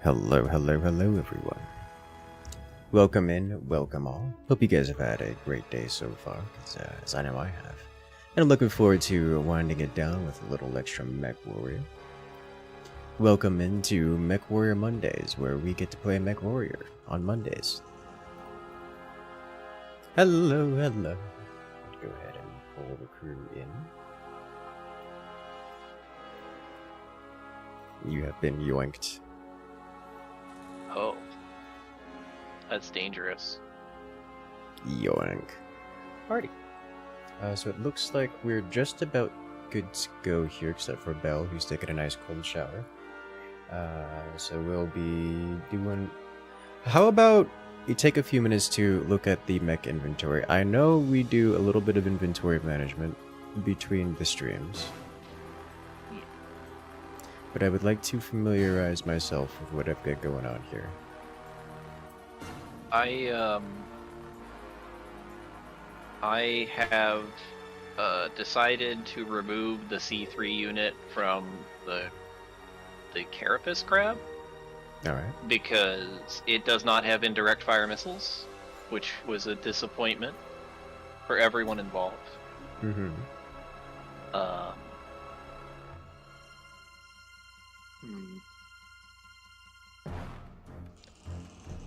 Hello, hello, hello everyone. Welcome in, welcome all. Hope you guys have had a great day so far, as I know I have. And I'm looking forward to winding it down with a little extra Mechwarrior. Welcome into Mechwarrior Mondays, where we get to play Mechwarrior on Mondays. Hello, hello. Let's go ahead and pull the crew in. You have been yoinked. Oh. That's dangerous. Yoink. Alrighty. So it looks like we're just about good to go here, except for Belle, who's taking a nice cold shower. So we'll be doing... How about you take a few minutes to look at the mech inventory? I know we do a little bit of inventory management between the streams, but I would like to familiarize myself with what I've got going on here. I have decided to remove the C3 unit from the carapace crab. Alright. Because it does not have indirect fire missiles, which was a disappointment for everyone involved. Mm-hmm.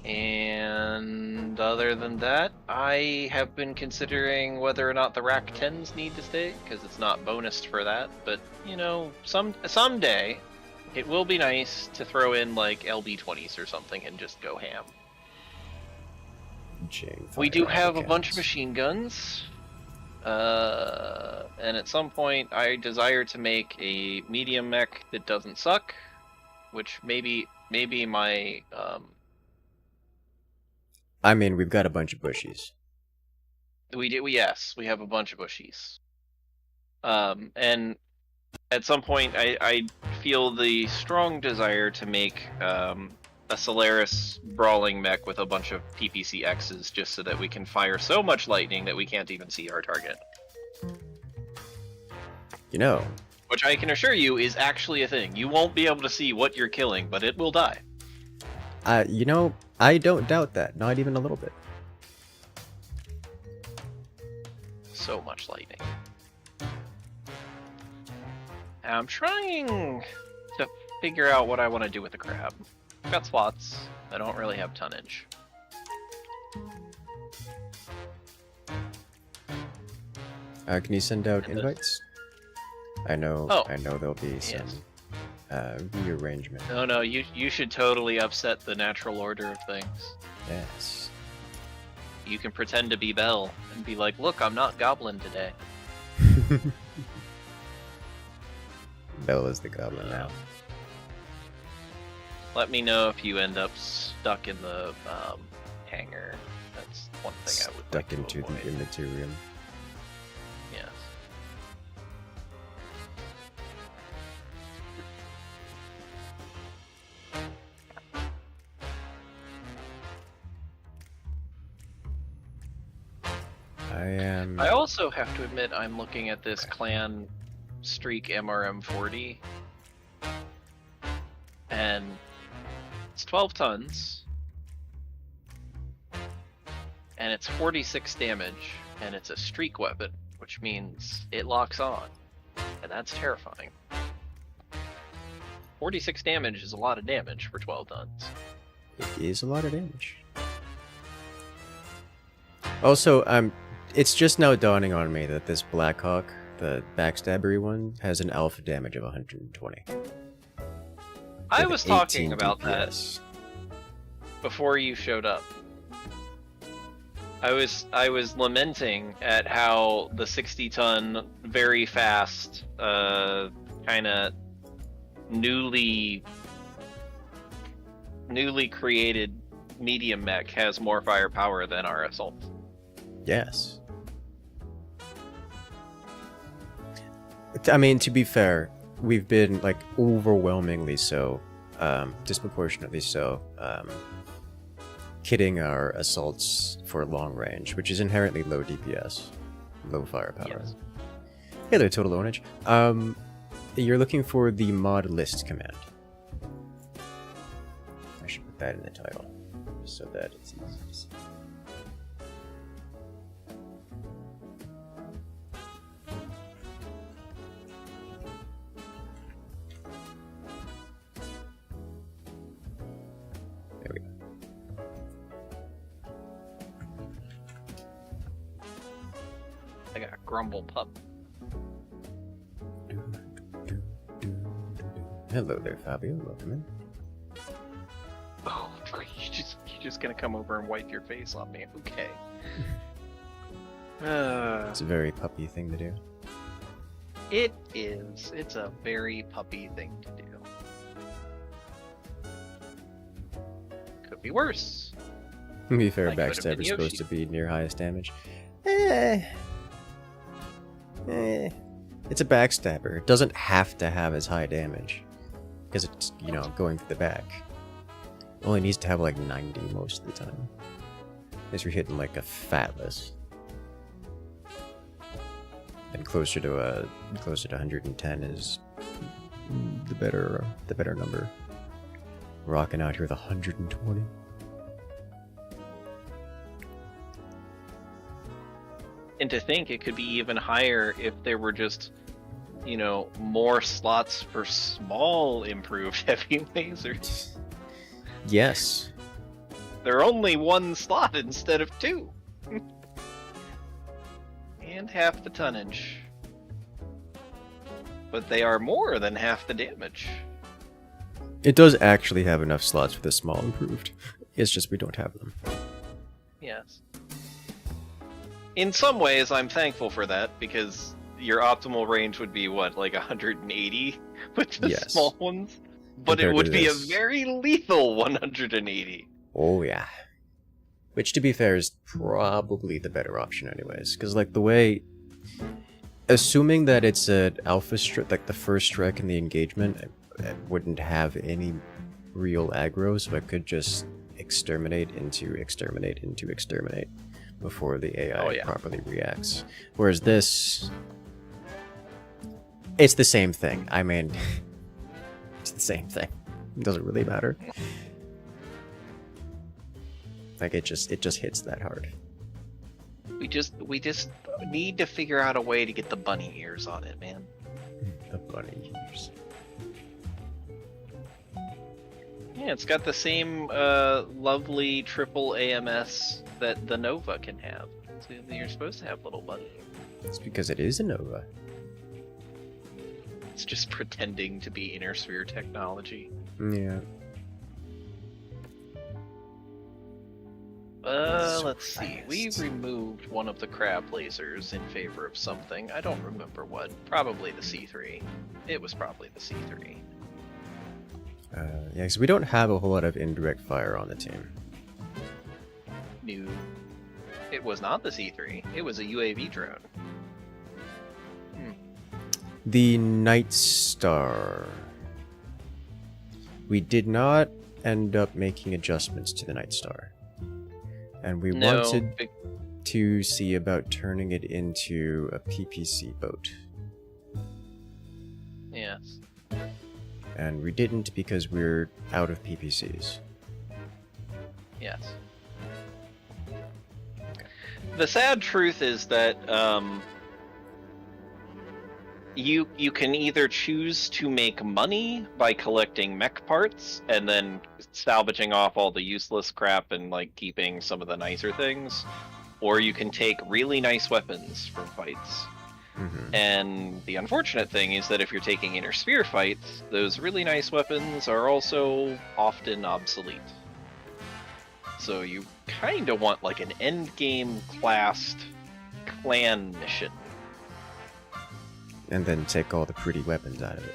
And other than that, I have been considering whether or not the Rack 10s need to stay, because it's not bonused for that. But, you know, someday, it will be nice to throw in, like, LB20s or something and just go ham. We do have a bunch of machine guns. And at some point, I desire to make a medium mech that doesn't suck, which maybe my... I mean, we've got a bunch of bushies. Yes, we have a bunch of bushies. And at some point, I feel the strong desire to make a Solaris brawling mech with a bunch of PPCXs, just so that we can fire so much lightning that we can't even see our target. You know. Which I can assure you is actually a thing. You won't be able to see what you're killing, but it will die. You know, I don't doubt that, not even a little bit. So much lightning. I'm trying to figure out what I want to do with the crab. I've got slots. I don't really have tonnage. Can you send out invites? I know there'll be some rearrangement. No, you should totally upset the natural order of things. Yes. You can pretend to be Belle and be like, look, I'm not Goblin today. Belle is the goblin now. Let me know if you end up stuck in the hangar. That's one thing I would like to into avoid. the immaterium. Yes. I also have to admit I'm looking at this clan streak MRM40, and it's 12 tons, and it's 46 damage, and it's a streak weapon, which means it locks on, and that's terrifying. 46 damage is a lot of damage for 12 tons. It is a lot of damage. Also, it's just now dawning on me that this Blackhawk, the backstabbery one, has an alpha damage of 120. I was talking about DPS. that before you showed up. I was lamenting at how the 60-ton, very fast, kind of newly created medium mech has more firepower than our assault. Yes. I mean, to be fair, we've been, like, overwhelmingly so, disproportionately so, kitting our assaults for long range, which is inherently low DPS, low firepower. Yes. Hey there, Total Ownage. You're looking for the mod list command. I should put that in the title, so that it's easy to see. There we go. I got a grumble pup. Hello there, Fabio. Welcome in. Oh, you're just gonna come over and wipe your face on me. Okay. It's a very puppy thing to do. It is. It's a very puppy thing to do. Could be worse. To be fair, Like, could have been backstabber's supposed Yoshi. to be near highest damage. It's a backstabber. It doesn't have to have as high damage. Because it's, you know, going through the back. It only needs to have like 90 most of the time. Unless you're hitting like a fatless. And closer to 110 is the better number. Rocking out here with 120. And to think it could be even higher if there were just, you know, more slots for small improved heavy lasers. Yes. They're only one slot instead of two. And half the tonnage. But they are more than half the damage. It does actually have enough slots for the small improved. It's just we don't have them. Yes. In some ways, I'm thankful for that, because your optimal range would be, what, like 180 with the Yes. small ones? But Compared it to would be a this. very lethal 180. Oh yeah. Which, to be fair, is probably the better option anyways. Because, like, the way... Assuming that it's an alpha strike, like the first strike in the engagement, it wouldn't have any real aggro, so I could just exterminate into exterminate before the AI properly reacts. Whereas this... It's the same thing. I mean... It's the same thing. It doesn't really matter. Like, it just hits that hard. We just need to figure out a way to get the bunny ears on it, man. The bunny ears. Yeah, it's got the same lovely triple AMS that the Nova can have. So you're supposed to have little bunny ears. It's because it is a Nova. It's just pretending to be inner sphere technology. Yeah. So Let's see. We fast. removed one of the crab lasers in favor of something. I don't remember what. Probably the C3. It was probably the C3. Yeah, because we don't have a whole lot of indirect fire on the team. No. It was not the C3. It was a UAV drone. The Night Star. We did not end up making adjustments to the Night Star. And we wanted to see about turning it into a PPC boat. Yes. And we didn't because we're out of PPCs. Yes. The sad truth is that you can either choose to make money by collecting mech parts and then salvaging off all the useless crap and like keeping some of the nicer things, or you can take really nice weapons from fights. Mm-hmm. And the unfortunate thing is that if you're taking inner sphere fights, those really nice weapons are also often obsolete. So you kind of want like an end game classed clan mission. And then take all the pretty weapons out of it.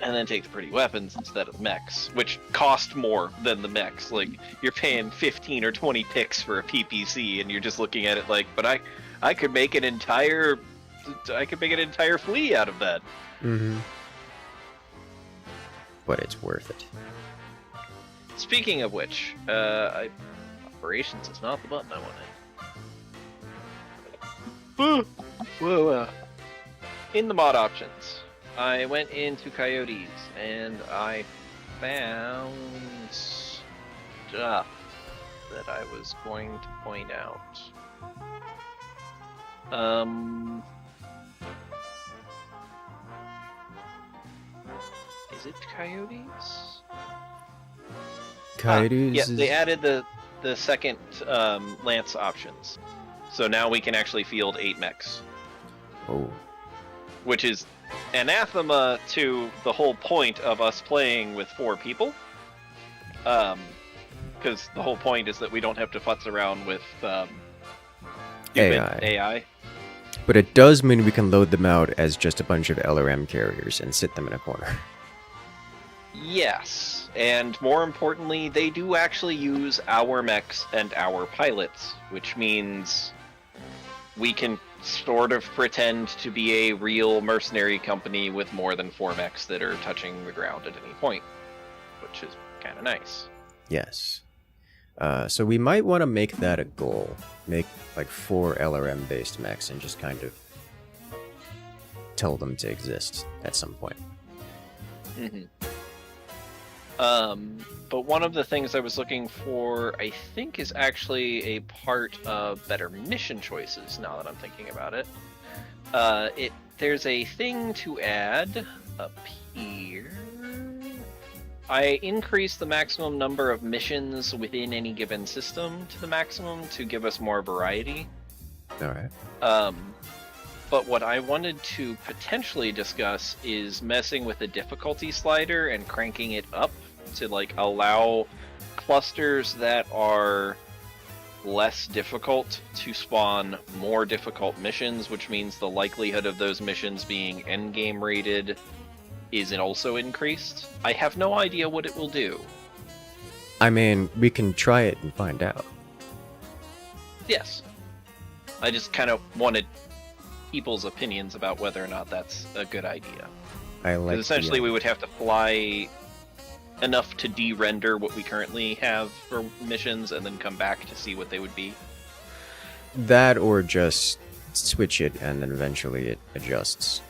And then take the pretty weapons instead of the mechs, which cost more than the mechs. Like, you're paying 15 or 20 picks for a PPC, and you're just looking at it like, but I could make an entire fleet out of that. Mm-hmm. But it's worth it. Speaking of which, operations is not the button I wanted. Whoa. In the mod options, I went into Coyotes and I found stuff that I was going to point out. Is it coyotes? Coyotes. Yeah, they added the second lance options, so now we can actually field 8 mechs. Oh. Which is anathema to the whole point of us playing with 4 people. Because the whole point is that we don't have to futz around with AI. But it does mean we can load them out as just a bunch of LRM carriers and sit them in a corner. Yes, and more importantly, they do actually use our mechs and our pilots, which means we can sort of pretend to be a real mercenary company with more than 4 mechs that are touching the ground at any point, which is kind of nice. Yes. So we might want to make that a goal. Make like 4 LRM based mechs and just kind of tell them to exist at some point. Mm-hmm. But one of the things I was looking for, I think, is actually a part of better mission choices, now that I'm thinking about it. There's a thing to add up here. I increase the maximum number of missions within any given system to the maximum to give us more variety. Alright. But what I wanted to potentially discuss is messing with the difficulty slider and cranking it up to like allow clusters that are less difficult to spawn more difficult missions, which means the likelihood of those missions being endgame rated is also increased. I have no idea what it will do. I mean, we can try it and find out. Yes. I just kind of wanted people's opinions about whether or not that's a good idea. I like. Because essentially, we would have to fly enough to de-render what we currently have for missions, and then come back to see what they would be. That, or just switch it, and then eventually it adjusts.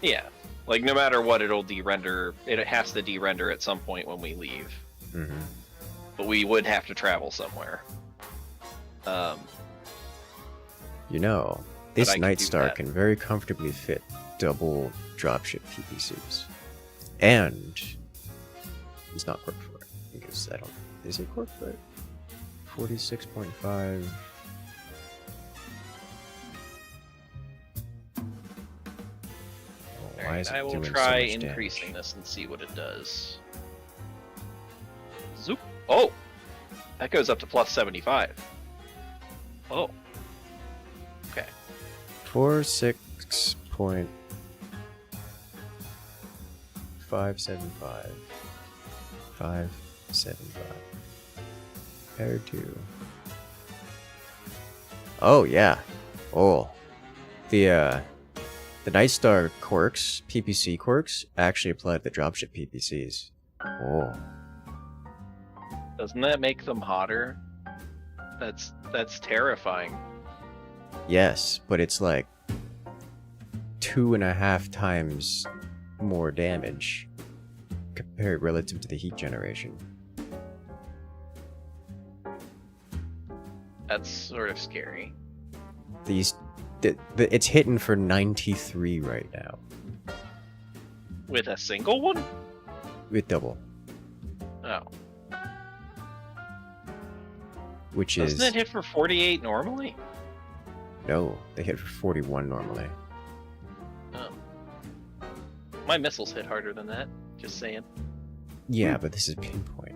Yeah, like no matter what, it'll de-render. It has to de-render at some point when we leave. Mm-hmm. But we would have to travel somewhere. You know, this Night Star that. can very comfortably fit double dropship PPCs. And it's not cork for it, because I don't... Is it cork for it? 46.5... Why is it I will doing try so much increasing damage? this and see what it does. Zoop! Oh! That goes up to plus 75. Oh. Okay. 46.575. 575. Compared to... Oh, yeah. Oh. The Night Star quirks, PPC quirks, actually apply to the dropship PPCs. Oh. Doesn't that make them hotter? That's terrifying. Yes, but it's like 2.5 times more damage compared relative to the heat generation. That's sort of scary. It's hitting for 93 right now. With a single one? With double. Oh. Which Doesn't is... it hit for 48 normally? No, they hit for 41 normally. Oh. My missiles hit harder than that, just saying. Yeah, but this is pinpoint.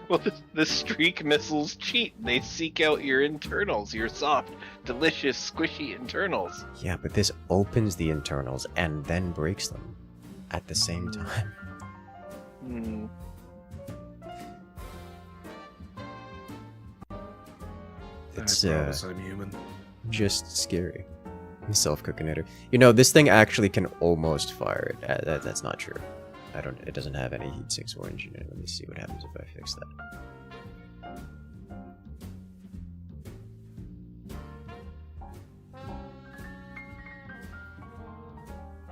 Well, the streak missiles cheat. They seek out your internals, your soft, delicious, squishy internals. Yeah, but this opens the internals and then breaks them at the same time. Hmm. It's I'm human. just scary. Self-cookinator. You know, this thing actually can almost fire it. That's not true. It doesn't have any heat sinks or engine in it. Let me see what happens if I fix that.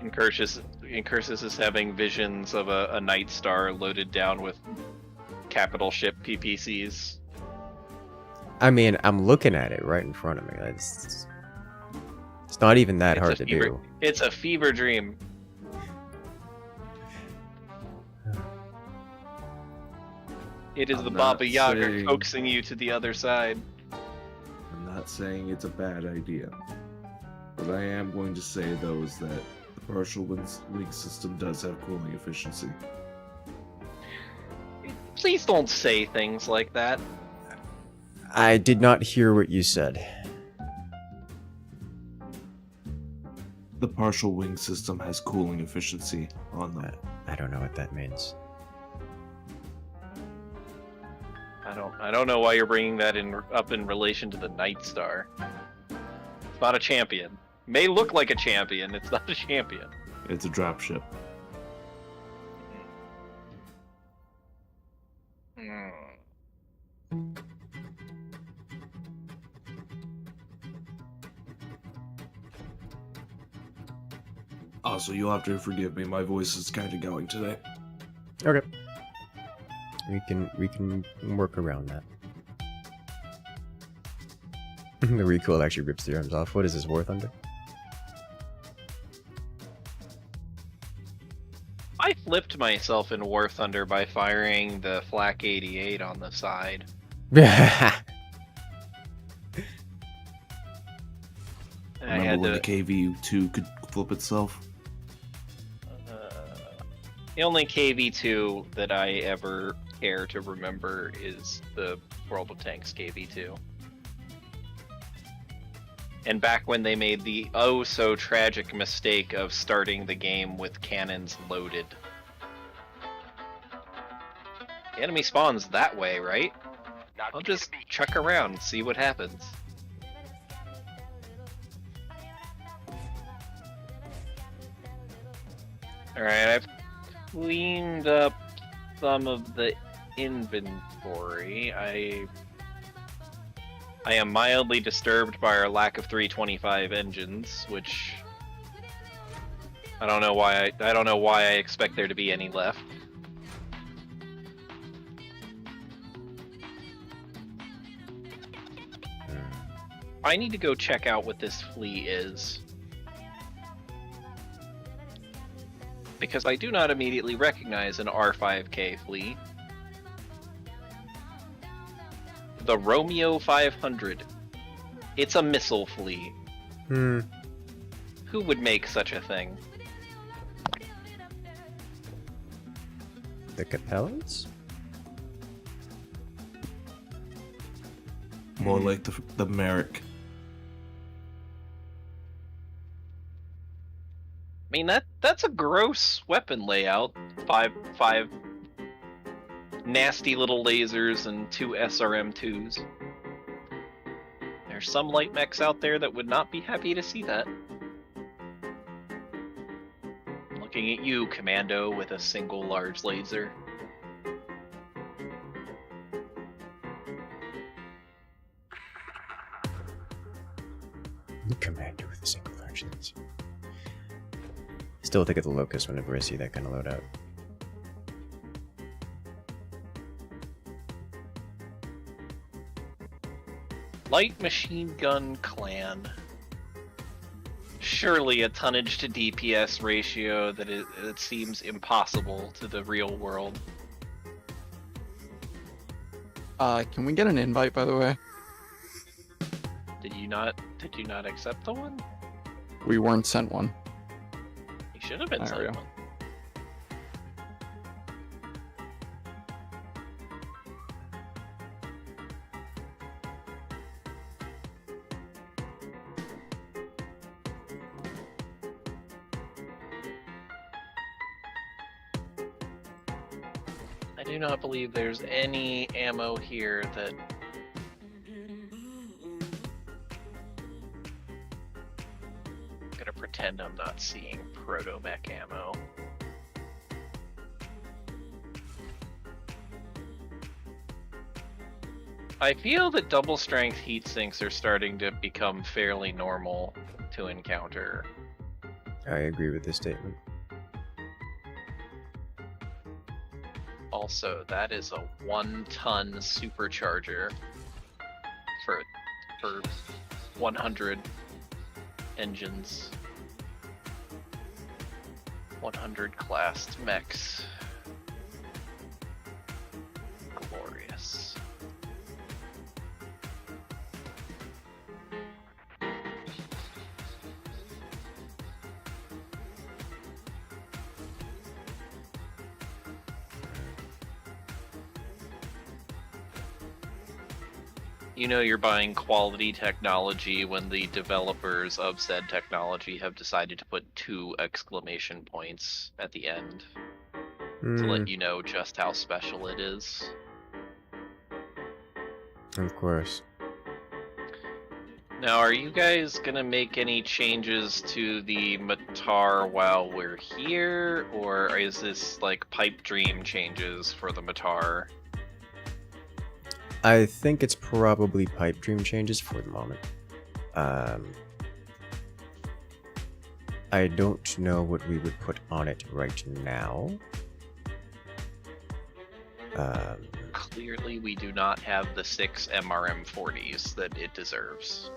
Incursus is having visions of a Night Star loaded down with capital ship PPCs. I mean, I'm looking at it right in front of me. It's not even that hard to do. It's a fever dream. It is the Baba Yaga coaxing you to the other side. I'm not saying it's a bad idea. What I am going to say, though, is that the partial wing system does have cooling efficiency. Please don't say things like that. I did not hear what you said. The partial wing system has cooling efficiency on them. I don't know what that means. I don't know why you're bringing that up in relation to the Night Star. It's not a champion. May look like a champion. It's not a champion. It's a dropship. Also, you'll have to forgive me. My voice is kind of going today. Okay. We can work around that. The recoil actually rips the arms off. What is this, War Thunder? I flipped myself in War Thunder by firing the Flak 88 on the side. Remember when the KV-2 could flip itself? The only KV-2 that I ever care to remember is the World of Tanks KV-2. And back when they made the oh-so-tragic mistake of starting the game with cannons loaded. The enemy spawns that way, right? I'll just chuck around and see what happens. Alright, I've cleaned up some of the inventory. I am mildly disturbed by our lack of 325 engines, which I don't know why I expect there to be any left. I need to go check out what this fleet is, because I do not immediately recognize an R5K fleet. The Romeo 500. It's a missile fleet. Who would make such a thing? The Capellans? More like the Merrick. I mean, that's a gross weapon layout. Five nasty little lasers and 2 SRM2s. There's some light mechs out there that would not be happy to see that. Looking at you, Commando, with a single large laser. Commando with a single large laser. Still think of the Locust whenever I see that kind of loadout. Light machine gun clan. Surely a tonnage to DPS ratio that it seems impossible to the real world. Can we get an invite, by the way? Did you not accept the one? We weren't sent one. You should have been There we sent go. one. I do not believe there's any ammo here that... I'm gonna pretend I'm not seeing proto-mech ammo. I feel that double strength heat sinks are starting to become fairly normal to encounter. I agree with this statement. Also, that is a 1-ton supercharger for 100 engines. 100 classed mechs. Glorious. You know you're buying quality technology when the developers of said technology have decided to put 2 exclamation points at the end to let you know just how special it is. Of course. Now, are you guys gonna make any changes to the Matar while we're here, or is this like pipe dream changes for the Matar? I think it's probably pipe dream changes for the moment. I don't know what we would put on it right now. Clearly, we do not have the 6 MRM40s that it deserves.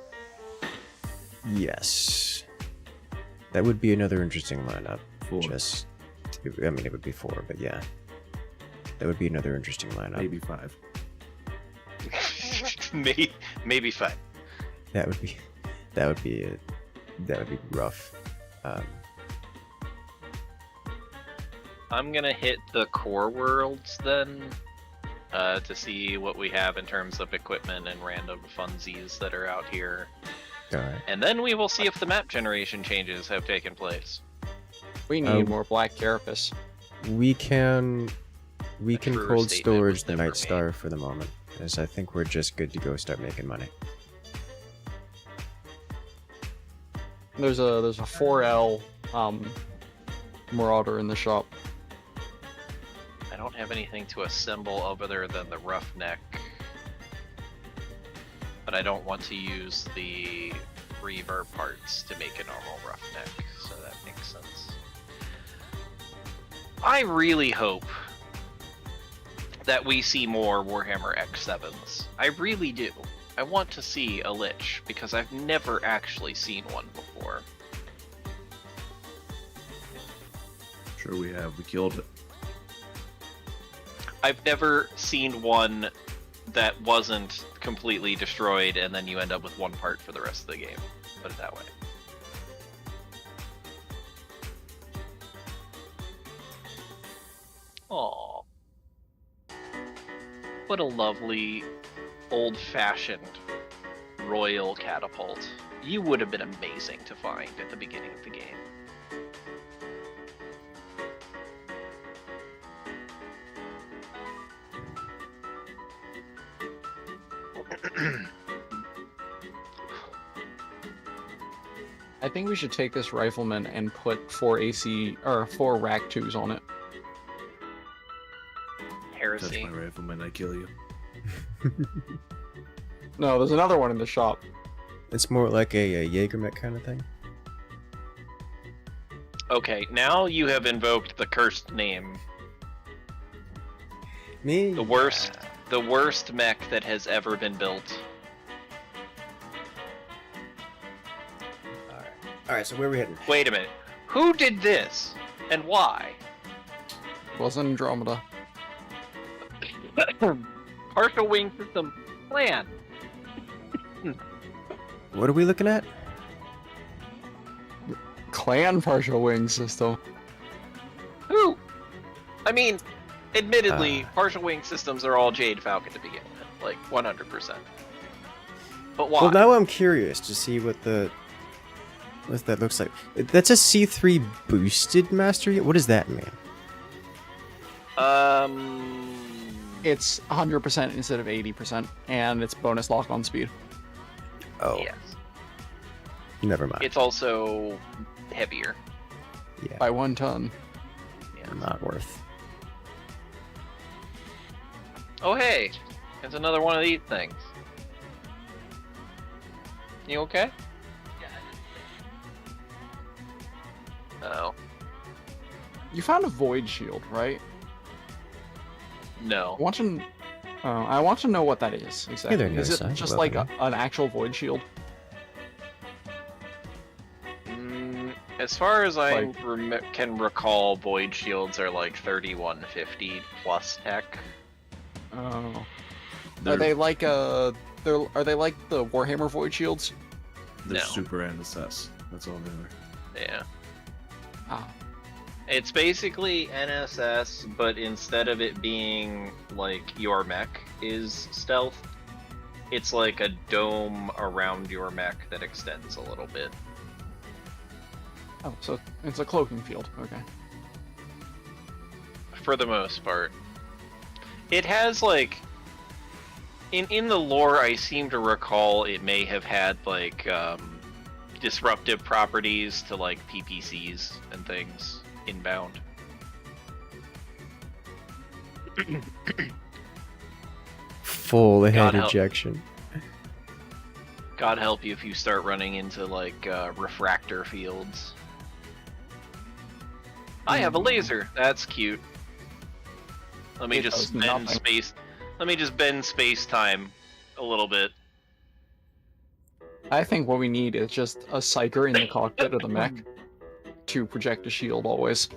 Yes. That would be another interesting lineup. 4. I mean, it would be 4, but yeah. That would be another interesting lineup. Maybe 5. Maybe 5. That would be rough. I'm gonna hit the core worlds then, to see what we have in terms of equipment and random funsies that are out here. Alright. And then we will see if the map generation changes have taken place. We need more black carapace. We can truer cold statement storage was the never Night Star for the moment, as I think we're just good to go start making money. There's a 4L Marauder in the shop. I don't have anything to assemble other than the roughneck, but I don't want to use the reverb parts to make a normal roughneck, so that makes sense. I really hope that we see more Warhammer X7s. I really do. I want to see a Lich, because I've never actually seen one before. Sure we have. We killed it. I've never seen one that wasn't completely destroyed and then you end up with one part for the rest of the game. Put it that way. Aww. What a lovely, old-fashioned royal catapult. You would have been amazing to find at the beginning of the game. I think we should take this rifleman and put 4 AC or 4 rack 2s on it. That's Heresy. my rifleman. I kill you. No, there's another one in the shop. It's more like a Jaegermech kind of thing. Okay, now you have invoked the cursed name. Me? The worst mech that has ever been built. Alright, so where are we heading? Wait a minute. Who did this? And why? It wasn't Andromeda. Partial wing system plan. What are we looking at? Clan partial wing system. Who? I mean, admittedly, partial wing systems are all Jade Falcon to begin with, like 100%. But why? Well, now I'm curious to see what that looks like. That's a C3 boosted Master Yield? What does that mean? It's 100% instead of 80%, and it's bonus lock on speed. Oh, Yes. never mind. It's also heavier. Yeah, By 1 ton. Yeah. not worth. Oh hey, it's another one of these things. You okay? You found a void shield, right? No. I want to know what that is exactly. they're on the Is other it side, just above like them. an actual void shield? As far as I Like- can recall, void shields are like 3150 plus tech. Oh. They're, Are they like are they like the Warhammer void shields? they're No. super NSS. That's all they are. Yeah. Ah. It's basically NSS, but instead of it being like your mech is stealth, it's like a dome around your mech that extends a little bit. Oh, so it's a cloaking field. Okay. For the most part. It has like in the lore I seem to recall it may have had like disruptive properties to like PPCs and things inbound. Full head God help. ejection. God help you if you start running into like refractor fields. I have a laser. That's cute. Let me It just does bend nothing. space. Let me just bend space time a little bit. I think what we need is just a psyker in the cockpit of the mech to project a shield always.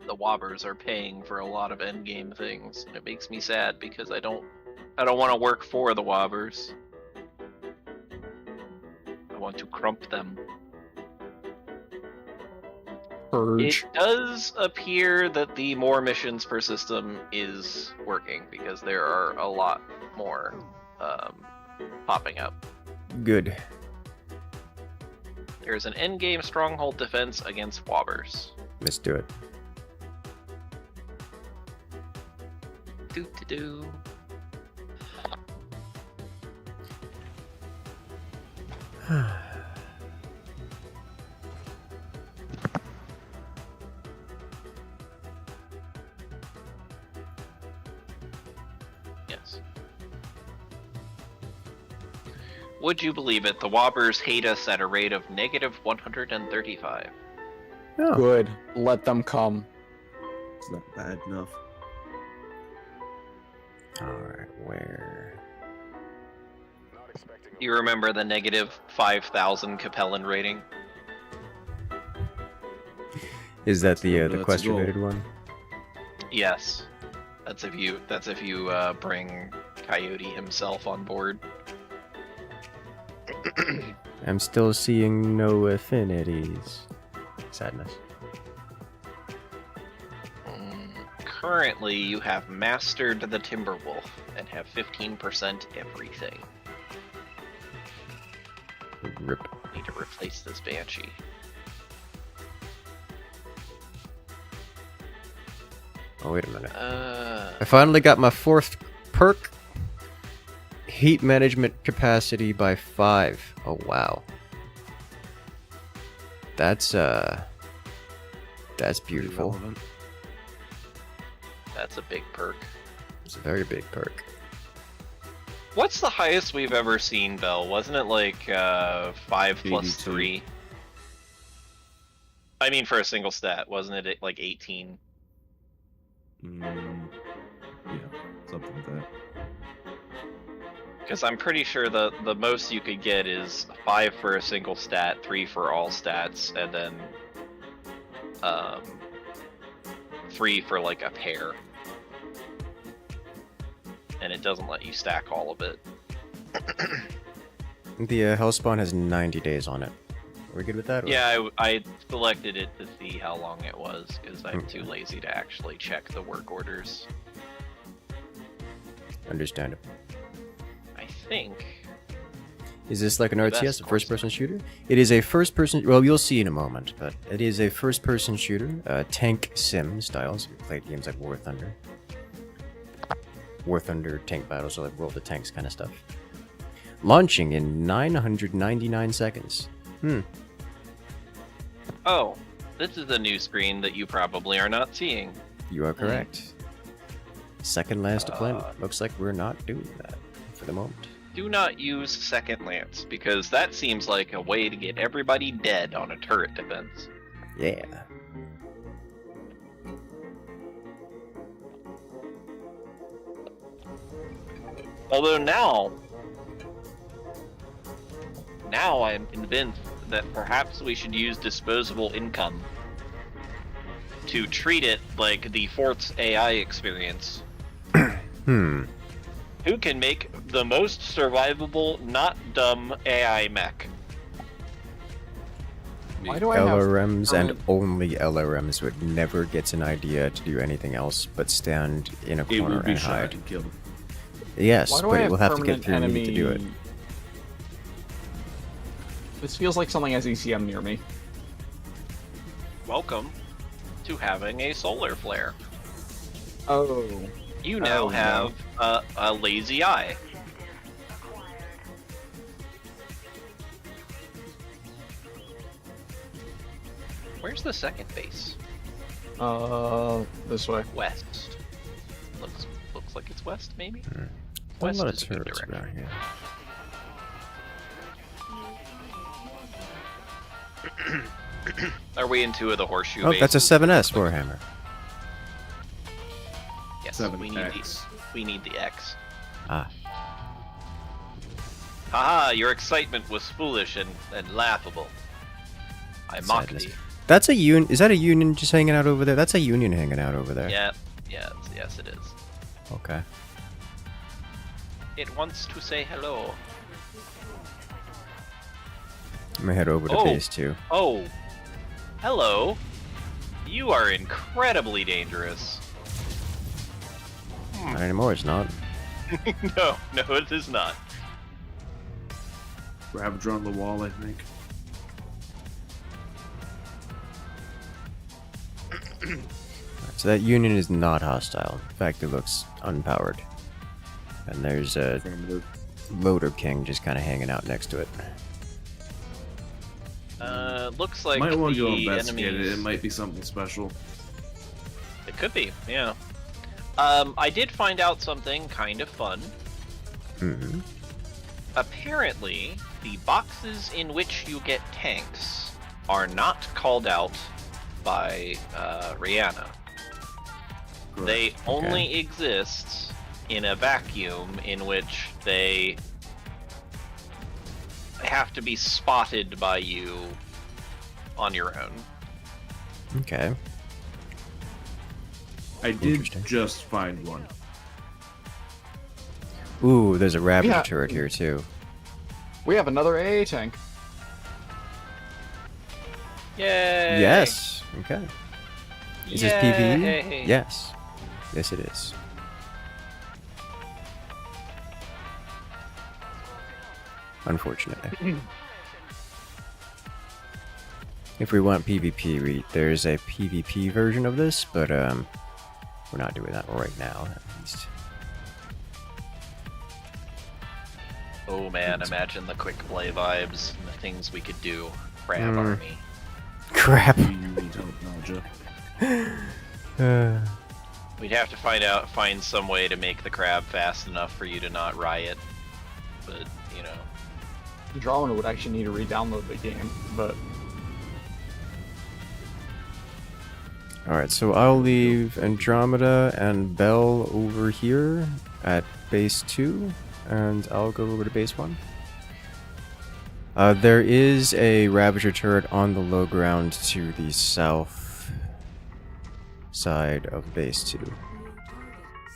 The wobbers are paying for a lot of endgame things, and it makes me sad because I don't want to work for the wobbers. I want to crump them. Purge. It does appear that the more missions per system is working because there are a lot more popping up. Good. There's an endgame stronghold defense against wobbers. Let's do it. Do. Yes. Would you believe it? The wobbers hate us at a rate of negative 135. Oh, Good. Let them come. It's not bad enough. alright, where? You remember the negative 5,000 Capellan rating? Is that the That's a quest goal. related one? Yes. That's if you bring Coyote himself on board. I'm still seeing no affinities. Sadness. Currently, you have mastered the Timberwolf and have 15% everything. Rip. Need to replace this Banshee. Oh, wait a minute. Uh, I finally got my 4th perk. Heat management capacity by 5. Oh, wow. That's beautiful. Irrelevant. that's a big perk. It's a very big perk. What's the highest we've ever seen, Bell? Wasn't it like 5 plus 82. 3? I mean, for a single stat, wasn't it like 18? Yeah, something like that. Because I'm pretty sure the most you could get is 5 for a single stat, 3 for all stats, and then 3 for like a pair. And it doesn't let you stack all of it. The Hellspawn has 90 days on it. Are we good with that? or- Yeah, I selected it to see how long it was, because I'm too lazy to actually check the work orders. Understandable. I think... Is this like an The RTS, best a first-person shooter? It is a first-person... Well, you'll see in a moment, but it is a first-person shooter, tank sim style, so you played games like War Thunder. War Thunder tank battles, so like World of Tanks kind of stuff. Launching in 999 seconds. Oh, this is a new screen that you probably are not seeing. You are correct. Second last deployment. Looks like we're not doing that for the moment. Do not use Second Lance, because that seems like a way to get everybody dead on a turret defense. Yeah. Although now I'm convinced that perhaps we should use disposable income to treat it like the Fort's AI experience. Hmm. Who can make the most survivable, not dumb AI mech? Why do I have LRMs and permanent- only LRMs would never get an idea to do anything else but stand in a It corner will be and shot hide. and killed. Yes, Why do but I it have will have to get permanent through enemy? me to do it. This feels like something has ECM near me. Welcome to having a solar flare. Oh. You now Oh, have a lazy eye. Where's the second base? This way. West. Looks like it's west, maybe? Not West a lot of is a good turrets direction. around here. Are we in two of the horseshoe Oh, that's a bases? 7S Warhammer. Yes, 7X. we need the X. Ah. Haha, your excitement was foolish and laughable. I mocked Sadness. thee. That's a Union. Is that a Union just hanging out over there? That's a Union hanging out over there. Yeah, yes it is. Okay. It wants to say hello. I'm gonna head over to Oh. base 2. Oh, hello. You are incredibly dangerous. Not anymore, it's not. No, it is not. Ravager on the wall, I think. So that Union is not hostile. In fact, it looks unpowered. And there's a Affirmative. Loader King just kind of hanging out next to it. Looks like Might want to go the investigate enemies... it. It might be something special. It could be, yeah. I did find out something kind of fun. Mm-hmm. Apparently, the boxes in which you get tanks are not called out by Rihanna. Correct. They only exist in a vacuum in which they have to be spotted by you on your own. Okay. I did Interesting. just find one. Ooh, there's a Ravager Yeah. turret here too. We have another AA tank. Yay! Yes. Okay. Is this PvE? Yay! Yes. Yes, it is. Unfortunately. If we want PvP, there's a PvP version of this, but we're not doing that right now, at least. Oh man, imagine the quick play vibes and the things we could do. Crab army. Crap. You need help, Naja. We'd have to find some way to make the crab fast enough for you to not riot. But, you know. Andromeda would actually need to re-download the game, but Alright, so I'll leave Andromeda and Bell over here at base 2, and I'll go over to base 1. There is a Ravager turret on the low ground to the south side of base 2.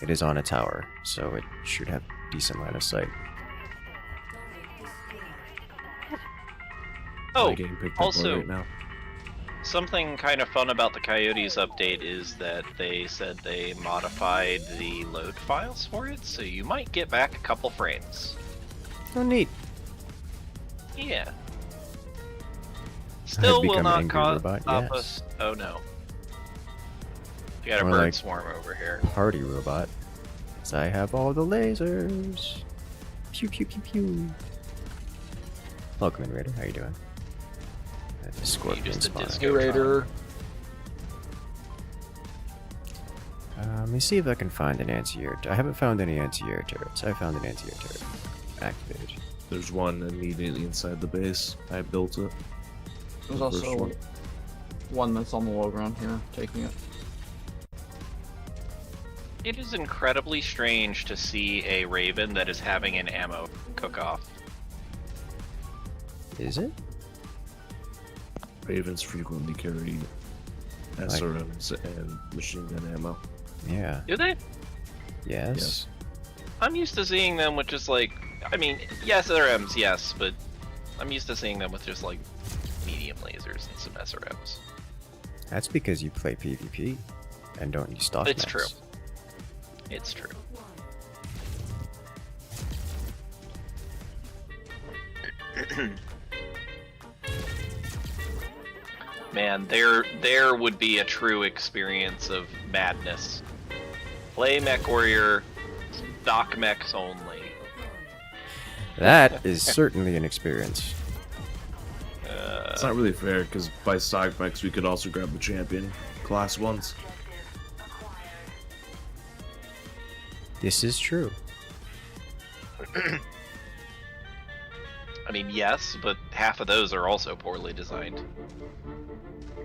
It is on a tower, so it should have decent line of sight. Oh, My game picked up also, right now. something kind of fun about the Coyotes update is that they said they modified the load files for it, so you might get back a couple frames. Oh, neat. Yeah. Still will become an not angry robot, stop yes. us. Oh no. We got a More bird like- swarm over here. Party robot. 'Cause I have all the lasers. Pew pew pew pew. Welcome in, Raider. How you doing? That's a scorpion just a spawn. disco- hey Raider. Let me see if I can find an anti-air. I haven't found any anti-air turrets. I found an anti-air turret. Activated. There's one immediately inside the base. I built it. There's The first also one. one that's on the low ground here, taking it. It is incredibly strange to see a Raven that is having an ammo cook-off. Is it? Ravens frequently carry SRMs and machine gun ammo. Yeah. Do they? Yes. I'm used to seeing them with just like, I mean, yes, SRMs, yes, but I'm used to seeing them with just like medium lasers and some SRMs. That's because you play PvP and don't use stock It's mechs. true. It's true. Man, there would be a true experience of madness. Play Mechwarrior, stock mechs only. That is certainly an experience. It's not really fair because by stock mechs we could also grab the champion class ones. This is true. I mean, yes, but half of those are also poorly designed.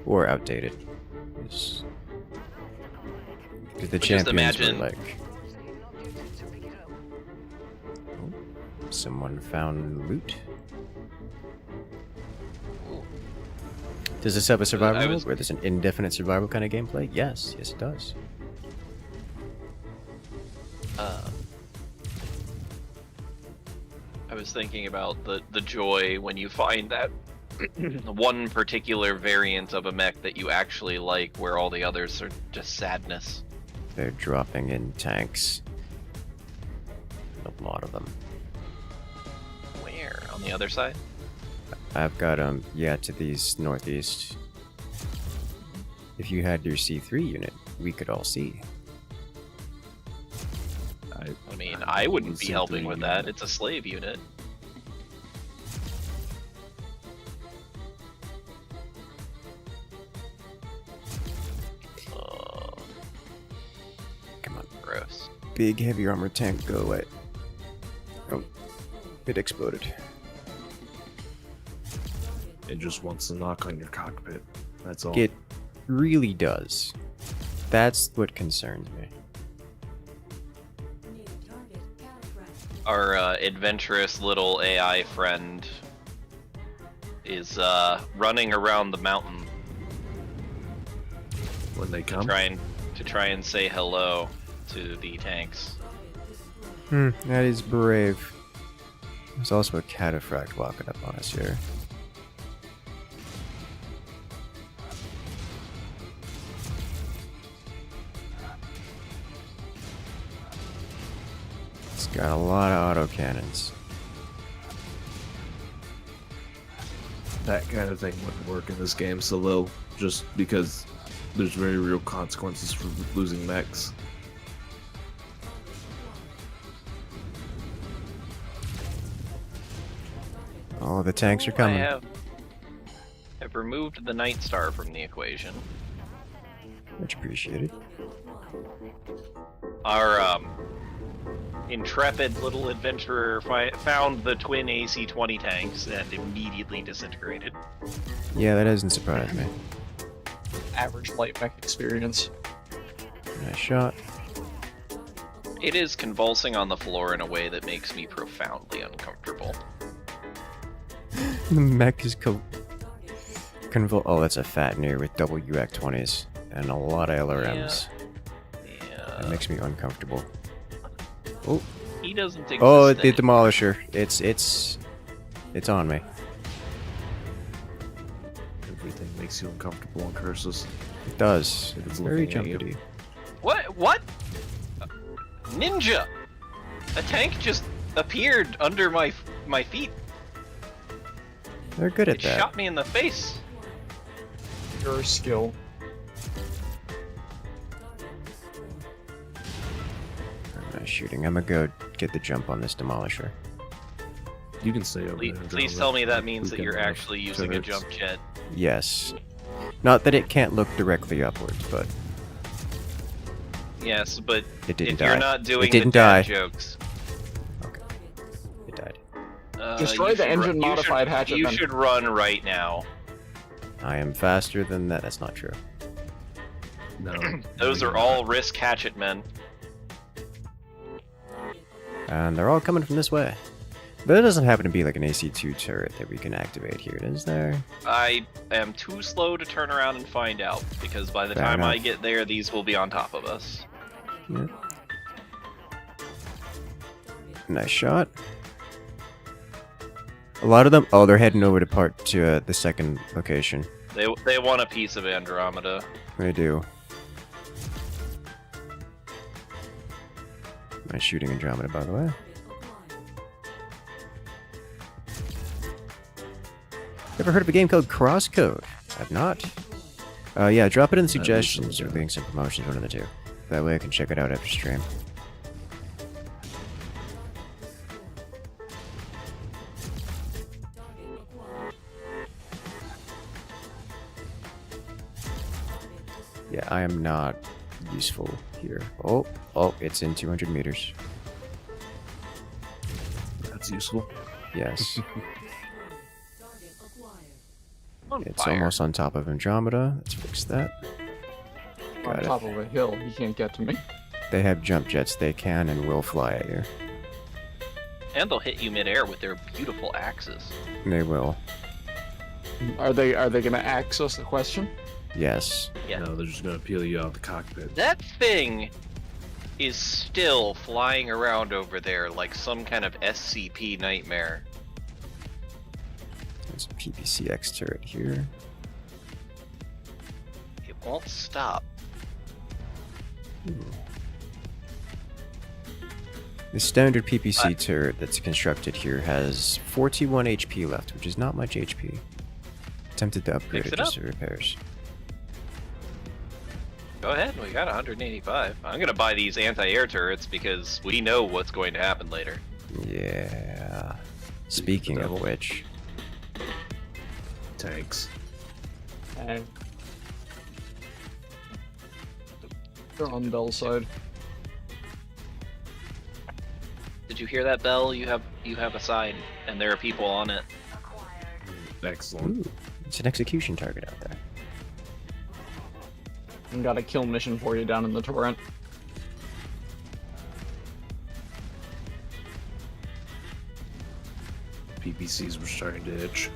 Or outdated. Because the just champions imagine- were like... Oh, someone found loot. Does this have a survival I mode was- where there's an indefinite survival kind of gameplay? Yes, yes it does. I was thinking about the joy when you find that one particular variant of a mech that you actually like, where all the others are just sadness. They're dropping in tanks. A lot of them. Where? On the other side? I've got yeah, to these northeast. If you had your C3 unit, we could all see. I mean, I wouldn't be C3 helping with that. unit. It's a slave unit. Come on. Gross. Big heavy armor tank, go away. Oh, it exploded. It just wants to knock on your cockpit. That's all. It really does. That's what concerns me. Our adventurous little AI friend is running around the mountain When they come, to try and say hello to the tanks. That is brave. There's also a cataphract walking up on us here. It's got a lot of autocannons. that kind of thing wouldn't work in this game, Salil, just because there's very real consequences for losing mechs. Oh, the tanks are coming. I've removed the Night Star from the equation. Much appreciated. Our intrepid little adventurer found the twin AC-20 tanks and immediately disintegrated. Yeah, that doesn't surprise me. Average light mech experience. Nice shot. It is convulsing on the floor in a way that makes me profoundly uncomfortable. The mech is Oh, that's a fat near with double UAC 20s and a lot of LRMs. Yeah. That makes me uncomfortable. Oh, He doesn't exist. oh, the anymore. demolisher. It's on me. Everything makes you uncomfortable on Incursus. It does. If it's It's very looking at you. jumpy. What? Ninja! A tank just appeared under my feet. They're good at It that. shot me in the face. Your skill. Nice shooting. I'm gonna go get the jump on this demolisher. You can stay over Please, there. and please drop tell it. me that We means that can you're have actually using a turrets. jump jet. Yes. Not that it can't look directly upwards, but Yes, but it didn't if die. you're not doing It didn't the dad die. jokes, Okay. It died. Destroy you the should engine modified hatchet You then. should run right now. I am faster than that. That's not true. No. Those no, are you're all not. risk hatchet men. And they're all coming from this way. But it doesn't happen to be like an AC2 turret that we can activate here, is there? I am too slow to turn around and find out, because by the Fair time I enough. get there, these will be on top of us. Yep. Nice shot. A lot of them. Oh, they're heading over to the second location. They want a piece of Andromeda. They do. Nice shooting Andromeda, by the way. Ever heard of a game called Crosscode? I've not. Yeah, drop it in the suggestions or links and promotions, one of the two. That way I can check it out after stream. Yeah, I am not useful here. Oh, it's in 200 meters. That's useful. Yes. On It's fire. almost on top of Andromeda. Let's fix that. On Got it. top of a hill, he can't get to me. They have jump jets. They can and will fly at you. And they'll hit you midair with their beautiful axes. They will. Are they gonna axe us? The question. Yes. Yeah. No, they're just gonna peel you out of the cockpit. That thing is still flying around over there like some kind of SCP nightmare. There's a PPCX turret here. It won't stop. The standard PPC turret that's constructed here has 41 HP left, which is not much HP. Tempted to upgrade Fix it it just up. for repairs. Go ahead, we got 185. I'm gonna buy these anti-air turrets because we know what's going to happen later. Yeah. Speaking of devil. which, Tanks. And they're on Bell's side. Did you hear that, Bell? You have a sign, and there are people on it. Excellent. ooh, it's an execution target out there. And got a kill mission for you down in the torrent. PPCs were starting to itch.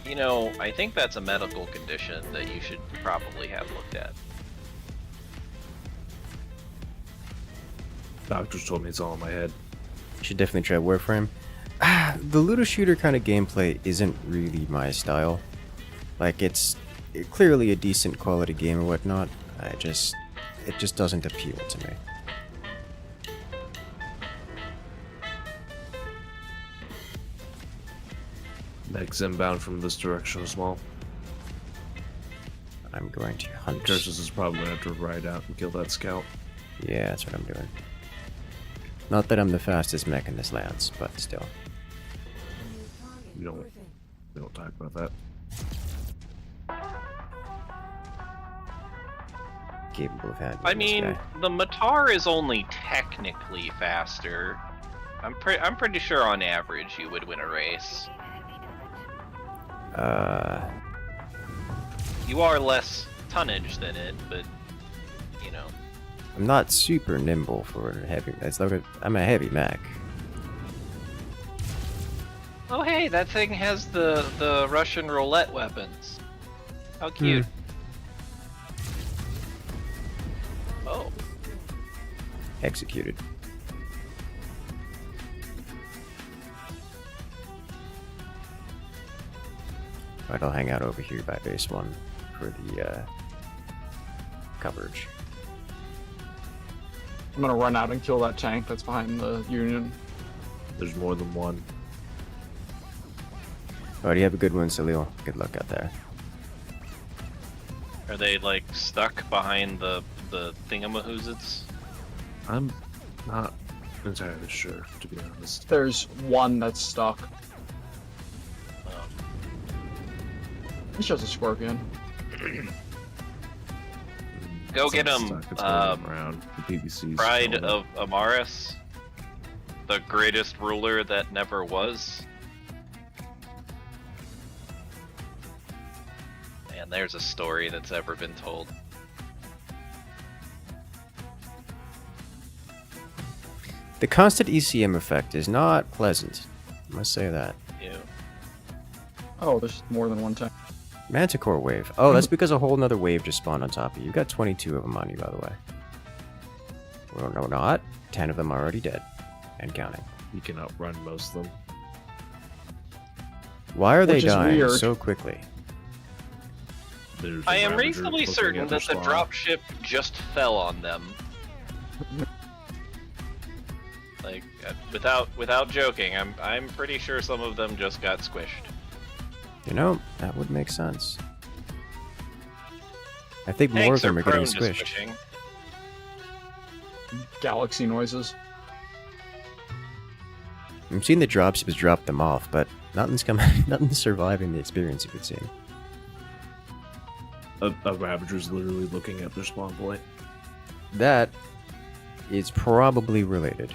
You know, I think that's a medical condition that you should probably have looked at. Doctors told me it's all in my head. You should definitely try Warframe. The looter shooter kind of gameplay isn't really my style. Like, it's clearly a decent quality game or whatnot. It just doesn't appeal to me. Mechs inbound from this direction as well. I'm going to hunt. Incursus is probably gonna have to ride out and kill that scout. Yeah, that's what I'm doing. Not that I'm the fastest mech in this lands, but still. We don't talk about that. Capable of handling I this mean, guy. the Matar is only technically faster. I'm pretty sure on average you would win a race. You are less tonnage than it, but you know. I'm not super nimble for heavy. I'm a heavy mech. Oh hey, that thing has the Russian roulette weapons. How cute. Oh. Executed. Right, I'll hang out over here by base 1 for the coverage. I'm gonna run out and kill that tank that's behind the Union. There's more than one. Alright, you have a good one, Salil. Good luck out there. Are they like stuck behind the thingamahoozits? I'm not entirely sure, to be honest. There's one that's stuck. It's just a scorpion. Go It's get not him, stuck, it's moving around. The PVC's Pride still of Amaris, the greatest ruler that never was. And there's a story that's ever been told. The constant ECM effect is not pleasant. I must say that. Ew. Oh, there's more than one time. Manticore wave. Oh, that's because a whole nother wave just spawned on top of you. You got 22 of them on you, by the way. Well, no, not. 10 of them are already dead. And counting. You can outrun most of them. Why are they Which is dying weird. so quickly? There's I a am Ravager reasonably looking certain at their that the spawn. dropship just fell on them. Like, without joking, I'm pretty sure some of them just got squished. You know, that would make sense. I think more of Tanks them are are getting prone to squished. squishing. Galaxy noises. I'm seeing the dropships drop them off, but nothing's coming. Nothing's surviving the experience you could see. A Ravager's literally looking at their spawn point. That is probably related.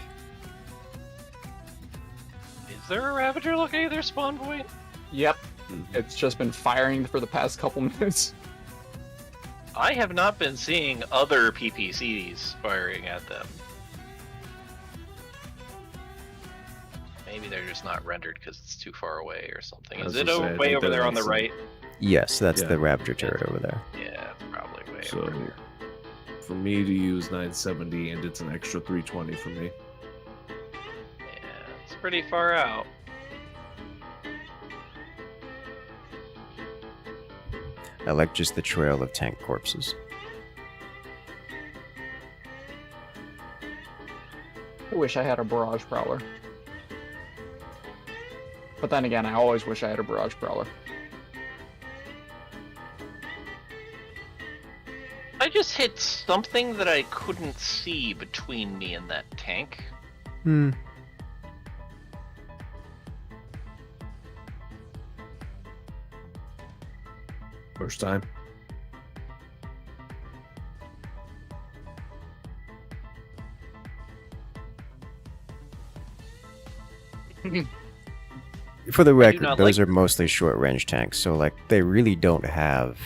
Is there a Ravager looking at their spawn point? Yep. It's just been firing for the past couple minutes. I have not been seeing other PPCs firing at them. Maybe they're just not rendered because it's too far away or something. I was Is it gonna say, I way think over that there on the makes right? Yes, that's Yeah. the Ravager turret over there. Yeah, it's probably way So, over there. for me to use 970, and it's an extra 320 for me. Yeah, it's pretty far out. I like just the trail of tank corpses. I wish I had a barrage prowler. But then again, I always wish I had a barrage prowler. I just hit something that I couldn't see between me and that tank. Hmm. First time. For the record, not those like- are mostly short-range tanks, so like they really don't have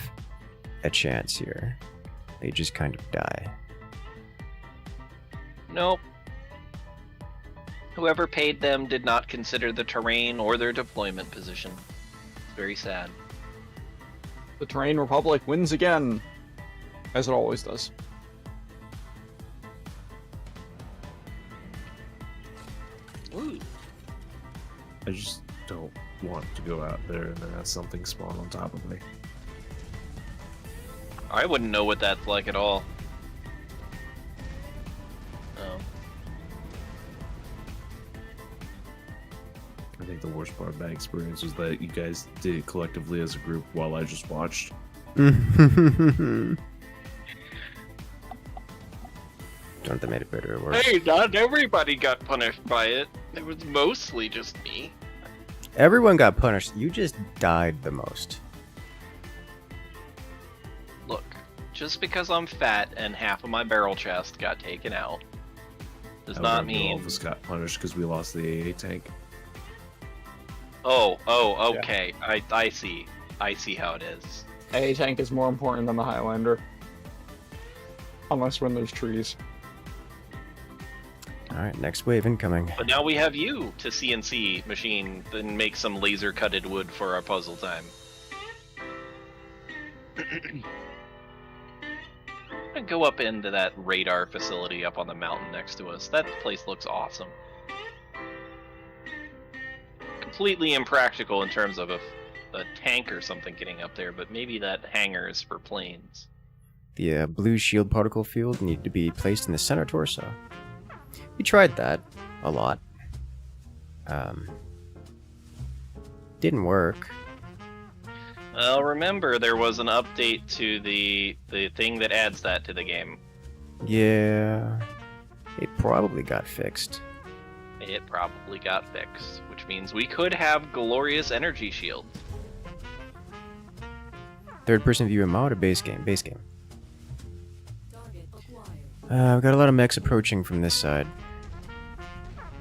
a chance here. They just kind of die. Nope. Whoever paid them did not consider the terrain or their deployment position. It's very sad. The Terrain Republic wins again, as it always does. Ooh. I just don't want to go out there and then have something spawn on top of me. I wouldn't know what that's like at all. Oh. I think the worst part of that experience was that you guys did it collectively as a group while I just watched. Don't that made it better or worse? Hey, not everybody got punished by it. It was mostly just me. Everyone got punished. You just died the most. Look, just because I'm fat and half of my barrel chest got taken out does How not about all mean. of us got punished because we lost the AA tank. Oh, okay. I see. I see how it is. A tank is more important than the Highlander. Unless when there's trees. Alright, next wave incoming. But now we have you to CNC machine and make some laser cutted wood for our puzzle time. And go up into that radar facility up on the mountain next to us. That place looks awesome. Completely impractical in terms of a tank or something getting up there, but maybe that hangar is for planes. The blue shield particle field needed to be placed in the center torso. We tried that a lot. Didn't work. Well, remember there was an update to the thing that adds that to the game. Yeah, it probably got fixed. It probably got fixed, which means we could have glorious energy shield. Third-person view in mod or base game? Base game. We've got a lot of mechs approaching from this side.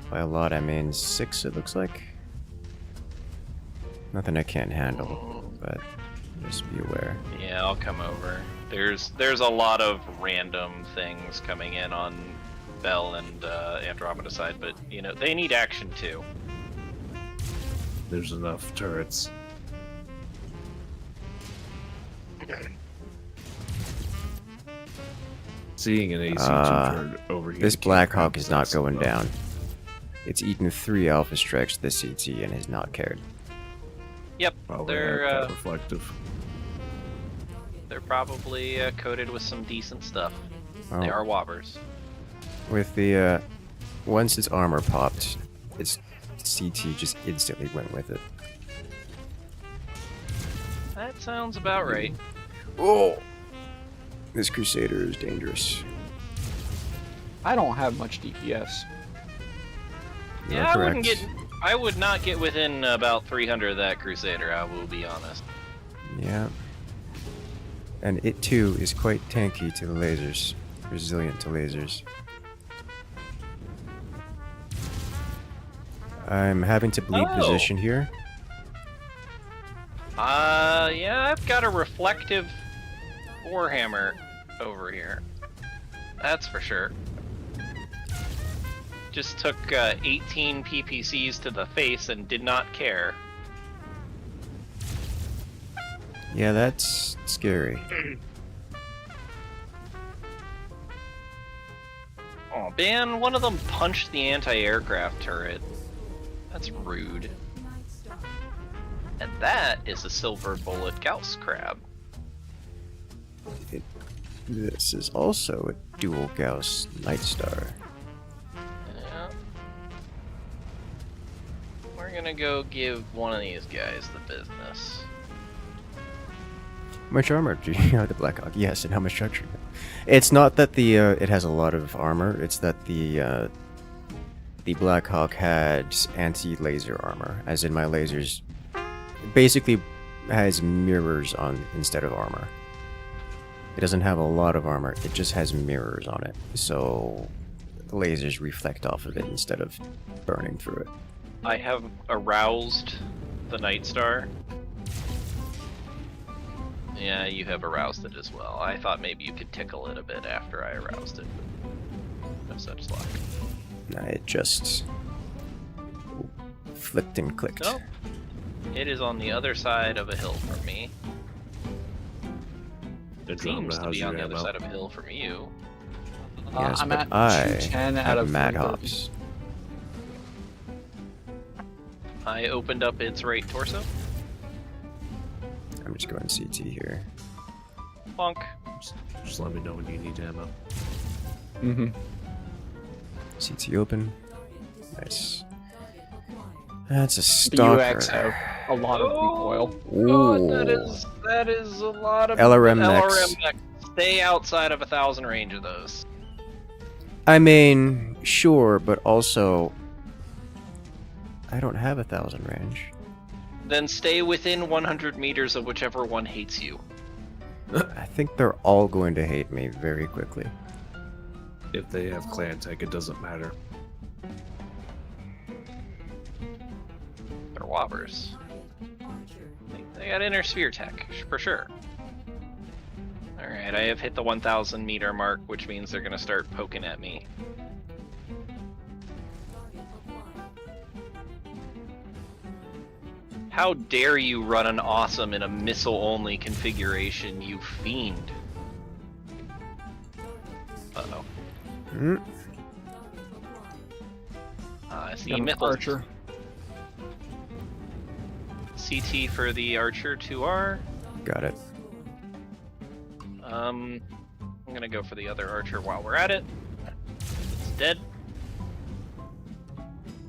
By a lot, I mean 6, it looks like. Nothing I can't handle, but Just be aware. Yeah, I'll come over. There's a lot of random things coming in on Bell and Andromeda side, but you know they need action too. There's enough turrets. Seeing an AC turret over here. This can't Blackhawk is not compensate going enough. down. It's eaten 3 Alpha Strikes to the CT and has not cared. Yep, Probably they're reflective. they're probably coated with some decent stuff. Oh. They are wobbers. With the, once its armor popped, its CT just instantly went with it. That sounds about right. Oh! This Crusader is dangerous. I don't have much DPS. You're Yeah, correct. I would not get within about 300 of that Crusader, I will be honest. Yeah. And it too is quite tanky to the lasers. Resilient to lasers. I'm having to bleed Oh. position here. Yeah, I've got a reflective Warhammer over here. That's for sure. Just took 18 PPCs to the face and did not care. Yeah, that's scary. Oh man, one of them punched the anti-aircraft turret. That's rude. And that is a silver bullet Gauss crab. This is also a dual Gauss Night Star. Yeah. We're gonna go give one of these guys the business. How much armor do you have? The Blackhawk? Yes, and how much structure? It's not that the it has a lot of armor. It's that the Blackhawk had anti-laser armor, as in my lasers. Basically, has mirrors on instead of armor. It doesn't have a lot of armor. It just has mirrors on it, so the lasers reflect off of it instead of burning through it. I have aroused the Night Star. Yeah, you have aroused it as well. I thought maybe you could tickle it a bit after I aroused it, but no such luck. Nah, it just flipped and clicked. No, it is on the other side of a hill from me. It seems to be on the other side of a hill from you. Yes, I'm but at I 210 out have of mad 330. hops. I opened up its right torso. I'm just going CT here. Bonk. Just let me know when you need ammo. Mm-hmm. CT open. Nice. That's a The stalker. UX have a lot of recoil. Oh, Ooh. that is a lot of LRM Mechs. LRM Mechs. Stay outside of 1,000 range of those. I mean, sure, but also I don't have 1,000 range. Then stay within 100 meters of whichever one hates you. I think they're all going to hate me very quickly. If they have clan tech, it doesn't matter. They're wobbers. They got inner sphere tech, for sure. Alright, I have hit the 1,000 meter mark, which means they're gonna start poking at me. How dare you run an awesome in a missile-only configuration, you fiend! Uh-oh. Hmm. I see Got an missiles. Archer. CT for the Archer 2R. Got it. I'm gonna go for the other Archer while we're at it. It's dead.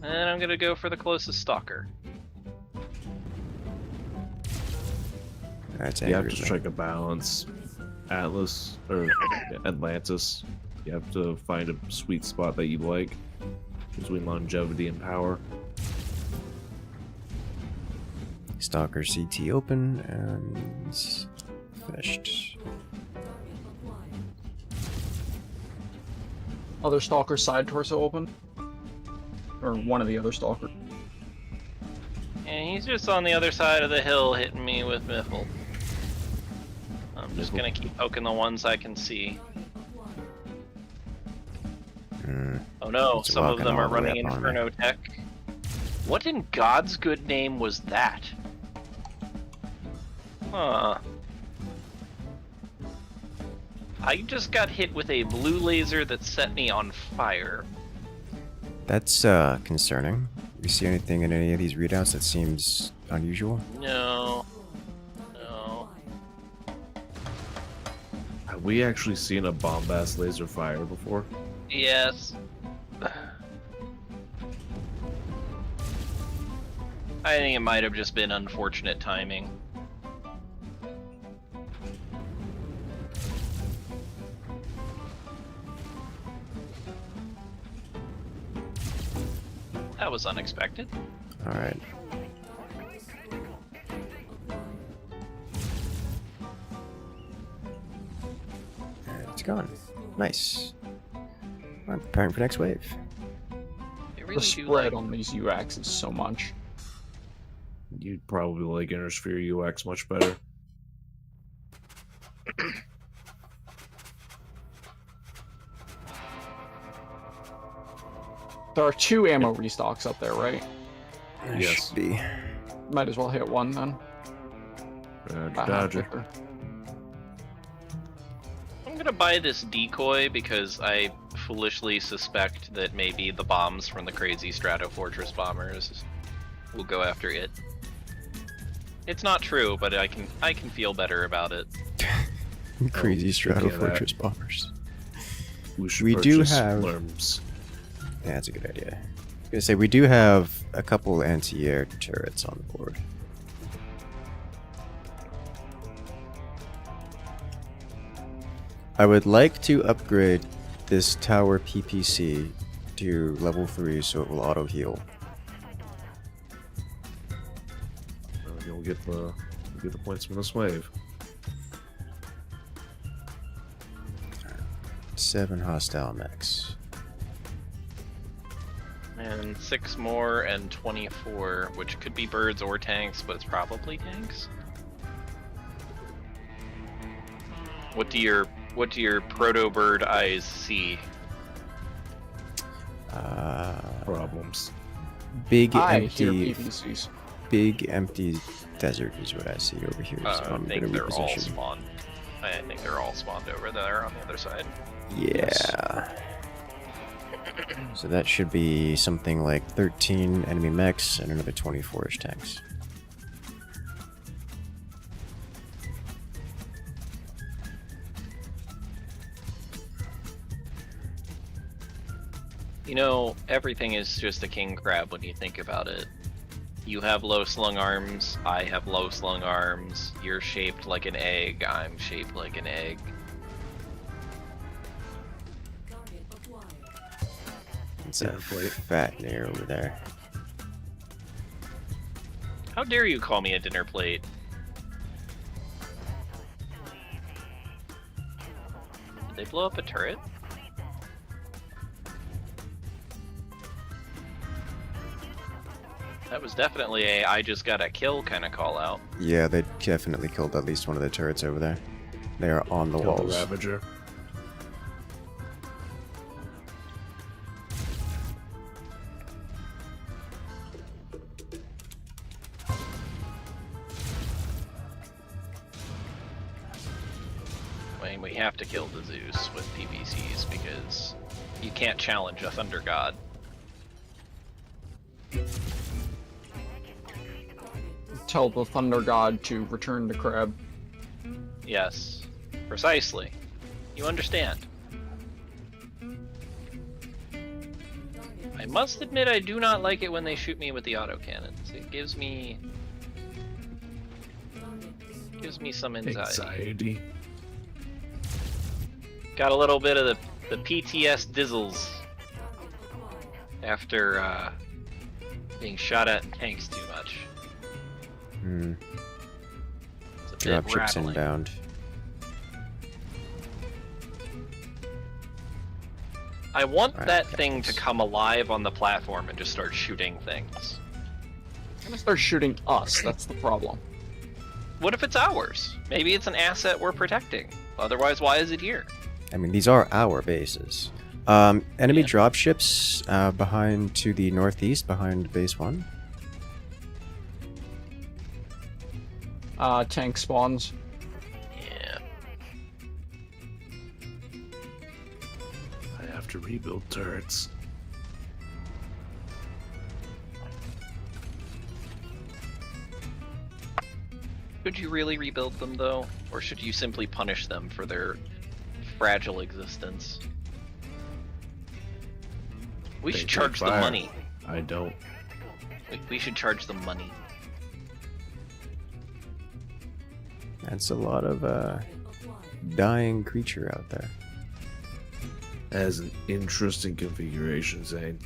And I'm gonna go for the closest Stalker. That's You have angry. to strike a balance. Atlas or Atlantis. You have to find a sweet spot that you like between longevity and power. Stalker CT open and finished. Other Stalker side torso open. Or one of the other Stalker. And he's just on the other side of the hill hitting me with Miffle. just gonna keep poking the ones I can see. Oh no, It's some of walking them all are the way running up on me. Inferno tech. What in God's good name was that? Huh. I just got hit with a blue laser that set me on fire. That's concerning. You see anything in any of these readouts that seems unusual? No. No. Have we actually seen a bombast laser fire before? Yes. I think it might have just been unfortunate timing. That was unexpected. Alright. It's gone. Nice. I'm preparing for next wave. They The really do spread like... on these UX is so much. You'd probably like Inner Sphere UX much better. There are 2 ammo restocks up there, right? There Yes. should be. Might as well hit one then. Dodger. I'm gonna buy this decoy because I foolishly suspect that maybe the bombs from the crazy Strato Fortress bombers will go after it. It's not true, but I can feel better about it. Crazy Strato speaking of that- Fortress bombers. We do purchase have- Lerms. Yeah, that's a good idea. I was gonna say, we do have a couple anti-air turrets on the board. I would like to upgrade this tower PPC to level 3 so it will auto-heal. You'll get the points from this wave. 7 hostile mechs. And 6 more and 24, which could be birds or tanks, but it's probably tanks. What do your proto bird eyes see? Problems. Big I hear empty, PVCs. big empty desert is what I see over here. So I I'm think gonna they're all reposition. spawned. I think they're all spawned over there on the other side. Yeah. So that should be something like 13 enemy mechs and another 24-ish tanks. You know, everything is just a king crab when you think about it. You have low slung arms, I have low slung arms, you're shaped like an egg, I'm shaped like an egg. It's a Yeah, plate. fat nair over there. How dare you call me a dinner plate? Did they blow up a turret? That was definitely a I just got a kill kind of call out. Yeah, they definitely killed at least one of the turrets over there. They are on the Kill the walls. Ravager. I mean, we have to kill the Zeus with PVCs because you can't challenge a Thunder God. Tell the Thunder God to return to Crab. Yes, precisely. You understand. I must admit I do not like it when they shoot me with the autocannons. It gives me some anxiety. Got a little bit of the PTS dizzles after being shot at in tanks too much. Hmm. It's a bit Dropships rattling. inbound. I want Alright, that got thing to this. come alive on the platform and just start shooting things. It's gonna start shooting us, that's the problem. what if it's ours? Maybe it's an asset we're protecting. Otherwise, why is it here? I mean, these are our bases. Enemy dropships behind to the northeast, behind base 1. Tank spawns. Yeah. I have to rebuild turrets. Should you really rebuild them, though? Or should you simply punish them for their fragile existence? We They should take charge them fire. money. I don't. We should charge them money. That's a lot of dying creature out there. As an interesting configuration, Zane.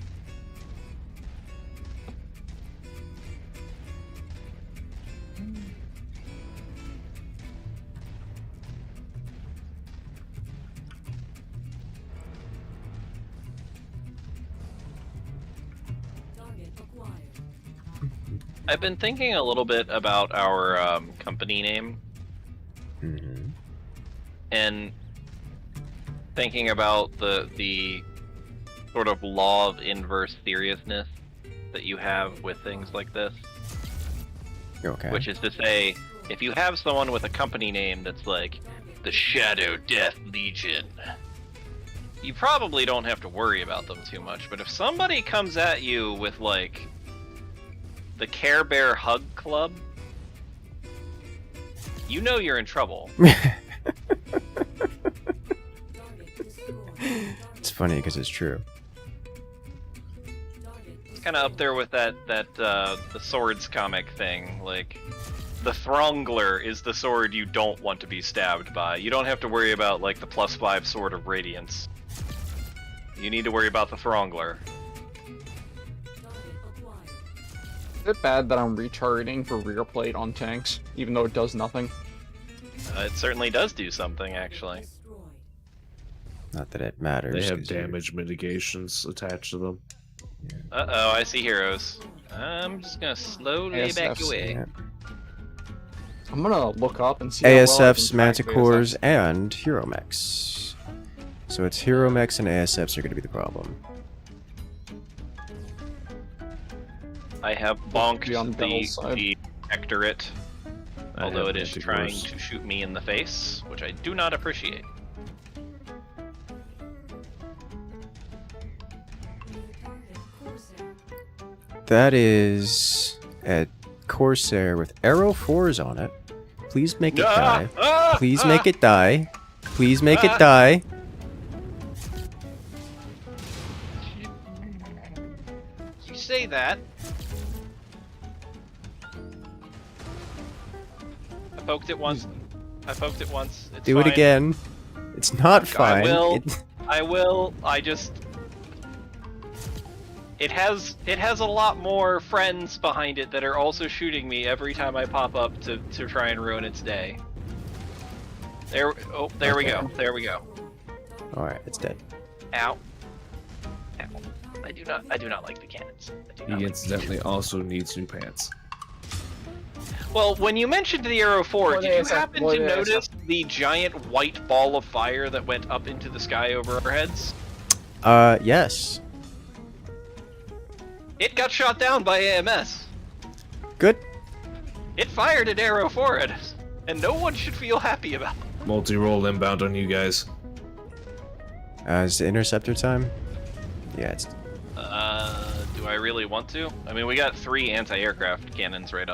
I've been thinking a little bit about our company name Mm-hmm. and thinking about the sort of law of inverse seriousness that you have with things like this. Okay. Which is to say, if you have someone with a company name that's like the Shadow Death Legion, you probably don't have to worry about them too much. But if somebody comes at you with like the Care Bear Hug Club, you know you're in trouble. It's funny because it's true. It's kind of up there with that the swords comic thing. Like, the Throngler is the sword you don't want to be stabbed by. You don't have to worry about like the +5 Sword of Radiance. You need to worry about the Throngler. Is it bad that I'm retargeting for rear plate on tanks, even though it does nothing? It certainly does do something, actually. Not that it matters. They have 'cause you're- damage mitigations attached to them. Uh-oh, I see heroes. I'm just gonna slowly back ASFs, away. Yeah. I'm gonna look up and see how well I ASFs, can track Manticores, and Hero Mechs. So it's Hero Mechs and ASFs are going to be the problem. I have Be bonked on Bell's side. the Protectorate, I although have it is Manticores. trying to shoot me in the face, which I do not appreciate. That is a Corsair with arrow 4s on it. Please make it die. Please make it die. Please make it die. You say that. I poked it once. I poked it once. It's Do it fine. again. It's not fine. will. It- I will. I just. It has a lot more friends behind it that are also shooting me every time I pop up to try and ruin its day. There we go. Okay. There we go. Alright, it's dead. Ow. Ow. I do not like the cannons. I do not He like incidentally also needs new pants. Well, when you mentioned the Arrow 4, What did you is that? happen What to is that? notice the giant white ball of fire that went up into the sky over our heads? Yes. It got shot down by AMS. Good. It fired an Arrow 4 at us, and no one should feel happy about it. Multi-roll inbound on you guys. Is the interceptor time? Yeah, it's... Do I really want to? I mean, we got 3 anti-aircraft cannons right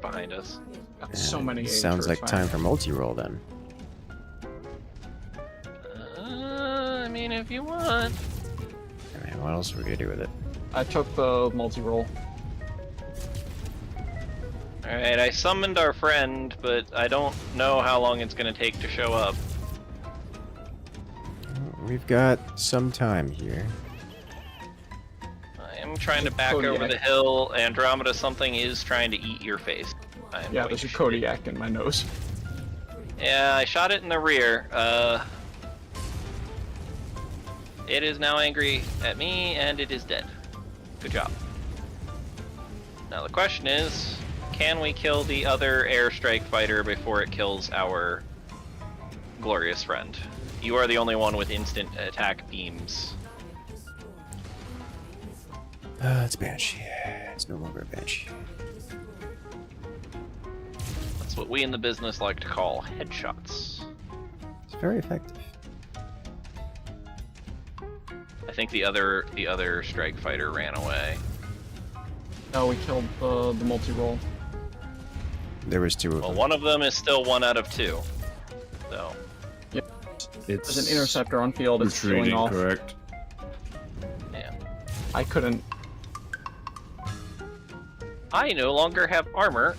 behind us. Got so many. Sounds like time for multi-roll then. I mean, if you want. I mean, what else are we gonna do with it? I took the multi-roll. Alright, I summoned our friend, but I don't know how long it's gonna take to show up. We've got some time here. I am trying to back Kodiak. over the hill. Andromeda something is trying to eat your face. I am Yeah, going there's to a shoot Kodiak in my nose. it. Yeah, I shot it in the rear. It is now angry at me, and it is dead. Good job. Now the question is, can we kill the other airstrike fighter before it kills our glorious friend? You are the only one with instant attack beams. It's Banshee. It's no longer a Banshee. That's what we in the business like to call headshots. It's very effective. I think the other strike fighter ran away. No, we killed the multi-roll. There was 2 of Well, them. one of them is still 1 out of 2. So. It's There's an interceptor on field. It's retreating, peeling off. correct? Yeah. I couldn't. I no longer have armor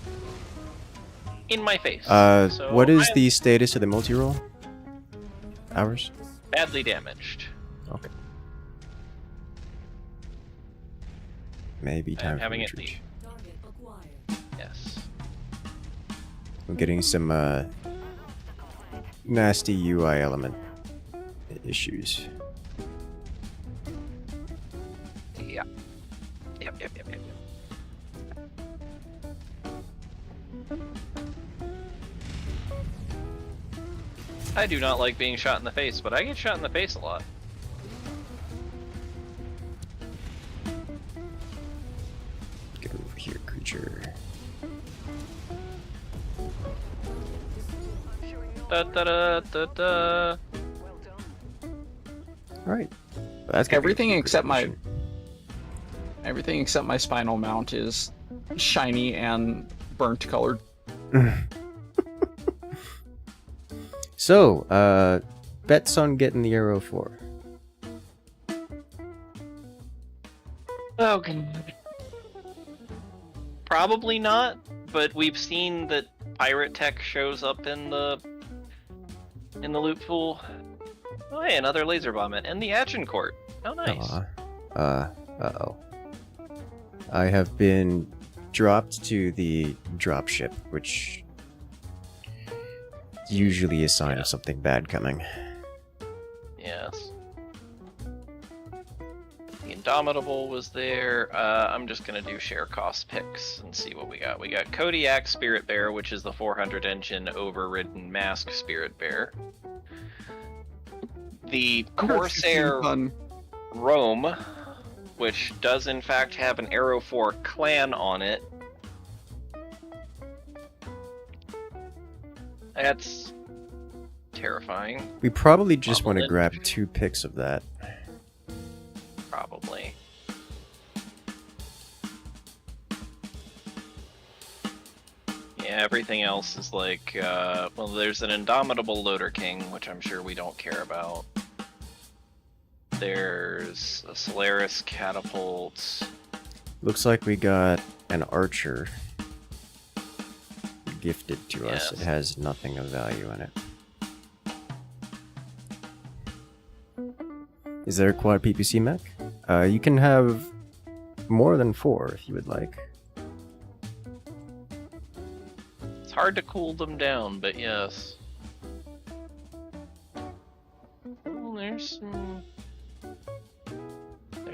in my face. So What is I'm the status of the multi-roll? Ours? badly damaged. Okay. Maybe I'm time for having it retreat. Yes. I'm getting some nasty UI element issues. Yeah. Yep. I do not like being shot in the face, but I get shot in the face a lot. Get over here, creature. Da da da da da. Alright. Well, that's gotta be Everything a except my mission. everything except my spinal mount is shiny and burnt colored. So, bets on getting the Arrow 4. Oh, God. Probably not, but we've seen that pirate tech shows up in the loot pool. Oh, hey, another laser bombment and the Agincourt. Oh, nice. Uh-oh. I have been dropped to the dropship, which is usually a sign of something bad coming. Yes. The Indomitable was there. I'm just gonna do share cost picks and see what we got. We got Kodiak Spirit Bear, which is the 400 engine overridden mask Spirit Bear. The Corsair Rome, which does in fact have an Arrow 4 clan on it. That's terrifying. We probably just want to Mobile grab infantry. 2 picks of that. Probably. Yeah, everything else is like, well, there's an Indomitable Loader King, which I'm sure we don't care about. There's a Solaris Catapult. Looks like we got an archer gifted to us. It Yes. has nothing of value in it. Is there a quad PPC mech? You can have more than 4 if you would like. It's hard to cool them down, but yes. Well, there's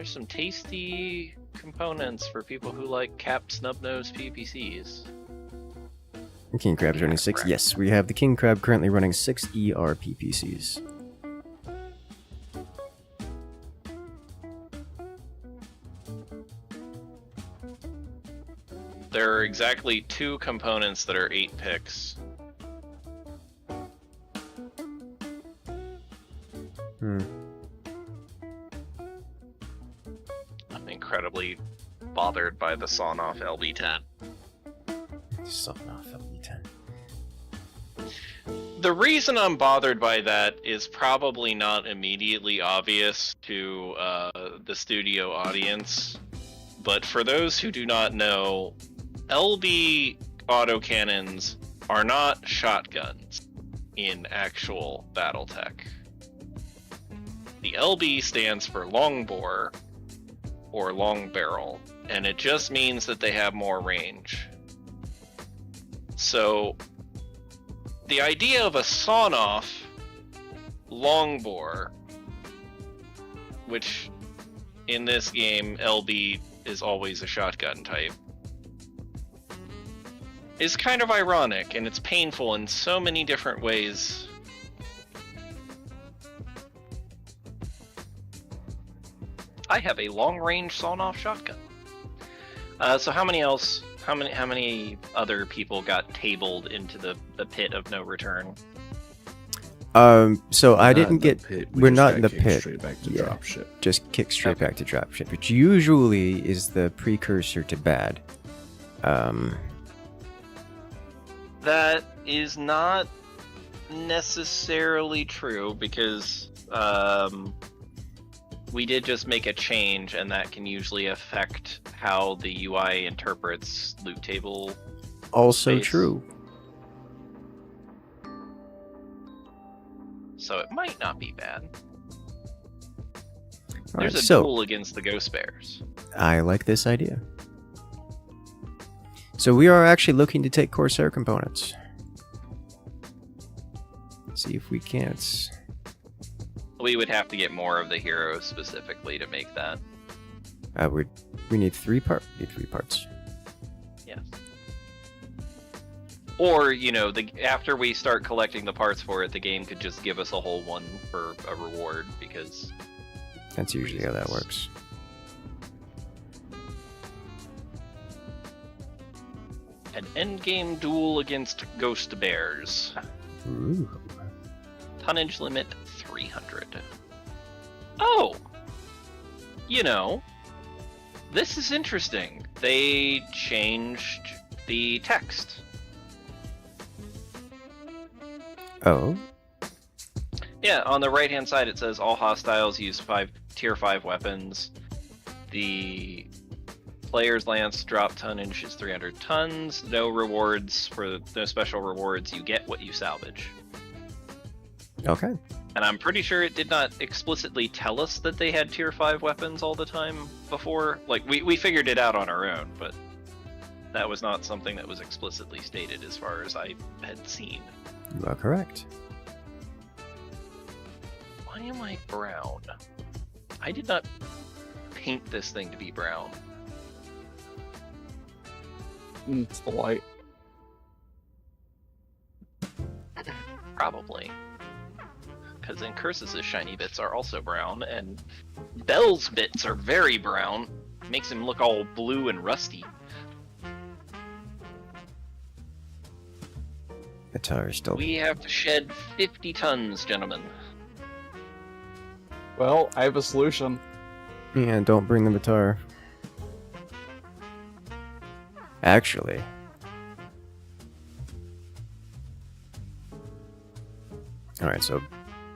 some tasty components for people who like capped snub-nosed PPCs. King Crab's running 6. correct. Yes, we have the King Crab currently running 6 ER PPCs. There are exactly 2 components that are 8 picks. Hmm. I'm incredibly bothered by the sawn-off LB10. Something off LB10. The reason I'm bothered by that is probably not immediately obvious to the studio audience, but for those who do not know, LB autocannons are not shotguns in actual BattleTech. The LB stands for long bore or long barrel, and it just means that they have more range. So the idea of a sawn-off longbore, which in this game LB is always a shotgun type, is kind of ironic, and it's painful in so many different ways. I have a long-range sawn-off shotgun. So how many other people got tabled into the pit of no return? So I didn't get. We're not in the pit. Straight back to Yeah. dropship. Just kick straight back to dropship, which usually is the precursor to bad. That is not necessarily true because we did just make a change, and that can usually affect how the UI interprets loot table. Also Space. true. So it might not be bad. All right, There's a so duel against the ghost bears. I like this idea. So we are actually looking to take Corsair components. See if we can't. We would have to get more of the heroes specifically to make that. We need three parts. Yes. Or, you know, after we start collecting the parts for it, the game could just give us a whole one for a reward, because... That's usually how that works. An endgame duel against ghost bears. Ooh. Tonnage limit 300. Oh! You know, this is interesting. They changed the text. Oh. Yeah, on the right-hand side it says all hostiles use tier 5 weapons. The player's lance drop tonnage is 300 tons. No special rewards. You get what you salvage. Okay. And I'm pretty sure it did not explicitly tell us that they had tier 5 weapons all the time before. Like, we figured it out on our own, but that was not something that was explicitly stated as far as I had seen. You are correct. Why am I brown? I did not paint this thing to be brown. It's the light. Probably. Because Incursus' shiny bits are also brown, and Bell's bits are very brown. Makes him look all blue and rusty. The tire is still. We have to shed 50 tons, gentlemen. Well, I have a solution. Yeah, don't bring the guitar. Actually. Alright, so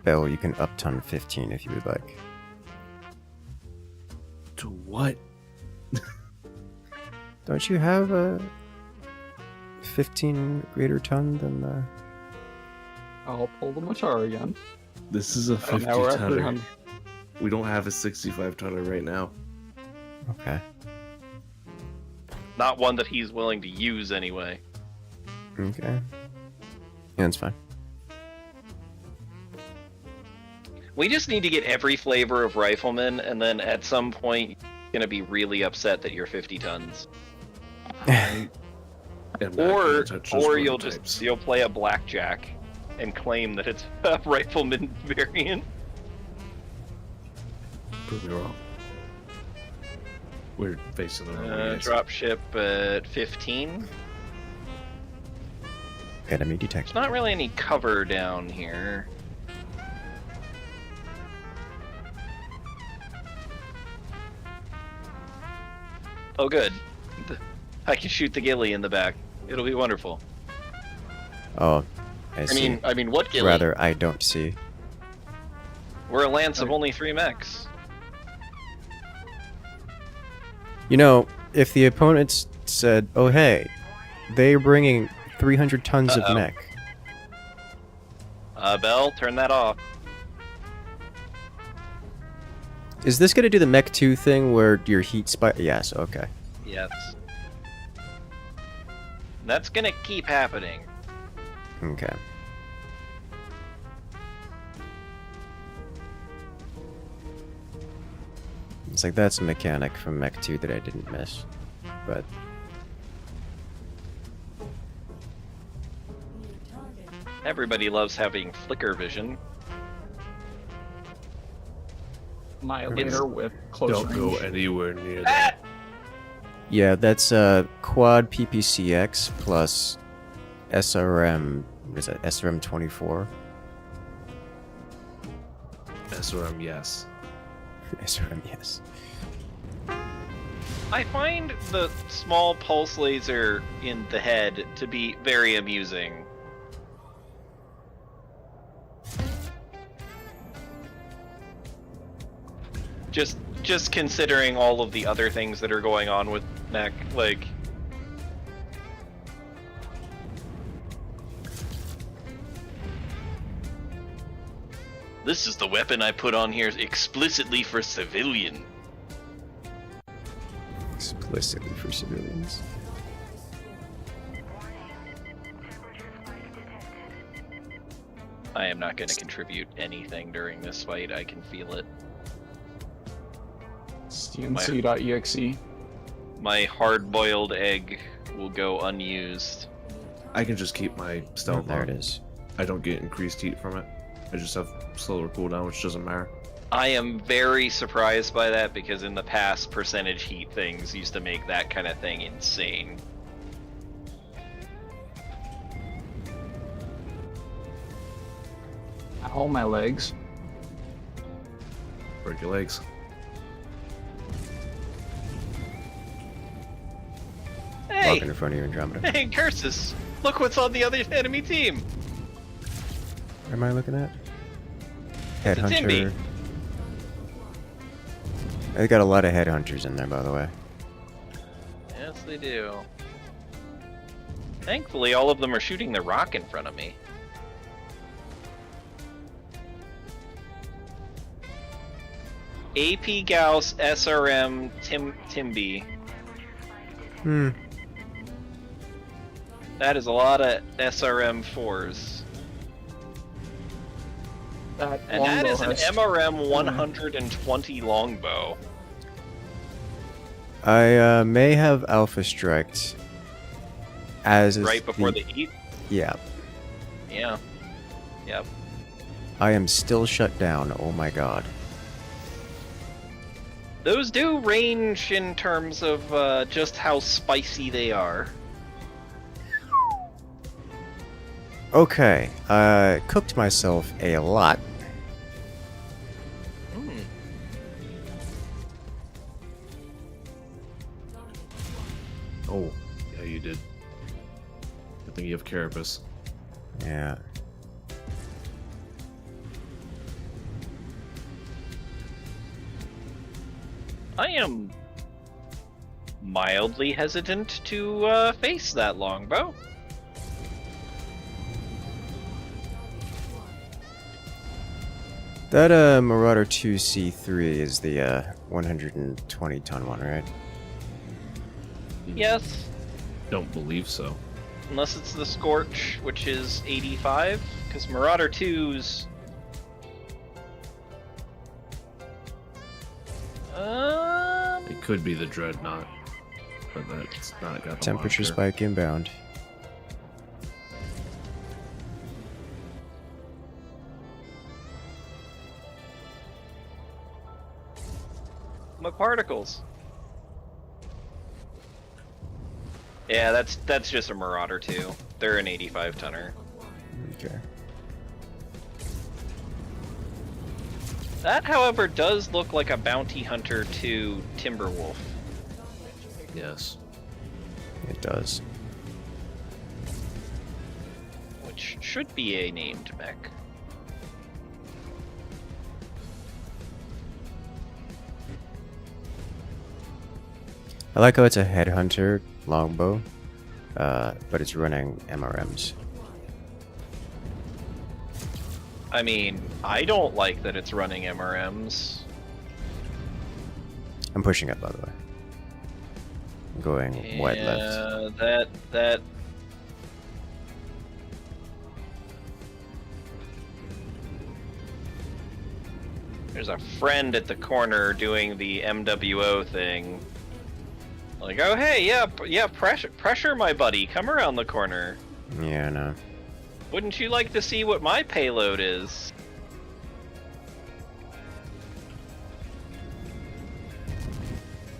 Bell, you can up ton 15 if you would like. To what? Don't you have a 15 greater ton than the... I'll pull the Machar again. This is a 50 Now we're at tonner. 300. We don't have a 65 tonner right now. Okay. Not one that he's willing to use anyway. Okay. Yeah, that's fine. We just need to get every flavor of rifleman, and then at some point, you're gonna be really upset that you're 50 tons. I am not Or gonna touch those prototypes. you'll play a blackjack and claim that it's a rifleman variant. Prove me wrong. We're facing the wrong way. Drop ship at 15. Enemy There's detected. not really any cover down here. Oh, good. I can shoot the ghillie in the back. It'll be wonderful. Oh, I see. I mean, what ghillie? Rather, I don't see. We're a lance of only 3 mechs. You know, if the opponents said, oh hey, they're bringing 300 tons of mech. Bell, turn that off. Is this going to do the Mech 2 thing where your heat spike? Yes, okay. Yes. That's gonna keep happening. Okay. It's like that's a mechanic from Mech 2 that I didn't miss. But Everybody loves having flicker vision. Annihilator with close Don't go range. anywhere near that. Yeah, that's quad PPCX plus SRM. What is that? SRM 24. SRM, yes. SRM, yes. I find the small pulse laser in the head to be very amusing. Just considering all of the other things that are going on with Mech, like... This is the weapon I put on here explicitly for civilian. Explicitly for civilians. I am not going to contribute anything during this fight, I can feel it. CNC.exe. My hard-boiled egg will go unused. I can just keep my Oh, stealth there on. it is. I don't get increased heat from it. I just have slower cooldown, which doesn't matter. I am very surprised by that because in the past, percentage heat things used to make that kind of thing insane. Ow, my legs. Break your legs. Hey! Walking in front of you, Andromeda. Hey, Incursus! Look what's on the other enemy team! What am I looking at? It's a Timby. Headhunter. They got a lot of headhunters in there, by the way. Yes, they do. Thankfully, all of them are shooting the rock in front of me. AP Gauss, SRM, Timby. That is a lot of SRM 4s. That And that longbow is an has- MRM 120 longbow. I may have Alpha Striked. As is Right before the heat? Yeah. Yeah. Yep. I am still shut down. Oh my god. Those do range in terms of just how spicy they are. Okay. Cooked myself a lot. Oh, yeah, you did. Good thing you have Carapace. Yeah. I am mildly hesitant to face that longbow. That Marauder 2C3 is the 120 ton one, right? Yes, Don't believe so. unless it's the Scorch, which is 85, because Marauder 2's... It could be the Dreadnought, but that's not got the Temperature launcher. spike inbound. Mechparticles. Yeah, that's just a Marauder 2. They're an 85 tonner. Okay. That, however, does look like a Bounty Hunter to Timberwolf. Yes. It does. Which should be a named mech. I like how it's a headhunter longbow, but it's running MRMs. I mean, I don't like that it's running MRMs. I'm pushing up, by the way. I'm going wide left. Yeah, that... There's a friend at the corner doing the MWO thing. Like, oh hey, yeah, pressure my buddy, come around the corner. Yeah, no. Wouldn't you like to see what my payload is?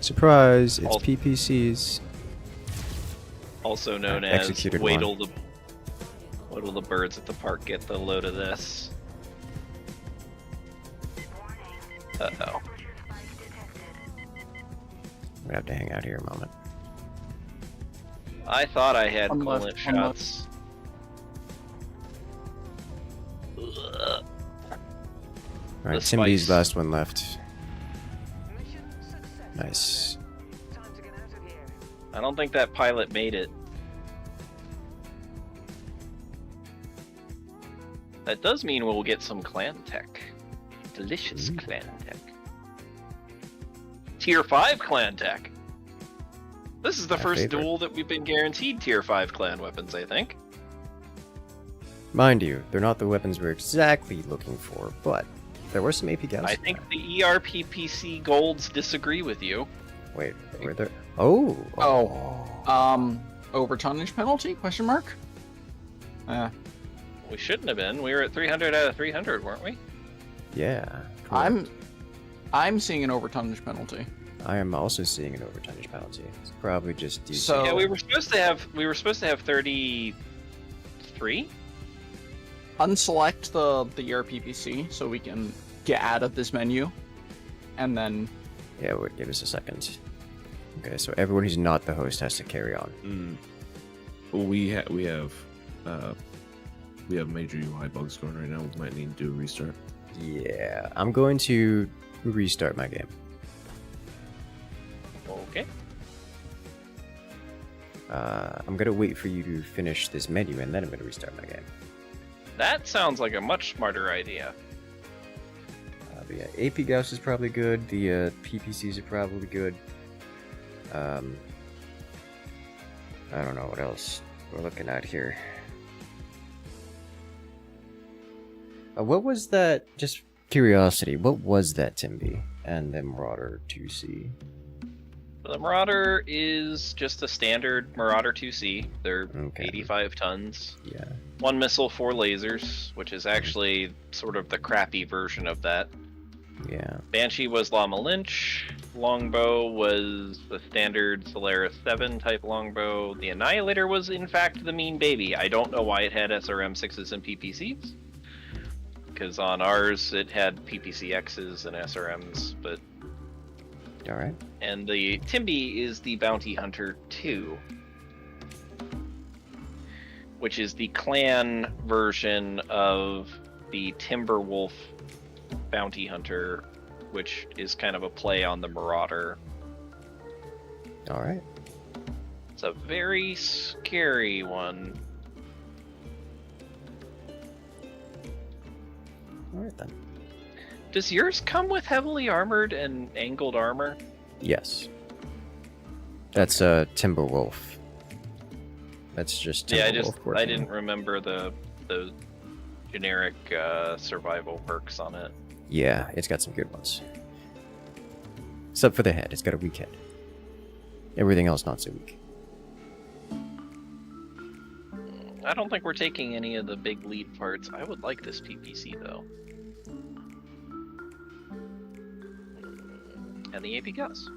Surprise! It's Also- PPCs. Also known as Executed wait one. till the birds at the park get the load of this. Uh-oh. I'm gonna have to hang out here a moment. I thought I had One left, coolant one left. shots. Ugh. Alright, The Timby's spice. last one left. Nice. I don't think that pilot made it. That does mean we'll get some clan tech. Delicious Ooh. clan tech. Tier 5 clan tech. This is the My first favorite. duel that we've been guaranteed tier 5 clan weapons, I think. Mind you, they're not the weapons we're exactly looking for, but there were some AP gals. I think the ERPPC golds disagree with you. Wait, were there? Oh. Over tonnage penalty? Question mark. We shouldn't have been. We were at 300 out of 300, weren't we? Yeah. correct. I'm seeing an over tonnage penalty. I am also seeing an overtonnage penalty. It's probably just DC. So- Yeah, we were supposed to have 33. Unselect the ERPPC so we can get out of this menu, and then Yeah, wait, give us a second. Okay, so everyone who's not the host has to carry on. Well, we have major UI bugs going right now. We might need to do a restart. Yeah, I'm going to restart my game. Okay. I'm gonna wait for you to finish this menu and then I'm gonna restart my game. That sounds like a much smarter idea. But yeah, AP Gauss is probably good. The PPCs are probably good. I don't know what else we're looking at here. What was that? Just curiosity. What was that, Timby? And the Marauder 2C. The Marauder is just a standard Marauder 2C. They're Okay. 85 tons. Yeah. One missile, 4 lasers, which is actually sort of the crappy version of that. Yeah. Banshee was Llama Lynch. Longbow was the standard Solaris 7 type longbow. The Annihilator was in fact the Mean Baby. I don't know why it had SRM 6s and PPCs. Because on ours it had PPCXs and SRMs, but All right. and the Timby is the Bounty Hunter 2, which is the clan version of the Timberwolf Bounty Hunter, which is kind of a play on the Marauder. All right. It's a very scary one. All right then. Does yours come with heavily armored and angled armor? Yes. That's Timberwolf. That's just Timberwolf. Yeah, I working. didn't remember the generic survival perks on it. Yeah, it's got some good ones. Except for the head. It's got a weak head. Everything else not so weak. I don't think we're taking any of the big lead parts. I would like this PPC though. And the AP Gus.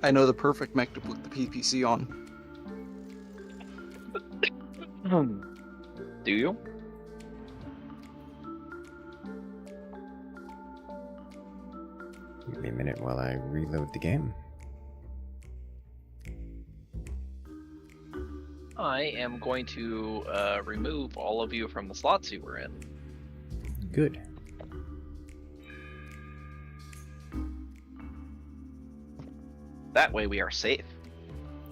I know the perfect mech to put the PPC on. Do you? Give me a minute while I reload the game. I am going to remove all of you from the slots you were in. Good. That way we are safe.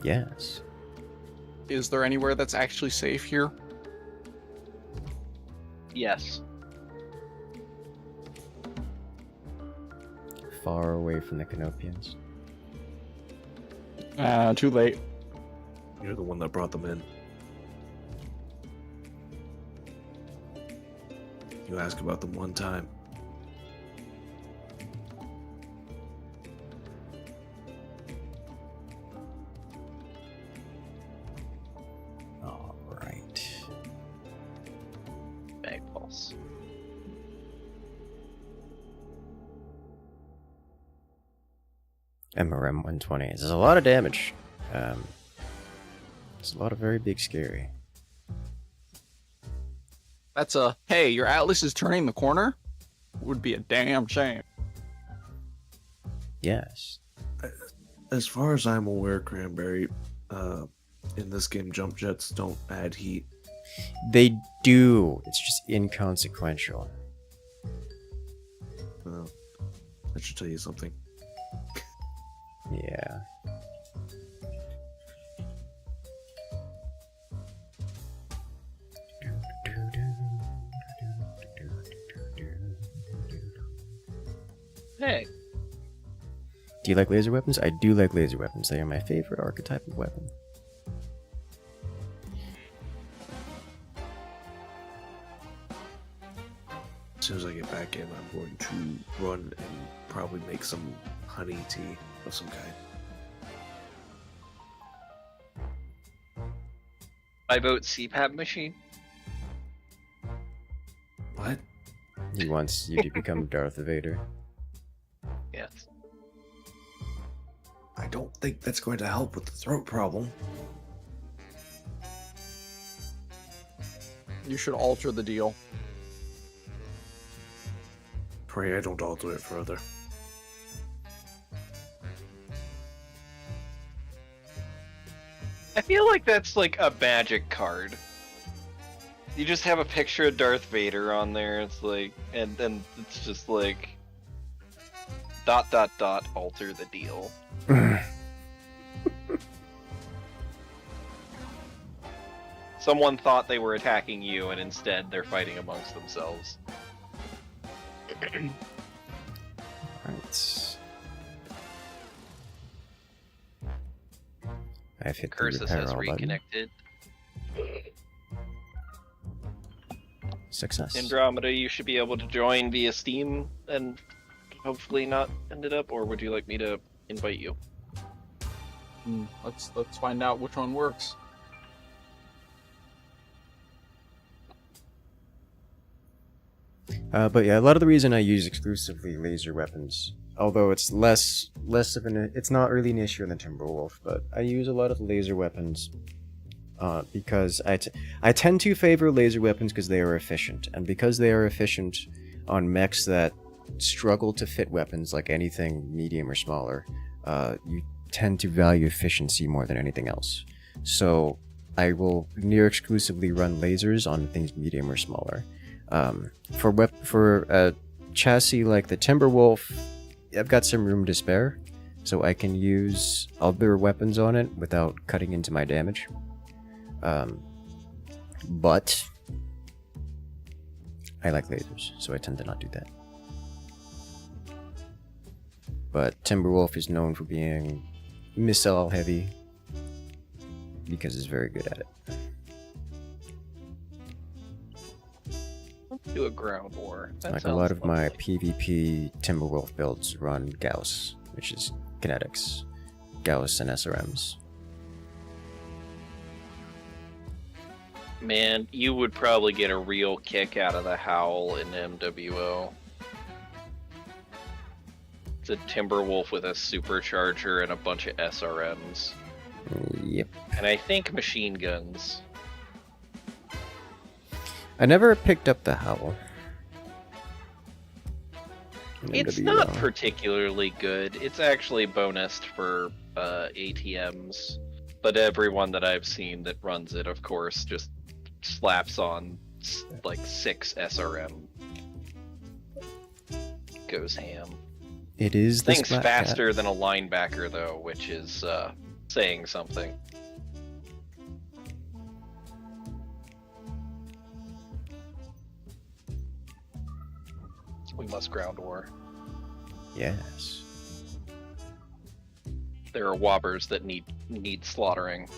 Yes. Is there anywhere that's actually safe here? Yes. Far away from the Canopians. Too late. You're the one that brought them in. You ask about them one time. All right. MRM 120. There's a lot of damage. It's a lot of very big scary. That's a, hey, your Atlas is turning the corner? Would be a damn shame. Yes. As far as I'm aware, Cranberry, in this game, jump jets don't add heat. They do. It's just inconsequential. That should tell you something. Yeah. Hey. Do you like laser weapons? I do like laser weapons. They are my favorite archetype of weapon. As soon as I get back in, I'm going to run and probably make some honey tea of some kind. I vote CPAP machine. What? He wants you to become Darth Vader. Yes. I don't think that's going to help with the throat problem. You should alter the deal. Pray I don't alter it further. I feel like that's like a magic card. You just have a picture of Darth Vader on there. It's like, and then it's just like, ... alter the deal. Someone thought they were attacking you, and instead they're fighting amongst themselves. Alright. I've hit the Incursus repair has all button. reconnected. Success. Andromeda, you should be able to join via Steam and hopefully not end it up, or would you like me to invite you? Let's find out which one works. But yeah, a lot of the reason I use exclusively laser weapons, although it's less of an, it's not really an issue in the Timberwolf, but I use a lot of laser weapons because I tend to favor laser weapons because they are efficient, and because they are efficient on mechs that struggle to fit weapons like anything medium or smaller, you tend to value efficiency more than anything else. So I will near exclusively run lasers on things medium or smaller. For a chassis like the Timberwolf, I've got some room to spare, so I can use other weapons on it without cutting into my damage. But I like lasers, so I tend to not do that. But Timberwolf is known for being missile heavy because it's very good at it. Do a ground war. That Like a lot sounds of my lovely. PvP Timberwolf builds run Gauss, which is kinetics, Gauss and SRMs. Man, you would probably get a real kick out of the Howl in MWO. It's a Timberwolf with a supercharger and a bunch of SRMs. Yep. And I think machine guns. I never picked up the Howl. in It's MWO. not particularly good. It's actually bonused for ATMs. But everyone that I've seen that runs it, of course, just slaps on like 6 SRM. Goes ham. It is the Thing's Splat faster than a linebacker, though, which is saying something. We must ground war. Cat. Yes. There are wobbers that need slaughtering.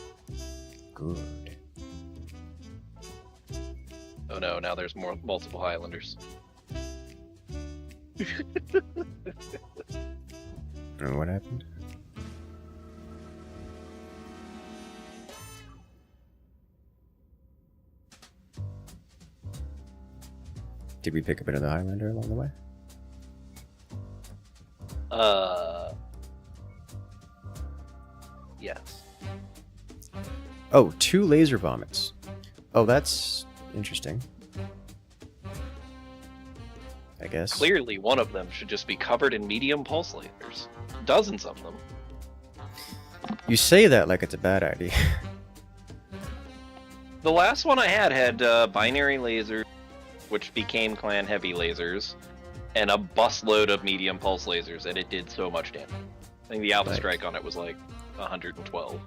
Good. Oh no, now there's multiple Highlanders. And what happened? Did we pick up another Highlander along the way? Yes. Oh, 2 laser vomits. Oh, that's interesting. I guess. Clearly, one of them should just be covered in medium pulse lasers. Dozens of them. You say that like it's a bad idea. The last one I had binary lasers, which became clan heavy lasers, and a busload of medium pulse lasers, and it did so much damage. I think the alpha Nice. strike on it was like 112.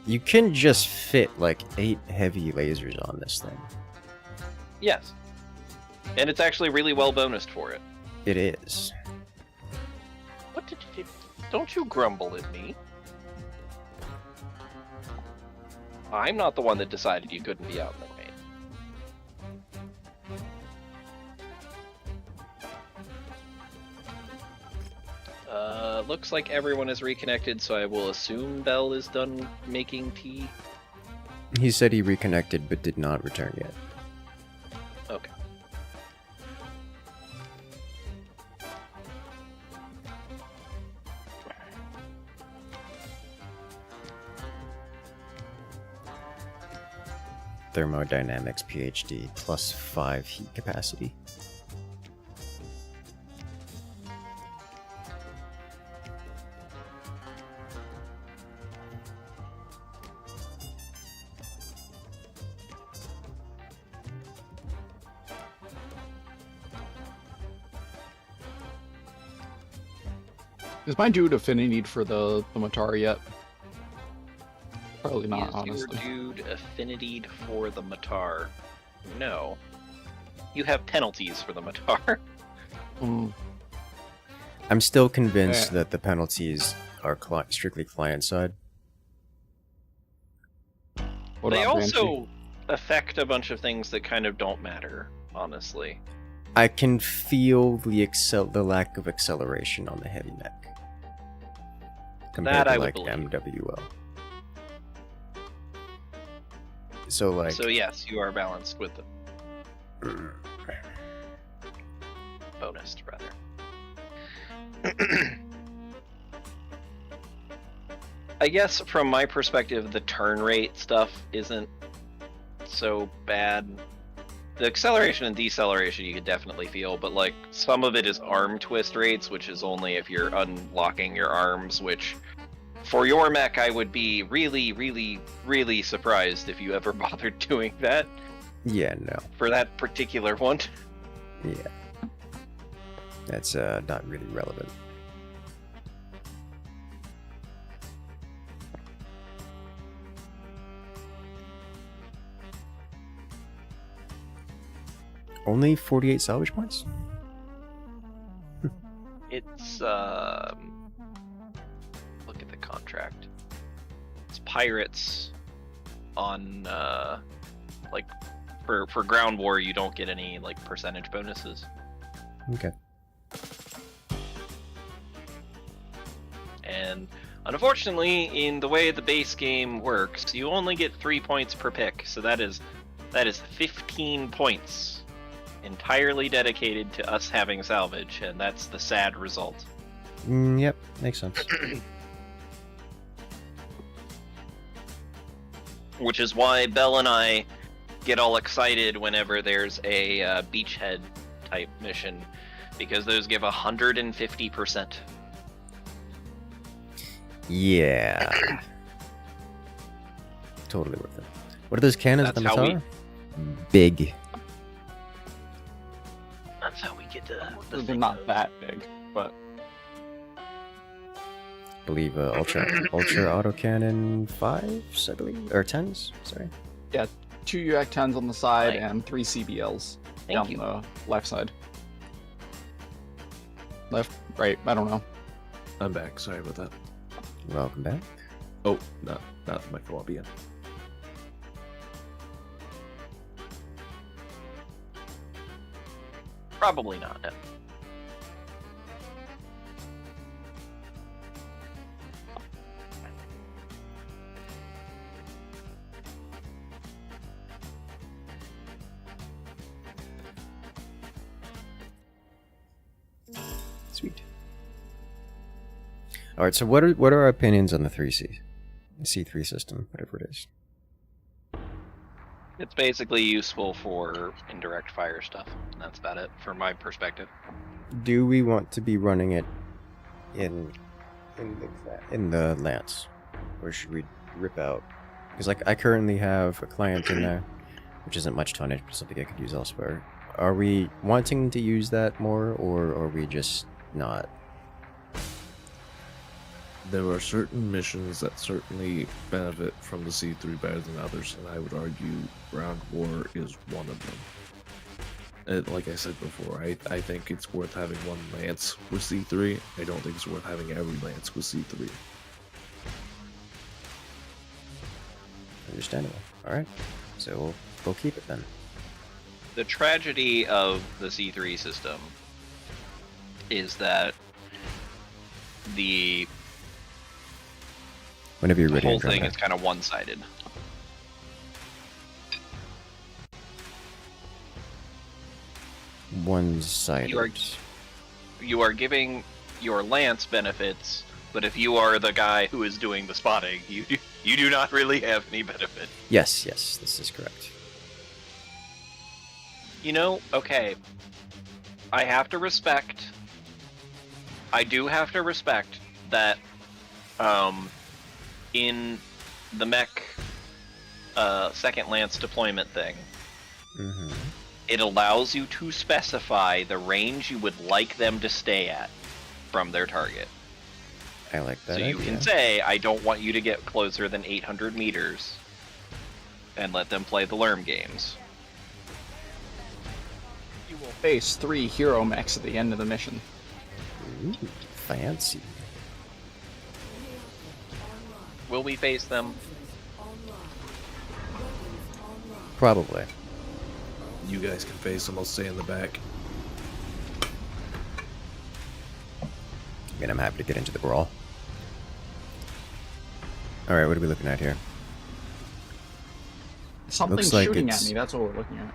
You can just fit like 8 heavy lasers on this thing. Yes. And it's actually really well bonused for it. It is. What did you do? Don't you grumble at me. I'm not the one that decided you couldn't be out in the rain. Looks like everyone is reconnected, so I will assume Bell is done making tea. He said he reconnected but did not return yet. Okay. Thermodynamics PhD plus 5 heat capacity. Is my dude affinity for the Matari yet? Probably not, Is honestly. your dude affinitied for the Matar? No. You have penalties for the Matar. Mm, I'm still convinced Yeah. that the penalties are strictly client side. what They about also Banshee? affect a bunch of things that kind of don't matter, honestly. I can feel the lack of acceleration on the heavy mech compared That to I would like believe. MWL. So like So yes, you are balanced with the bonus, rather. I guess from my perspective, the turn rate stuff isn't so bad. The acceleration and deceleration you could definitely feel, but like some of it is arm twist rates, which is only if you're unlocking your arms, which for your mech I would be really, really, really surprised if you ever bothered doing that yeah, no. for that particular one. Yeah. That's not really relevant. Only 48 salvage points? It's look at the contract. It's pirates on like for ground war you don't get any like percentage bonuses. Okay. And unfortunately, in the way the base game works, you only get 3 points per pick. So that is 15 points entirely dedicated to us having salvage, and that's the sad result. Yep, makes sense. Which is why Bell and I get all excited whenever there's a beachhead type mission, because those give 150%. Yeah. Totally worth it. What are those cannons at the That's how we- Matar? Big. That's how we get the They're thing not of- that big, but I believe ultra autocannon 5s, I believe, or 10s. Sorry. 2 UAC 10s on the side Right. and 3 CBLs Thank down you. the left side. Left, right, I don't know. I'm back. Sorry about that. Welcome back. Oh, not the Mechwarrior. Probably not. No. Sweet. All right. So what are our opinions on the C3 system, whatever it is? It's basically useful for indirect fire stuff. And that's about it from my perspective. Do we want to be running it in the lance, or should we rip out? Because like I currently have a client in there, which isn't much tonnage, but something I could use elsewhere. Are we wanting to use that more, or are we just not? There are certain missions that certainly benefit from the C3 better than others, and I would argue Ground War is one of them. And like I said before, I think it's worth having one lance with C3. I don't think it's worth having every lance with C3. Understandable. All right, so we'll keep it then. The tragedy of the C3 system is that the Whenever you're ready, whole thing is kind of one-sided. One-sided. You are giving your lance benefits, but if you are the guy who is doing the spotting, you do not really have any benefit. Yes, this is correct. You know, okay. I do have to respect that in the Mech second lance deployment thing, it allows you to specify the range you would like them to stay at from their target. I like that. So you can say, I don't want you to get closer than 800 meters, and let them play the Lerm games. You will face 3 hero mechs at the end of the mission. Ooh, fancy. Will we face them? Probably. You guys can face them, I'll stay in the back. I mean, I'm happy to get into the brawl. Alright, what are we looking at here? Something's Looks like shooting at it's me, that's what we're looking at.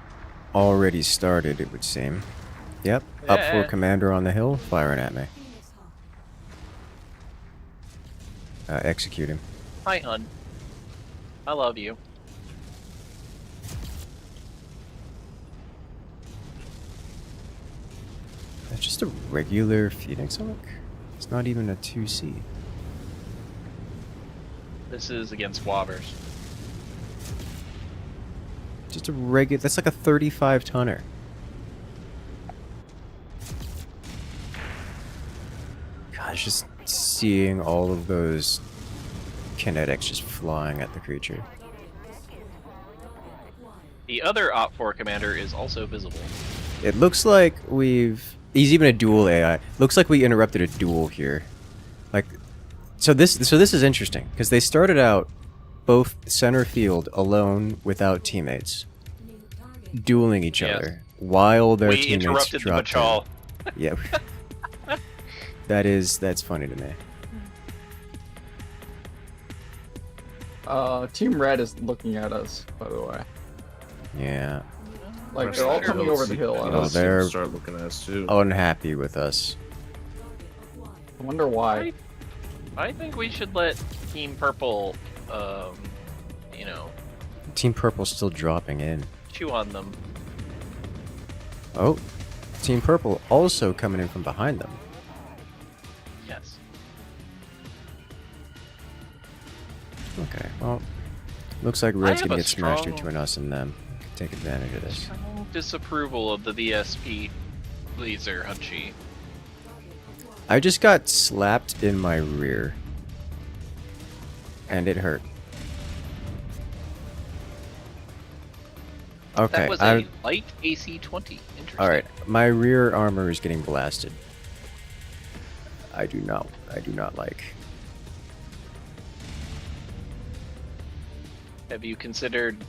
already started, it would seem. Yep, up for commander on the hill, firing at me. Execute him. Hi, hun. I love you. That's just a regular Phoenix Hawk? It's not even a 2C. This is against Wobbers. Just a regular... That's like a 35 tonner. Gosh, just seeing all of those kinetics just flying at the creature. The other Op4 commander is also visible. It looks like we've... He's even a duel AI. Looks like we interrupted a duel here. Like, so this is interesting because they started out both center field alone without teammates, dueling each other while their we teammates interrupted dropped the Bachal. in. Yeah, that's funny to me. Team Red is looking at us, by the way. Yeah. Like, they're all coming over the hill at Oh, us. they're start looking at us too. unhappy with us. I wonder why. I think we should let Team Purple, you know, Team Purple's still dropping in. chew on them. Oh, Team Purple also coming in from behind them. Yes. Okay, well, looks like Red's have gonna a get smashed strong- between us and them. Take advantage of this. Strong disapproval of the VSP laser, Hunchy. I just got slapped in my rear. And it hurt. Okay, That was a light AC-20. Interesting. alright, my rear armor is getting blasted. I do not like. Have you considered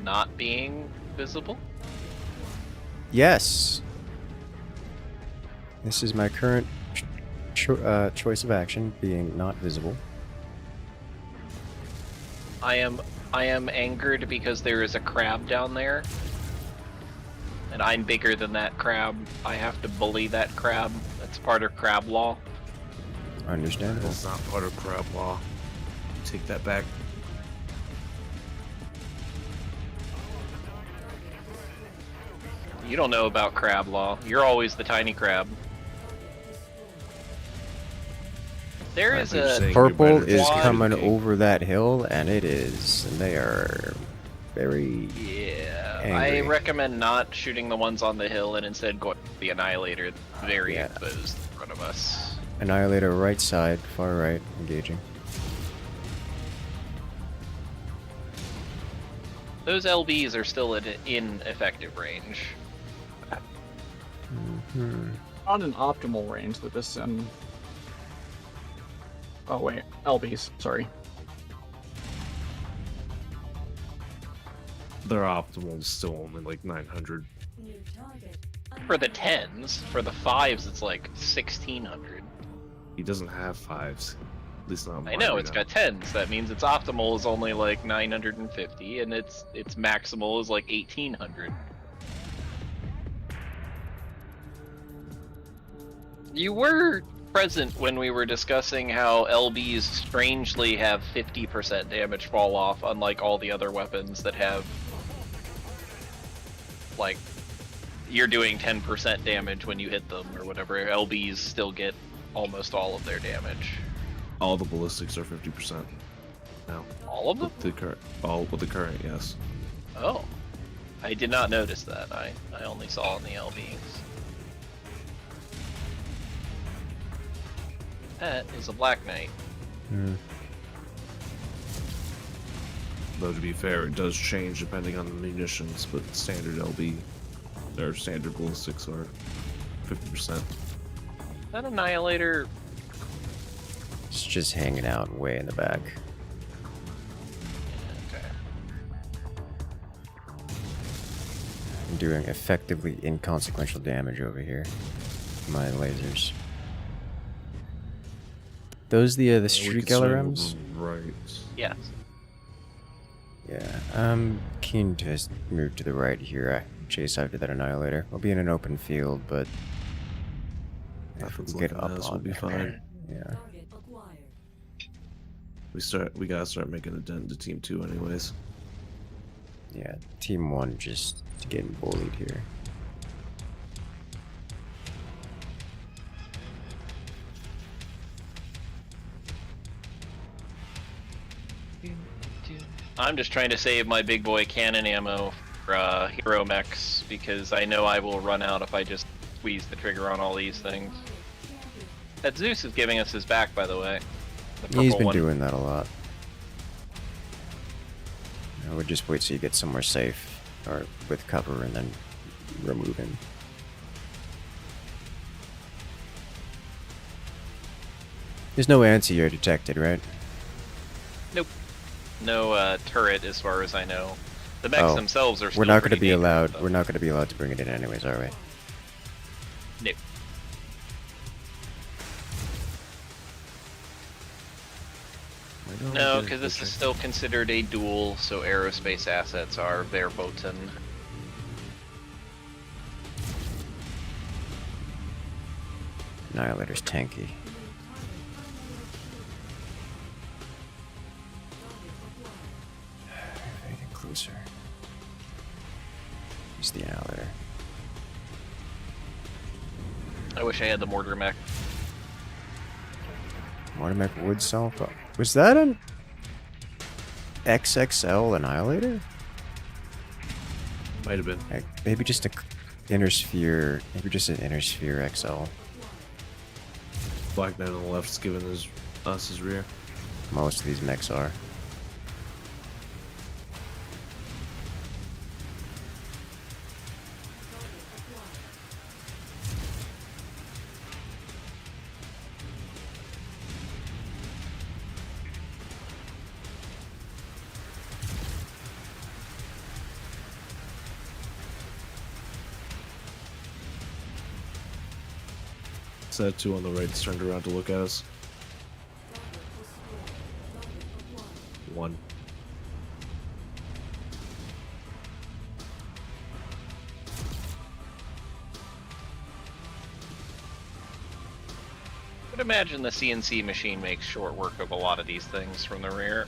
not being visible? Yes. This is my current choice of action, being not visible. I am angered because there is a crab down there, and I'm bigger than that crab. I have to bully that crab. That's part of crab law. Understandable. It's not part of crab law. Take that back. You don't know about crab law. You're always the tiny crab. There is You're saying a you're Purple better is quad- coming over that hill, and it is. And they are very. Yeah, angry. I recommend not shooting the ones on the hill and instead going to the Annihilator, very Yeah. exposed in front of us. Annihilator right side, far right, engaging. Those LBs are still in effective range. Not an optimal range with this. Oh wait, LBs. Sorry. Their optimal is still only like 900. For the 10s, for the 5s it's like 1600. He doesn't have 5s. At least not I mine know, right it's now. got 10s. That means its optimal is only like 950 and its maximal is like 1800. You were present when we were discussing how LBs strangely have 50% damage fall off, unlike all the other weapons that have, like, you're doing 10% damage when you hit them or whatever. LBs still get almost all of their damage. All the ballistics are 50% now. All of them? With the current, yes. Oh. I did not notice that. I only saw on the LBs. That is a Black Knight. Hmm. Though to be fair, it does change depending on the munitions, but standard LB, their standard ballistics are 50%. That Annihilator. It's just hanging out way in the back. Okay. I'm doing effectively inconsequential damage over here. My lasers. Those the We streak could swing LRMs? Right. Yes. Yeah, I'm keen to move to the right here. I chase after that Annihilator. We'll be in an open field, but if we Nothing's can get looking up at us, on we'll be it. fine. Yeah. We gotta start making a dent to Team 2 anyways. Yeah, Team 1 just getting bullied here. I'm just trying to save my big boy cannon ammo for hero mechs because I know I will run out if I just squeeze the trigger on all these things. That Zeus is giving us his back, by the way. The He's purple been one. doing that a lot. I would just wait till you get somewhere safe, or with cover, and then remove him. There's no anti-air detected, right? Nope. No turret, as far as I know. The mechs Oh, themselves are still We're not going to pretty be dangerous, allowed. though. We're not going to be allowed to bring it in anyways, are we? Nope. No, because this is still considered a duel, so aerospace assets are verboten. Annihilator's tanky. Getting closer. He's the Annihilator. I wish I had the mortar mech. Mech would solve. Was that an XXL Annihilator? Might have been. Maybe just a inner sphere. Maybe just an inner sphere XL. Black Knight on the left's giving us his rear. Most of these mechs are. Set 2 on the right's turned around to look at us. 1. imagine the CNC machine makes short work of a lot of these things from the rear.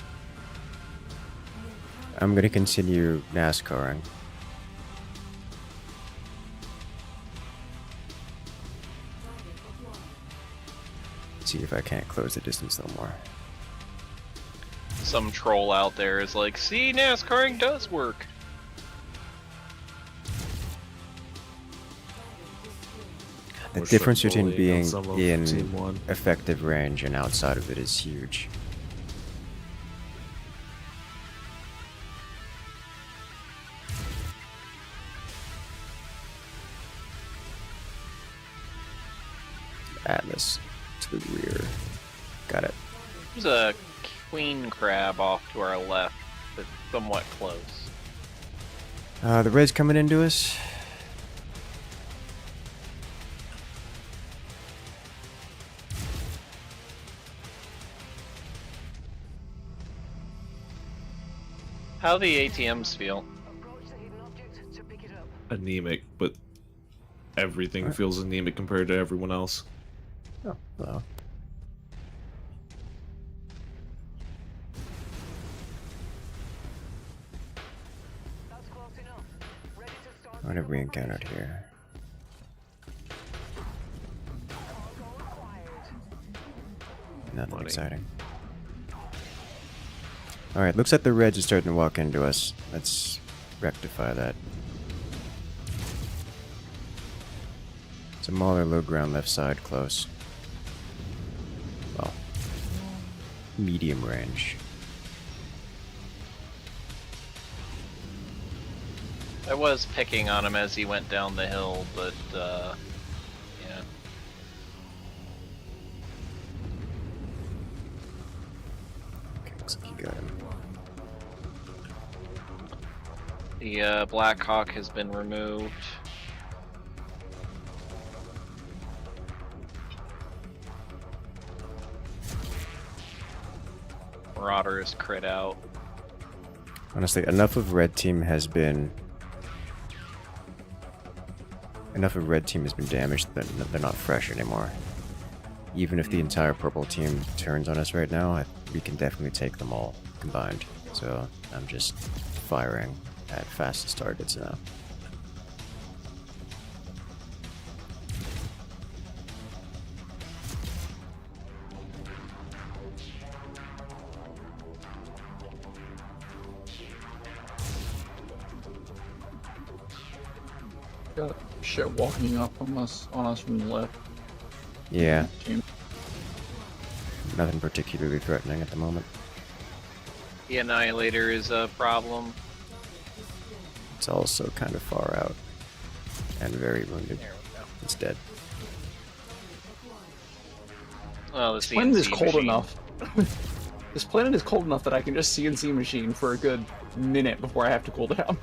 I'm gonna continue NASCARing. See if I can't close the distance no more. Some troll out there is like, see, NASCARing does work. The We're difference starting between being bullying on some of in Team 1. effective range and outside of it is huge. Atlas to the rear. Got it. There's a queen crab off to our left, but somewhat close. The red's coming into us. How the ATMs feel? Anemic, but everything Alright. feels anemic compared to everyone else. Oh, hello. What have we encountered here? Nothing Money. exciting. Alright, looks like the Reds are starting to walk into us. Let's rectify that. It's a Mauler low ground left side close. Well, medium range. I was picking on him as he went down the hill, but, yeah. Okay, looks like you got him. The Black Hawk has been removed. Marauder is crit out. Honestly, enough of red team has been damaged that they're not fresh anymore. Even if the entire purple team turns on us right now, we can definitely take them all combined. So I'm just firing at fastest targets now. Got shit walking up on us from the left. Yeah, Team. nothing particularly threatening at the moment. The Annihilator is a problem. It's also kind of far out and very wounded. There we go. It's dead. Well, the This planet is CNC cold machine. enough. This planet is cold enough that I can just CNC machine for a good minute before I have to cool down.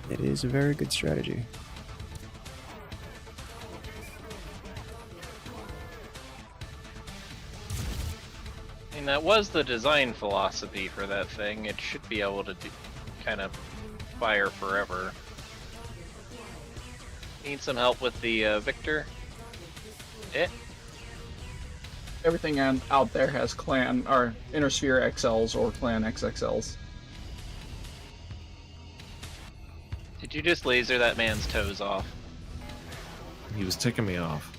It is a very good strategy. I mean, that was the design philosophy for that thing. It should be able to kind of fire forever. Need some help with the Victor? Everything out there has clan or Inner Sphere XLs or clan XXLs. Did you just laser that man's toes off? He was ticking me off.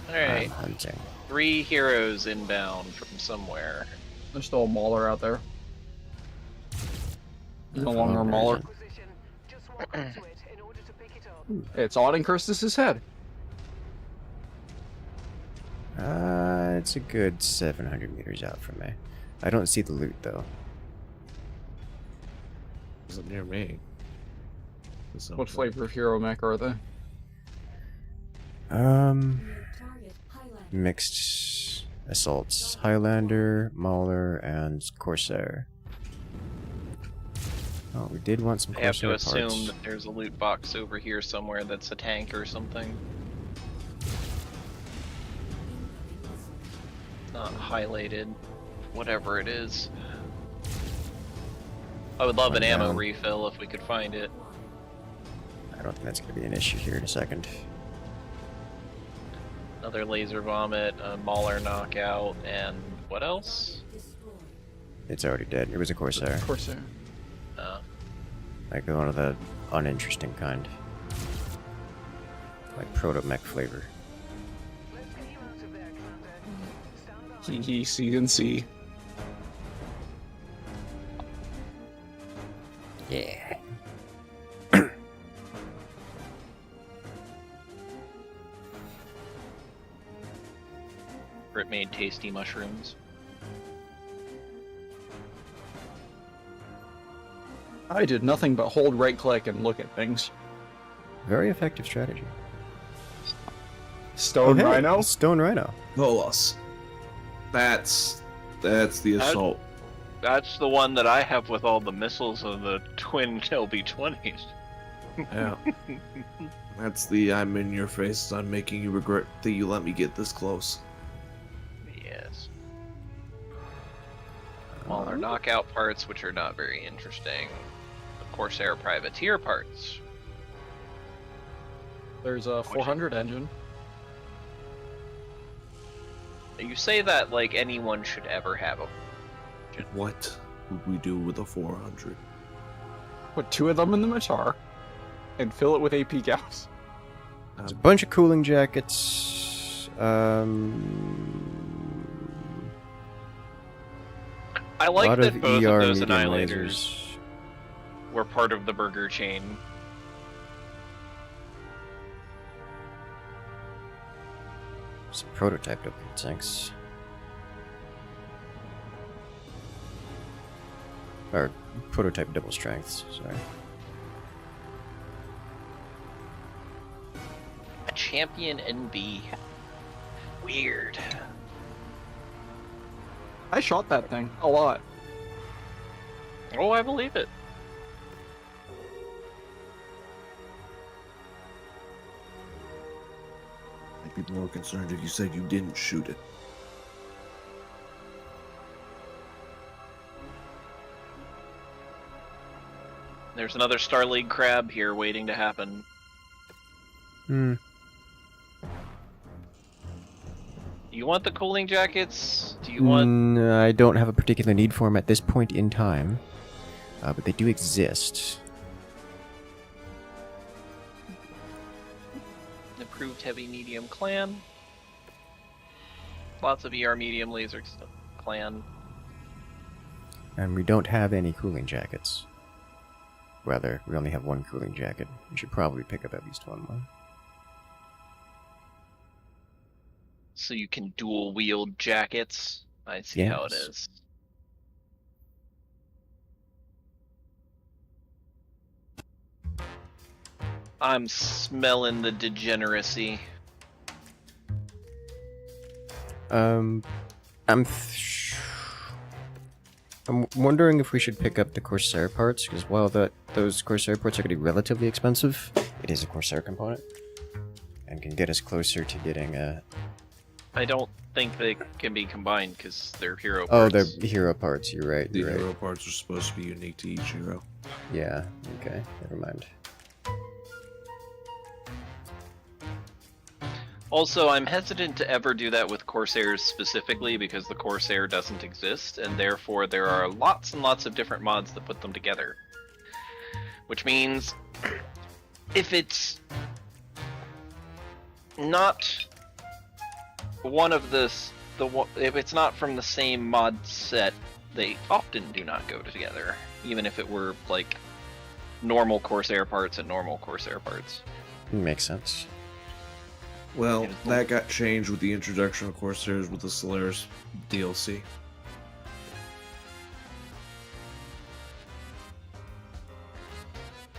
Alright, I'm hunting. 3 heroes inbound from somewhere. There's still a Mauler out there. No That's longer a one Mauler. version. It's on Incursus' head. It's a good 700 meters out from me. I don't see the loot though. Is it near me? It's not What there. flavor of hero mech are they? Mixed assaults: Highlander, Mauler, and Corsair. Oh, we did want some I have to Corsair assume parts. that there's a loot box over here somewhere that's a tank or something. Not highlighted. whatever it is. I would love One an ammo down. refill if we could find it. I don't think that's going to be an issue here in a second. Another laser vomit, a mauler knockout, and what else? It's already dead. It was a Corsair. Corsair. Like one of the uninteresting kind. Like proto-mech flavor. He CNC. Yeah. Brit made tasty mushrooms. I did nothing but hold right click and look at things. Very effective strategy. Stone hey, Rhino? Stone Rhino. Bolas. That's the assault. That's the one that I have with all the missiles of the twin LB-20s. Yeah. That's the I'm in your face, I'm making you regret that you let me get this close. Yes. Smaller knockout parts, which are not very interesting. The Corsair privateer parts. There's a 400 engine. You say that like anyone should ever have a... What would we do with a 400? Put 2 of them in the Matar and fill it with AP gas. There's a bunch of cooling jackets. I A like lot that of both ER of those medium annihilators lasers. were part of the burger chain. Some prototype double tanks. Or prototype double strengths, sorry. A champion NB. Weird. I shot that thing a lot. Oh, I believe it. I'd be more concerned if you said you didn't shoot it. There's another Star League crab here waiting to happen. Hmm. You want the cooling jackets? Do you want... I don't have a particular need for them at this point in time. But they do exist. Improved heavy medium clan. Lots of ER medium laser clan. And we don't have any cooling jackets. Rather, we only have one cooling jacket. We should probably pick up at least one more. So you can dual wield jackets. I see how it Yes. is. I'm smelling the degeneracy. I'm wondering if we should pick up the Corsair parts, because while those Corsair parts are going to be relatively expensive, it is a Corsair component, and can get us closer to getting a... I don't think they can be combined because they're hero Oh, parts. they're hero parts, you're right, The you're right. hero parts are supposed to be unique to each hero. Yeah, okay, never mind. Also, I'm hesitant to ever do that with Corsairs specifically because the Corsair doesn't exist, and therefore there are lots and lots of different mods that put them together. Which means, if it's not one of if it's not from the same mod set, they often do not go together, even if it were like normal Corsair parts and normal Corsair parts. Makes sense. Well, that got changed with the introduction of Corsairs with the Solaris DLC.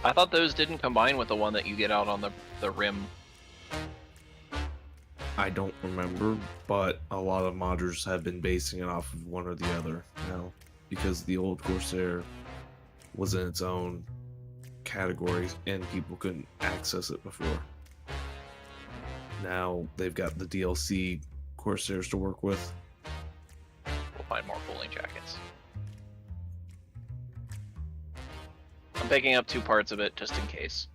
I thought those didn't combine with the one that you get out on the rim. I don't remember, but a lot of modders have been basing it off of one or the other now, because the old Corsair was in its own category and people couldn't access it before. Now they've got the DLC Corsairs to work with. We'll find more cooling parts. I'm picking up 2 parts of it just in case.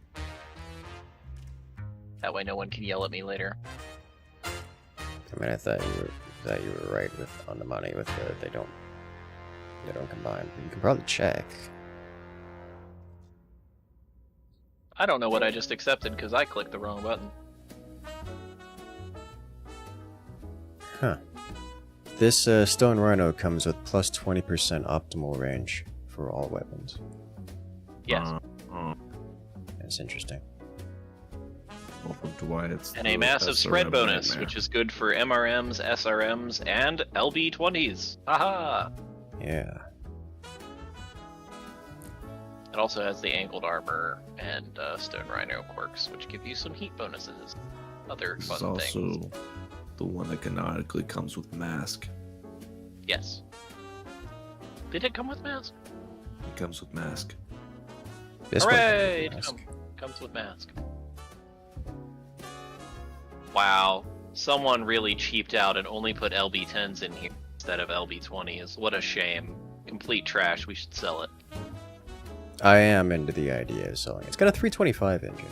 That way no one can yell at me later. I mean, I thought you were right on the money with the they don't combine. But you can probably check. I don't know what I just accepted because I clicked the wrong button. Huh. This Stone Rhino comes with plus 20% optimal range for all weapons. Yes. That's interesting. Welcome to why it's And a massive spread bonus, which is good for MRMs, SRMs, and LB20s. Haha! Yeah. It also has the angled armor and Stone Rhino quirks, which give you some heat bonuses. Other This fun is also things. the one that canonically comes with mask. Yes. Did it come with mask? It comes with mask. This Hooray! one It comes with mask. comes with mask. Wow. Someone really cheaped out and only put LB10s in here instead of LB20s. What a shame. Complete trash. We should sell it. I am into the idea of selling it. It's got a 325 engine.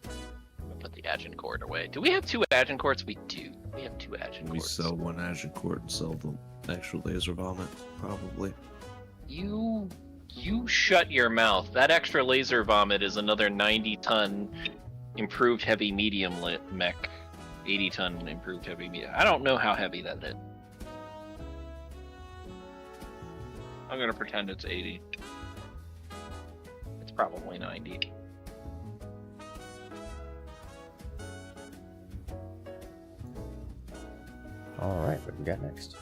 I'll put the Agincourt away. Do we have 2 Agincourts? We do. We have 2 Agincourts. We sell one Agincourt and sell the extra laser vomit, probably. You shut your mouth. That extra laser vomit is another 90-ton improved heavy medium mech. 80-ton improved heavy medium. I don't know how heavy that is. I'm gonna pretend it's 80. It's probably 90. Alright, what do we got next?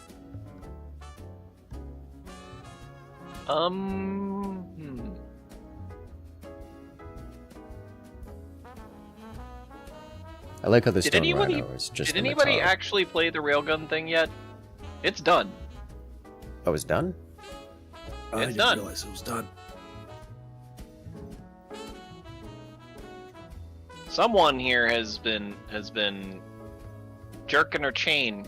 I like how the Did Stone anybody- Rhino is just Did on the anybody top. actually play the railgun thing yet? It's done. Oh, it's done? I It's didn't done. realize it was done. Someone here has been jerking her chain,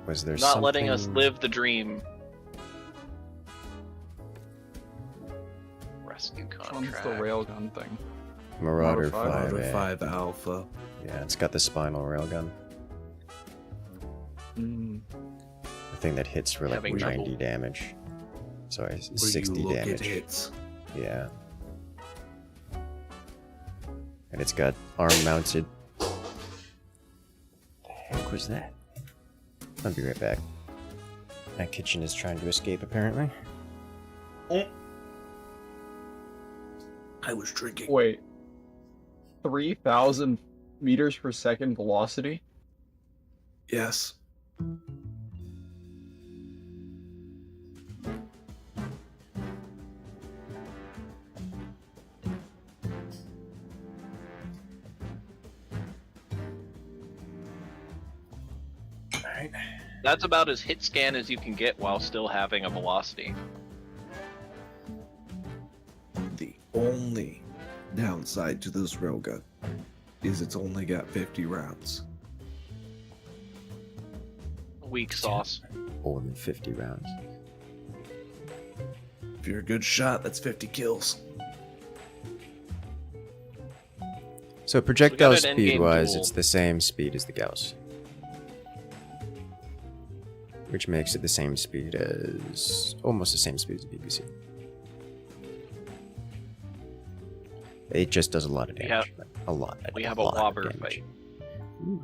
Was there not letting us something- live the dream. Rescue Which one's contract. the railgun thing? Marauder Marauder 5. Marauder 5 Alpha. Yeah, it's got the spinal railgun. Mm. The thing that hits for like Having 90 trouble. damage. Sorry, Where 60 you look damage. at hits. Yeah. And it's got arm mounted. The heck was that? I'll be right back. My kitchen is trying to escape apparently. I was drinking. Wait. 3,000 meters per second velocity? Yes. Alright. That's about as hit scan as you can get while still having a velocity. The only downside to this railgun is it's only got 50 rounds. Weak sauce. More than 50 rounds. If you're a good shot, that's 50 kills. So projectile an endgame speed wise, duel. it's the same speed as the Gauss. Which makes it the same speed as... almost the same speed as the BBC. It just does a lot of We damage. A lot. We have a a lot of wobber damage. fight. Ooh.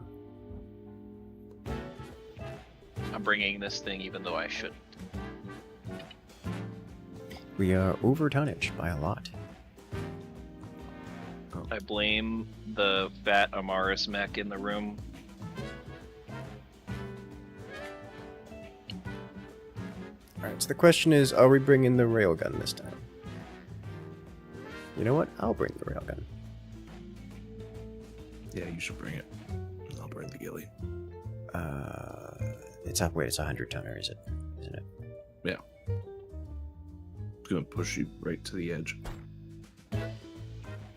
I'm bringing this thing even though I shouldn't. We are over tonnage by a lot. I blame the fat Amaris mech in the room. Alright, so the question is, are we bringing the railgun this time? You know what? I'll bring the railgun. Yeah, you should bring it. I'll bring the ghillie. It's up. Wait, it's 100 tonner, is it? Isn't it? Yeah. It's gonna push you right to the edge.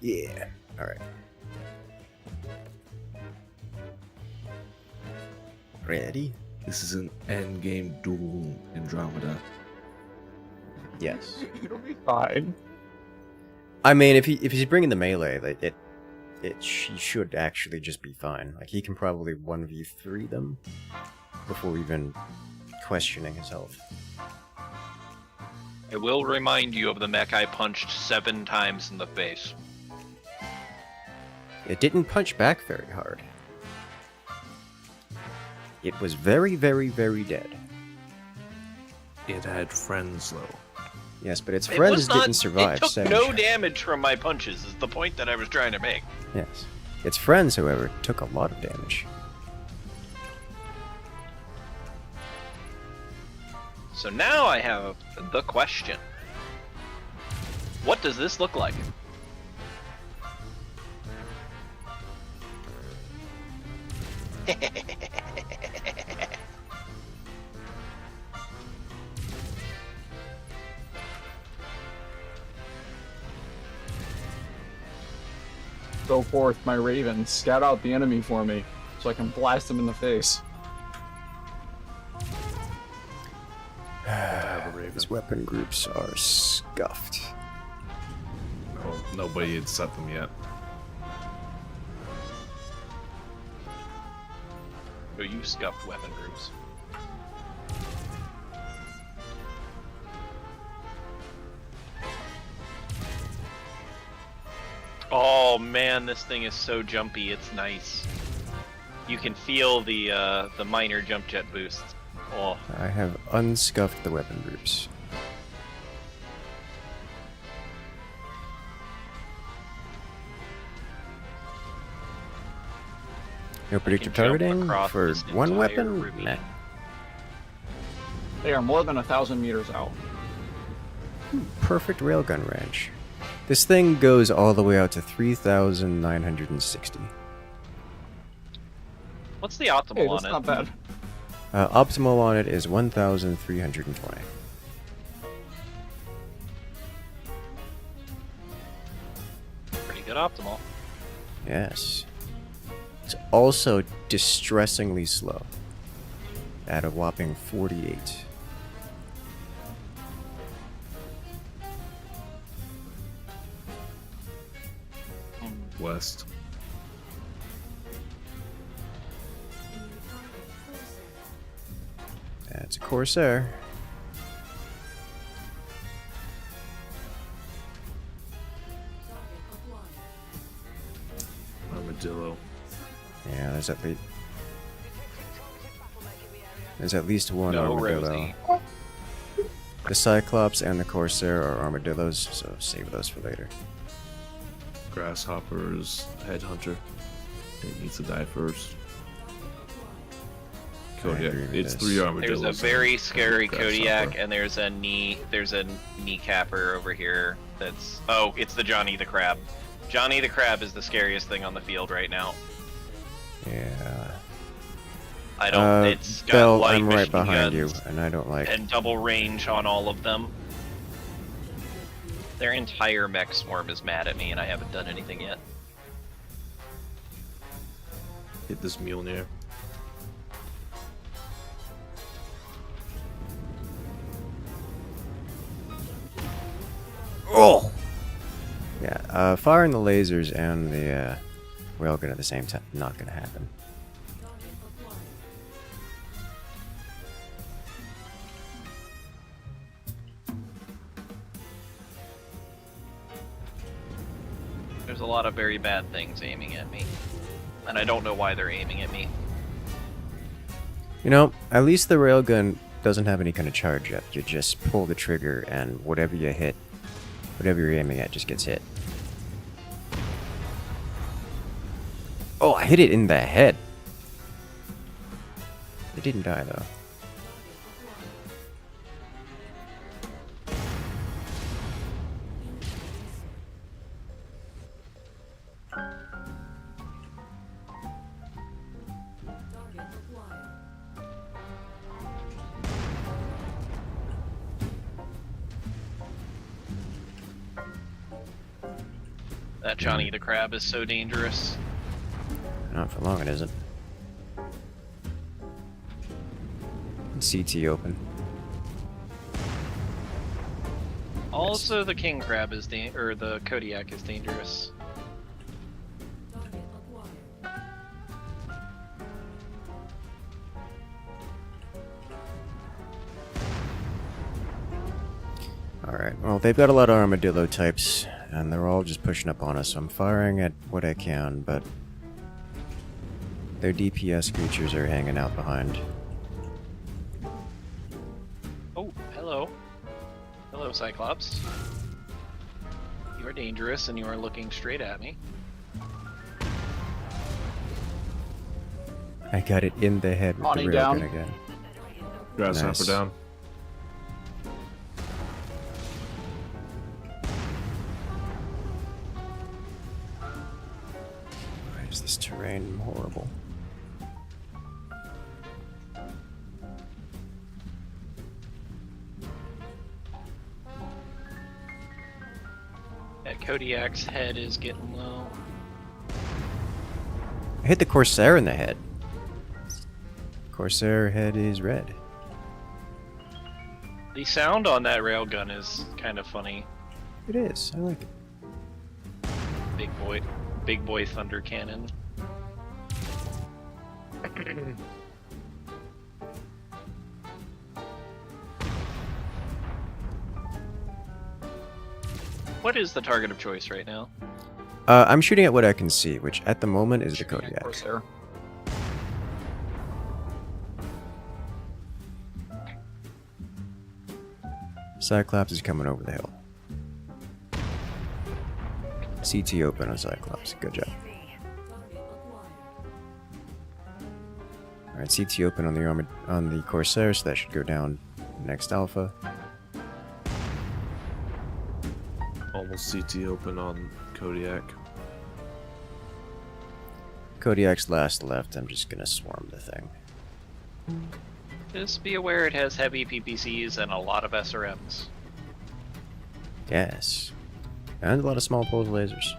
Yeah. Alright. Ready? This is an endgame duel Andromeda. Yes. It'll be fine. I mean, if he's bringing the melee, like he should actually just be fine. Like he can probably 1v3 them before even questioning his health. I will remind you of the mech I punched 7 times in the face. It didn't punch back very hard. It was very, very, very dead. It had friends though. Yes, but its It friends was not, didn't survive. It took 7 no shots. damage from my punches, is the point that I was trying to make. Yes. Its friends, however, took a lot of damage. So now I have the question. What does this look like? Go forth, my raven. Scout out the enemy for me, so I can blast him in the face. Have a raven. His weapon groups are scuffed. Oh, nobody had set them yet. Oh, you scuffed weapon groups. Oh man, this thing is so jumpy. It's nice. You can feel the minor jump jet boosts. Oh, I have unscuffed the weapon groups. No predictive jump targeting across for this one entire weapon? ravine. Nah. They are more than 1,000 meters out. Perfect railgun range. This thing goes all the way out to 3,960. what's the optimal Hey, on that's it? not bad. Optimal on it is 1,320. Pretty good optimal. Yes. It's also distressingly slow. At a whopping 48. West. That's a Corsair. Armadillo. Yeah, there's at least one No, armadillo. Rosie. The Cyclops and the Corsair are armadillos, so save those for later. Grasshopper's headhunter. It needs to die first. I agree Kodiak. with It's this. 3 armadillos. There's a very scary Grasshopper. Kodiak, and there's a kneecapper over here. It's the Johnny the Crab. Johnny the Crab is the scariest thing on the field right now. Yeah. I don't. It's got Bell, light I'm right machine behind you, guns and I don't like. and double range on all of them. Their entire mech swarm is mad at me, and I haven't done anything yet. Hit this Mjolnir. Oh! Yeah, firing the lasers and the railgun at the same time, not gonna happen. There's a lot of very bad things aiming at me, and I don't know why they're aiming at me. You know, at least the railgun doesn't have any kind of charge yet. You just pull the trigger and whatever you hit, whatever you're aiming at just gets hit. Oh, I hit it in the head. It didn't die though. That Johnny the Crab is so dangerous. Not for long, it isn't. CT open. Also, the king crab is or the Kodiak is dangerous. Alright, well, they've got a lot of armadillo types, and they're all just pushing up on us, so I'm firing at what I can, but their DPS creatures are hanging out behind. Oh, hello. Hello, Cyclops. You are dangerous, and you are looking straight at me. I got it in the head with Bonnie the down. railgun again. Grasshopper Nice. down. Why is this terrain horrible? That Kodiak's head is getting low. I hit the Corsair in the head. Corsair head is red. The sound on that railgun is kind of funny. It is. I like it. Big boy thunder cannon. What is the target of choice right now? I'm shooting at what I can see, which at the moment is the Kodiak. Corsair. Cyclops is coming over the hill. CT open on Cyclops. Good job. Alright, CT open on the Corsair, so that should go down next alpha. Almost CT open on Kodiak. Kodiak's last left. I'm just gonna swarm the thing. Just be aware it has heavy PPCs and a lot of SRMs. Yes. And a lot of small pulse lasers.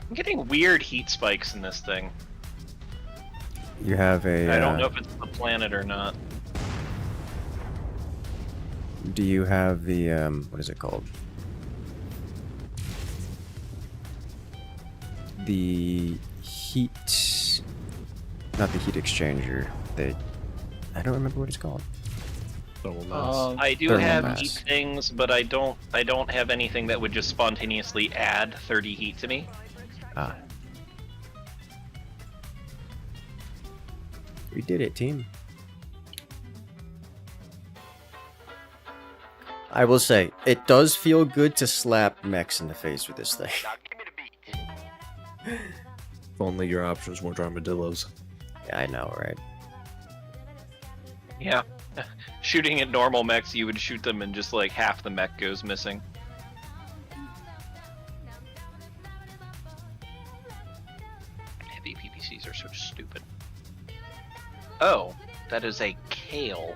I'm getting weird heat spikes in this thing. You have a. I don't know if it's the planet or not. Do you have the what is it called? The heat, not the heat exchanger. I don't remember what it's called. Double mass. I do Thermal have mass. heat things, but I don't have anything that would just spontaneously add 30 heat to me. Ah. We did it, team. I will say, it does feel good to slap mechs in the face with this thing. If only your options weren't armadillos. Yeah, I know, right? Yeah. Shooting at normal mechs, you would shoot them and just like half the mech goes missing. Heavy PPCs are so stupid. Oh, that is a kale.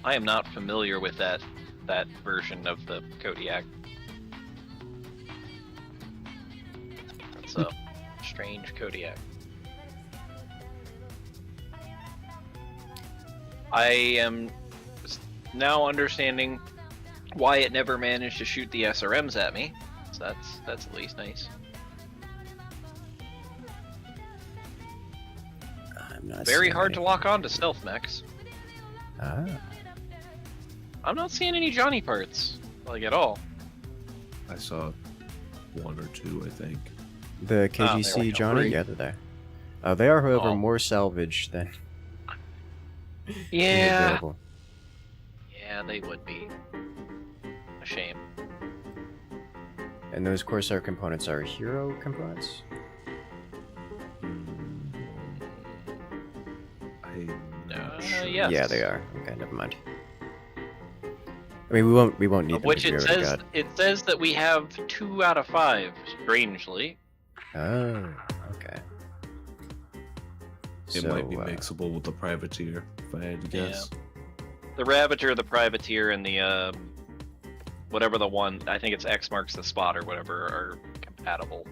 I am not familiar with that version of the Kodiak. That's a strange Kodiak. I am now understanding why it never managed to shoot the SRMs at me. So that's at least nice. I'm not Very seeing hard to anything. lock on to stealth mechs. Ah. I'm not seeing any Johnny parts, like at all. I saw one or two, I think. The there we KGC go. Johnny? Three. Yeah, they're there. They are, however, Oh. more salvage than Yeah. available. Yeah, they would be. A shame. And those Corsair components are hero components? I'm Uh, not sure. yes. Yeah, they are. Okay, never mind. I mean, we won't need them Which because it we already says got. it says that we have 2 out of 5, strangely. Oh, okay. It might be mixable with the privateer, if I had to guess. The Ravageur, the Privateer, and the whatever the one, I think it's X marks the spot or whatever, are compatible.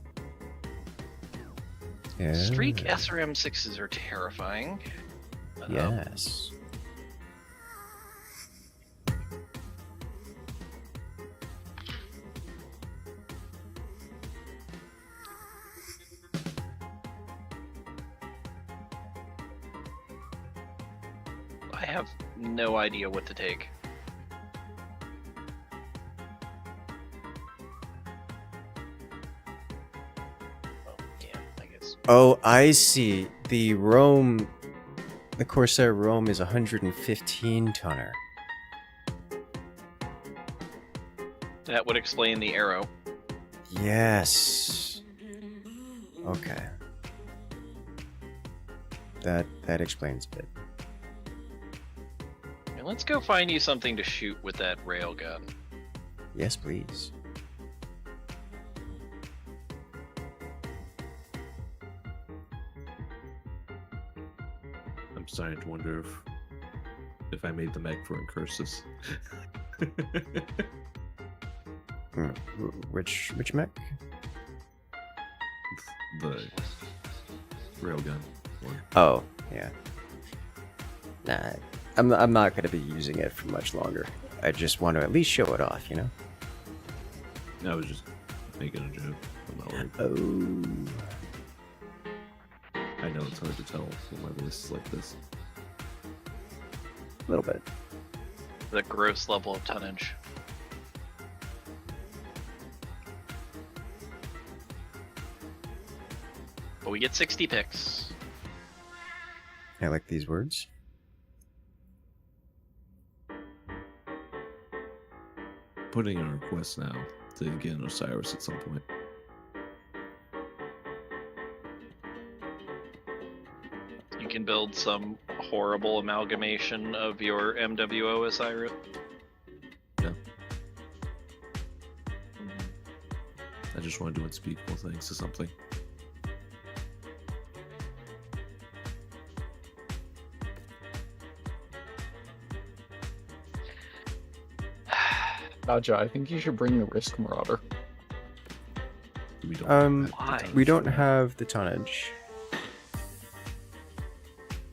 Yeah. Streak SRM6s are terrifying. Yes. I have no idea what to take. Oh, damn, I guess. Oh, I see. The Corsair Rome is 115 tonner. That would explain the arrow. Yes. Okay. That explains it. And let's go find you something to shoot with that railgun. Yes, please. I'm starting to wonder if I made the mech for Incursus. Which mech? The railgun one. Oh, yeah. Nah, I'm not going to be using it for much longer. I just want to at least show it off, you know? I was just making a joke. I'm not worried. Oh. I know it's hard to tell when my voice is like this. A little bit. The gross level of tonnage. But we get 60 picks. I like these words. Putting in a request now to get an Osiris at some point. You can build some horrible amalgamation of your MWO Osiris. Yeah. I just want to do unspeakable things to something. Gotcha, I think you should bring the Risk Marauder. We don't Why? We don't have the tonnage.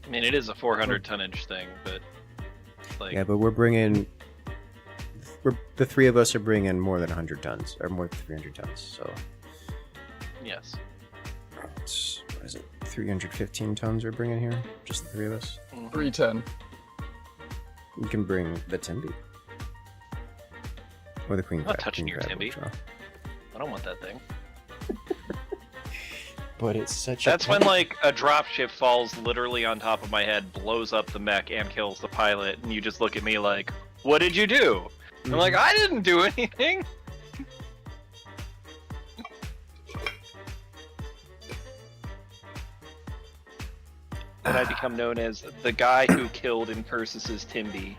I mean, it is a 400 tonnage thing, but like, Yeah, but the three of us are bringing more than 100 tons, or more than 300 tons, so... yes. It's, what is it, 315 tons we're bringing here? Just the three of us? 310. We can bring the Timby. Or the Queen I'm not Crab. touching Queen your Crab Timby. works well. I don't want that thing. But it's such That's a... when like a dropship falls literally on top of my head, blows up the mech, and kills the pilot, and you just look at me like, "What did you do?" I'm like, "I didn't do anything." And I become known as the guy who killed Incursus's Timby.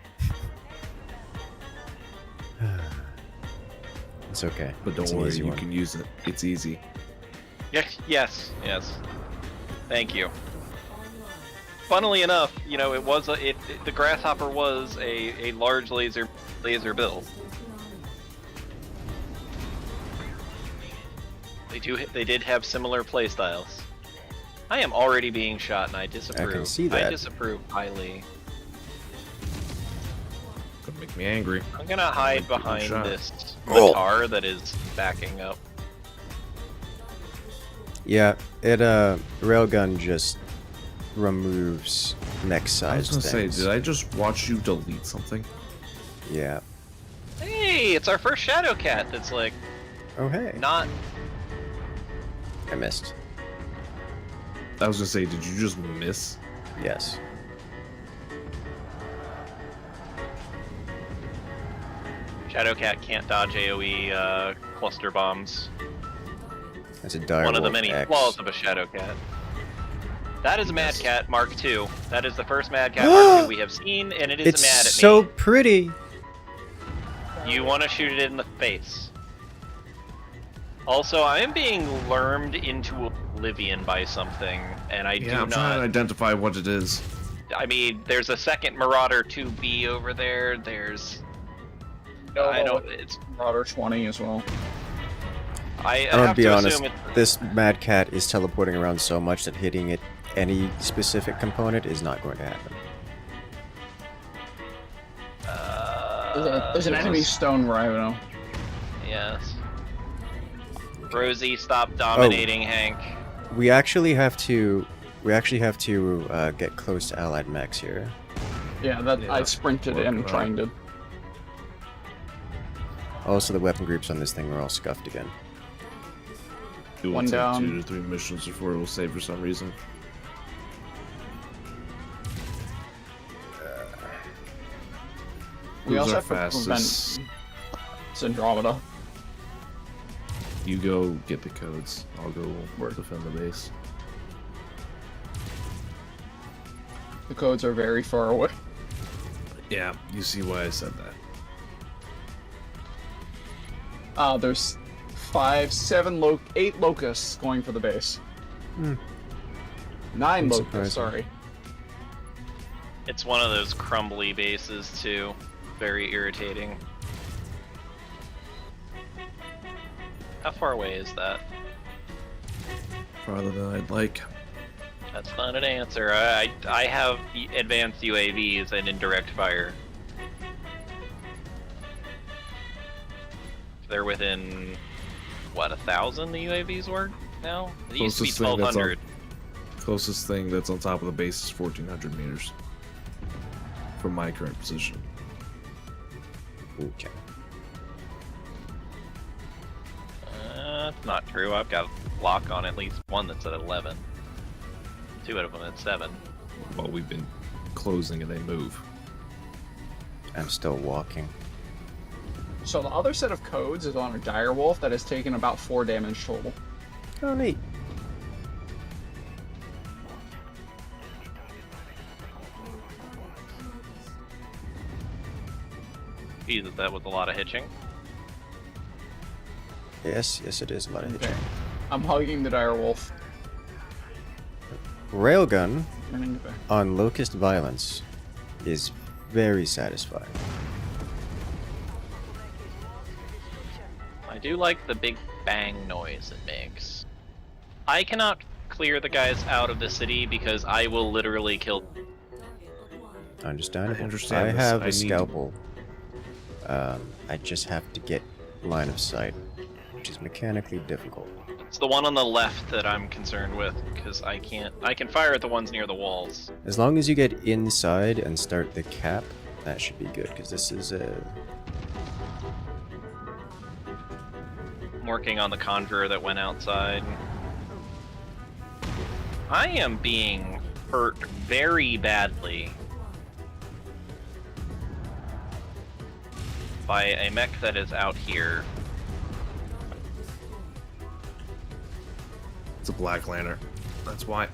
It's okay. But don't It's an worry, easy you one. can use it. It's easy. Yes. Thank you. Funnily enough, you know, the Grasshopper was a large laser build. They did have similar playstyles. I am already being shot, and I disapprove. I can see that. I disapprove highly. Gonna make me angry. I'm gonna hide Getting behind shot. this Oh. car that is backing up. Yeah, railgun just removes I was mech-sized gonna say, things. did I just watch you delete something? Yeah. Hey, it's our first Shadow Cat that's like Oh, hey. not. I missed. I was gonna say, did you just miss? Yes. Shadow Cat can't dodge AoE cluster bombs. That's a dire One of the Wolf many X. flaws of a Shadow Cat. That is a Mad Cat Mark II. That is the first Mad Cat Mark II we have seen, and it is It's mad at so me. pretty. You want to shoot it in the face. Also, I am being lurmed into oblivion by something, and I do I'm trying to not. identify what it is. I mean, there's a second Marauder 2B over there. There's. I don't. It's. Marauder 20 as well. I I'm gonna have be to honest, assume it's this Mad Cat is teleporting around so much that hitting it any specific component is not going to happen. There's an enemy stone where I don't know. Yes. Rosie, stop dominating Hank. We actually have to get close to allied mechs here. Yeah, I sprinted in trying to. Also, the weapon groups on this thing are all scuffed again. It will One take down. 2 to 3 missions before it will save for some reason. We Who's also our have to fastest? prevent Syndromeda. You go get the codes. I'll go defend the base. The codes are very far away. Yeah, you see why I said that. There's 8 locusts going for the base. 9 locusts, Unsurprising. sorry. It's one of those crumbly bases too. Very irritating. How far away is that? Farther than I'd like. That's not an answer. I have advanced UAVs and indirect fire. They're within, what, 1,000 the UAVs were now? It used to be 1,200. Closest thing that's on top of the base is 1,400 meters. From my current position. Okay. That's not true. I've got a lock on at least one that's at 11. 2 out of them at 7. Well, we've been closing and they move. I'm still walking. So the other set of codes is on a direwolf that has taken about 4 damage total. Oh, neat. Jesus, that was a lot of hitching. Yes, it is a lot of hitching. I'm hugging the direwolf. Railgun Running back. on Locust Violence is very satisfying. I do like the big bang noise it makes. I cannot clear the guys out of the city because I will literally kill them. Understandable. I understand I this. have I a need- scalpel. I just have to get line of sight, which is mechanically difficult. It's the one on the left that I'm concerned with because I can fire at the ones near the walls. As long as you get inside and start the cap, that should be good, because this is a... I'm working on the conjurer that went outside. I am being hurt very badly by a mech that is out here. It's a Black Lantern. That's why.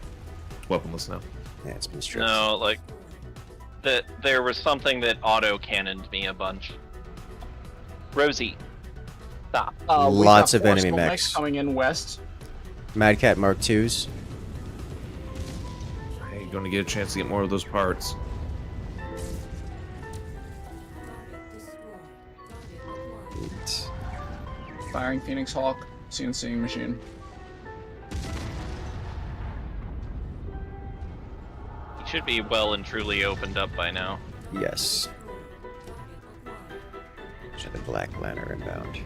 Weaponless now. Yeah, it's been stripped. No, like that there was something that auto-cannoned me a bunch. Rosie, stop. We Lots got of enemy forceful mechs. coming in west. Mad Cat Mark IIs. Hey, you're gonna get a chance to get more of those parts. Eight. Firing Phoenix Hawk, CNC machine. He should be well and truly opened up by now. Yes. So the Black Lantern inbound.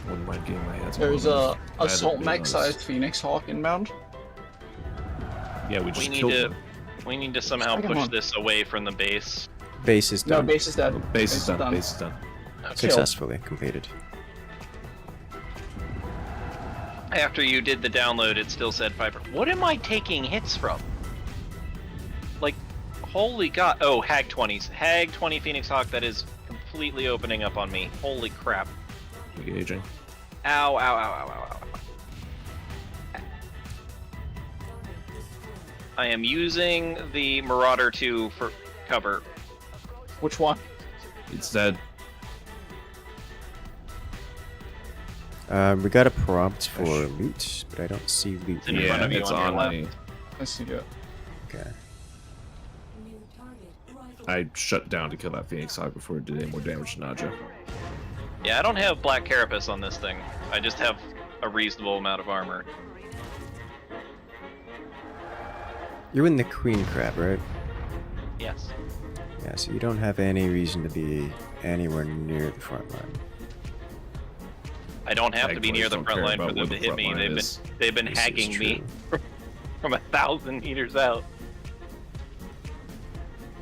Wouldn't mind getting my hands on There's one a of those. assault That'd be mech nice. sized Phoenix Hawk inbound. Yeah, we We just need killed to them. we need to somehow Second push one. this away from the base. Base is No, done. base is dead. Base is done. Base is done. Successfully completed. After you did the download, it still said 5. What am I taking hits from? Like, holy god! Oh, Hag 20s. Hag 20 Phoenix Hawk that is completely opening up on me. Holy crap! Engaging. Ow! Ow! Ow! Ow! Ow! Ow! I am using the Marauder 2 for cover. Which one? It's dead. We got a prompt for loot, but I don't see loot. In here. front of you it's on your on left. me. I see it. Okay. I shut down to kill that Phoenix Hawk before it did any more damage to Nadja. Yeah, I don't have black carapace on this thing. I just have a reasonable amount of armor. You're in the queen crab, right? Yes. Yeah, so you don't have any reason to be anywhere near the front line. I don't have to be near the Don't front care line for about them where to the hit front me. line is. They've been This is hagging me true. from 1,000 meters out.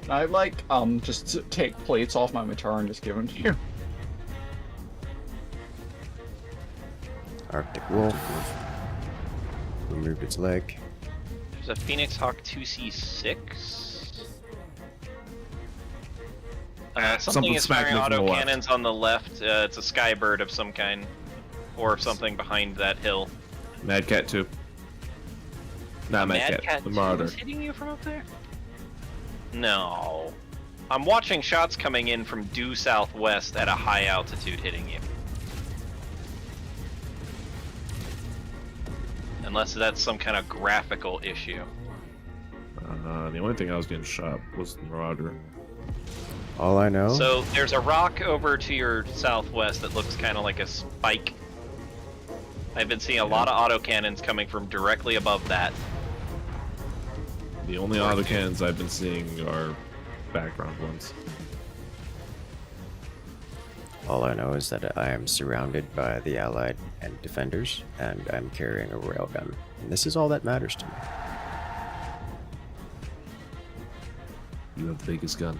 I'd like just to take plates off my Matar and just give them to you. Arctic wolf. Removed its leg. There's a Phoenix Hawk 2C6. Something Something is smacked firing me from the auto left. cannons on the left. It's a skybird of some kind. Or something behind that hill. Mad Cat 2. Not Mad Cat. The Marauder. is hitting you from up there? No. I'm watching shots coming in from due southwest at a high altitude hitting you. Unless that's some kind of graphical issue. The only thing I was getting shot was the Marauder. All I know. So there's a rock over to your southwest that looks kind of like a spike. I've been seeing a lot of autocannons coming from directly above that. The only autocannons I've been seeing are background ones. All I know is that I am surrounded by the Allied and defenders, and I'm carrying a railgun. And this is all that matters to me. You have the biggest gun.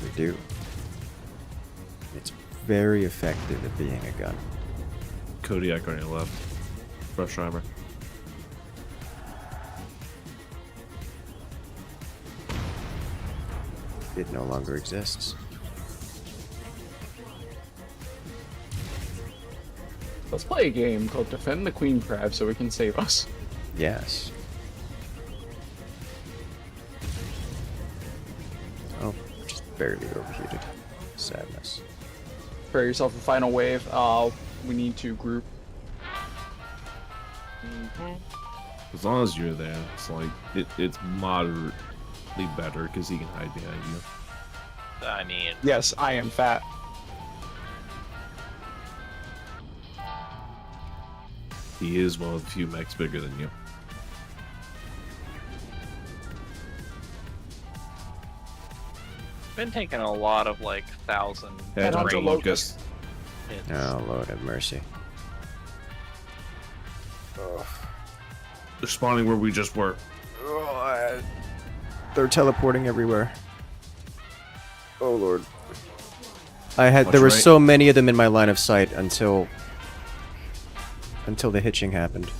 We do. It's very effective at being a gun. Kodiak on your left. Brush armor. It no longer exists. Let's play a game called Defend the Queen Crab so we can save us. Yes. Oh, just barely overheated. Sadness. Prepare yourself a final wave. We need to group. As long as you're there, it's like it's moderately better because he can hide behind you. I mean, Yes, I am fat. He is one of the few mechs bigger than you. been taking a lot of like 1,000 Headhunter range Locust. hits. Oh, Lord have mercy. They're spawning where we just were. They're teleporting everywhere. Oh, Lord. There Watch were right. so many of them in my line of sight until the hitching happened.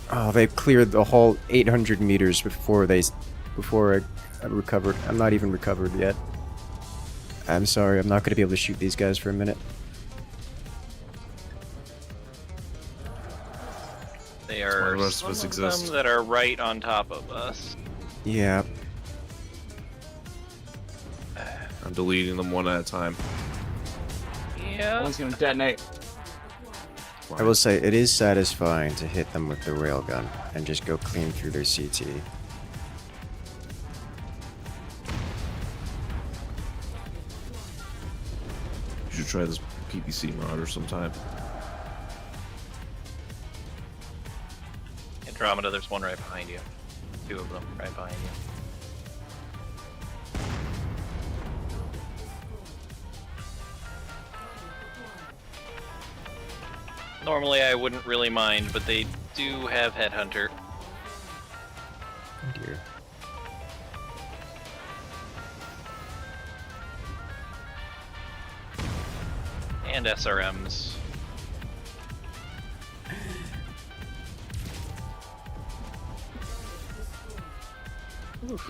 Oh, they cleared the whole 800 meters before I recovered. I'm not even recovered yet. I'm sorry, I'm not going to be able to shoot these guys for a minute. They Why are the rest of us some exist. them that are right on top of us. Yeah. I'm deleting them one at a time. Yeah. One's gonna detonate. I will say, it is satisfying to hit them with the railgun and just go clean through their CT. You should try this PPC Marauder sometime. Andromeda, there's one right behind you. Two of them right behind you. Normally I wouldn't really mind, but they do have Headhunter. Oh dear. And SRMs.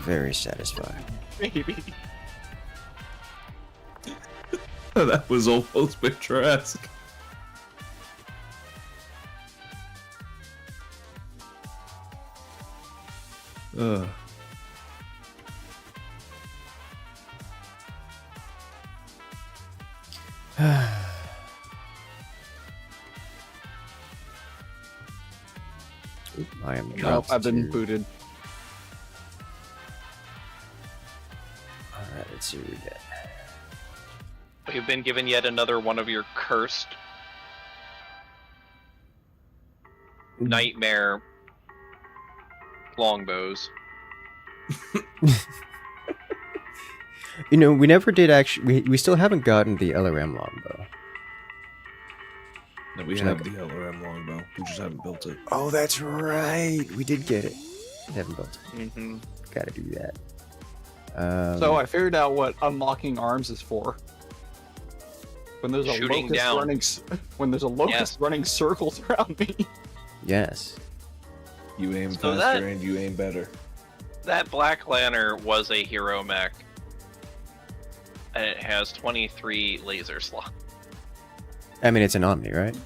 Very satisfying. Maybe. That was almost picturesque. Ugh. I am Nope, dropped I've been to booted. see what we get. We've been given yet another one of your cursed nightmare longbows. You know, we never did actually. We still haven't gotten the LRM longbow. No, we have the LRM longbow. We just haven't built it. Oh, that's right. We did get it. We haven't built it. Mm-hmm. Gotta do that. So I figured out what unlocking arms is for. When there's a Shooting locust down. running, when there's a locust running circles around me. Yes. You aim So faster that- and you aim better. That Black Lantern was a hero mech. And it has 23 laser slots. I mean, it's an Omni, right?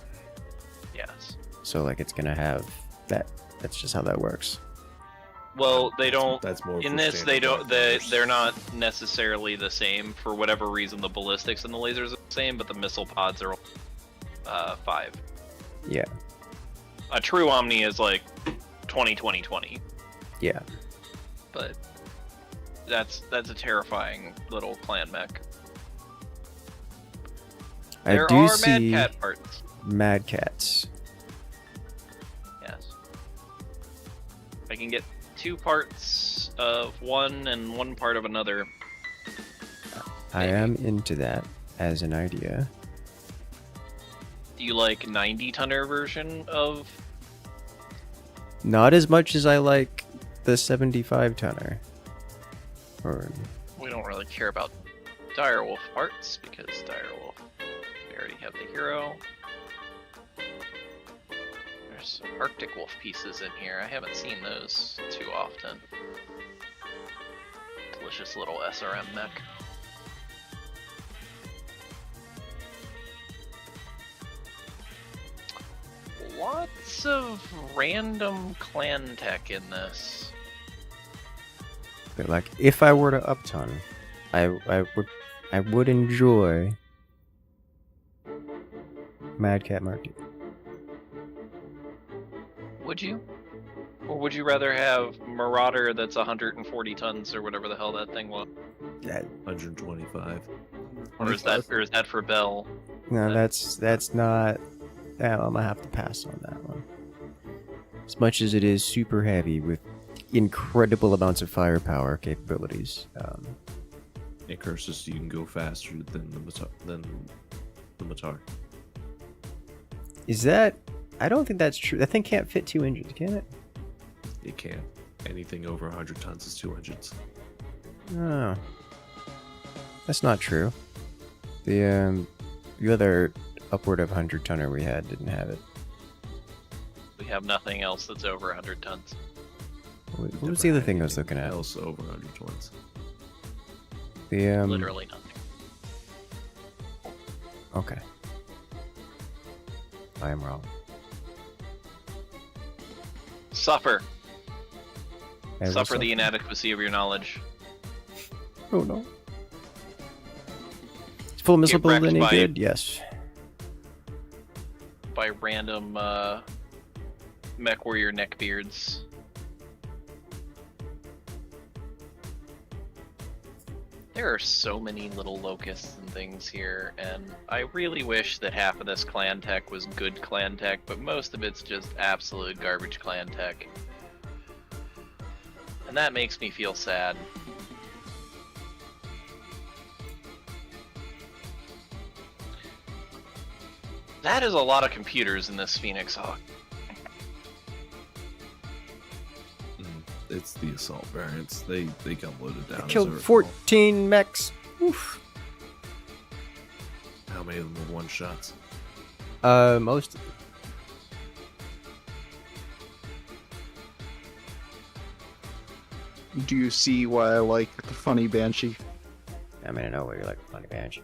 Yes. So, like, it's gonna have that. That's just how that works. Well, they don't. That's more. In for this, they standard don't. weapons. They're not necessarily the same. For whatever reason, the ballistics and the lasers are the same, but the missile pods are 5. Yeah. A true Omni is like 20, 20, 20. Yeah. But that's a terrifying little clan mech. There I do are see Mad Cat parts. Mad Cats. Yes. I can get 2 parts of one and 1 part of another. I am into that as an idea. Do you like 90 tonner version of? Not as much as I like the 75 tonner. Or We don't really care about Direwolf parts because Direwolf, we already have the hero. There's Arctic Wolf pieces in here. I haven't seen those too often. Delicious little SRM mech. Lots of random clan tech in this. but like, if I were to upton, I would enjoy Mad Cat Mark II. Would you? Or would you rather have Marauder that's 140 tons or whatever the hell that thing was? That, 125. Or is that for Bell? no, that's not. Yeah, I'm gonna have to pass on that one. As much as it is super heavy with incredible amounts of firepower capabilities. Incursus, you can go faster than the Matar. Is that? I don't think that's true. That thing can't fit 2 engines, can it? It can. Anything over 100 tons is 2 engines. No, that's not true. The other upward of 100 tonner we had didn't have it. We have nothing else that's over 100 tons. What was the other thing I was looking at? Else over 100 tons. The Literally nothing. Okay. I am wrong. Suffer. I will Suffer the inadequacy of your knowledge. Oh no. Is full missile Get wrecked build any by- good? Yes. By random Mechwarrior neckbeards. There are so many little locusts and things here, and I really wish that half of this clan tech was good clan tech, but most of it's just absolute garbage clan tech. And that makes me feel sad. That is a lot of computers in this Phoenix Hawk. It's the assault variants. They come loaded down. I as killed I recall. 14 mechs. Oof. How many of them were one shots? Most. Do you see why I like the funny Banshee? I mean, I know where you're like a funny banshee.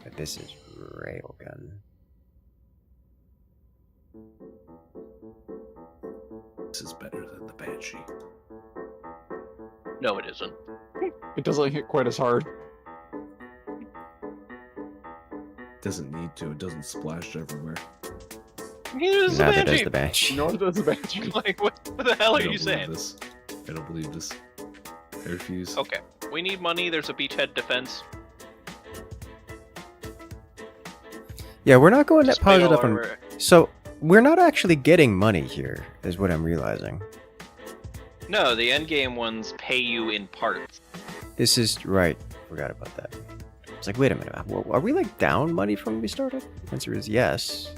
But this is railgun. This is better than the Banshee. No, it isn't. It doesn't hit quite as hard. Doesn't need to. It doesn't splash everywhere. Here's the Neither does Banshee! the banshee. Nor does the Banshee. Like, what the hell I are don't you believe saying? This. I don't believe this. I refuse. Okay. We need money. There's a beachhead defense. Yeah, we're not going net Just pay all positive on. our- So we're not actually getting money here, is what I'm realizing. No, the endgame ones pay you in parts. This is right. Forgot about that. It's like, wait a minute. Are we like down money from when we started? The answer is yes.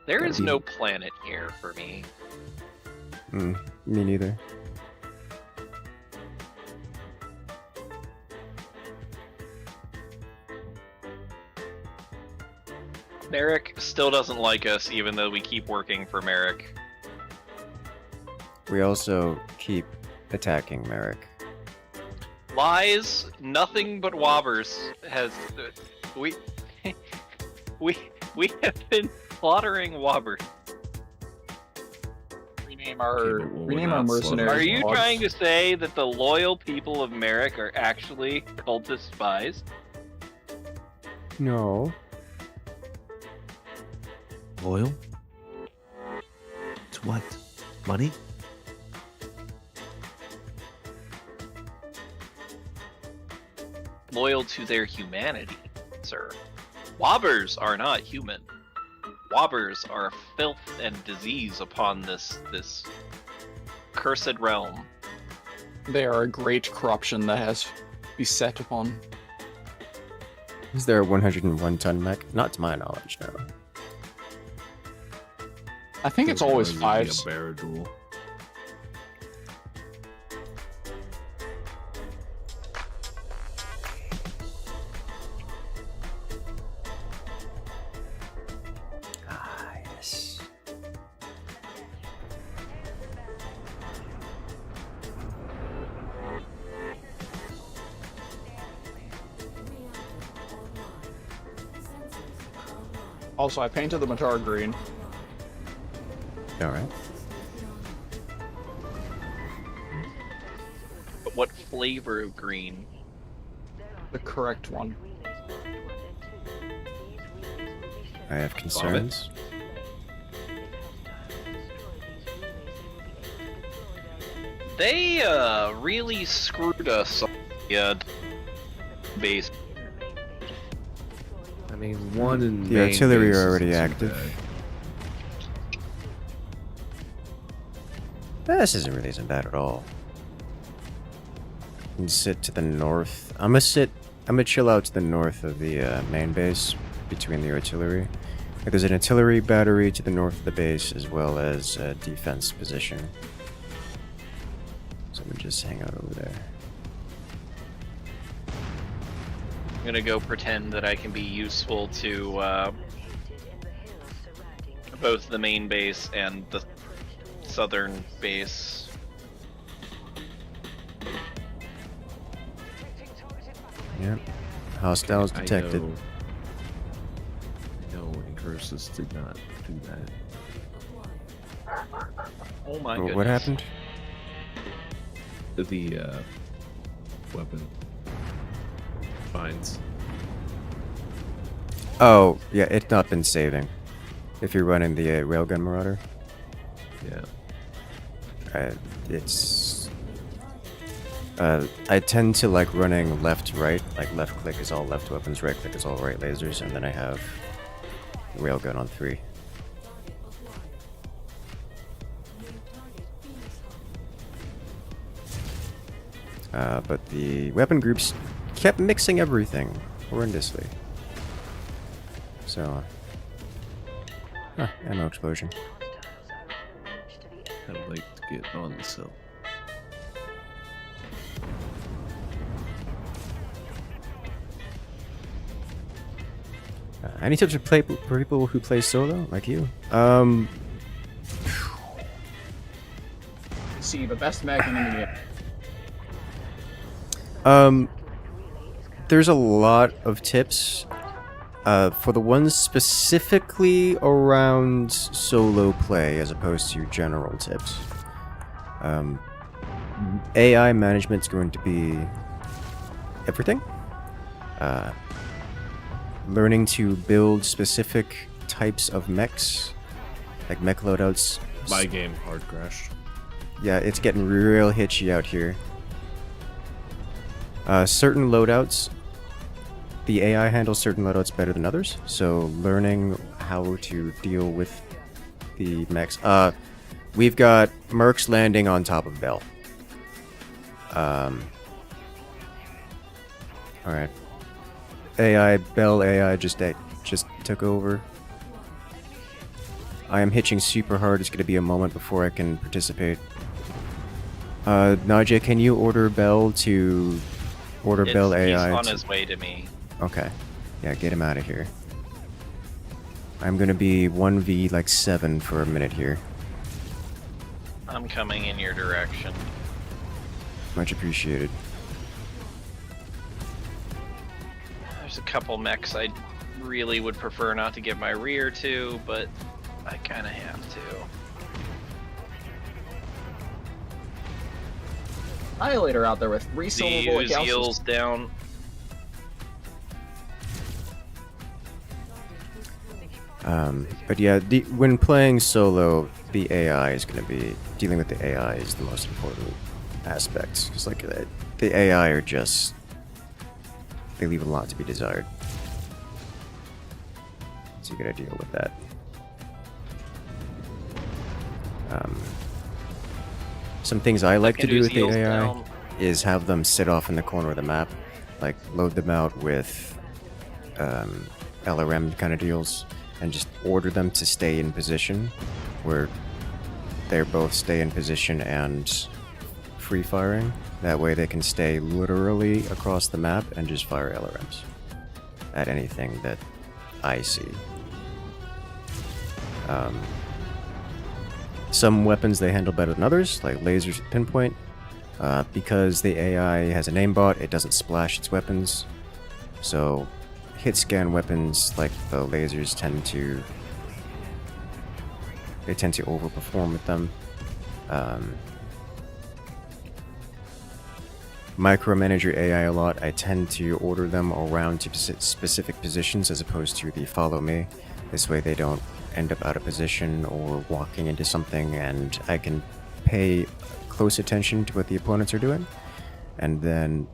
There is no planet here for me. Me neither. Merrick still doesn't like us, even though we keep working for Merrick. We also keep attacking Merrick. Lies, nothing but wobbers has we we have been slaughtering wobbers. Rename our Okay, but we're not mercenaries. Are you mods. trying to say that the loyal people of Merrick are actually cultist spies? No. Loyal? To what? Money? Loyal to their humanity, sir. Wobbers are not human. Wobbers are filth and disease upon this cursed realm. They are a great corruption that has beset upon. Is there a 101 ton mech? Not to my knowledge, no. I think it's always There'll always be fives. a bear duel. Ah, yes. Also, I painted the Matar green. Alright. But what flavor of green? The correct one. I have concerns. They really screwed us on the base. I mean, one in The main artillery base are already isn't too active. bad. This isn't bad at all. You can sit to the north. I'm gonna chill out to the north of the main base between the artillery. Like, there's an artillery battery to the north of the base as well as a defense position. So I'm gonna just hang out over there. I'm gonna go pretend that I can be useful to both the main base and the southern base. Yep. Hostiles I detected. know Incursus did not do that. Oh my What goodness. happened? The weapon finds. Oh, yeah, it's not been saving. If you're running the Railgun Marauder, Yeah. it's... I tend to like running left-right, like left click is all left weapons, right click is all right lasers, and then I have Railgun on 3. But the weapon groups kept mixing everything horrendously. So, ammo explosion. I'd like to get on the sill. Any tips for people who play solo, like you? See, the best mech in the game. There's a lot of tips. For the ones specifically around solo play as opposed to general tips. AI management's going to be everything. Learning to build specific types of mechs, like mech loadouts. My game hard crashed. Yeah, it's getting real hitchy out here. Certain loadouts, the AI handles certain loadouts better than others, so learning how to deal with the mechs. We've got Mercs landing on top of Bell. Alright. Bell AI just took over. I am hitching super hard. It's going to be a moment before I can participate. Naja, can you order Bell to... Bell AI He's on his way to me. Okay. Yeah, get him out of here. I'm going to be 1v like 7 for a minute here. I'm coming in your direction. Much appreciated. There's a couple mechs I really would prefer not to give my rear to, but I kind of have to. Annihilator out there with The resealable Uziel's down. But yeah, when playing solo, the AI is going to be... Dealing with the AI is the most important aspect. Because like, the AI are just... They leave a lot to be desired. So you gotta deal with that. Some things I like to do with the AI is have them sit off in the corner of the map. Like, load them out with LRM kind of deals. And just order them to stay in position, where they're both stay in position and free firing. That way they can stay literally across the map and just fire LRMs at anything that I see. Some weapons they handle better than others, like lasers at pinpoint. Because the AI has a namebot, it doesn't splash its weapons. So hit scan weapons like the lasers tend to overperform with them. Micromanage your AI a lot. I tend to order them around to specific positions as opposed to the follow me. This way they don't end up out of position or walking into something, and I can pay close attention to what the opponents are doing and then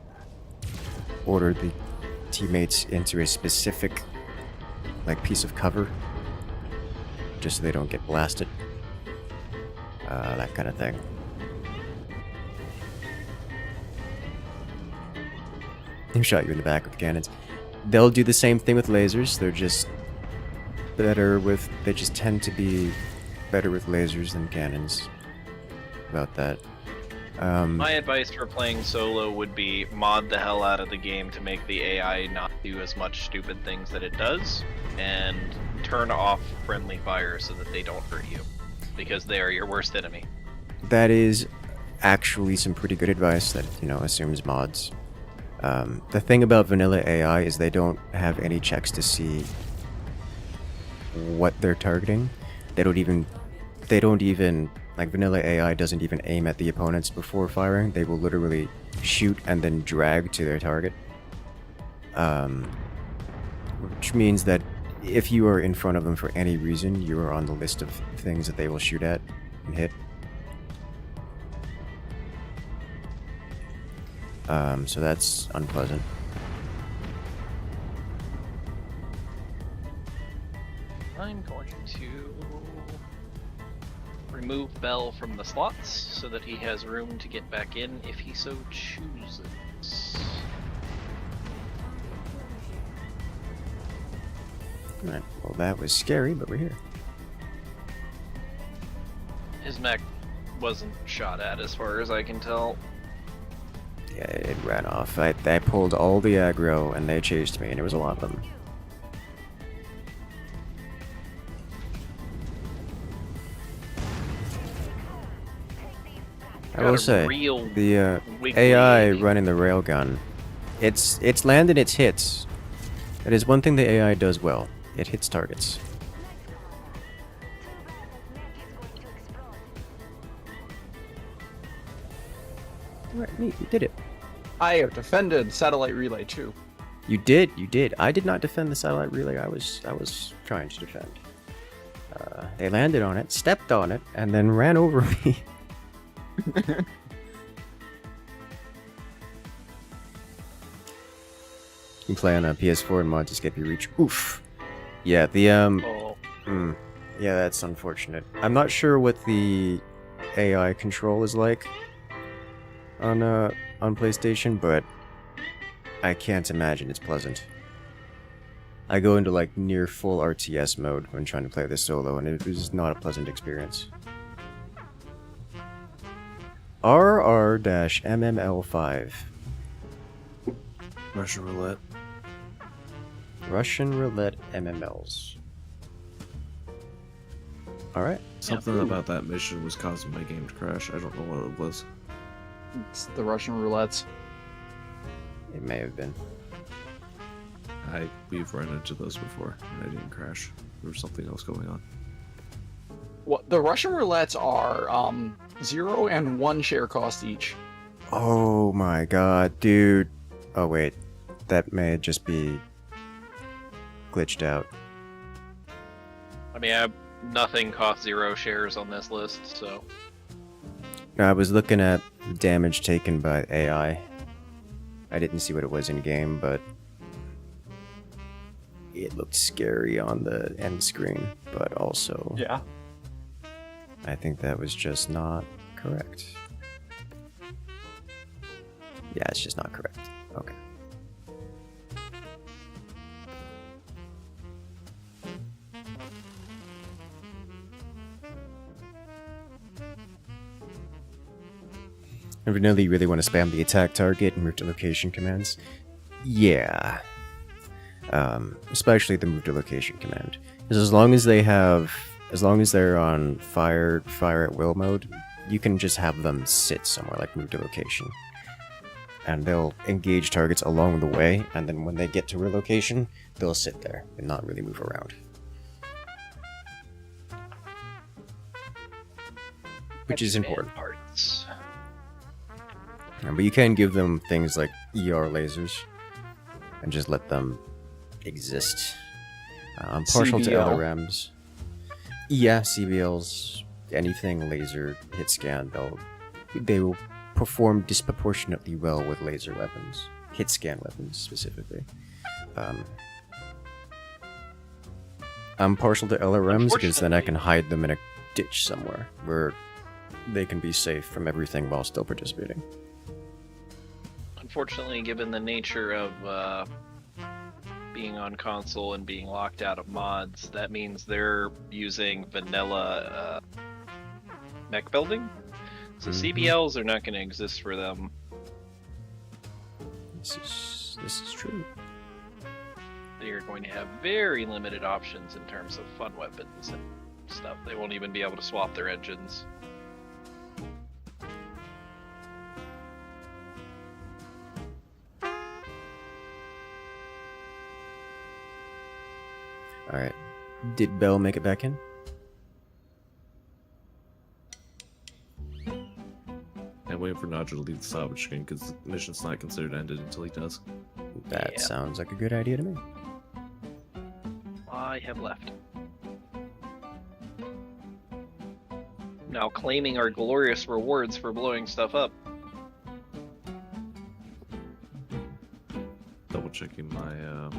order the teammates into a specific piece of cover just so they don't get blasted, that kind of thing. Who shot you in the back with cannons? They'll do the same thing with lasers. They're just better with, they just tend to be better with lasers than cannons. About that. My advice for playing solo would be mod the hell out of the game to make the AI not do as much stupid things that it does, and turn off friendly fire so that they don't hurt you, because they are your worst enemy. That is actually some pretty good advice that, assumes mods. The thing about vanilla AI is they don't have any checks to see what they're targeting. They don't even like, vanilla AI doesn't even aim at the opponents before firing. They will literally shoot and then drag to their target. Which means that if you are in front of them for any reason, you are on the list of things that they will shoot at and hit. So that's unpleasant. I'm going to remove Bell from the slots so that he has room to get back in if he so chooses. Alright, well that was scary, but we're here. His mech wasn't shot at as far as I can tell. Yeah, it ran off. I pulled all the aggro and they chased me, and it was a lot of them. I will say, the AI running the railgun, it's landed its hits. That is one thing the AI does well. It hits targets. Alright, neat, you did it. I have defended satellite relay too. You did. I did not defend the satellite relay. I was trying to defend. They landed on it, stepped on it, and then ran over me. You can play on a PS4 and mods escape your reach. Oof. Yeah, the Oh, yeah, that's unfortunate. I'm not sure what the AI control is like on PlayStation, but I can't imagine it's pleasant. I go into like near full RTS mode when trying to play this solo, and it was not a pleasant experience. RR-MML5. Russian roulette. Russian roulette MMLs. Alright. Something about that mission was causing my game to crash. I don't know what it was. It's the Russian roulettes. It may have been. We've run into those before, and I didn't crash. There was something else going on. What the Russian roulettes are 0 and 1 share cost each. Oh my god, dude. Oh wait. That may just be glitched out. I mean, nothing costs 0 shares on this list, so. No, I was looking at damage taken by AI. I didn't see what it was in game, but it looked scary on the end screen. But also, Yeah. I think that was just not correct. Yeah, it's just not correct. Okay. And we know that you really want to spam the attack target and move to location commands. Yeah. Especially the move to location command. Because as long as they're on fire at will mode, you can just have them sit somewhere like move to location. And they'll engage targets along the way, and then when they get to relocation, they'll sit there and not really move around. Which is important. Parts. But you can give them things like ER lasers and just let them exist. I'm partial to CBL. LRMs. Yeah, CBLs, anything laser hit scan, they will perform disproportionately well with laser weapons, hit scan weapons specifically. I'm partial to LRMs because then I can hide them in a ditch somewhere where they can be safe from everything while still participating. Unfortunately, given the nature of being on console and being locked out of mods, that means they're using vanilla mech building. So CBLs are not going to exist for them. This is true. They are going to have very limited options in terms of fun weapons and stuff. They won't even be able to swap their engines. Alright. Did Bell make it back in? I'm waiting for Nigel to leave the salvage screen because the mission's not considered ended until he does. That Yeah. sounds like a good idea to me. I have left. Now claiming our glorious rewards for blowing stuff up. Double checking my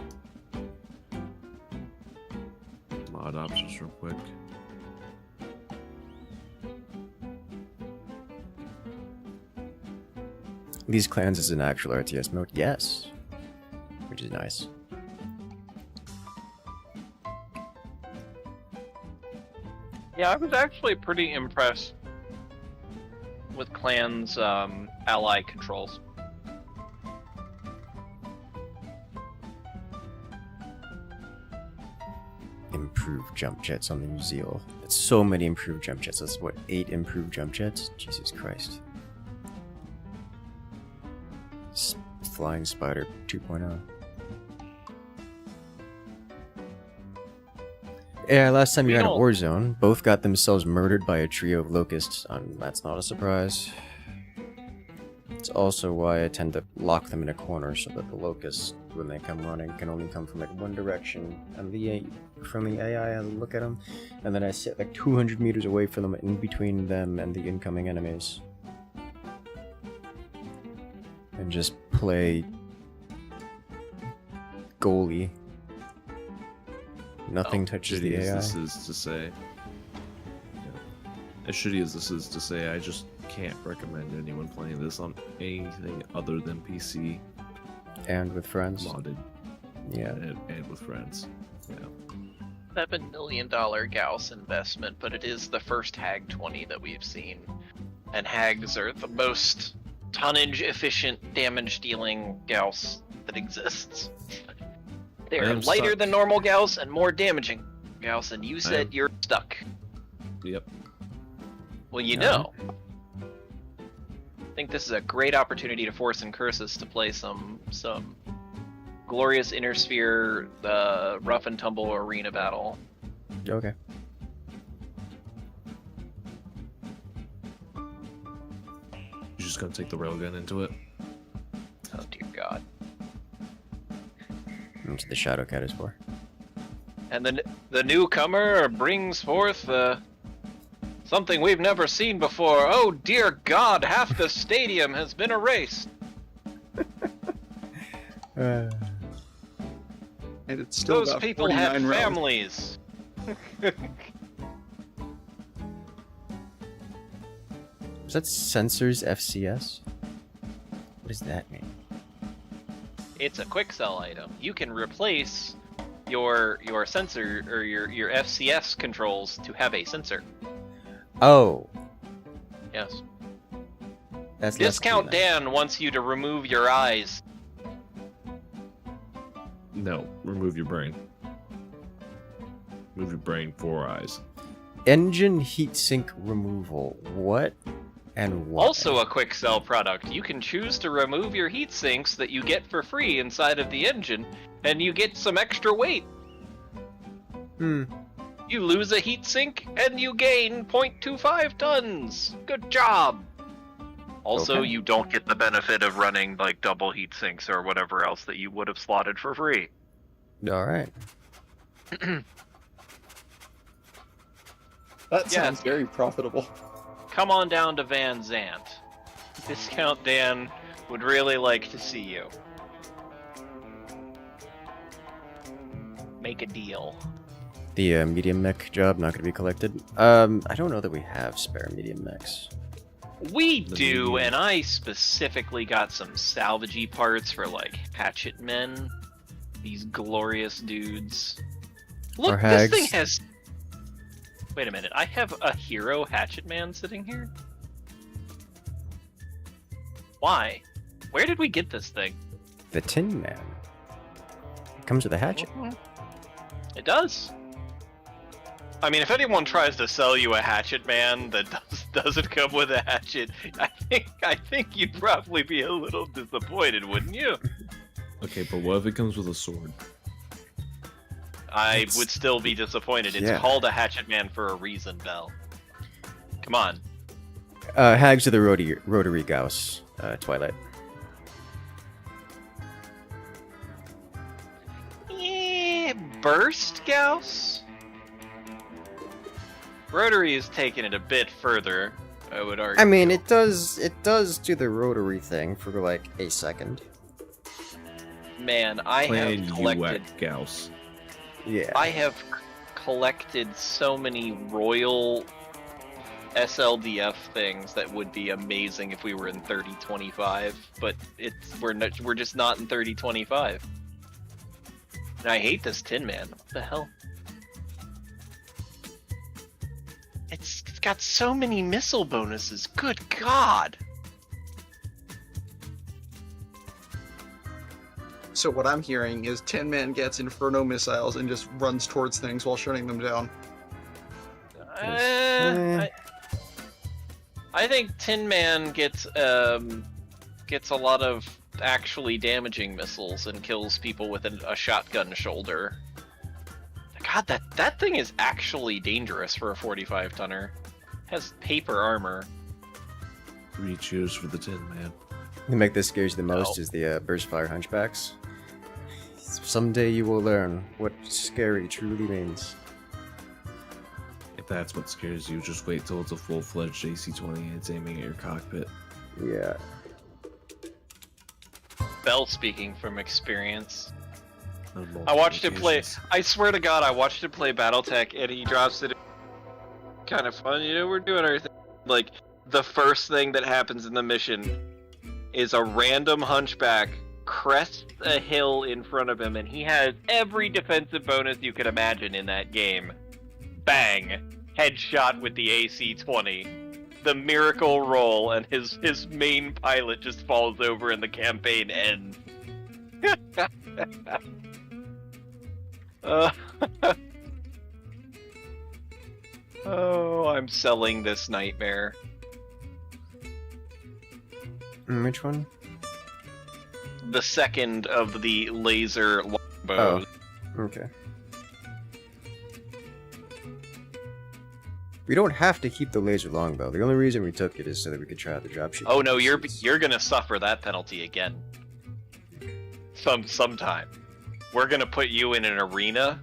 mod options real quick. These clans is an actual RTS mode? Yes. Which is nice. Yeah, I was actually pretty impressed with Clan's ally controls. Improved jump jets on the New Zeal. That's so many improved jump jets. That's what, 8 improved jump jets? Jesus Christ. Flying Spider 2.0. Yeah, last time you had a Warzone, both got themselves murdered by a trio of locusts. That's not a surprise. It's also why I tend to lock them in a corner so that the locusts, when they come running, can only come from like one direction. And from the AI, I look at them, and then I sit like 200 meters away from them, in between them and the incoming enemies. and just play goalie. Nothing touches the Shitty AI. as this is to say, as shitty as this is to say, I just can't recommend anyone playing this on anything other than PC And with friends. modded Yeah. and with friends. Yeah. $7 million Gauss investment, but it is the first Hag 20 that we've seen. And Hags are the most tonnage efficient damage dealing Gauss that exists. They I are am lighter stuck. than normal Gauss and more damaging Gauss, and you said am- you're stuck. Yep. Well, you Yeah. know. I think this is a great opportunity to force Incursus to play some glorious inner sphere, rough and tumble arena battle. Okay. You're just gonna take the railgun into it. Oh dear God! That's what the Shadow Cat is for. And the newcomer brings forth something we've never seen before. Oh dear God! Half the stadium has been erased. And it's still Those got people 49 had rounds. families. Is that sensors FCS? What does that mean? It's a quick sell item. You can replace your sensor or your FCS controls to have a sensor. Oh, Yes. that's less Discount cool then. Dan wants you to remove your eyes. No, remove your brain. Move your brain 4 eyes. Engine heatsink removal. What and why? Also a quick sell product. You can choose to remove your heat sinks that you get for free inside of the engine, and you get some extra weight. Hmm. You lose a heat sink, and you gain 0.25 tons. Good job. Also, Okay. you don't get the benefit of running like double heat sinks or whatever else that you would have slotted for free. All right. That Yeah. sounds very profitable. Come on down to Van Zant. Discount Dan would really like to see you. Make a deal. The medium mech job not going to be collected. I don't know that we have spare medium mechs. We The do, medium. and I specifically got some salvagey parts for like hatchet men. These glorious dudes. Look, Or this thing hags. has. Wait a minute, I have a hero hatchet man sitting here? Why? Where did we get this thing? The Tin Man. It comes with a hatchet. It does. I mean, if anyone tries to sell you a hatchet man that doesn't come with a hatchet, I think you'd probably be a little disappointed, wouldn't you? Okay, but what if it comes with a sword? I It's- would still be disappointed. It's Yeah. called a hatchet man for a reason, Bell. Come on. Hags of the Rotary Gauss. Twilight. Burst Gauss? Rotary is taking it a bit further, I would argue. I mean, it does do the rotary thing for like a second. Man, I Plan have you collected at Gauss. Yeah. I have collected so many royal SLDF things that would be amazing if we were in 3025, but we're just not in 3025. And I hate this Tin Man. What the hell? It's got so many missile bonuses. Good God! So what I'm hearing is Tin Man gets Inferno missiles and just runs towards things while shutting them down. I think Tin Man gets a lot of actually damaging missiles and kills people with a shotgun shoulder. God, that thing is actually dangerous for a 45 tonner. Has paper armor. 3 cheers for the Tin Man. The mech that scares you the most No. is the Burst Fire Hunchbacks. Someday you will learn what scary truly means. If that's what scares you, just wait till it's a full-fledged AC-20 and it's aiming at your cockpit. Yeah. Bell speaking from experience. On I watched him multiple play. occasions. I swear to God, I watched him play BattleTech, and he drops it. Kind of fun, you know. We're doing our thing. Like the first thing that happens in the mission is a random hunchback crests a hill in front of him, and he has every defensive bonus you could imagine in that game. Bang! Headshot with the AC-20. The miracle roll, and his main pilot just falls over, and the campaign ends. Oh, I'm selling this nightmare. Which one? The second of the laser longbows. Okay. We don't have to keep the laser longbow. The only reason we took it is so that we could try out the dropship. Oh no, you're gonna suffer that penalty again. Sometime. We're gonna put you in an arena,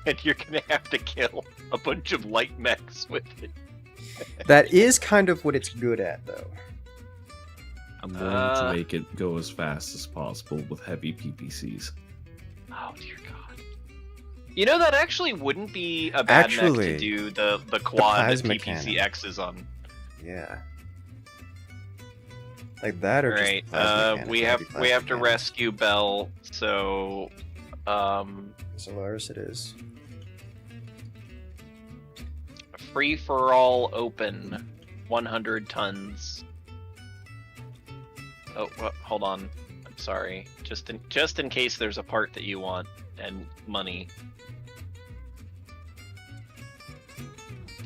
and you're gonna have to kill a bunch of light mechs with it. That is kind of what it's good at, though. I'm going to make it go as fast as possible with heavy PPCs. Oh dear God. You know, that actually wouldn't be a bad mech to do the quad that plasma PPCX is on. Yeah. Like that, or Right. just plasma cannon, We heavy have plasma to cannon. rescue Bell. So, Solaris it is. free for all open, 100 tons. Oh, well, hold on. I'm sorry. Just in case there's a part that you want and money.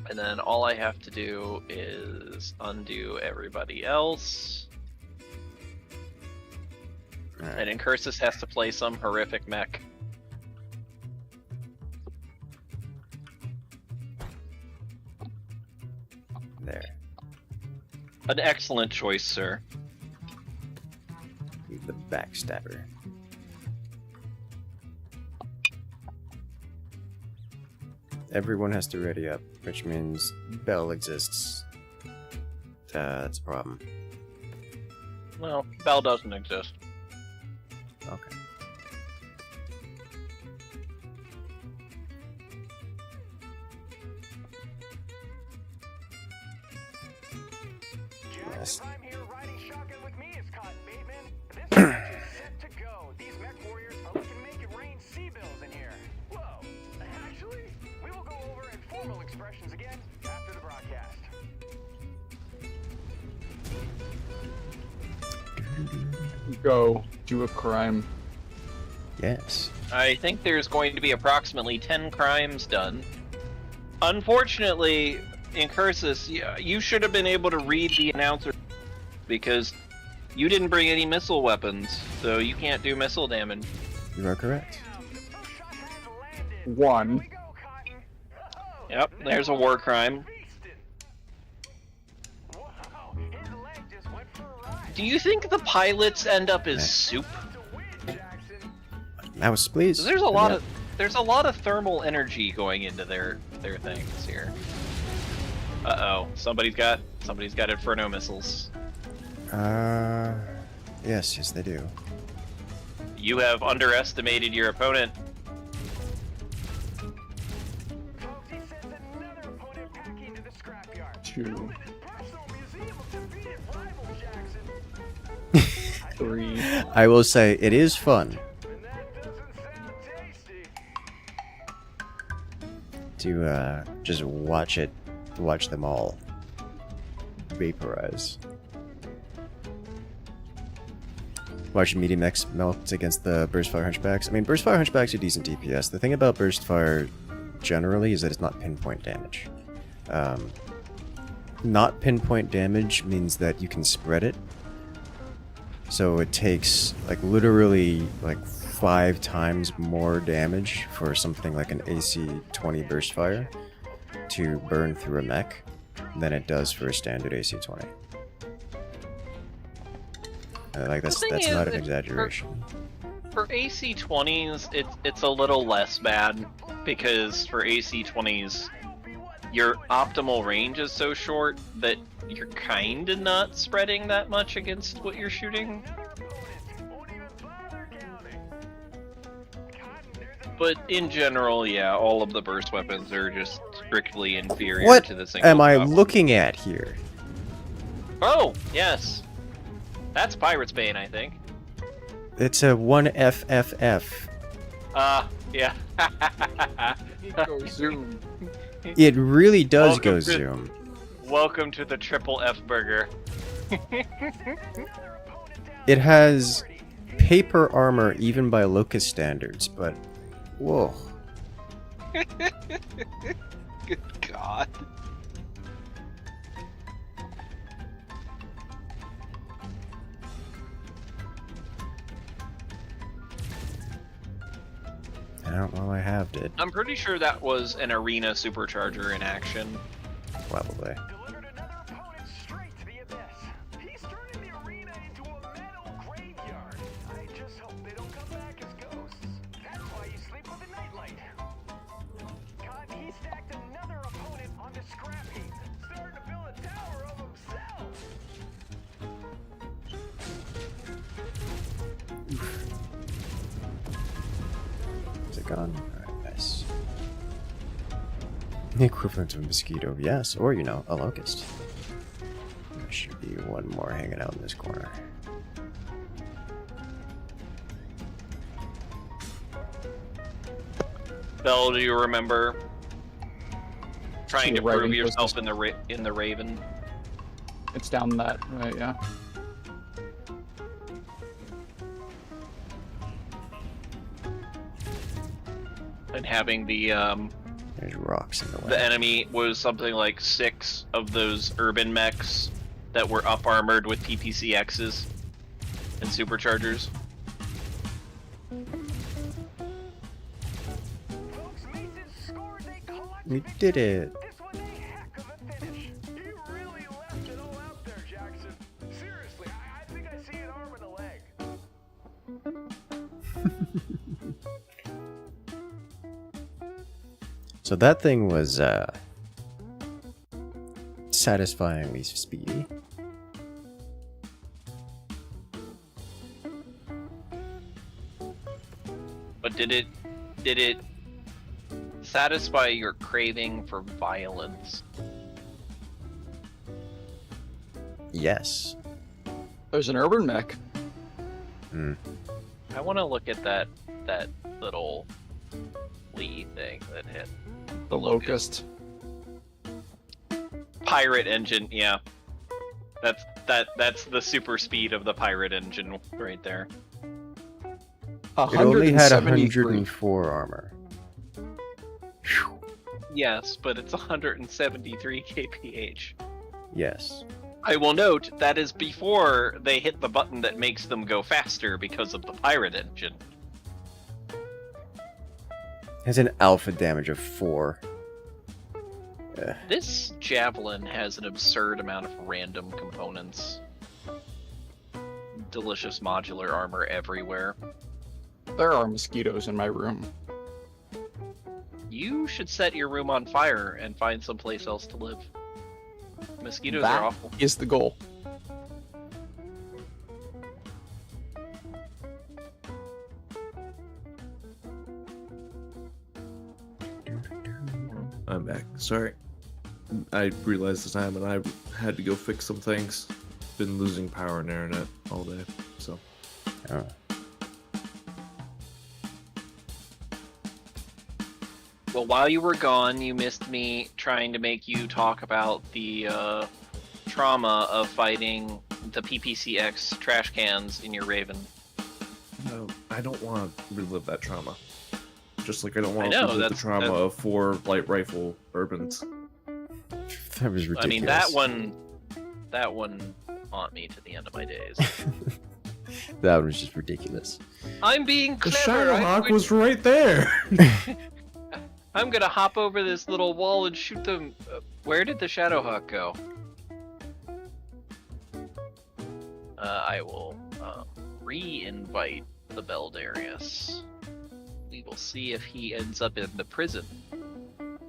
And then all I have to do is undo everybody else. Alright. And Incursus has to play some horrific mech. There. An excellent choice, sir. The backstabber. Everyone has to ready up, which means Bell exists. That's a problem. Well, Bell doesn't exist. Okay. Yes. I'm here riding shotgun with me is Cotton Bateman. This match is set to go. These Mechwarriors are looking to make it rain sea bills in here. Whoa. Actually, we will go over informal expressions again after the broadcast. Go do a crime. Yes. I think there's going to be approximately 10 crimes done. Unfortunately, Incursus, you should have been able to read the announcer because you didn't bring any missile weapons, so you can't do missile damage. You are correct. The first shot has landed. One. Here we go, Cotton. Oh, Yep, there's a war crime. feasting. Wow, his leg just went for a ride. Do you think the pilots end up as soup? To win, Jackson. Mouse, please. There's a lot of thermal energy going into their things here. Uh-oh, somebody's got Inferno missiles. Yes, they do. You have underestimated your opponent. Folks, he sends another opponent packing to the scrapyard. Two. Build his personal museum of defeated rival, Jackson. 3. I will say, it is fun And that doesn't sound tasty. to just watch them all vaporize. Watching medium Mechs melt against the burst fire hunchbacks. I mean, burst fire hunchbacks are decent DPS. The thing about burst fire generally is that it's not pinpoint damage. Not pinpoint damage means that you can spread it. So it takes like literally like 5 times more damage for something like an AC-20 burst fire to burn through a mech than it does for a standard AC-20. Like that's The thing is not an that exaggeration. For AC-20s, it's a little less bad because for AC-20s, your optimal range is so short that you're kinda not spreading that much against what you're shooting. But in general, yeah, all of the burst weapons are just strictly inferior What to the single am I shot. looking at here? Oh, yes. That's Pirate's Bane, I think. It's a 1FFF. Yeah. Go zoom. It really does Welcome go to- zoom. Welcome to the triple F burger. It has paper armor even by Locust standards, but whoa. Good God. I don't know I halved it. I'm pretty sure that was an arena supercharger in action. Probably. Delivered another opponent straight to the abyss. He's turning the arena into a metal graveyard. I just hope they don't come back as ghosts. That's why you sleep with a nightlight. God, he stacked another opponent on the scrap heap, starting to build a tower of himself. Is it gone? Alright, nice. The equivalent of a mosquito, yes, or a locust. There should be one more hanging out in this corner. Bell, do you remember trying to Right, prove it was yourself just- in the Raven? It's down that way, yeah. And having the There's rocks in the way. the enemy was something like 6 of those urban mechs that were up armored with PPCXs and superchargers. Folks, Mason scored. They collected We victory. did it. This was a heck of a finish. You really left it all out there, Jackson. Seriously, I think I see an arm and a leg. So that thing was satisfyingly speedy. But did it satisfy your craving for violence? Yes. There's an urban mech. Hmm. I want to look at that little Lee thing that hit The locust. pirate engine. Yeah, that's the super speed of the pirate engine right there. It only had 173. 104 armor. Phew. Yes, but it's 173 kph. Yes. I will note that is before they hit the button that makes them go faster because of the pirate engine. Has an alpha damage of 4. This javelin has an absurd amount of random components. Delicious modular armor everywhere. There are mosquitoes in my room. You should set your room on fire and find someplace else to live. Mosquitoes That are awful. is the goal. I'm back. Sorry. I realized the time and I had to go fix some things. Been losing power and internet all day, so. Oh. Well, while you were gone, you missed me trying to make you talk about the trauma of fighting the PPCX trash cans in your Raven. No, I don't want to relive that trauma. Just like I don't want I to know, relive the that's- trauma of 4 light rifle urbans. That was ridiculous. I mean, that one haunt me to the end of my days. That was just ridiculous. I'm being The clever. Shadowhawk was right there! I'm gonna hop over this little wall and shoot them. Where did the Shadowhawk go? I will re-invite the Beldarius. We will see if he ends up in the prison. In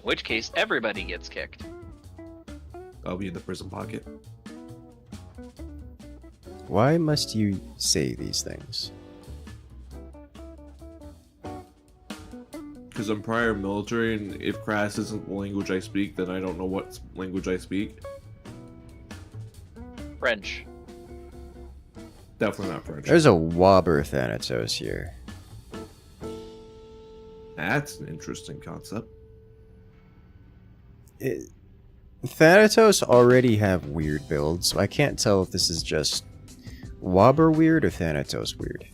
which case, everybody gets kicked. I'll be in the prison pocket. Why must you say these things? because I'm prior military, and if Crass isn't the language I speak, then I don't know what language I speak. French. Definitely not French. There's a Wobber Thanatos here. That's an interesting concept. Thanatos already have weird builds, so I can't tell if this is just Wobber weird or Thanatos weird.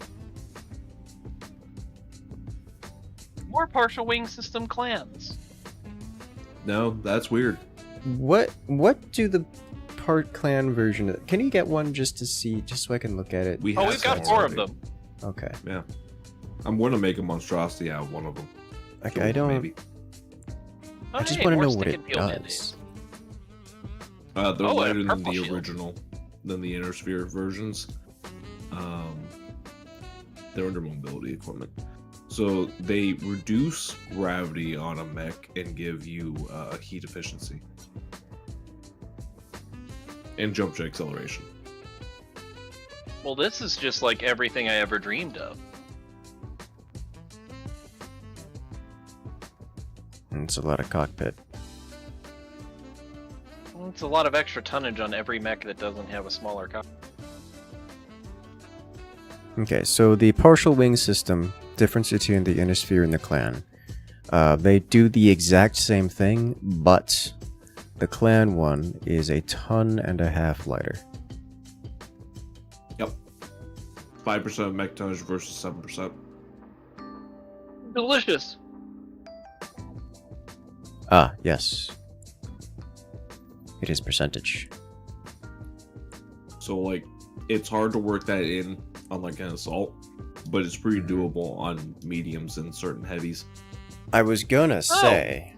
More partial wing system clans. No, that's weird. What do the part clan version of, can you get one just to see, just so I can look at it? Oh, we've got 4 of them. Okay. Yeah. I'm going to make a monstrosity out of one of them. Like, Sure, I don't... Maybe. I just hey, want to more know what stick it and peel does. Mandates. They're Oh, lighter and than purple the shield. original, than the inner sphere versions. They're under mobility equipment. So they reduce gravity on a mech and give you heat efficiency. And jump jet acceleration. Well, this is just like everything I ever dreamed of. And it's a lot of cockpit. Well, it's a lot of extra tonnage on every mech that doesn't have a smaller cockpit. Okay, so the partial wing system, difference between the inner sphere and the clan. They do the exact same thing, but the clan one is 1.5 tons lighter. Yep. 5% mech tonnage versus 7%. Delicious. Ah, yes. It is percentage. So, like, it's hard to work that in on, like, an assault, but it's pretty doable on mediums and certain heavies. I was gonna say,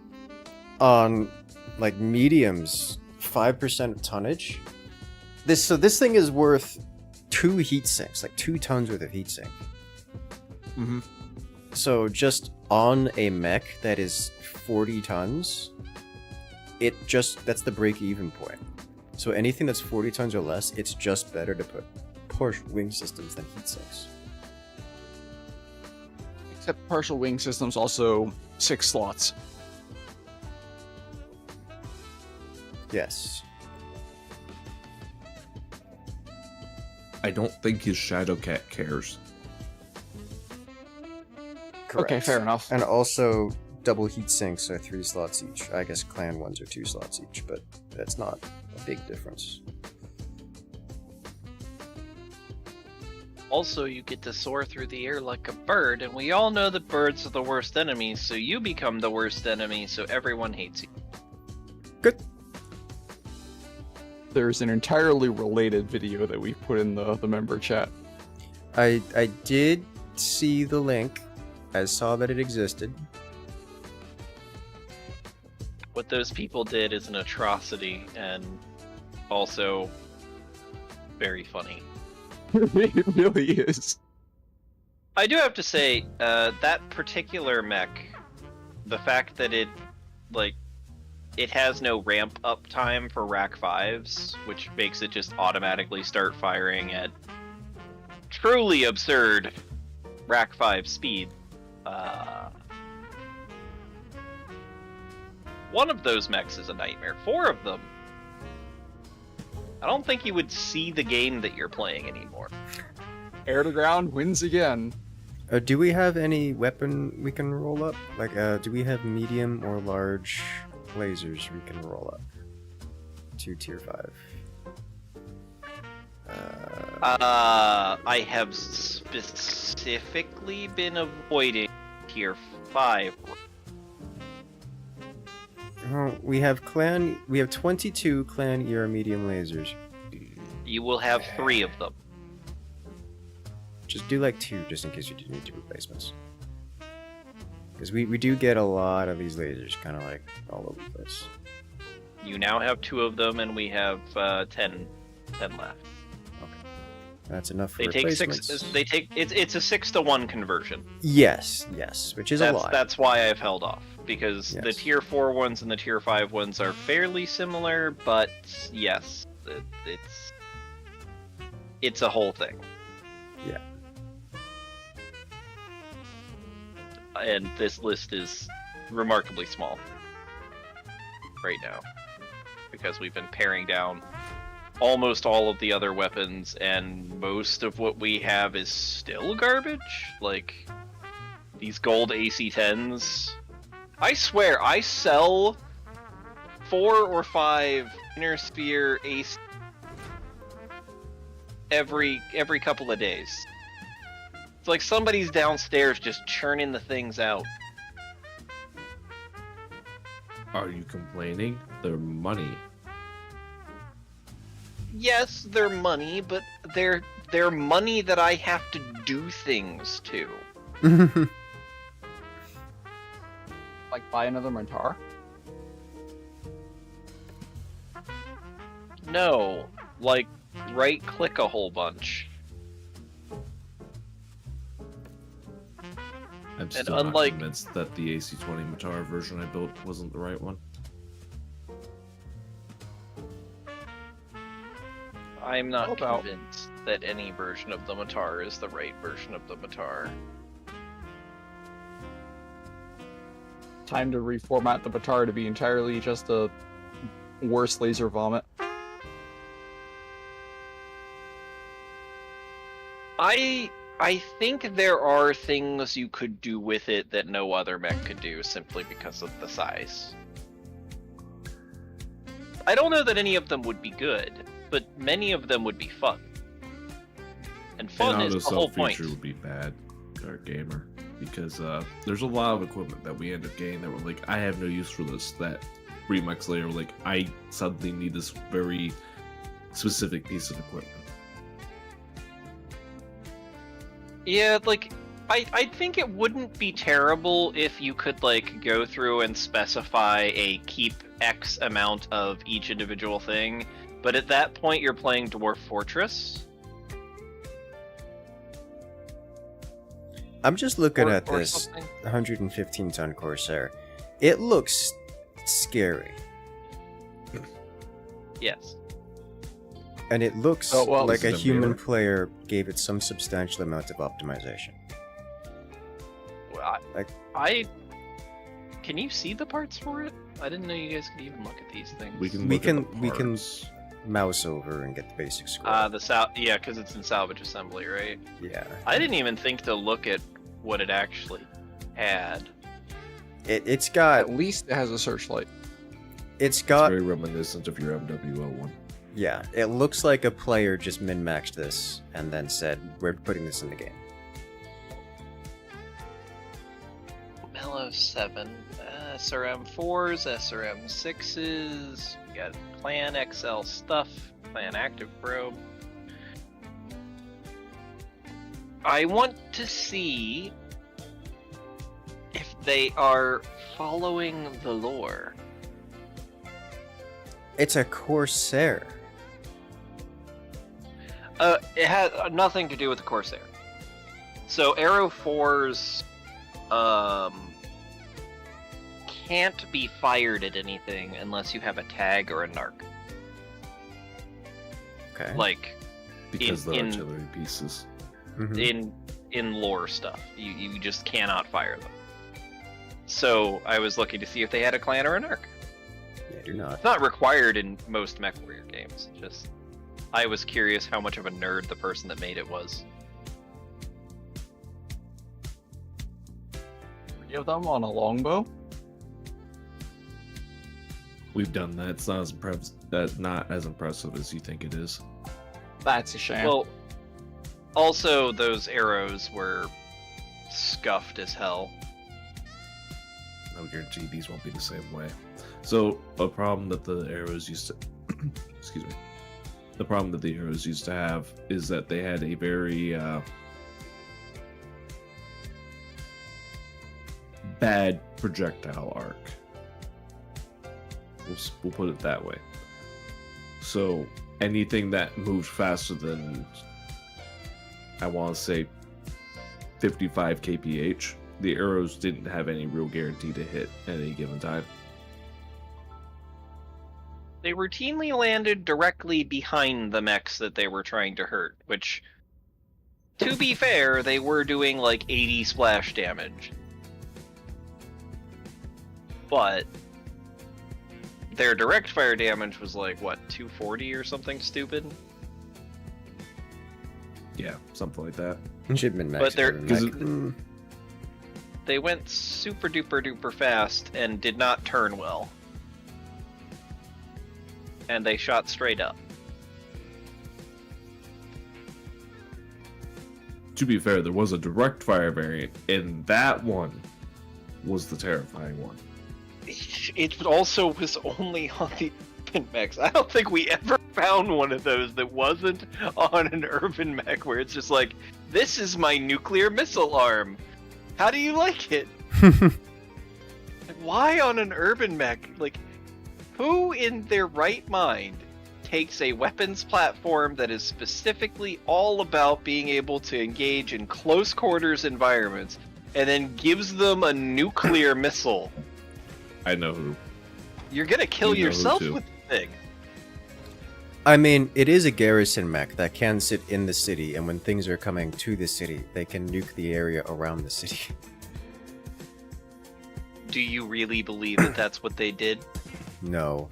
on like mediums, 5% of tonnage. This thing is worth 2 heat sinks, like 2 tons worth of heat sink. Mm-hmm. So just on a mech that is 40 tons, that's the break-even point. So anything that's 40 tons or less, it's just better to put partial wing systems than heat sinks. Except partial wing systems also 6 slots. Yes. I don't think his Shadowcat cares. Correct. Okay, fair enough. And also, double heat sinks are 3 slots each. I guess clan ones are 2 slots each, but that's not a big difference. Also, you get to soar through the air like a bird, and we all know that birds are the worst enemies, so you become the worst enemy, so everyone hates you. Good. There's an entirely related video that we put in the member chat. I did see the link. I saw that it existed. What those people did is an atrocity, and also very funny. It really is. I do have to say, that particular mech, the fact that it has no ramp up time for Rack 5s, which makes it just automatically start firing at truly absurd Rack 5 speed. One of those mechs is a nightmare. 4 of them, I don't think you would see the game that you're playing anymore. Air to ground wins again. Do we have any weapon we can roll up? Like, do we have medium or large lasers we can roll up to tier 5? I have specifically been avoiding tier 5. We have 22 clan era medium lasers. You will have 3 of them. Just do like 2, just in case you do need 2 replacements. Because we do get a lot of these lasers, kind of like all over the place. You now have 2 of them, and we have 10 left. That's enough for They take replacements. 6. They take it's a 6-to-1 conversion. Yes, which is a lot. That's why I've held off, because the Yes. tier 4 ones and the tier 5 ones are fairly similar, but yes, it's a whole thing. Yeah. and this list is remarkably small right now because we've been paring down almost all of the other weapons, and most of what we have is still garbage. Like these gold AC-10s. I swear, I sell 4 or 5 inner sphere AC every couple of days. It's like somebody's downstairs just churning the things out. Are you complaining? They're money. Yes, they're money, but they're money that I have to do things to. Like buy another Mentar? No, like right-click a whole bunch. I'm And still unlike- not convinced that the AC-20 Matar version I built wasn't the right one. I'm not How about- convinced that any version of the Matar is the right version of the Matar. Time to reformat the Batar to be entirely just a worse laser vomit. I think there are things you could do with it that no other mech could do simply because of the size. I don't know that any of them would be good, but many of them would be fun. And fun An is auto the whole self point. feature would be bad, Dark Gamer, because there's a lot of equipment that we end up getting that we're like, I have no use for this. That 3 months later, we're like, I suddenly need this very specific piece of equipment. Yeah, like, I think it wouldn't be terrible if you could, like, go through and specify a keep X amount of each individual thing, but at that point you're playing Dwarf Fortress. I'm just looking or- at or this something. 115-ton Corsair. It looks scary. Yes. And it looks Oh, well, like this a is a human mirror. player gave it some substantial amount of optimization. Well, Like- Can you see the parts for it? I didn't know you guys could even look at these things. We can We look can- at the we can- parts. Mouse over and get the basic score. Yeah, because it's in salvage assembly, right? Yeah. I didn't even think to look at what it actually had. It's got At least it has a searchlight. it's It's got very reminiscent of your MWO one. yeah, it looks like a player just min-maxed this and then said, we're putting this in the game. Mellow 7, SRM 4s, SRM 6s, we got Plan XL stuff, Plan Active Probe. I want to see if they are following the lore. It's a Corsair. It has nothing to do with the Corsair. So Arrow 4s can't be fired at anything unless you have a tag or a narc. Okay. Like Because they're in- artillery pieces. Mhm. in lore stuff. You just cannot fire them. So I was looking to see if they had a clan or a narc. They do not. It's not required in most Mechwarrior games. Just I was curious how much of a nerd the person that made it was. 3 of them on a longbow? We've done that. It's not as impressive as you think it is. That's a shame. Well, also those arrows were scuffed as hell. I guarantee these won't be the same way. So a problem that the arrows used to excuse me. The problem that the arrows used to have is that they had a very bad projectile arc. We'll put it that way. So anything that moved faster than, I want to say, 55 kph, the arrows didn't have any real guarantee to hit at any given time. They routinely landed directly behind the mechs that they were trying to hurt, which, to be fair, they were doing like 80 splash damage. but their direct fire damage was like, what, 240 or something stupid? Yeah, something like that. Shipment max. But they're- mech. They went super duper duper fast and did not turn well. And they shot straight up. To be fair, there was a direct fire variant, and that one was the terrifying one. It also was only on the urban mechs. I don't think we ever found one of those that wasn't on an urban mech where it's just like, this is my nuclear missile arm. How do you like it? Why on an urban mech? Like, who in their right mind takes a weapons platform that is specifically all about being able to engage in close quarters environments and then gives them a nuclear missile? I know who. You're gonna kill You know who yourself too. with the thing. I mean, it is a garrison mech that can sit in the city, and when things are coming to the city, they can nuke the area around the city. Do you really believe that that's what they did? No.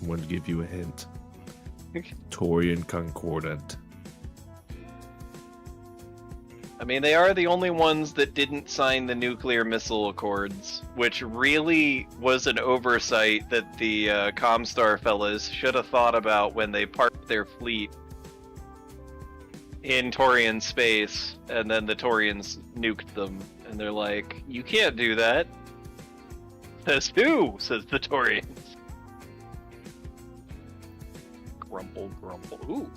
I'm going to give you a hint. Torian Concordant. I mean, they are the only ones that didn't sign the nuclear missile accords, which really was an oversight that the Comstar fellas should have thought about when they parked their fleet in Torian space, and then the Torians nuked them, and they're like, you can't do that. Says who? Says the Torians. Grumble, grumble. Ooh.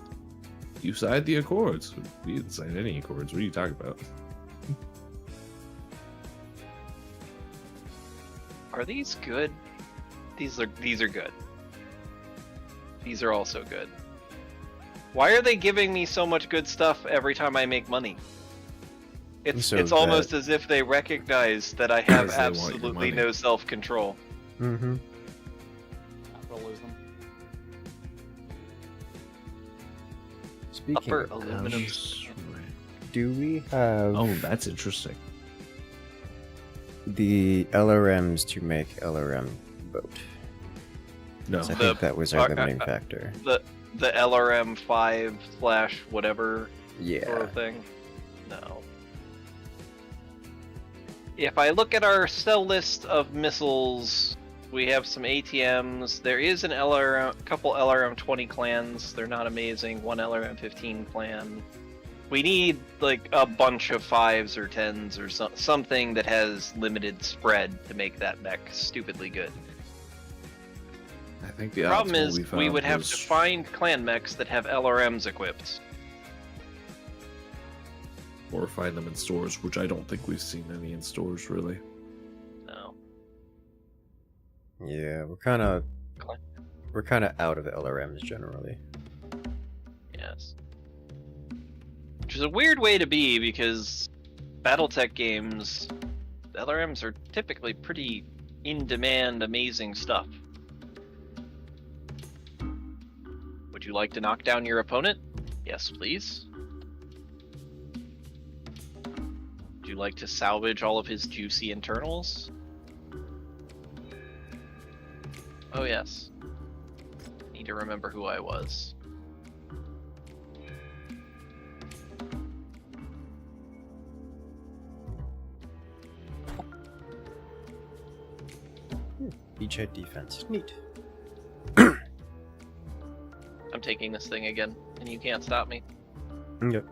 You signed the accords. We didn't sign any accords. What are you talking about? Are these good? These are good. These are also good. Why are they giving me so much good stuff every time I make money? It's So it's almost as if they recognize that I have Because they want your absolutely money. no self-control. Mm-hmm. Capitalism. Speaking Upper of aluminum. which, do we have Oh, that's interesting. the LRMs to make LRM boat? No. 'Cause I The- think that was our limiting factor. The LRM 5/ whatever sort Yeah. of thing. No. If I look at our cell list of missiles, we have some ATMs. There is an couple LRM 20 clans. They're not amazing. One LRM 15 clan. We need like a bunch of 5s or 10s or something that has limited spread to make that mech stupidly good. I think the The problem optimal is we found would have was- to find clan mechs that have LRMs equipped. or find them in stores, which I don't think we've seen any in stores really. No. Yeah, we're kind of out of LRMs generally. Yes. Which is a weird way to be because BattleTech games, LRMs are typically pretty in-demand, amazing stuff. Would you like to knock down your opponent? Yes, please. Would you like to salvage all of his juicy internals? Oh yes. Need to remember who I was. Beachhead defense. Neat. I'm taking this thing again, and you can't stop me. Yep.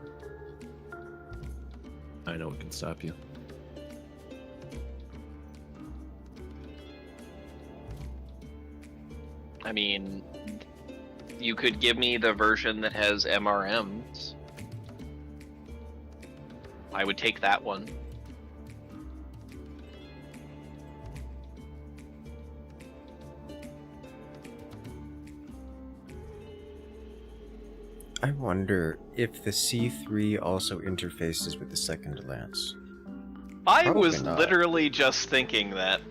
I know it can stop you. I mean, you could give me the version that has MRMs. I would take that one. I wonder if the C3 also interfaces with the second lance. I Probably was not. literally just thinking that.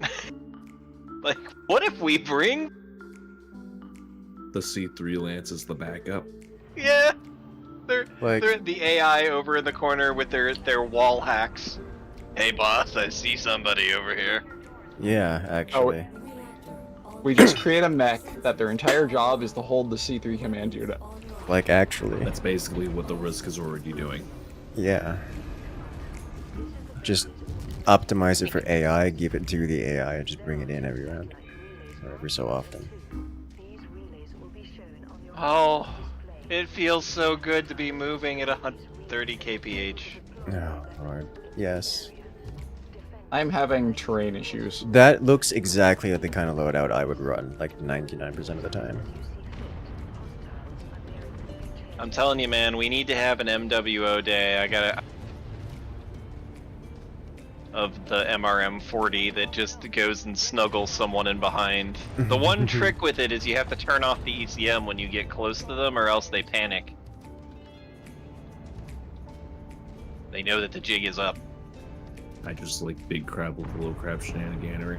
Like, what if we bring? The C3 Lance is the backup. Yeah, they're Like- the AI over in the corner with their wall hacks. Hey boss, I see somebody over here. Yeah, actually. We just create a mech that their entire job is to hold the C3 command unit. Like, actually. That's basically what the Risk is already doing. Yeah. Just optimize it for AI, give it to the AI, and just bring it in every round. Or every so often. Oh, it feels so good to be moving at 130 kph. Oh, Lord. Yes. I'm having terrain issues. That looks exactly like the kind of loadout I would run, like 99% of the time. I'm telling you, man, we need to have an MWO day. I gotta... Of the MRM 40 that just goes and snuggles someone in behind. The one trick with it is you have to turn off the ECM when you get close to them, or else they panic. They know that the jig is up. I just like big crab with little crab shenaniganery.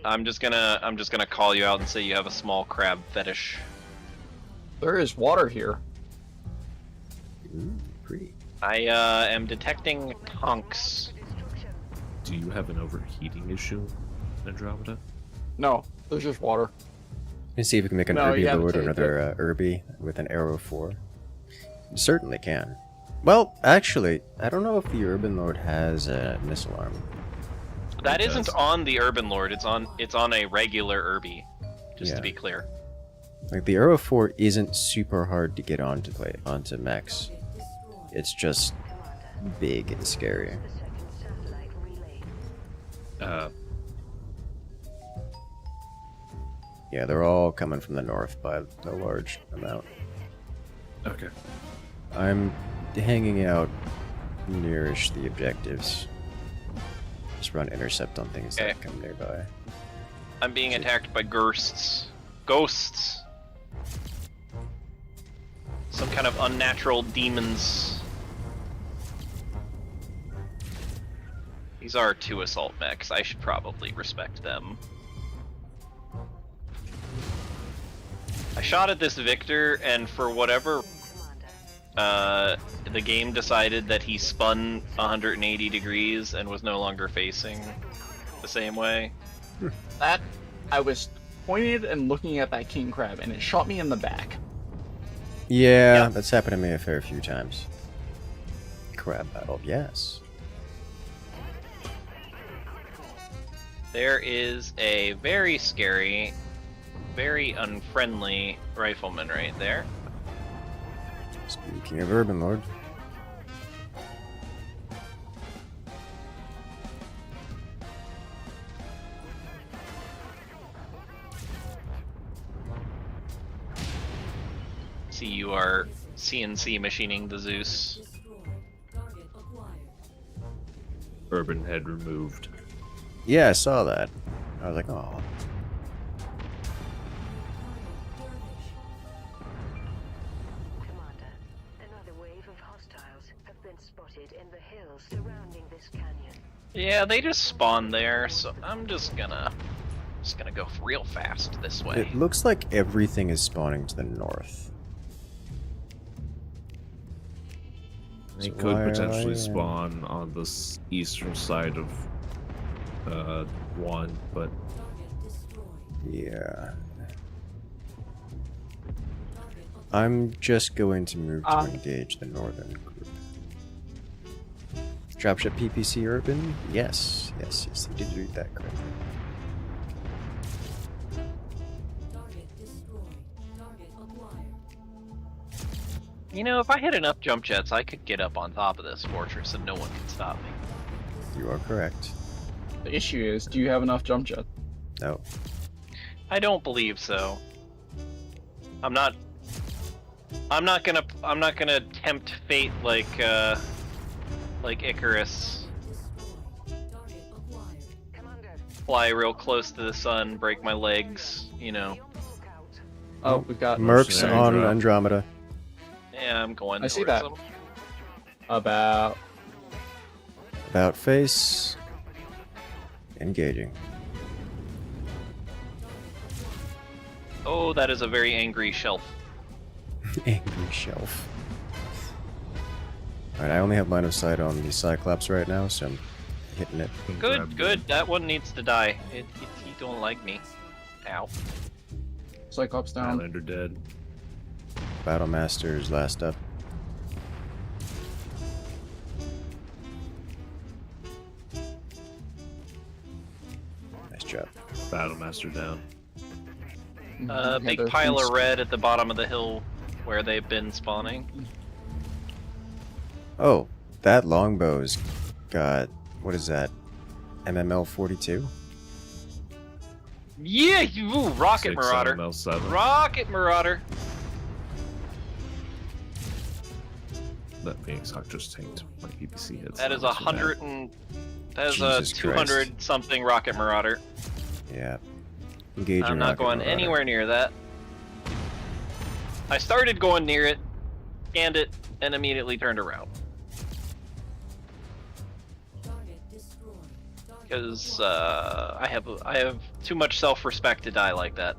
I'm just gonna call you out and say you have a small crab fetish. There is water here. Ooh, pretty. I am detecting tonks. Do you have an overheating issue, Andromeda? No, there's just water. Let's see if we can make an No, Irby you have Lord to or take another Irby with an Arrow 4. You certainly can. Well, actually, I don't know if the Urban Lord has a missile arm. That It isn't does. on the Urban Lord. It's on a regular Irby. Just Yeah. to be clear. Like, the Arrow 4 isn't super hard to get onto Mechs. It's just big and scary. Yeah, they're all coming from the north by a large amount. Okay. I'm hanging out nearish the objectives. Just run intercept on things Okay. that come nearby. I'm being attacked by ghosts. Ghosts. Some kind of unnatural demons. These are 2 assault mechs. I should probably respect them. I shot at this Victor, and for whatever, the game decided that he spun 180 degrees and was no longer facing the same way. That I was pointed and looking at that king crab, and it shot me in the back. Yeah, Yeah. that's happened to me a fair few times. Crab battle, yes. There is a very scary, very unfriendly rifleman right there. Speaking of Urban Lord. See, you are CNC machining the Zeus. Urban head removed. Yeah, I saw that. I was like, oh. Commander, another wave of hostiles have been spotted in the hills surrounding this canyon. Yeah, they just spawned there, so I'm just gonna go real fast this way. It looks like everything is spawning to the north. They So could why potentially I, spawn on the eastern side of one, but Yeah. I'm just going to move to engage the northern group. Dropship PPC Urban? Yes, yes, yes, you did read that correctly. You know, if I had enough jump jets, I could get up on top of this fortress and no one can stop me. You are correct. The issue is, do you have enough jump jets? No. I don't believe so. I'm not gonna tempt fate like Icarus. Commander, Fly real close to the sun, break my legs, you know. Oh, we've got Mercs Mercenary on drop. Andromeda. Yeah, I'm going I see towards that. them. about About face. Engaging. Oh, that is a very angry shelf. Angry shelf. Alright, I only have line of sight on the Cyclops right now, so I'm hitting it. Good, good. That one needs to die. He don't like me. Ow. Cyclops down. Highlander dead. Battlemaster's last up. Nice job. Battlemaster down. Big pile of red at the bottom of the hill where they've been spawning. Oh, that longbow's got, what is that? MML 42? Yeah, you Rocket 6 Marauder. ML7. Rocket Marauder. That Phoenix Hawk just tanked my PPC hits. That is Not too bad. 100 and that is Jesus a 200 Christ. something Rocket Marauder. Yeah. Engage I'm your not rocket going marauder. anywhere near that. I started going near it, scanned it, and immediately turned around. Because I have too much self-respect to die like that.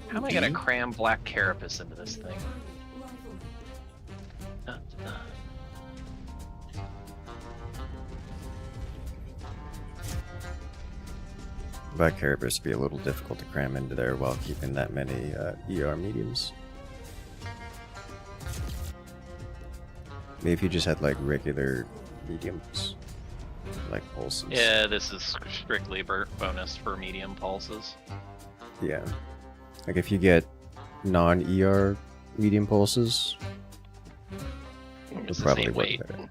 How am I gonna cram Black Carapace into this thing? Black Carapace would be a little difficult to cram into there while keeping that many ER mediums. Maybe if you just had like regular mediums, like pulses. Yeah, this is strictly bonus for medium pulses. Yeah. Like if you get non-ER medium pulses, It's would the probably same work weight. better.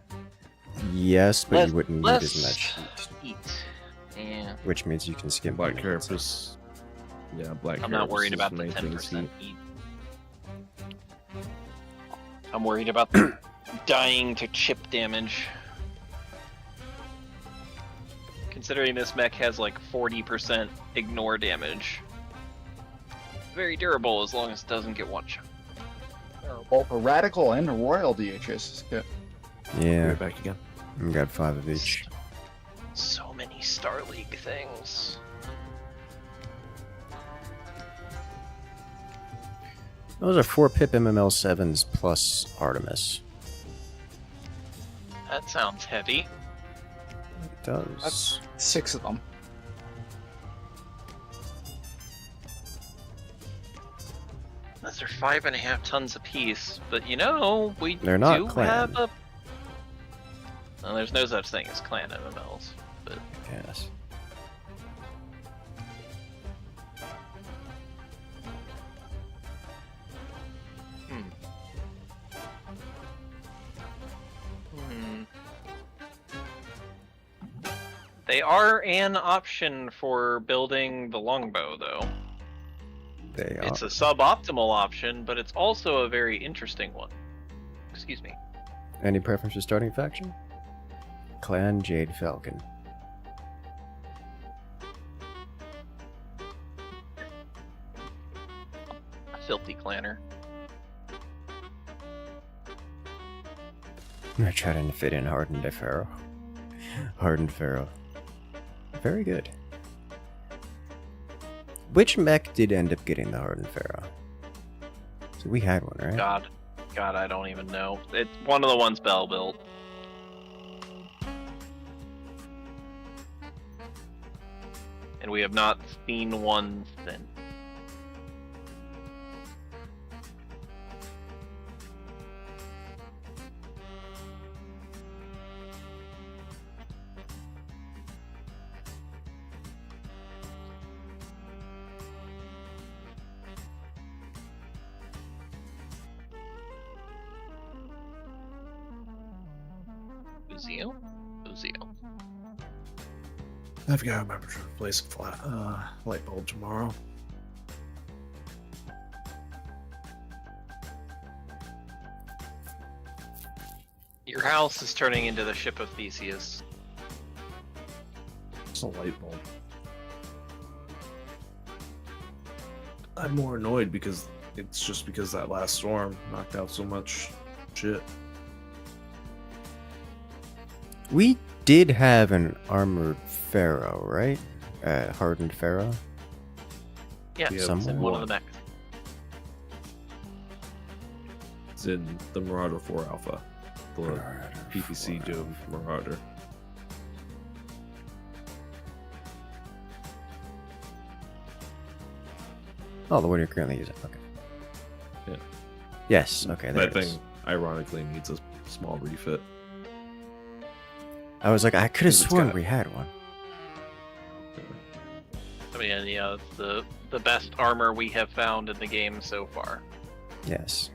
Yes, but you wouldn't need Less as much heat, heat. Yeah. which means you can skip Black the units. Carapace. Yeah, Black I'm not Carapace worried is about the main things 10% heat. I'm worried about the dying to chip damage. Considering this mech has like 40% ignore damage. Very durable as long as it doesn't get one shot. Both a radical and a royal DHS. Yeah. Yeah, Right back again. we got 5 of each. So many Star League things. Those are 4 pip MML7s plus Artemis. That sounds heavy. It does. That's 6 of them. Those are 5.5 tons apiece, but you know, we They're not do clan. have a... Well, there's no such thing as clan MMLs, but... Yes. They are an option for building the longbow, though. They are. It's a suboptimal option, but it's also a very interesting one. Excuse me. Any preference for starting faction? Clan Jade Falcon. Filthy clanner. We're trying to fit in Hardened Pharaoh. Hardened Pharaoh. Very good. Which mech did end up getting the Hardened Pharaoh? So we had one, right? God, I don't even know. It's one of the ones Bell built. And we have not seen one since. Uzio? Uzio. I've got to remember to replace a flat light bulb tomorrow. Your house is turning into the ship of Theseus. It's a light bulb. I'm more annoyed because it's just because that last storm knocked out so much shit. We did have an armored pharaoh, right? Hardened pharaoh. Yeah, We it's have in one of the mechs. It's in the Marauder 4 Alpha. The PPC Doom Marauder. Oh, the one you're currently using. Okay. Yeah. Yes. Okay. There That it is. thing, ironically, needs a small refit. I was like, I could have It's sworn got- we had one. I mean, yeah, the best armor we have found in the game so far. Yes.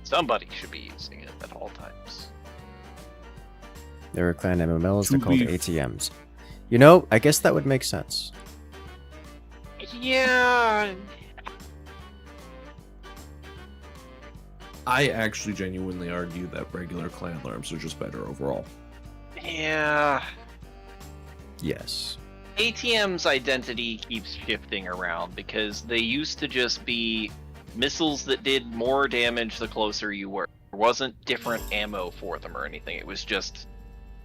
Somebody should be using it at all times. There are clan MMLs. To They're called be- ATMs. You know, I guess that would make sense. Yeah. I actually genuinely argue that regular clan alarms are just better overall. Yeah. Yes. ATM's identity keeps shifting around because they used to just be missiles that did more damage the closer you were. There wasn't different ammo for them or anything. It was just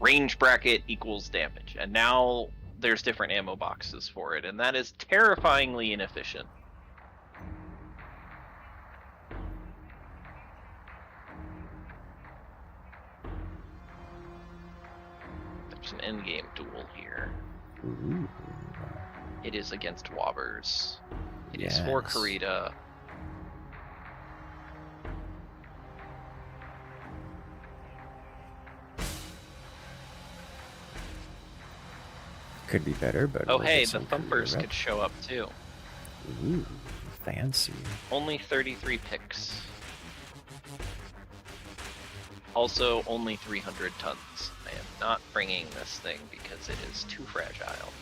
range bracket equals damage. And now there's different ammo boxes for it, and that is terrifyingly inefficient. There's an endgame duel here. Ooh. It is against Wobbers. It is for Yes. Karita. Could be better, but Oh we'll hey, get the some Thumpers career could show up too. rep. Ooh, fancy. Only 33 picks. Also, only 300 tons. I am not bringing this thing because it is too fragile.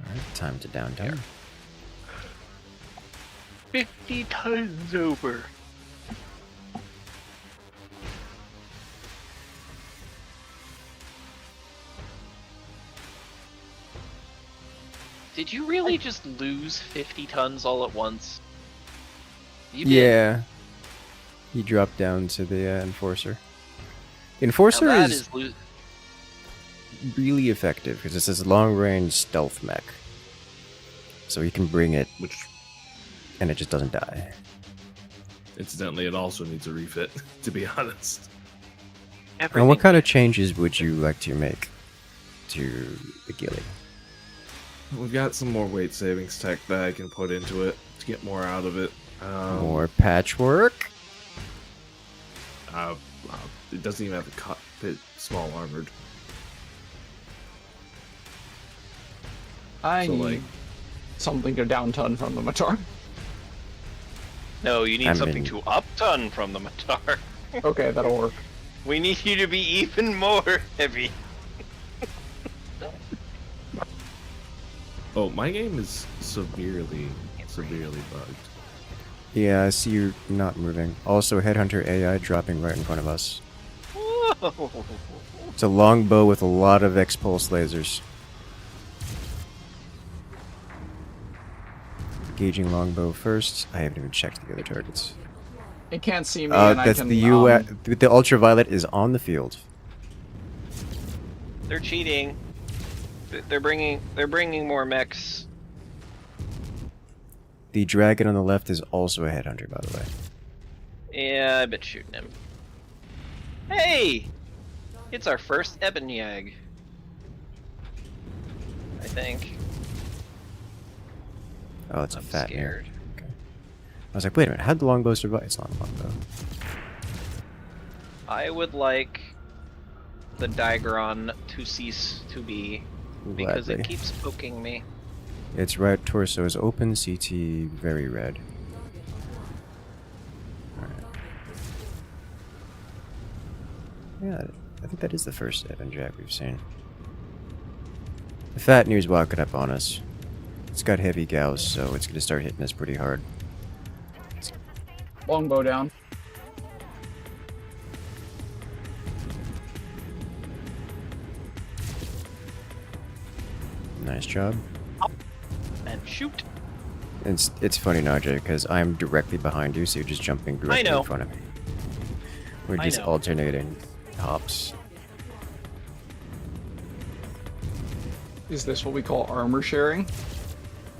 All right, time to downtown. 50 tons over. Did you really just lose 50 tons all at once? You did. Yeah. He dropped down to the Enforcer. Now Enforcer that is is lo- really effective because it's this long-range stealth mech. So he can bring it, Which, and it just doesn't die. incidentally, it also needs a refit, to be honest. And everything. what kind of changes would you like to make to the ghillie? We've got some more weight savings tech that I can put into it to get more out of it. More patchwork? It doesn't even have the cockpit small armored. I So, need like- something to down ton from the Matar. No, you need I something mean- to up-ton from the Matar. Okay, that'll work. We need you to be even more heavy. Oh, my game is severely bugged. Yeah, I see you're not moving. Also, Headhunter AI dropping right in front of us. Whoa. It's a longbow with a lot of X-pulse lasers. Gauging longbow first. I haven't even checked the other targets. It can't see me, and I That's can. the the ultraviolet is on the field. They're cheating. They're bringing more mechs. The dragon on the left is also a headhunter, by the way. Yeah, I've been shooting him. Hey! It's our first Ebonyag. I think. Oh, it's a I'm fat scared. nerd. Okay. I was like, wait a minute, how'd the longbow survive? It's not a longbow. I would like the Digron to cease to be because Gladly. it keeps poking me. Its right torso is open, CT very red. Alright. Yeah, I think that is the first Evan Jack we've seen. The fat news walking up on us. It's got heavy gauss, so it's gonna start hitting us pretty hard. Longbow down. Nice job. And shoot! It's funny, Najee, because I'm directly behind you, so you're just jumping directly know. in front of me. We're I just know. alternating hops. Is this what we call armor sharing?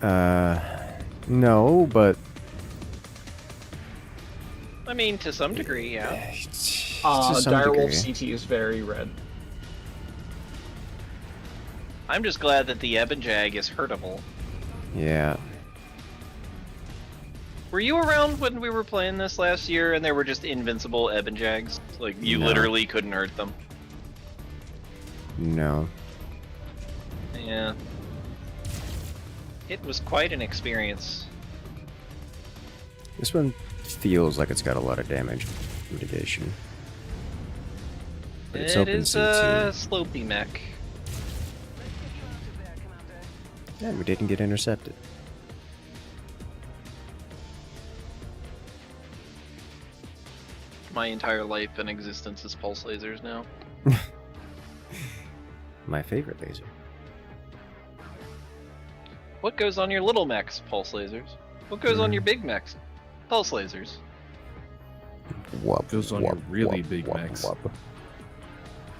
No, but I mean, to some degree, yeah. To some Direwolf degree. CT is very red. I'm just glad that the Ebb and Jag is hurtable. Yeah. Were you around when we were playing this last year and there were just invincible Ebb and Jags? Like, you No. literally couldn't hurt them. No. Yeah. It was quite an experience. This one feels like it's got a lot of damage mitigation. But it's It open is C2. a slopey mech. Let's get you out of there, Commander. Yeah, we didn't get intercepted. My entire life and existence is pulse lasers now. My favorite laser. What goes on your little mechs? Pulse lasers. What goes on your big mechs? Pulse lasers. Whoop, Goes on your whoop, really whoop, big whoop, mechs. whoop.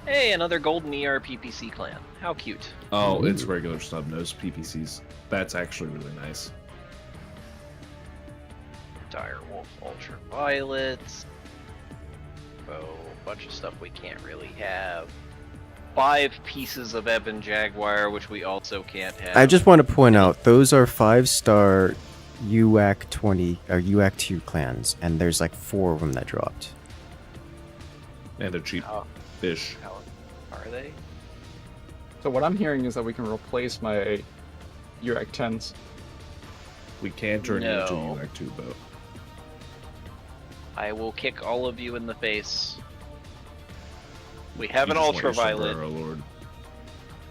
Hey, another golden ER PPC clan. How cute. Oh, it's Ooh. regular snub-nosed PPCs. That's actually really nice. Direwolf Ultraviolets. Oh, bunch of stuff we can't really have. 5 pieces of Ebon Jaguar, which we also can't have. I just want to point out, those are 5-star UAC 20 or UAC 2 clans, and there's like 4 of them that dropped. And a cheap Oh. fish. How are they? So what I'm hearing is that we can replace my UAC 10s. We can turn it into a No. UAC 2 boat. I will kick all of you in the face. We have You an just want your ultraviolet. sombrero, Lord.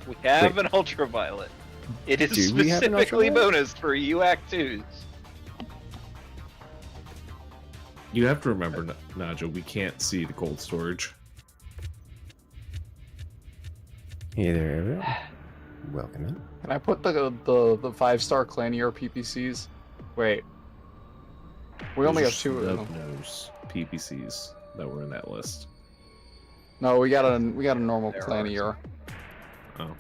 We have Wait. an ultraviolet. It is Do we have an specifically ultraviolet? bonused for UAC 2s. You have to remember, Naja, we can't see the cold storage. Hey there, Everett. Welcome in. Can I put the 5-star clan ER PPCs? Wait. We only have 2 of them. Snub-nosed PPCs that were in that list. No, we got a normal There clan are ER. Oh.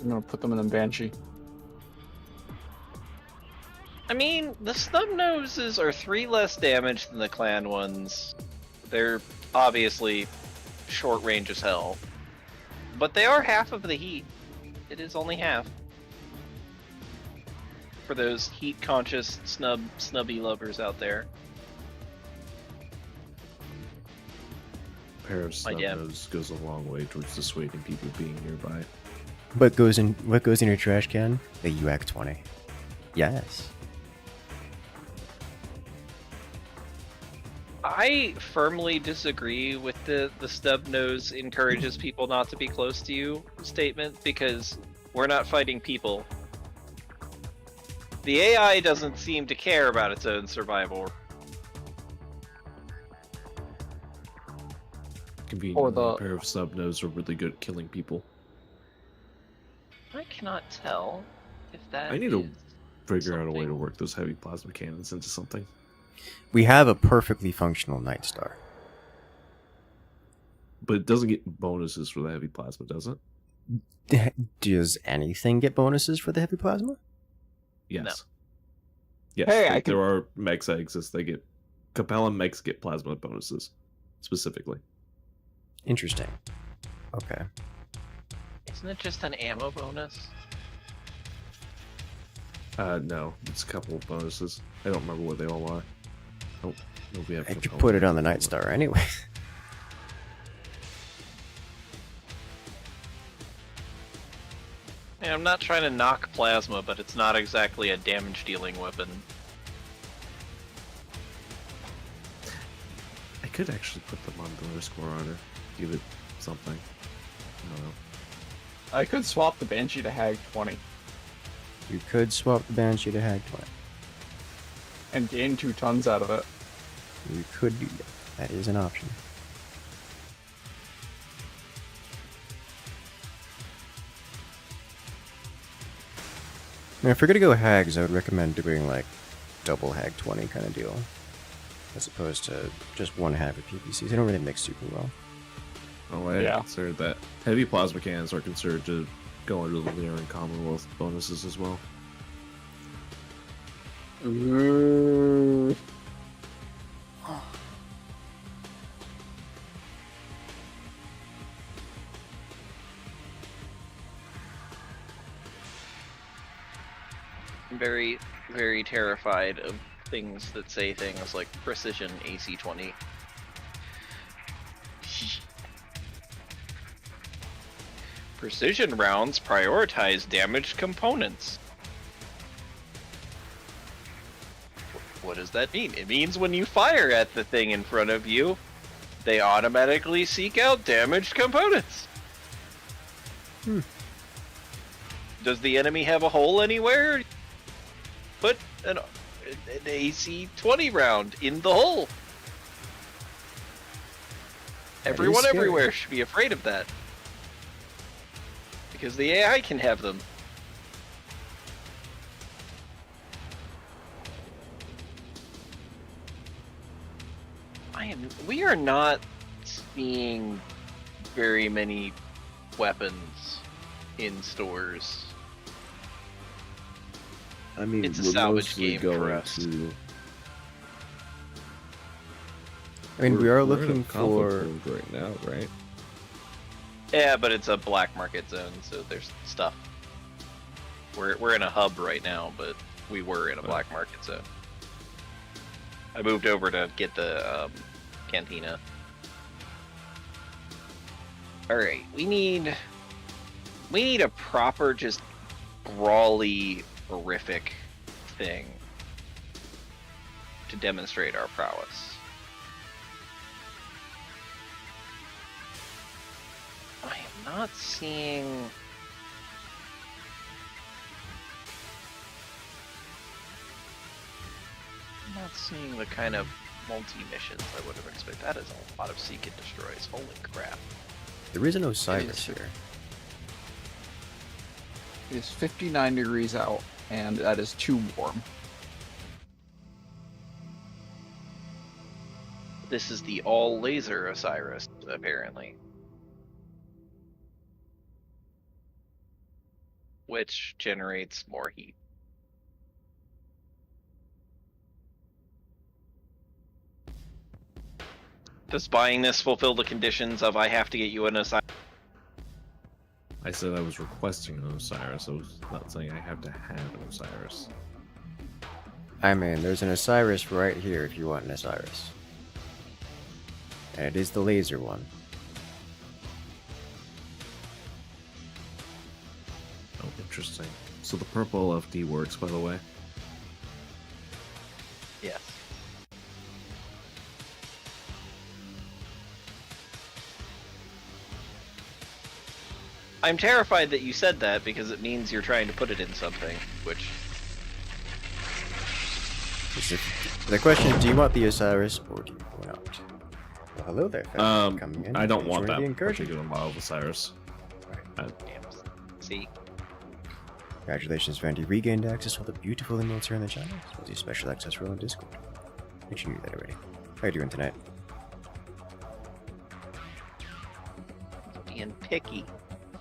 I'm gonna put them in the Banshee. I mean, the snub noses are 3 less damage than the clan ones. They're obviously short range as hell. But they are half of the heat. It is only half. For those heat conscious snubby lovers out there. A pair of My dad. snub-nose goes a long way towards dissuading people being nearby. What goes in your trash can? The UAC 20. Yes. I firmly disagree with the stub nose encourages people not to be close to you statement, because we're not fighting people. The AI doesn't seem to care about its own survival. Conveniently, the- a pair of snub-nose are really good at killing people. I cannot tell if that I need to is Figure out a way to something- work those heavy plasma cannons into something. We have a perfectly functional Night Star. But it doesn't get bonuses for the heavy plasma, does it? Does anything get bonuses for the heavy plasma? Yes. Yes, Hey, there, I can- there are mechs that exist. They get Capella mechs get plasma bonuses specifically. Interesting. Okay. Isn't it just an ammo bonus? No, it's a couple of bonuses. I don't remember what they all are. Oh, no, we have I could Capella put it mech. on the Night Star anyway. Yeah, I'm not trying to knock plasma, but it's not exactly a damage dealing weapon. I could actually put them on the risk war honor. Give it something. I don't know. I could swap the Banshee to Hag 20 You could swap the Banshee to Hag 20. and gain 2 tons out of it. You could do that. That is an option. Now, if you're gonna go Hags, I would recommend doing like double Hag 20 kind of deal, as opposed to just one Hag with PPCs. They don't really mix super well. Oh, I Yeah. considered that. Heavy plasma cannons are considered to go under the Lyran Commonwealth bonuses as well. Ooh. I'm very, very terrified of things that say things like precision AC-20. Precision rounds prioritize damaged components. What does that mean? It means when you fire at the thing in front of you, they automatically seek out damaged components. Does the enemy have a hole anywhere? Put an AC-20 round in the hole. Everyone scary. everywhere should be afraid of that. Because the AI can have them. We are not seeing very many weapons in stores. I mean, It's a we're salvage mostly game for going us. to. I mean, we are we're in a looking for. conflict mode right now, right? Yeah, but it's a black market zone, so there's stuff. We're in a hub right now, but we were in a black market zone. I moved over to get the cantina. Alright, we need a proper, just brawly, horrific thing to demonstrate our prowess. I am not seeing... I'm not seeing the kind of multi-missions I would have expected. That is a lot of seek and destroys. Holy crap. There is an Osiris It is. here. It is 59 degrees out, and that is too warm. This is the all-laser Osiris, apparently. Which generates more heat. Does buying this fulfill the conditions of I have to get you an Osiris? I said I was requesting an Osiris. I was not saying I have to have an Osiris. I mean, there's an Osiris right here if you want an Osiris. And it is the laser one. Oh, interesting. So the purple LFD works, by the way. Yes. I'm terrified that you said that because it means you're trying to put it in something, which... The question is, do you want the Osiris or do you not? Well, hello there, fellas. Coming in. I don't want Join the that incursion. particular model of Osiris. Damn. See? Congratulations, Vandy. Regained access to all the beautiful emotes here on the channel, as well as your special access role in Discord. Make sure you knew that already. How you doing tonight? Being picky.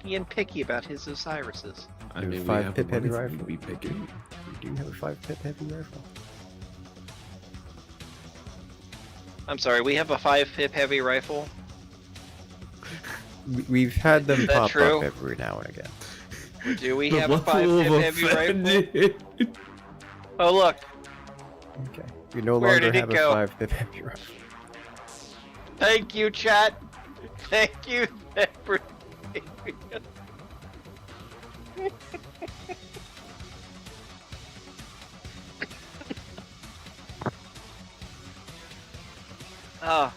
Being picky about his Osirises. I You have mean, we 5 have pip the heavy money for you rifle. to be picky. We do have a 5 pip heavy rifle. I'm sorry, we have a 5-pip heavy rifle? We've had them Is that pop true? up every now and again. Do we The have a level 5-pip of heavy rifle? offended. Oh look, Okay. We no Where longer did it have a go? 5 pip heavy rifle. thank you, chat. Thank you, everyone. Ah.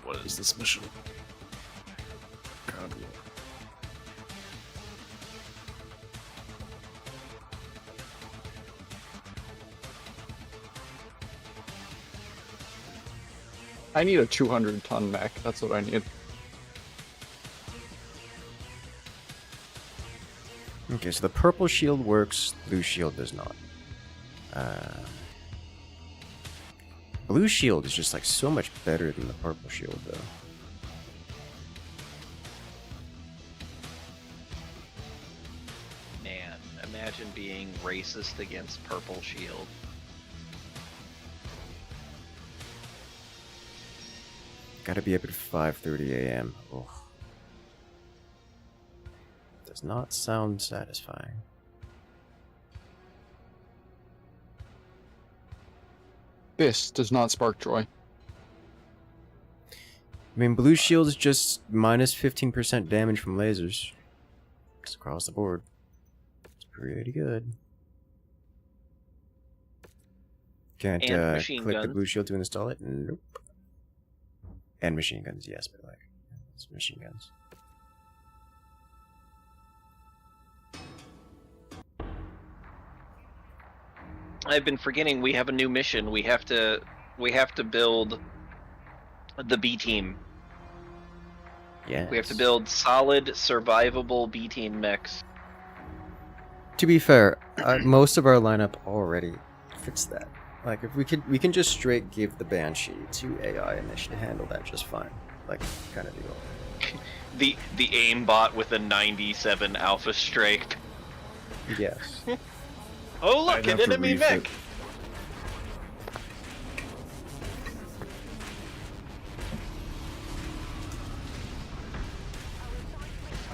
What is this mission? God, I need a 200-ton mech. That's what I need. Okay, Okay, so the purple shield works, blue shield does not. Blue shield is just like so much better than the purple shield though. Man, imagine being racist against purple shield. Gotta be up at 5:30 a.m. Oh. Does not sound satisfying. This does not spark joy. I mean, blue shield is just minus 15% damage from lasers. Just across the board. It's pretty good. Can't And machine click the guns. blue shield to install it? Nope. And machine guns, yes, but like, it's machine guns. I've been forgetting we have a new mission. We have to build the B team. Yeah. We have to build solid, survivable B team mechs. To be fair, most of our lineup already fits that. Like, if we can just straight give the Banshee to AI and they should handle that just fine. Like, kind of deal. The aimbot with a 97 alpha strike. Yes. Oh look, I'd an have to enemy refit. mech!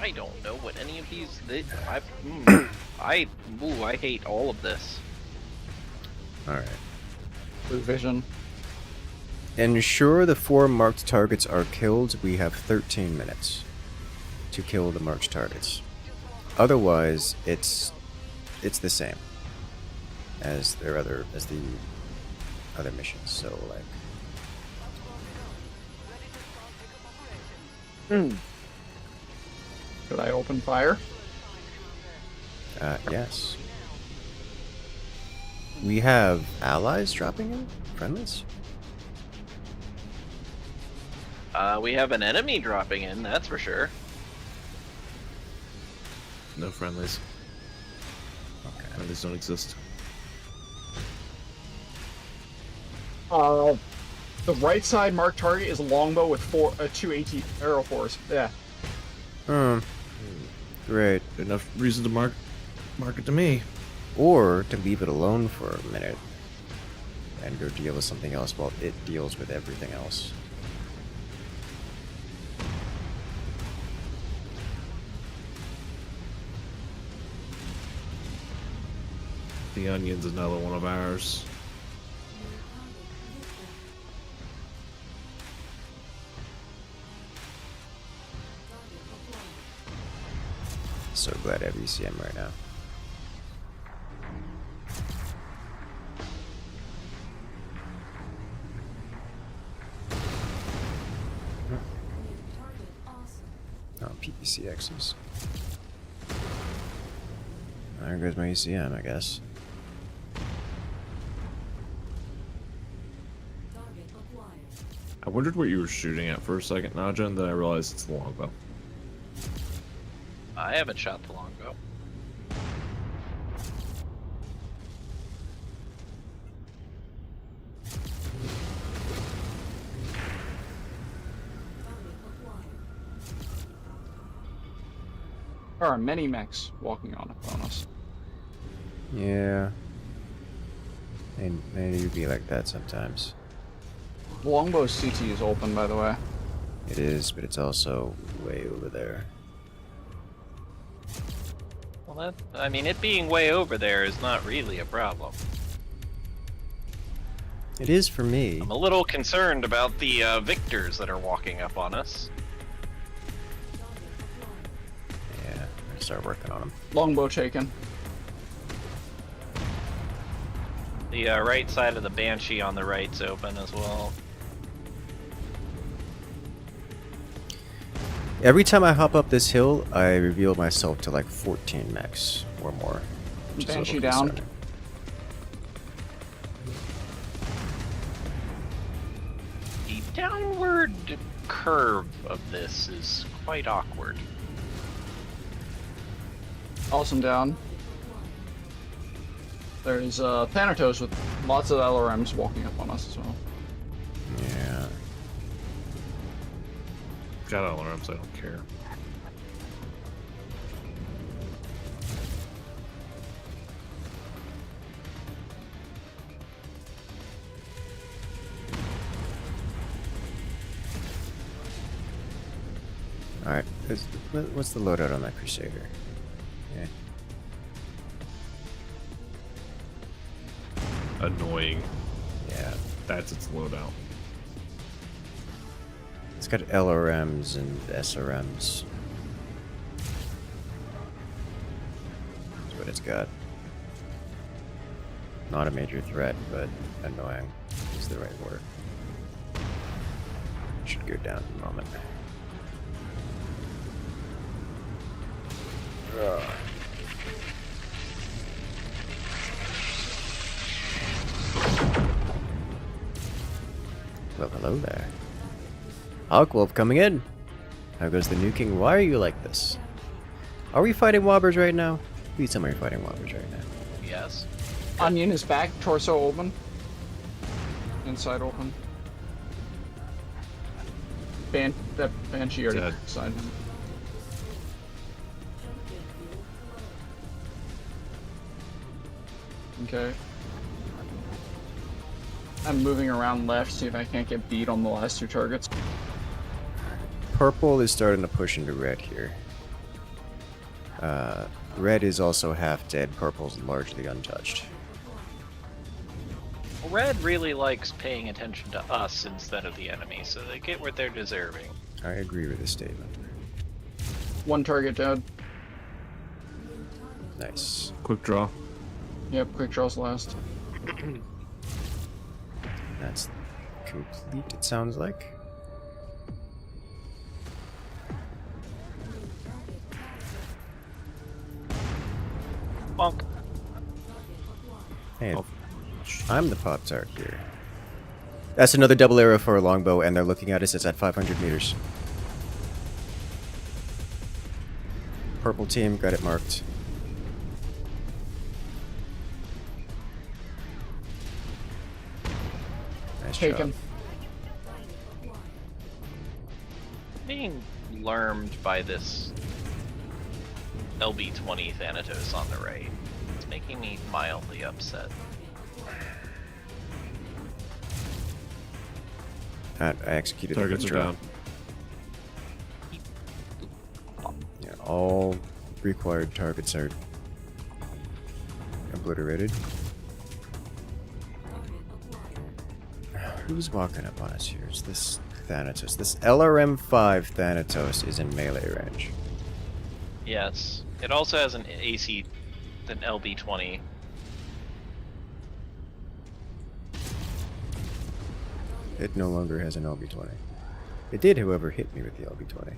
I don't know what any of these. I hate all of this. All right. Blue vision. Ensure the 4 marked targets are killed. We have 13 minutes to kill the marked targets. Otherwise, it's the same as the other missions. So like, Should I open fire? yes. We have allies dropping in, friendlies. We have an enemy dropping in, that's for sure. No friendlies. Okay. Friendlies don't exist. The right side marked target is a longbow with 2 AT arrow fours. Yeah. Great. Enough reason to mark it to me. Or to leave it alone for a minute and go deal with something else while it deals with everything else. The Onion's another one of ours. So glad I have ECM right now. Oh, PPCXs. There goes my ECM, I guess. I wondered what you were shooting at for a second, Naja, and then I realized it's the longbow. I haven't shot the longbow. There are many mechs walking on us. Yeah. And maybe it'd be like that sometimes. The longbow's CT is open, by the way. It is, but it's also way over there. Well, I mean, it being way over there is not really a problem. It is for me. I'm a little concerned about the victors that are walking up on us. Yeah, I'm gonna start working on them. Longbow taken. The right side of the Banshee on the right's open as well. Every time I hop up this hill, I reveal myself to like 14 mechs or more. Which is a Banshee little down. concerning. The downward curve of this is quite awkward. Awesome down. There's Thanatos with lots of LRMs walking up on us as well. Yeah. Got alarms, I don't care. Alright, what's the loadout on that Crusader? Yeah. Annoying. Yeah. That's its loadout. It's got LRMs and SRMs. That's what it's got. Not a major threat, but annoying is the right word. Should go down in a moment. Ugh. Well, hello there. Hawkwolf coming in. How goes the nuking? Why are you like this? Are we fighting wobbers right now? Please tell me you're fighting wobbers right now. Yes. Onion is back, torso open. Inside open. That Banshee already Dead. signed him. Okay. I'm moving around left, see if I can't get beat on the last two targets. Purple is starting to push into red here. Red is also half dead. Purple's largely untouched. Red really likes paying attention to us instead of the enemy, so they get what they're deserving. I agree with this statement. One target dead. Nice. Quick draw. Yep, quick draws last. That's complete, it sounds like. Bonk. Hey, Oh. I'm the Pop-Tart here. That's another double arrow for a longbow, and they're looking at us. It's at 500 meters. Purple team, got it marked. Nice Taken. job. Being lermed by this LB-20 Thanatos on the right. It's making me mildly upset. I executed the Targets quick are draw. down. Yeah, all required targets are obliterated. Who's walking up on us here? It's this Thanatos. This LRM-5 Thanatos is in melee range. Yes. It also has an AC, an LB-20. It no longer has an LB-20. It did, however, hit me with the LB-20.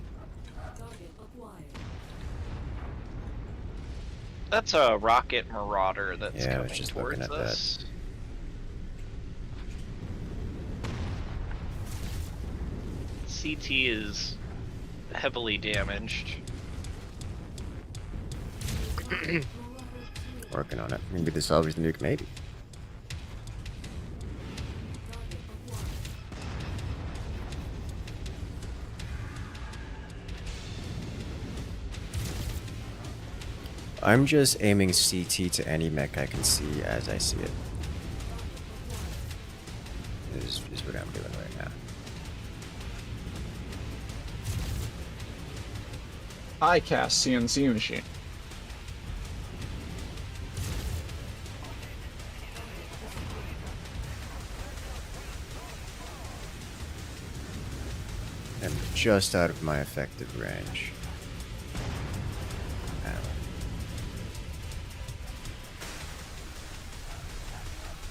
That's a rocket marauder that's Yeah, I was coming just looking towards at that. us. CT is heavily damaged. Working on it. Maybe the salvage the nuke, maybe. I'm just aiming CT to any mech I can see as I see it. Is what I'm doing right now. I cast CNC machine. I'm just out of my effective range. Ow.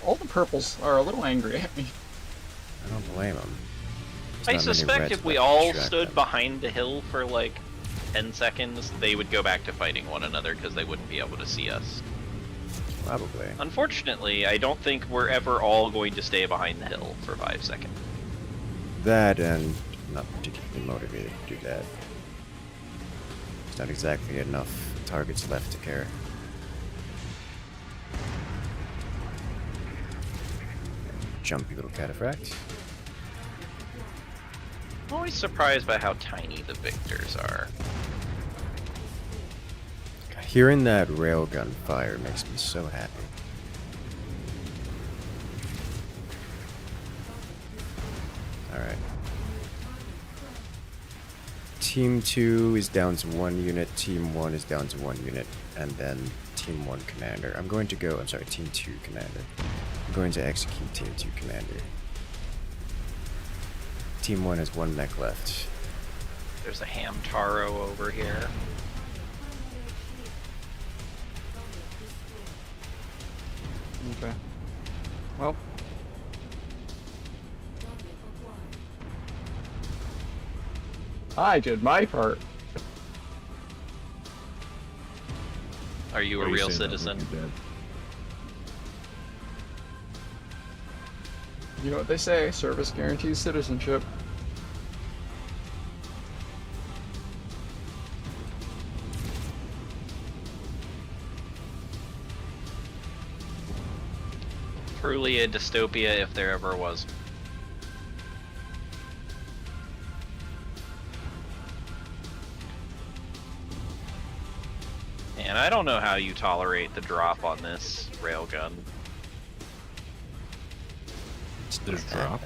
All the purples are a little angry at me. I don't blame them. I suspect if we all stood behind the hill for like 10 seconds, they would go back to fighting one another because they wouldn't be able to see us. Probably. Unfortunately, I don't think we're ever all going to stay behind the hill for 5 seconds. That and I'm not particularly motivated to do that. It's not exactly enough targets left to care. Jumpy little cataphract. I'm always surprised by how tiny the victors are. Hearing that railgun fire makes me so happy. Alright. Team 2 is down to 1 unit, Team 1 is down to 1 unit, and then Team 1 commander. I'm sorry, Team 2 commander. I'm going to execute Team 2 commander. Team 1 has 1 mech left. There's a Hamtaro over here. Okay. Well. I did my part. Are you a Are you real saying that citizen? like you're dead? You know what they say, service guarantees citizenship. Truly a dystopia if there ever was. And I don't know how you tolerate the drop on this railgun. There's drop.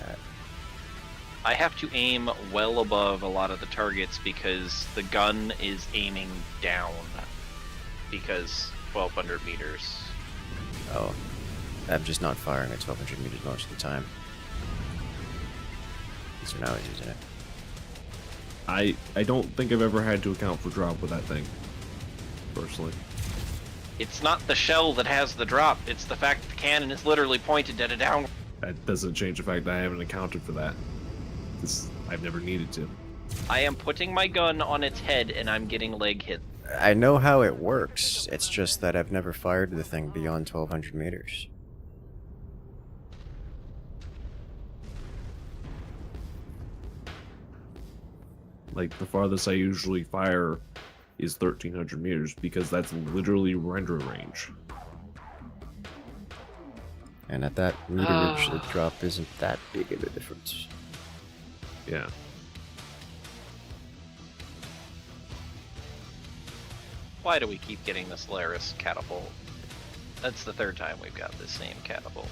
I have to aim well above a lot of the targets because the gun is aiming down because 1200 meters. Oh. I'm just not firing at 1200 meters most of the time. So now he's using it. I don't think I've ever had to account for drop with that thing. Personally. It's not the shell that has the drop, it's the fact that the cannon is literally pointed at a down. That doesn't change the fact that I haven't accounted for that. I've never needed to. I am putting my gun on its head and I'm getting leg hit. I know how it works. It's just that I've never fired the thing beyond 1200 meters. Like, the farthest I usually fire is 1300 meters because that's literally render range. And at that meterage, the drop isn't that big of a difference. Yeah. Why do we keep getting the Solaris catapult? That's the third time we've got this same catapult.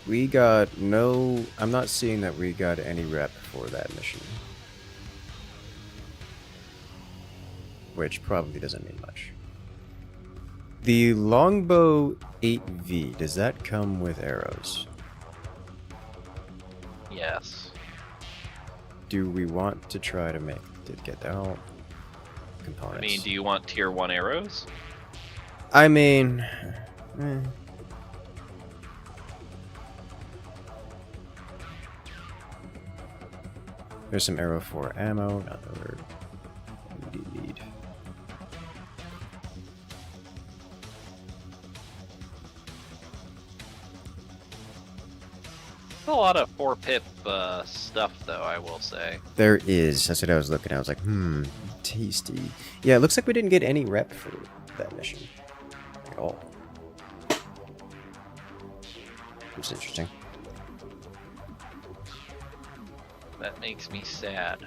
We got no... I'm not seeing that we got any rep for that mission. Which probably doesn't mean much. The longbow 8V, does that come with arrows? Yes. Do we want to try to get that all components? I mean, do you want tier 1 arrows? I mean... There's some arrow 4 ammo, not that we need. A lot of 4-pip stuff, though, I will say. There is. That's what I was looking at. I was like, tasty. Yeah, it looks like we didn't get any rep for that mission at all. It's interesting. That makes me sad.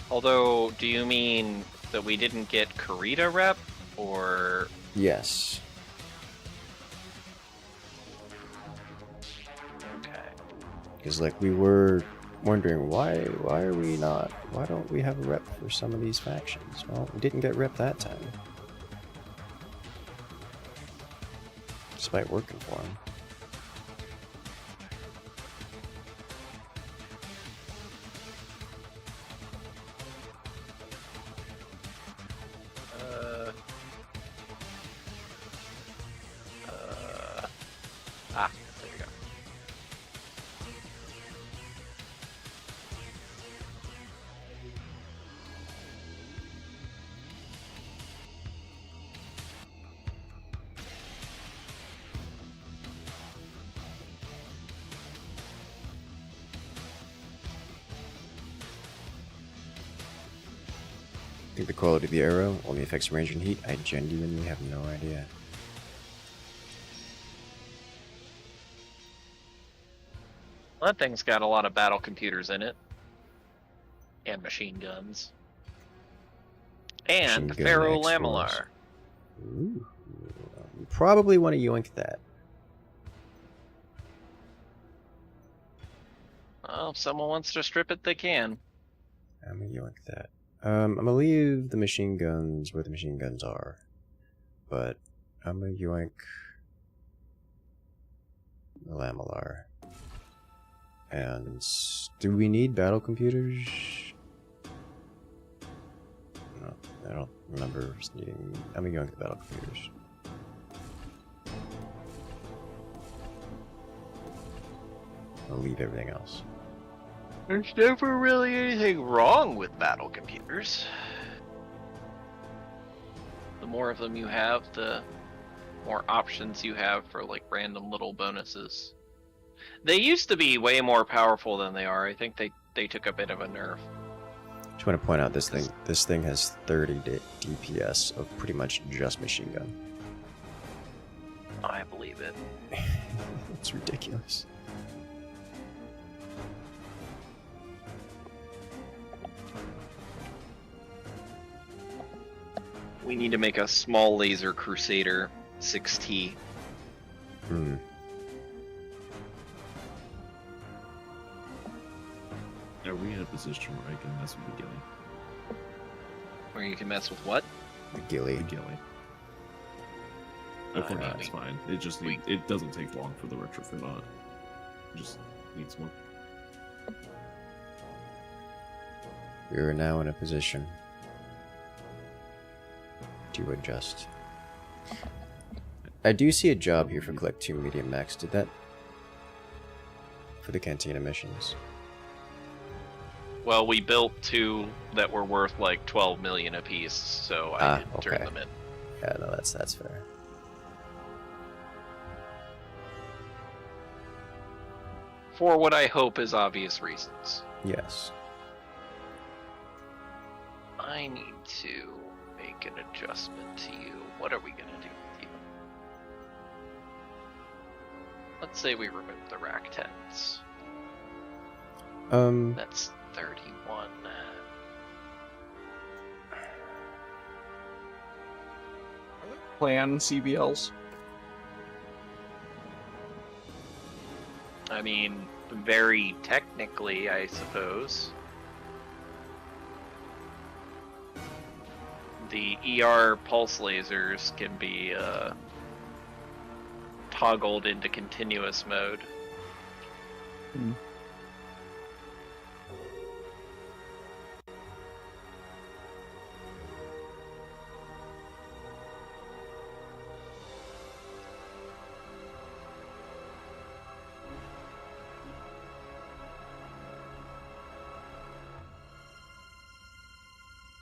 Although, do you mean that we didn't get Kurita rep, or... Yes. Okay. Because, like, we were wondering, why don't we have a rep for some of these factions? Well, we didn't get rep that time. Despite working for them. There we go. Checking the quality of the arrow, only affects range and heat. I genuinely have no idea. That thing's got a lot of battle computers in it. And machine guns. And Machine gun ferrolamellar. Ooh. You probably want to yoink that. Well, if someone wants to strip it, they can. I'm gonna yoink that. I'm gonna leave the machine guns where the machine guns are. But I'm gonna yoink the lamellar. And do we need battle computers? No, I don't remember us needing. I'm gonna yoink the battle computers. I'll leave everything else. There's never really anything wrong with battle computers. The more of them you have, the more options you have for like random little bonuses. They used to be way more powerful than they are. I think they took a bit of a nerf. Just want to point out this thing has 30 DPS of pretty much just machine gun. I believe it. It's ridiculous. We need to make a small laser crusader 6T. Hmm. Are we in a position where I can mess with the ghillie? Where you can mess with what? The ghillie. The ghillie. If we're not, it's fine. It just it doesn't take long for the retrofit on it. It just needs one. We are now in a position to adjust. I do see a job here for collect 2 medium mechs. Did that for the cantina missions? Well, we built 2 that were worth like 12 million apiece, so I didn't turn them in. Yeah, no, that's fair. For what I hope is obvious reasons. Yes. I need to make an adjustment to you. What are we gonna do with you? Let's say we remove the rack tents. That's 31. Plan CBLs. I mean, very technically, I suppose. The ER pulse lasers can be toggled into continuous mode. Hmm.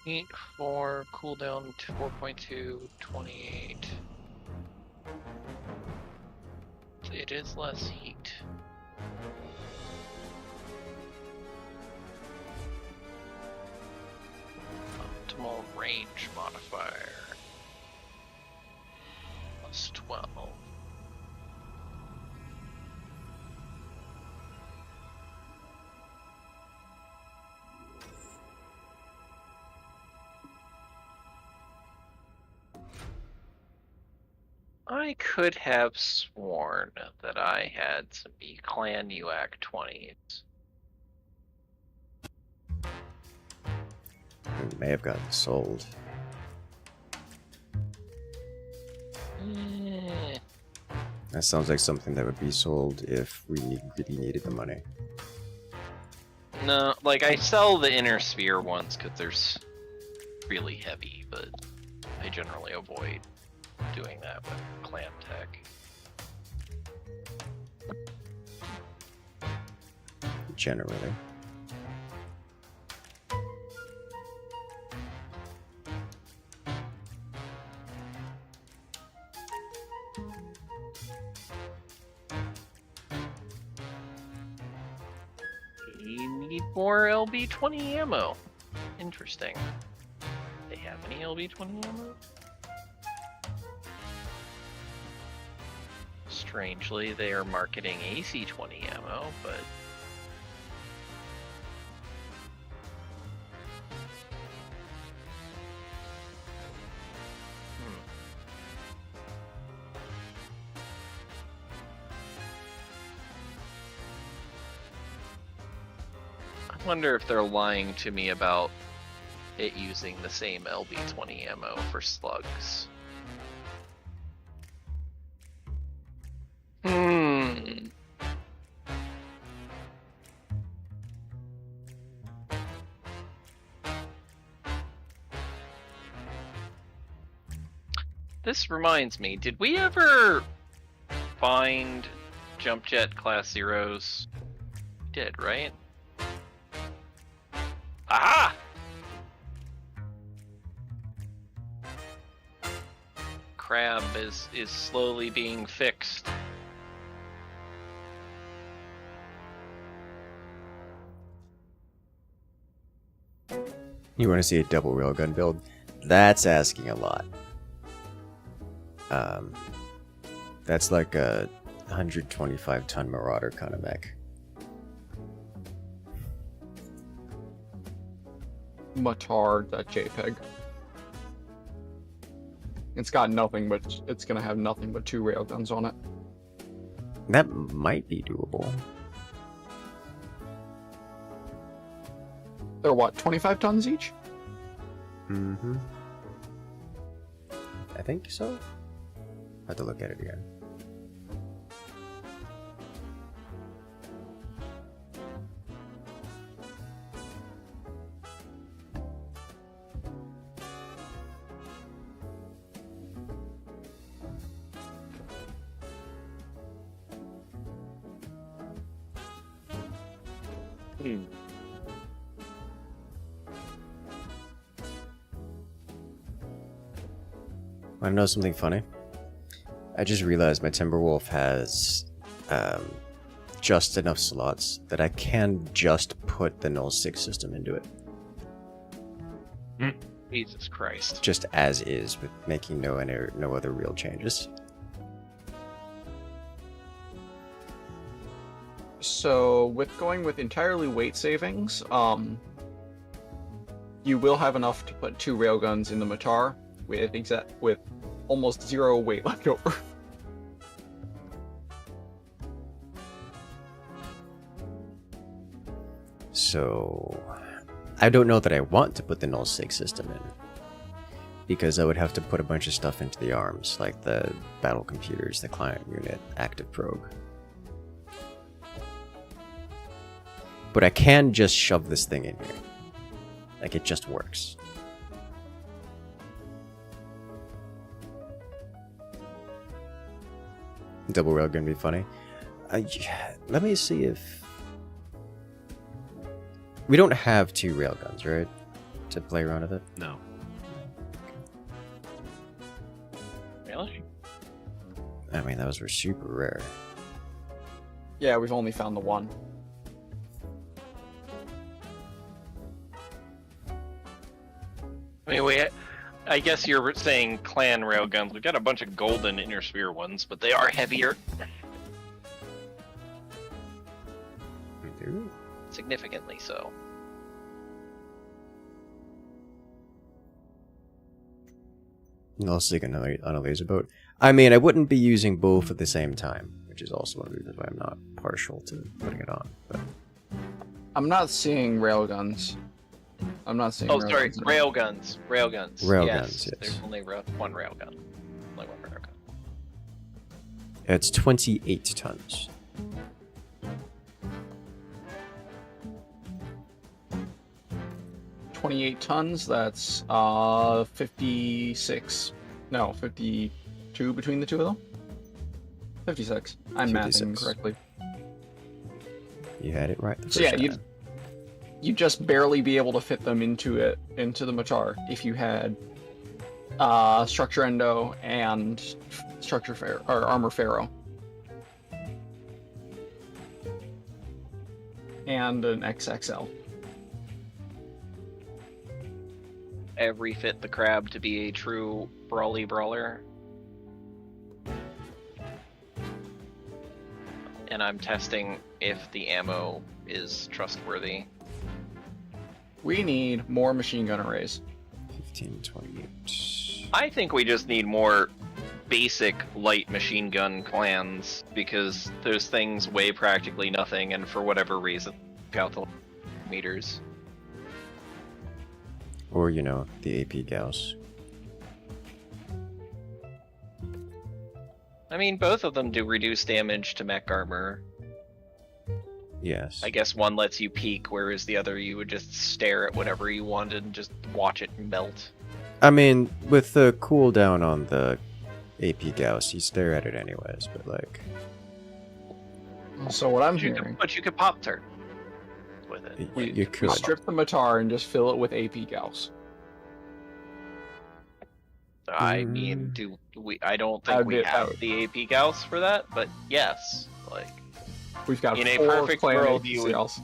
Heat 4, cooldown 4.2, 28. It is less heat. Optimal range modifier. Plus 12. I could have sworn that I had some E-Clan UAC 20s. We may have gotten sold. That sounds like something that would be sold if we really needed the money. No, like I sell the inner sphere ones because they're really heavy, but I generally avoid doing that with clan tech. Generally. You need more LB20 ammo. Interesting. They any LB-20 ammo? Strangely, they are marketing AC-20 ammo, but... I wonder if they're lying to me about it using the same LB-20 ammo for slugs. This reminds me, did we ever find jump jet class zeros? We did, right? Aha! Crab is slowly being fixed. You want to see a double railgun build? That's asking a lot. That's like a 125-ton Marauder kind of mech. Matard.jpg. It's got nothing but, it's gonna have nothing but 2 railguns on it. That might be doable. They're what, 25 tons each? Mm-hmm. I think so. Have to look at it again. Want to know something funny? I just realized my Timberwolf has just enough slots that I can just put the null 6 system into it. Jesus Christ. Just as is, with making no other real changes. So, with going with entirely weight savings, you will have enough to put 2 railguns in the Matar with almost 0 weight left over. So, I don't know that I want to put the null 6 system in, because I would have to put a bunch of stuff into the arms, like the battle computers, the client unit, active probe. But I can just shove this thing in here. Like, it just works. Double rail gonna be funny. Let me see if... We don't have 2 railguns, right? To play around with it? No. Really? I mean, those were super rare. Yeah, we've only found the 1. I mean, I guess you're saying clan railguns. We've got a bunch of golden inner sphere ones, but they are heavier. We do? Significantly so. Null 6 on a laser boat. I mean, I wouldn't be using both at the same time, which is also one of the reasons why I'm not partial to putting it on. But I'm not seeing railguns. I'm not seeing Oh, sorry, railguns. railguns. Railguns, yes. yes. There's only one railgun. Only one railgun. it's 28 tons. $28 tons, that's 56. No, 52 between the two of them? 56. I'm mathing 56. correctly. You had it right the So yeah, first you time. you'd just barely be able to fit them into the Matar if you had structure endo and structure or armor pharaoh. And an XXL. refit the crab to be a true brawly brawler. And I'm testing if the ammo is trustworthy. We need more machine gun arrays. 1528. I think we just need more basic light machine gun clans, because those things weigh practically nothing, and for whatever reason, out the meters. Or, you know, the AP Gauss. I mean, both of them do reduce damage to mech armor. Yes. I guess one lets you peek, whereas the other you would just stare at whatever you wanted and just watch it melt. I mean, with the cooldown on the AP Gauss, you stare at it anyways, but like... So what I'm But hearing, you could pop turn with it. You we could. strip the Matar and just fill it with AP Gauss. I mean, I don't think we have the AP Gauss for that, but yes, like We've got in a 4 perfect clan world, AP you would Gauss.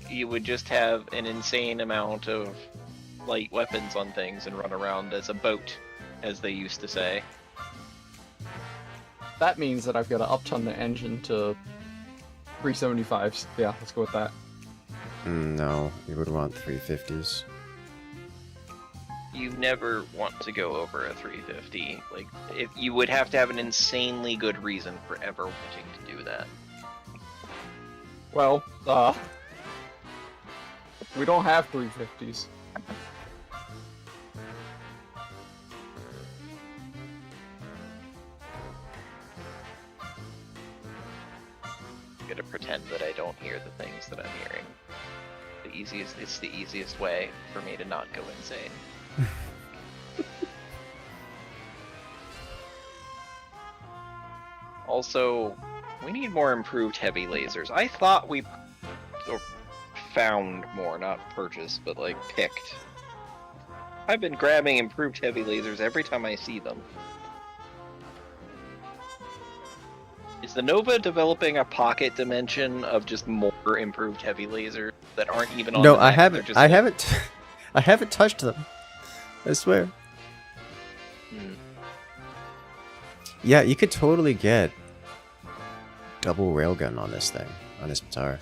you would just have an insane amount of light weapons on things and run around as a boat, as they used to say. That means that I've got to upton the engine to 375s. Yeah, let's go with that. No, you would want 350s. You never want to go over a 350. Like, if you would have to have an insanely good reason for ever wanting to do that. Well, we don't have 350s. I'm gonna pretend that I don't hear the things that I'm hearing. It's the easiest way for me to not go insane. Also, we need more improved heavy lasers. I thought we found more, not purchased, but like picked. I've been grabbing improved heavy lasers every time I see them. Is the Nova developing a pocket dimension of just more improved heavy lasers that aren't even on No, the I mech? They're haven't. just I like- haven't. I haven't touched them. I swear. Hmm. Yeah, you could totally get double railgun on this thing, on this Matar.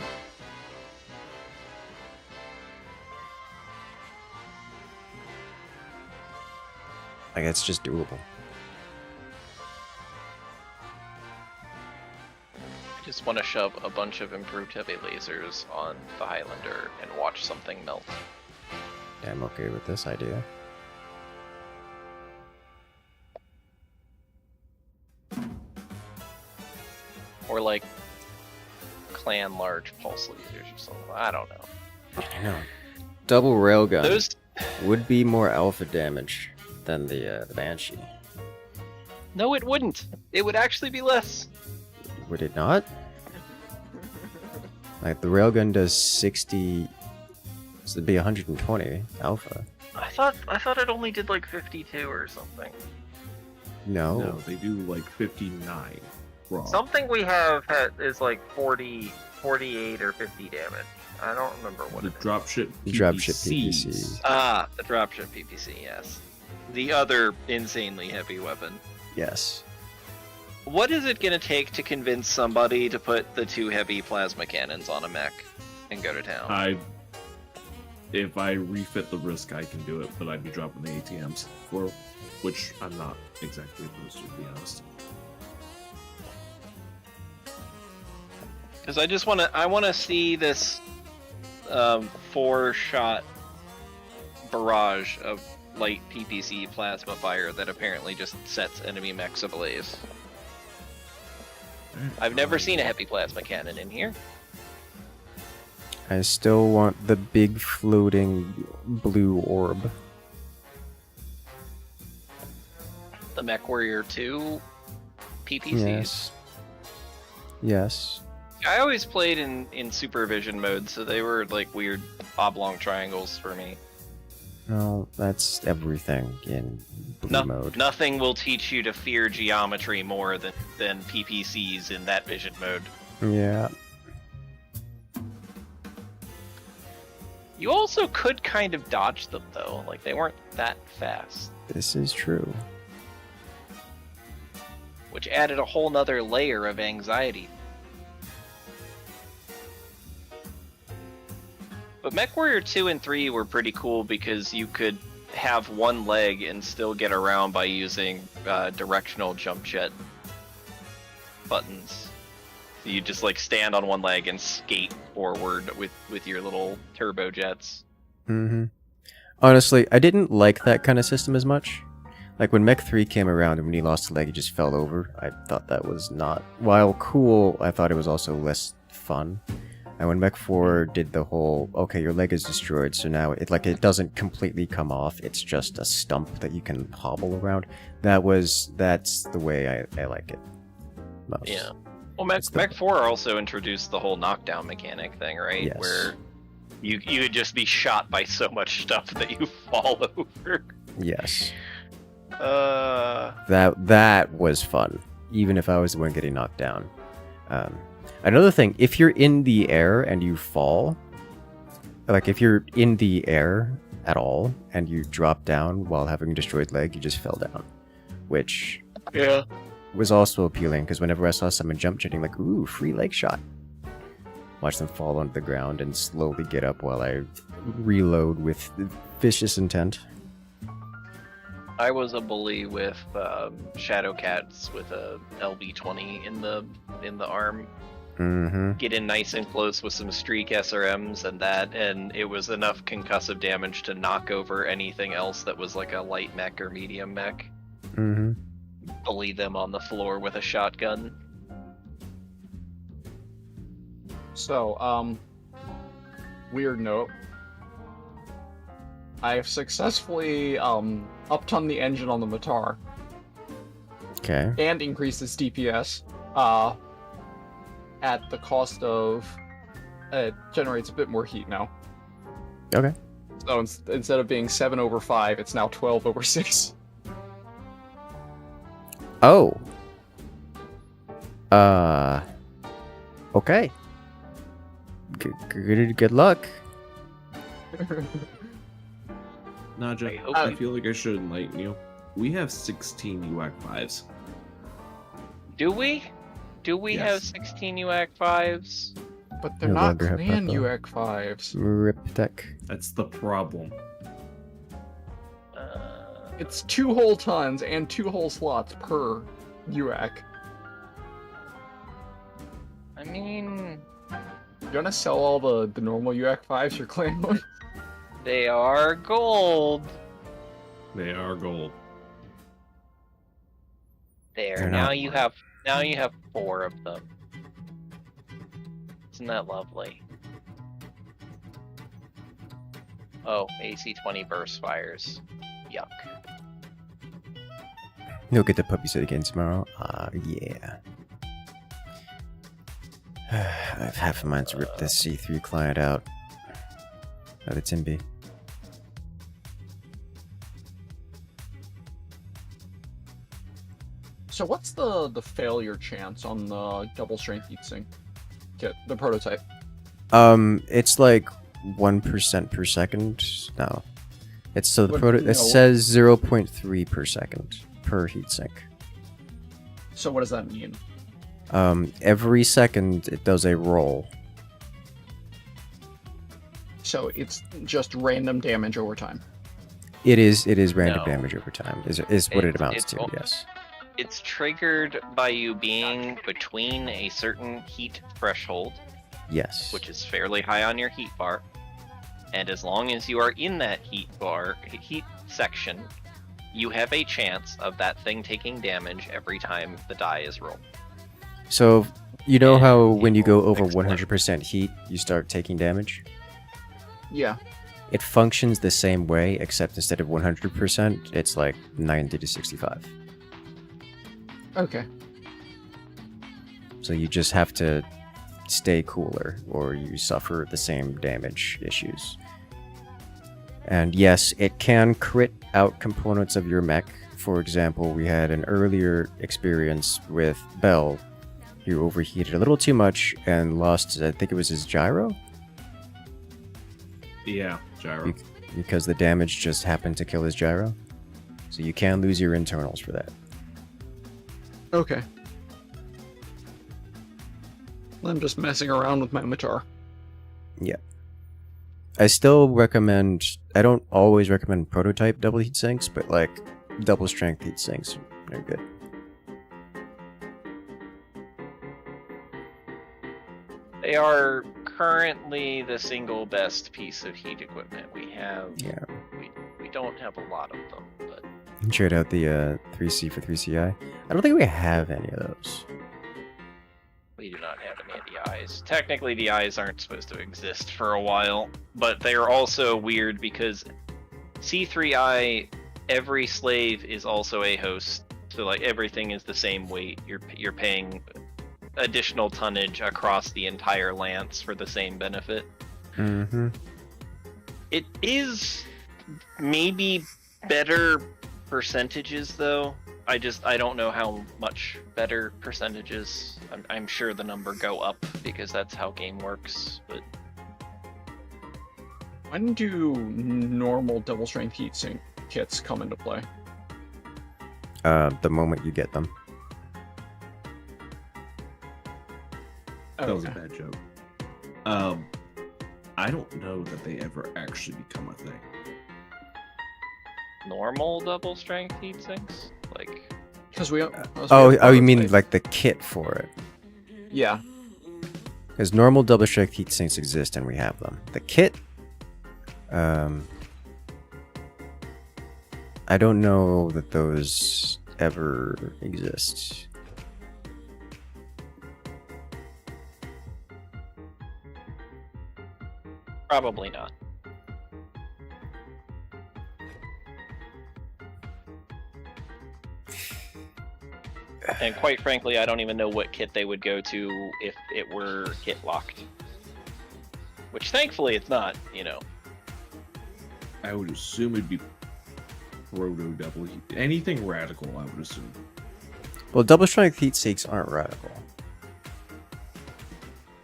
Like, it's just doable. I just want to shove a bunch of improved heavy lasers on the Highlander and watch something melt. Yeah, I'm okay with this idea. Or like clan large pulse lasers or something. I don't know. I know. Double railgun Those would be more alpha damage than the Banshee. No, it wouldn't. It would actually be less. Would it not? Like, the railgun does 60... So it'd be 120 alpha. I thought it only did like 52 or something. No. No, they do like 59 raw. Something we have is like 40, 48 or 50 damage. I don't remember what The it is. dropship Dropship PPCs. PPC. Ah, the dropship PPC, yes. The other insanely heavy weapon. Yes. What is it gonna take to convince somebody to put the 2 heavy plasma cannons on a mech and go to town? If I refit the risk, I can do it, but I'd be dropping the ATMs, for which I'm not exactly opposed to be honest. Because I wanna see this 4-shot barrage of light PPC plasma fire that apparently just sets enemy mechs ablaze. I've never seen a heavy plasma cannon in here. I still want the big floating blue orb. The Mechwarrior 2 PPCs. Yes. Yes. I always played in supervision mode, so they were like weird oblong triangles for me. No, that's everything in blue mode. Nothing will teach you to fear geometry more than PPCs in that vision mode. Yeah. You also could kind of dodge them, though. Like, they weren't that fast. This is true. Which added a whole nother layer of anxiety. But Mechwarrior 2 and 3 were pretty cool because you could have one leg and still get around by using directional jump jet buttons. So you just like stand on one leg and skate forward with your little turbo jets. Mm-hmm. Honestly, I didn't like that kind of system as much. Like when Mech 3 came around and when he lost a leg, he just fell over. I thought that was not... While cool, I thought it was also less fun. And when Mech 4 did the whole, okay, your leg is destroyed, so now it doesn't completely come off, it's just a stump that you can hobble around. That's the way I like it most. Yeah. Well, Mech 4 also introduced the whole knockdown mechanic thing, right? Yes. Where you would just be shot by so much stuff that you fall over. Yes. Uh, That was fun, even if I was the one getting knocked down. Another thing, if you're in the air and you fall, like if you're in the air at all and you drop down while having a destroyed leg, you just fell down, which yeah. was also appealing because whenever I saw someone jump jetting, like, ooh, free leg shot. Watch them fall onto the ground and slowly get up while I reload with vicious intent. I was a bully with Shadow Cats with a LB20 in the arm. Mm-hmm. Get in nice and close with some streak SRMs and it was enough concussive damage to knock over anything else that was like a light mech or medium mech. Mm-hmm. Bully them on the floor with a shotgun. So, weird note. I've successfully upturned the engine on the Matar Okay. and increased its DPS at the cost of it generates a bit more heat now. Okay. So instead of being 7 over 5, it's now 12 over 6. Oh. Okay. Good luck. Naja, I hope I feel like I should enlighten you. We have 16 UAC 5s. Do we? Do we Yes. have 16 UAC 5s? But they're No not longer have clan Peppa. UAC 5s. Rip tech. That's the problem. It's 2 whole tons and 2 whole slots per UAC. I mean, You wanna sell all the normal UAC 5s for clan mode? they are gold. They are gold. There. They're Now not. you have 4 of them. Isn't that lovely? Oh, AC-20 burst fires. Yuck. You'll get the puppy set again tomorrow. Yeah. I have half a mind to rip this C3 client out. Oh, the Timby. So what's the failure chance on the double strength heatsink kit, the prototype? It's like 1% per second. No. It's so the What- it no. says 0.3 per second per heatsink. So what does that mean? Every second it does a roll. So it's just random damage over time. It is random No. damage over time. Is what it amounts It's to. all- Yes. It's triggered by you being between a certain heat threshold, Yes. which is fairly high on your heat bar. And as long as you are in that heat section, you have a chance of that thing taking damage every time the die is rolled. So you know And how when you go people over explode. 100% heat, you start taking damage? Yeah. It functions the same way, except instead of 100%, it's like 90 to 65. Okay. So you just have to stay cooler, or you suffer the same damage issues. And yes, it can crit out components of your mech. For example, we had an earlier experience with Bell, who overheated a little too much and lost, I think it was his gyro? Yeah, gyro. because the damage just happened to kill his gyro. So you can lose your internals for that. Okay. I'm just messing around with my Mechar. Yeah. I still recommend. I don't always recommend prototype double heat sinks, but like double strength heat sinks are good. They are currently the single best piece of heat equipment we have. Yeah. We don't have a lot of them, but You trade out the 3C for 3CI. I don't think we have any of those. we do not have any of the eyes. Technically, the eyes aren't supposed to exist for a while, but they're also weird because C3I, every slave is also a host, so like everything is the same weight. You're paying additional tonnage across the entire lance for the same benefit. Mm-hmm. It is maybe better percentages though. I don't know how much better percentages. I'm sure the number go up because that's how game works, but When do normal double strength heatsink kits come into play? The moment you get them. That was a Okay. bad joke. I don't know that they ever actually become a thing. normal double strength heat sinks? Like, Because we. Oh, you mean like the kit for it? Yeah. Because normal double strength heat sinks exist and we have them. The kit, I don't know that those ever exist. probably not. And quite frankly, I don't even know what kit they would go to if it were kit locked. Which thankfully it's not, you know. I would assume it'd be proto double heat. Anything radical, I would assume. Well, double strength heat sinks aren't radical.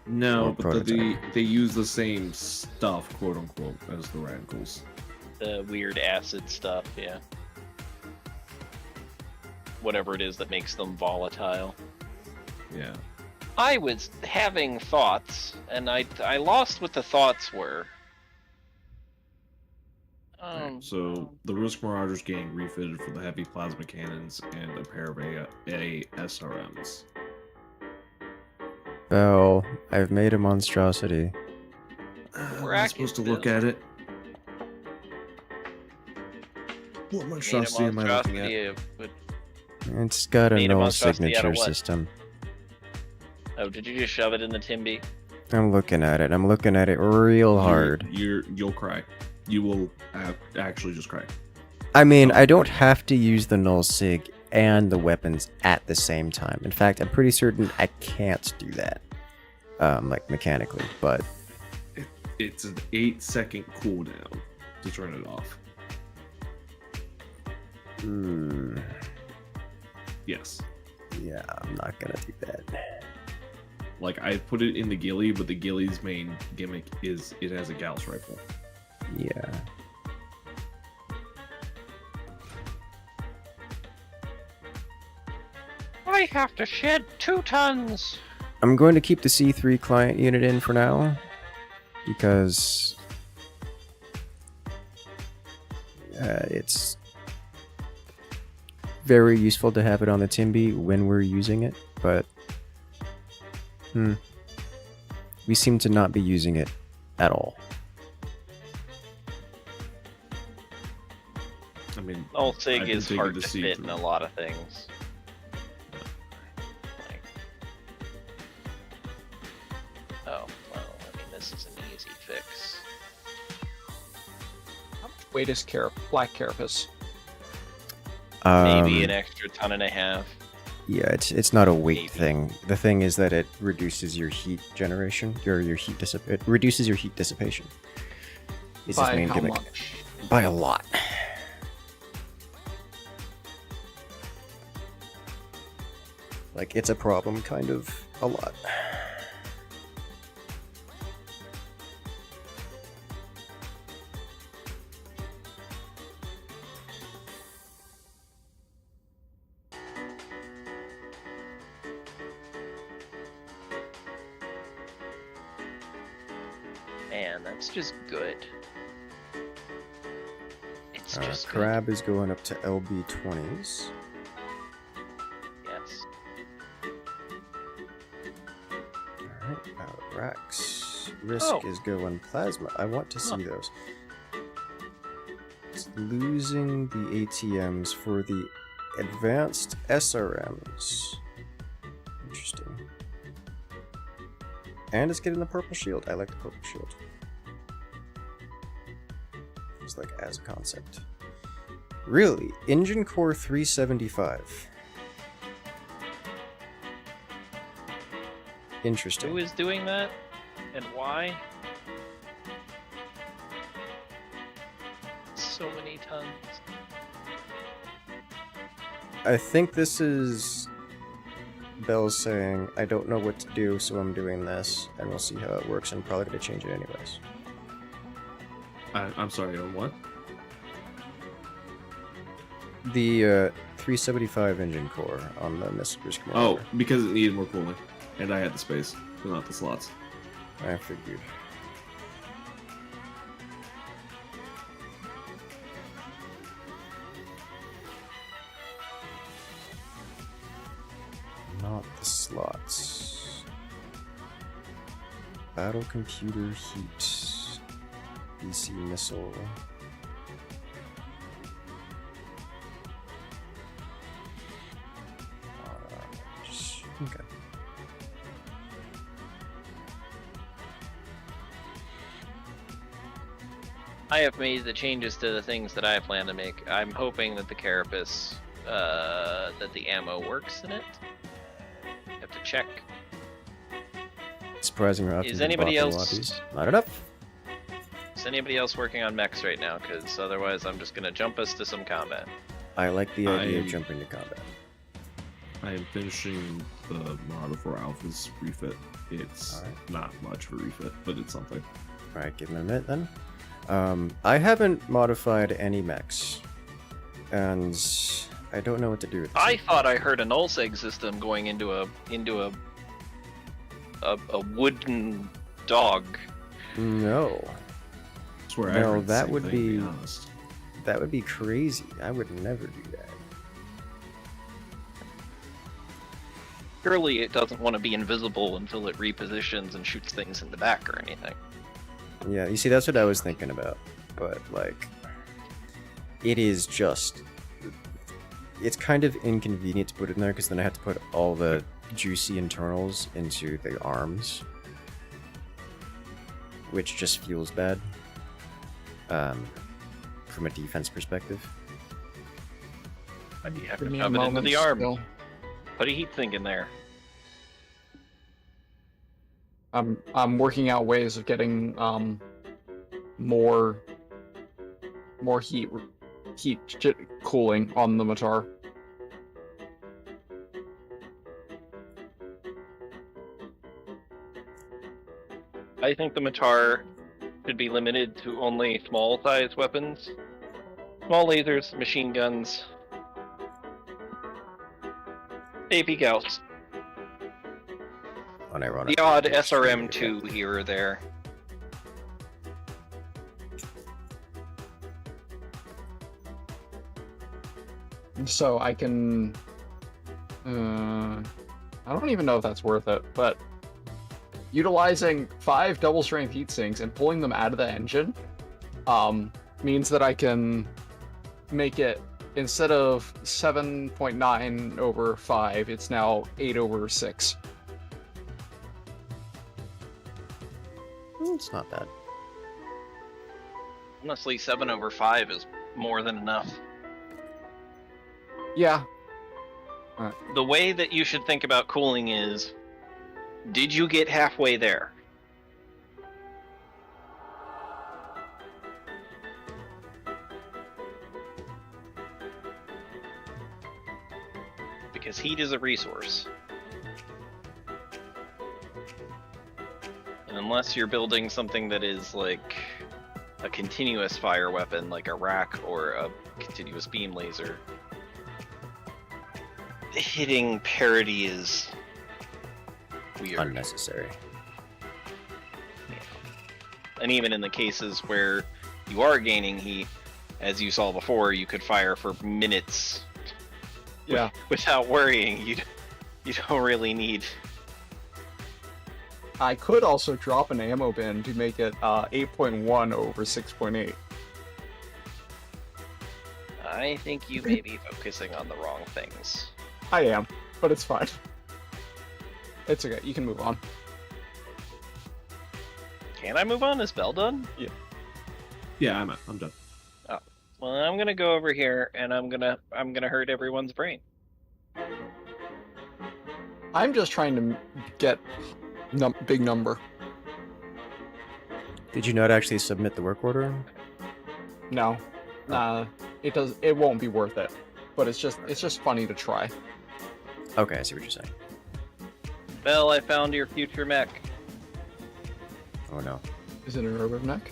No, Or but prototype. they use the same stuff, quote unquote, as the radicals. The weird acid stuff, yeah. Whatever it is that makes them volatile. Yeah. I was having thoughts, and I lost what the thoughts were. Right, so the Risk Marauders getting refitted for the heavy plasma cannons and a pair of A SRMs. Well, I've made a monstrosity. We're I'm supposed to look at it. What monstrosity am I looking at? It's got a Made a null monstrosity out of signature what? system. Oh, did you just shove it in the Timby? I'm looking at it. I'm looking at it real hard. You'll cry. You will actually just cry. I mean, I don't have to use the null sig and the weapons at the same time. In fact, I'm pretty certain I can't do that, like mechanically. But It's an 8-second cooldown to turn it off. Yes. Yeah, I'm not gonna do that. Like, I put it in the ghillie, but the ghillie's main gimmick is it has a Gauss rifle. Yeah. I have to shed 2 tons! I'm going to keep the C3 client unit in for now, because it's very useful to have it on the Timby when we're using it, but we seem to not be using it at all. I mean, Null I've Sig been is taking hard the to C fit through. in a lot of things. Like, oh, well, I mean, this is an easy fix. How much weight is black carapace? Maybe an extra ton and a half. Yeah, it's not a weight Maybe. thing. The thing is that it reduces your heat generation, your heat it reduces your heat dissipation. It's its By main how gimmick. much? By a lot. Like, it's a problem, kind of, a lot. Man, that's just good. It's just good. Crab is going up to LB20s. Yes. Alright, Rax. Risk is going plasma. I want to see those. It's losing the ATMs for the advanced SRMs. Interesting. And it's getting the purple shield. I like the purple shield. It's like as a concept. Really? Engine Core 375. Interesting. Who is doing that? And why? So many tons. I think this is Bell saying, I don't know what to do, so I'm doing this, and we'll see how it works, and probably gonna change it anyways. I'm sorry, on what? The 375 engine core on the missile risk Oh, motor. because it needed more cooling. And I had the space, but not the slots. I figured. Not the slots. Battle computer heat. BC missile. Okay. I have made the changes to the things that I plan to make. I'm hoping that the carapace, that the ammo works in it. Have to check. Surprising how often Is we anybody bought the else- lobbies. Not enough. Is anybody else working on mechs right now? Because otherwise I'm just gonna jump us to some combat. I like the idea of I'm- jumping to combat. I am finishing the Marauder 4 Alpha's refit. It's Alright. not much of a refit, but it's something. Alright, give me a minute then. I haven't modified any mechs, and I don't know what to do with this. I thought I heard a nullseg system going into a wooden dog. No, Swear No, I heard the that same would thing, to be- honest. that would be crazy. I would never do that. Surely it doesn't want to be invisible until it repositions and shoots things in the back or anything. Yeah, you see, that's what I was thinking about. But, like, it is just... It's kind of inconvenient to put it in there, because then I have to put all the juicy internals into the arms. Which just feels bad. From a defense perspective. I'd be happy Give to me a shove it into moment the arm. still. Put a heat sink in there. I'm working out ways of getting more heat cooling on the Matar. I think the Matar should be limited to only small size weapons. Small lasers, machine guns, AP Gauss. Unironic. The odd SRM2 here or there. So I can... I don't even know if that's worth it, but utilizing 5 double strength heat sinks and pulling them out of the engine means that I can make it, instead of 7.9 over 5, it's now 8 over 6. It's not bad. Honestly, 7 over 5 is more than enough. Yeah. The way that you should think about cooling is, did you get halfway there? Because heat is a resource. And unless you're building something that is like a continuous fire weapon, like a rack or a continuous beam laser, hitting parity is weird. Unnecessary. And even in the cases where you are gaining heat, as you saw before, you could fire for minutes Yeah. without worrying. You don't really need. I could also drop an ammo bin to make it 8.1 over 6.8. I think you may be focusing on the wrong things. I am, but it's fine. It's okay. You can move on. Can I move on? Is Bell done? Yeah, I'm done. Well, I'm gonna go over here and I'm gonna hurt everyone's brain. I'm just trying to get big number. Did you not actually submit the work order? No, it won't be worth it. But it's just funny to try. Okay, I see what you're saying. Bell, I found your future mech. Oh no. Is it an urban neck?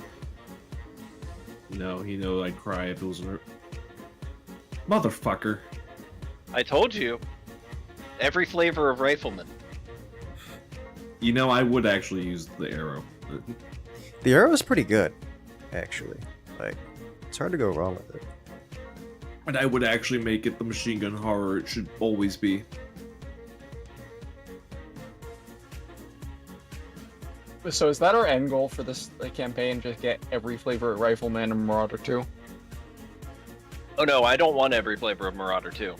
No, he knows I'd cry if it was motherfucker. I told you. Every flavor of rifleman. You know, I would actually use the arrow. The arrow is pretty good, actually. Like, it's hard to go wrong with it. And I would actually make it the machine gun horror it should always be. So is that our end goal for this campaign? Just get every flavor of Rifleman and Marauder 2? Oh no, I don't want every flavor of Marauder 2.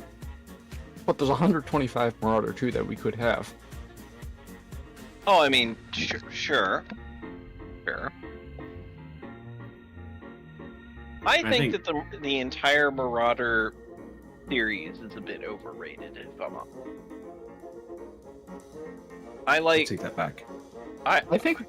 But there's 125 Marauder 2 that we could have. Oh, I mean, sure. I think that the entire Marauder series is a bit overrated, if I'm honest. I'll take that back. I think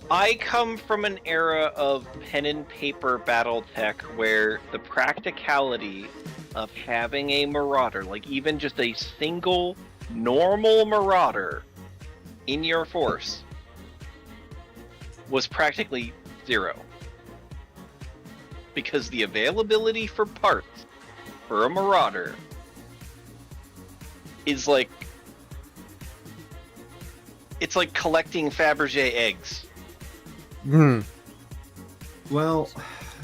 I come from an era of pen and paper BattleTech where the practicality of having a Marauder, like even just a single normal Marauder in your force, was practically zero. Because the availability for parts for a Marauder is like... It's like collecting Fabergé eggs. Well,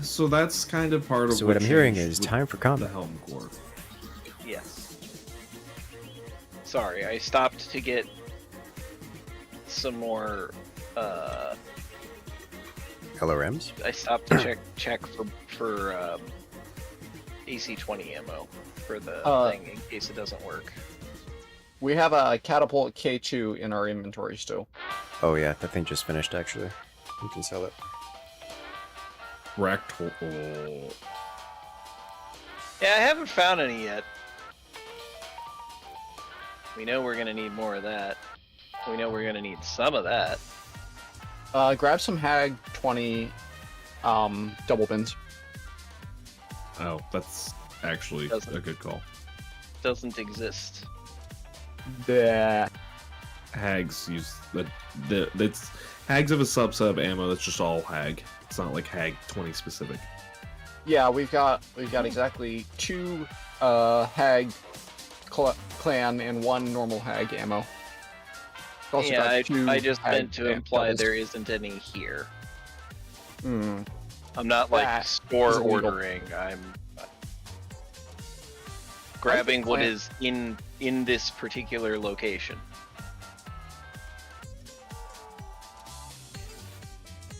so that's kind of part of So what I'm hearing changed is with time for the combat. Helm Corps. Yes. Sorry, I stopped to get some more, LRMs? I stopped to check for AC-20 ammo for the thing in case it doesn't work. we have a Catapult K2 in our inventory still. Oh yeah, that thing just finished actually. You can sell it. Rectal. Yeah, I haven't found any yet. We know we're gonna need more of that. We know we're gonna need some of that. Grab some Hag 20 double bins. Oh, that's actually a good call. Doesn't exist. The Hags use that's Hags have a sub ammo that's just all Hag. It's not like Hag 20 specific. Yeah, we've got exactly 2 Hag clan and 1 normal Hag ammo. We've also Yeah, got 2 I just Hag meant to imply doubles. there isn't any here. Hmm. I'm not like That store is illegal. ordering. I'm grabbing what clan- is in this particular location.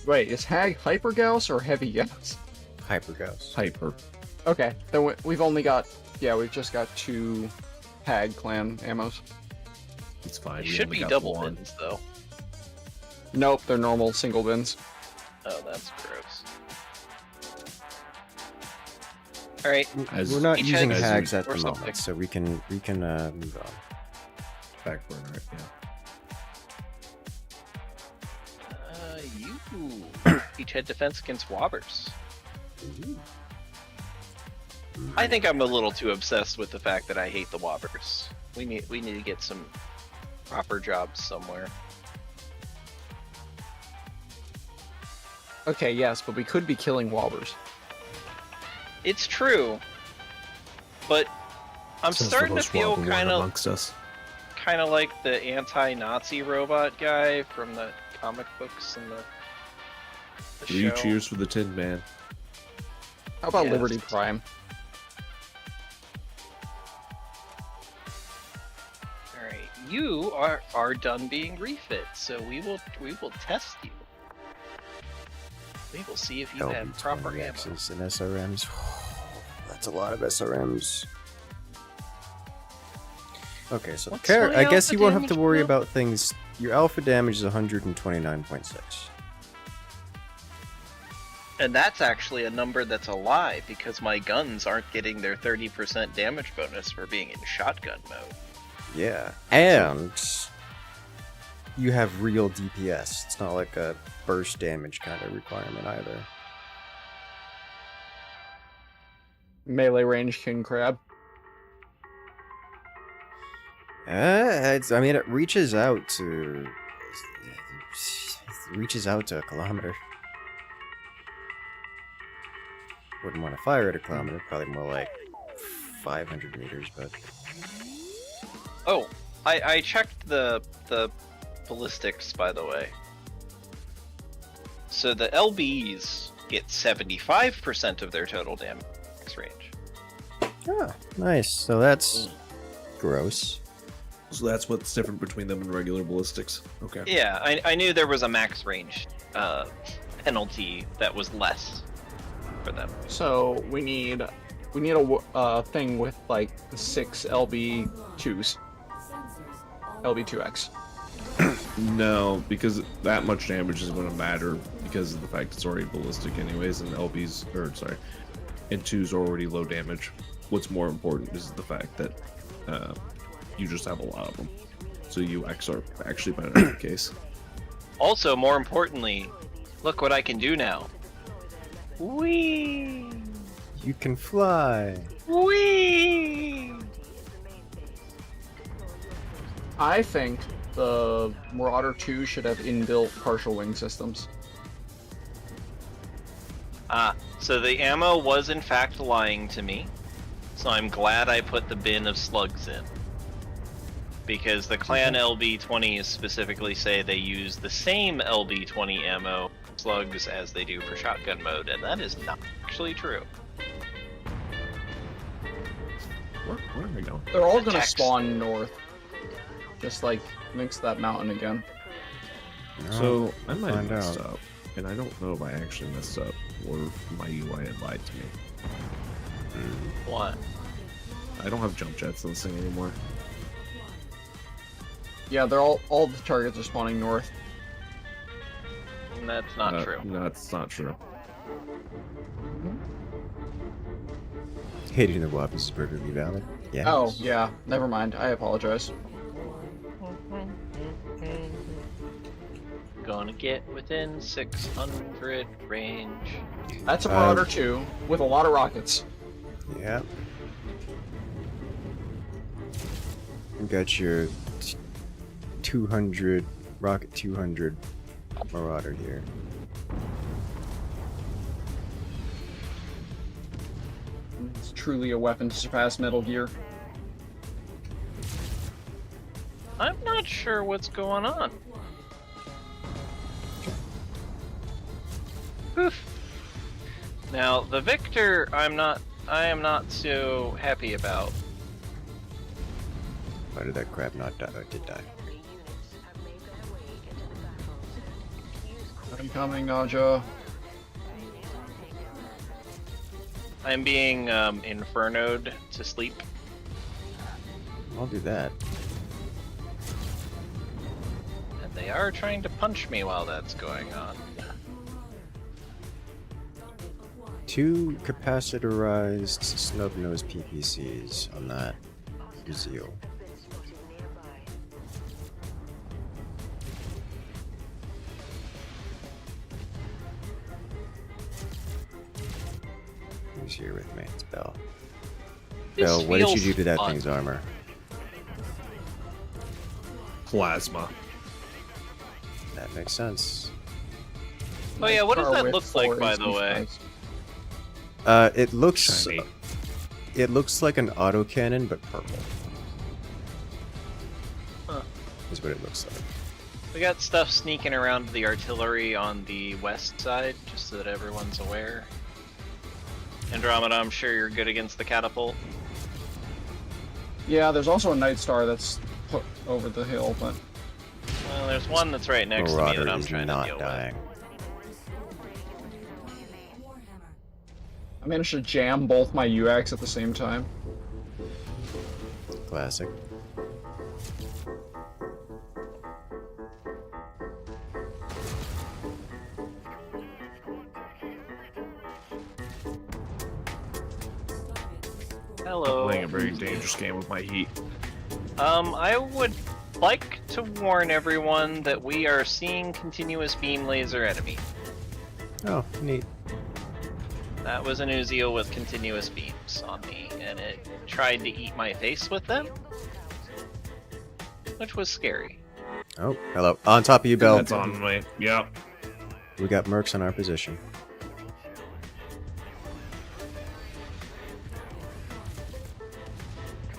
Wait, is Hag Hyper Gauss or Heavy Gauss? Hyper Gauss. Hyper. Okay, then we've only got, we've just got 2 Hag clan ammos. It's fine. It we should only be got double one. bins though. Nope, they're normal single bins. Oh, that's gross. All right, As We're not each using has hags at or the something. moment, so we can move on. back burner, right? Yeah. You each had defense against wobbers. I think I'm a little too obsessed with the fact that I hate the wobbers. We need to get some proper jobs somewhere. Okay, yes, but we could be killing Wobbers. It's true, but I'm Since starting the to most feel welcome one kind of amongst us. like the anti-Nazi robot guy from the comic books and the The 3 show. cheers for the Tin Man. How about Yes. Liberty Prime? All right, you are done being refit, so we will test you. We will see if you have proper ammo. LB-20Xs and SRMs. That's a lot of SRMs. Okay, so What's I my guess alpha you won't have to damage worry now? about things. Your alpha damage is 129.6. And that's actually a number that's a lie because my guns aren't getting their 30% damage bonus for being in shotgun mode. Yeah, and you have real DPS. It's not like a burst damage kind of requirement either. Melee range King Crab. I mean, it reaches out to a kilometer. Wouldn't want to fire at a kilometer. Probably more like 500 meters, but Oh, I checked the ballistics, by the way. So the LBs get 75% of their total damage range. ah, nice. So that's gross. So that's what's different between them and regular ballistics. Okay. Yeah, I knew there was a max range penalty that was less for them. So we need a thing with like 6 LB2s. LB2X. No, because that much damage is going to matter because of the fact it's already ballistic anyways, and and 2's already low damage. What's more important is the fact that you just have a lot of them. So UX are actually better in that case. Also, more importantly, look what I can do now. Whee! You can fly. Whee! I think the Marauder 2 should have inbuilt partial wing systems. Ah, so the ammo was in fact lying to me. So I'm glad I put the bin of slugs in. Because the clan LB-20s specifically say they use the same LB-20 ammo slugs as they do for shotgun mode, and that is not actually true. Where am I going? They're all gonna Attacks. spawn north. Just like next to that mountain again. So I might have find messed out. up, and I don't know if I actually messed up or if my UI had lied to me. What? I don't have jump jets in this thing anymore. Yeah, they're all the targets are spawning north. That's not true. No, it's not true. Hating the Wappies is perfectly valid. Yeah. Oh, yeah. Never mind. I apologize. Gonna get within 600 range. That's a Marauder 2 with a lot of rockets. Yeah. You got your 200 rocket 200 Marauder here. It's truly a weapon to surpass Metal Gear. I'm not sure what's going on. Oof. Now, the Victor, I am not so happy about. Why did that crab not die? Oh, it did die. I'm coming, Naja. I'm being infernoed to sleep. I'll do that. And they are trying to punch me while that's going on. 2 capacitorized snub-nosed PPCs on that Zeal. Who's here with me? It's Bell. This Bell, what did you feels do to that fun. thing's armor? Plasma. That makes sense. Oh yeah, what does Car that with look like, 4 by the HP way? spikes. It looks... Shiny. It looks like an autocannon, but purple. Huh. Is what it looks like. We got stuff sneaking around the artillery on the west side, just so that everyone's aware. Andromeda, I'm sure you're good against the catapult. Yeah, there's also a Night Star that's put over the hill, but Well, there's one that's right next to me Marauder that I'm is trying to not deal dying. I managed to jam both my UX at the same time. Classic. Hello. Playing a very dangerous game with my heat. I would like to warn everyone that we are seeing continuous beam laser enemy. Oh, neat. That was an Uziel with continuous beams on me, and it tried to eat my face with them, which was scary. Oh, hello. On top of you, Bell. That's on me. Yep. We got mercs on our position.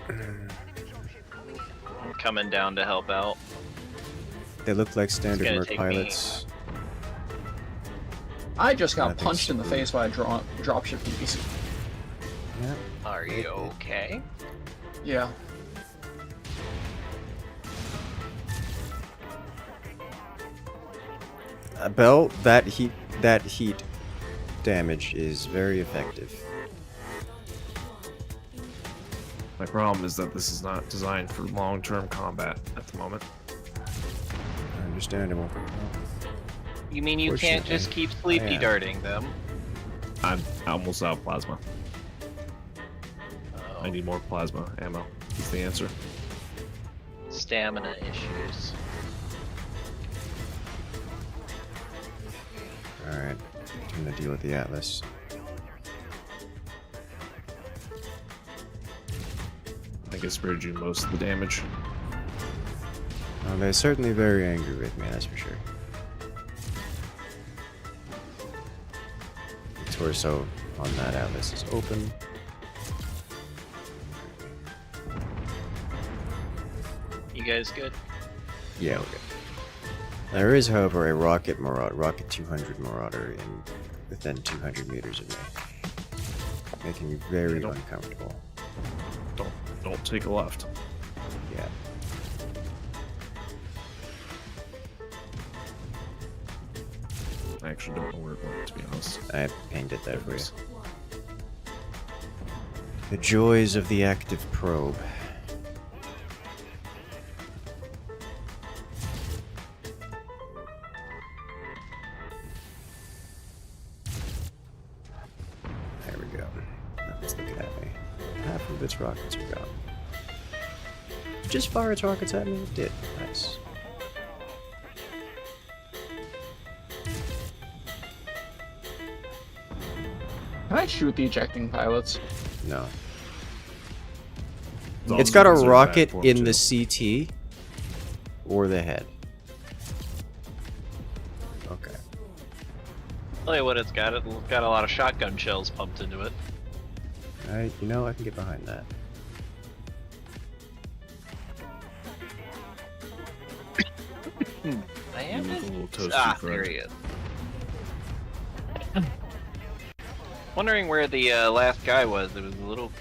I'm coming down to help out. They look like standard gonna merc take me- pilots. I just got Nothing punched in the screwed. face by a dropship piece. Yeah. Are you okay? Yeah. Bell, that heat damage is very effective. My problem is that this is not designed for long-term combat at the moment. Understandable. You mean you can't Fortunately, just keep sleepy I am. darting them? I'm almost out of plasma. Oh, I need more plasma ammo. Is the answer. stamina issues. Alright, I'm gonna deal with the Atlas. I think I spared you most of the damage. They're certainly very angry with me, that's for sure. The torso on that Atlas is open. You guys good? Yeah, we're good. There is, however, a rocket 200 Marauder within 200 meters of me. Making me very Don't- uncomfortable. Don't take a left. Yeah. I actually don't know where it went, to be honest. I pinged it there for you. The joys of the active probe. There we go. Now it's looking at me. Half of its rockets are gone. Just fire its rockets at me? It did. Nice. Can I shoot the ejecting pilots? No. It's It's got a also considered rocket bad form, in too. the CT or the head. Okay. Tell you what it's got. It's got a lot of shotgun shells pumped into it. Alright, you know, I can get behind that. I am. You look a little toasty, Ah, friend. there he is. Wondering where the last guy was. It was a little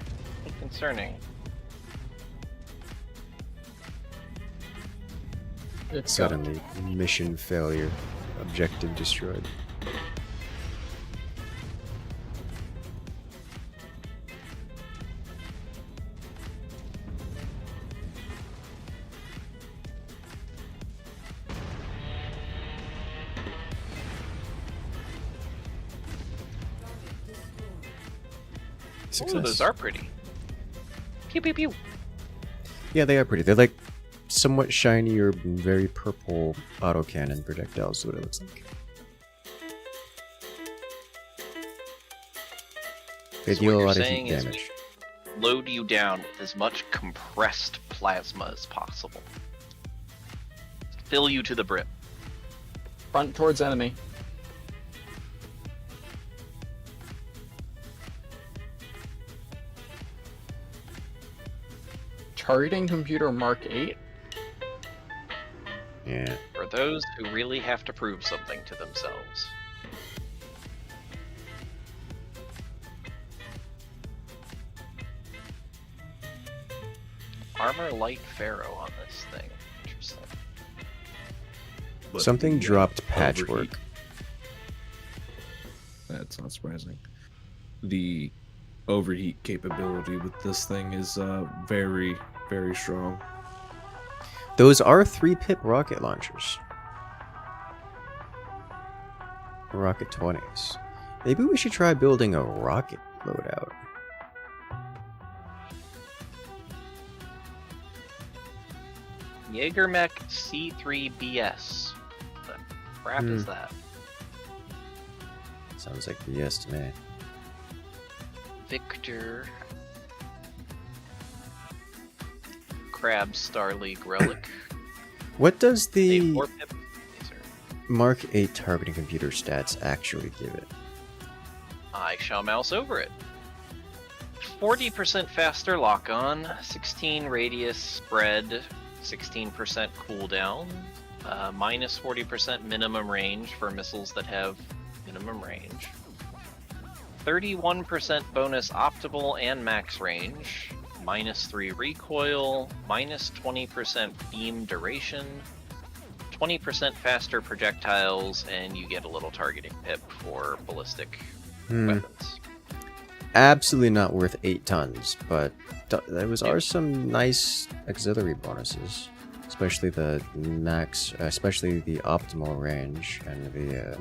concerning. It's Suddenly, mission failure. Objective destroyed. Ooh, those are pretty. Pew pew pew. Yeah, they are pretty. They're like somewhat shiny or very purple autocannon projectiles, is what it looks like. They So deal what a you're lot of saying heat is damage. Load you down with as much compressed plasma as possible. Fill you to the brim. front towards enemy. Targeting computer Mark 8. Yeah. For those who really have to prove something to themselves. Armor light Pharaoh on this thing. Interesting. But Something the, dropped overheat- patchwork. That's not surprising. The overheat capability with this thing is very, very strong. Those are 3-pip rocket launchers. Rocket 20s. Maybe we should try building a rocket loadout. Jaegermech C3BS. What the crap is that? Sounds like BS to me. Victor. Crab Star League Relic. What does A the 4-pip laser. Mark 8 targeting computer stats actually give it? I shall mouse over it. 40% faster lock-on, 16 radius spread, 16% cooldown, minus 40% minimum range for missiles that have minimum range, 31% bonus optimal and max range, minus 3 recoil, minus 20% beam duration, 20% faster projectiles, and you get a little targeting pip for ballistic weapons. Absolutely not worth 8 tons, but those are some nice auxiliary bonuses, especially the max, especially the optimal range and the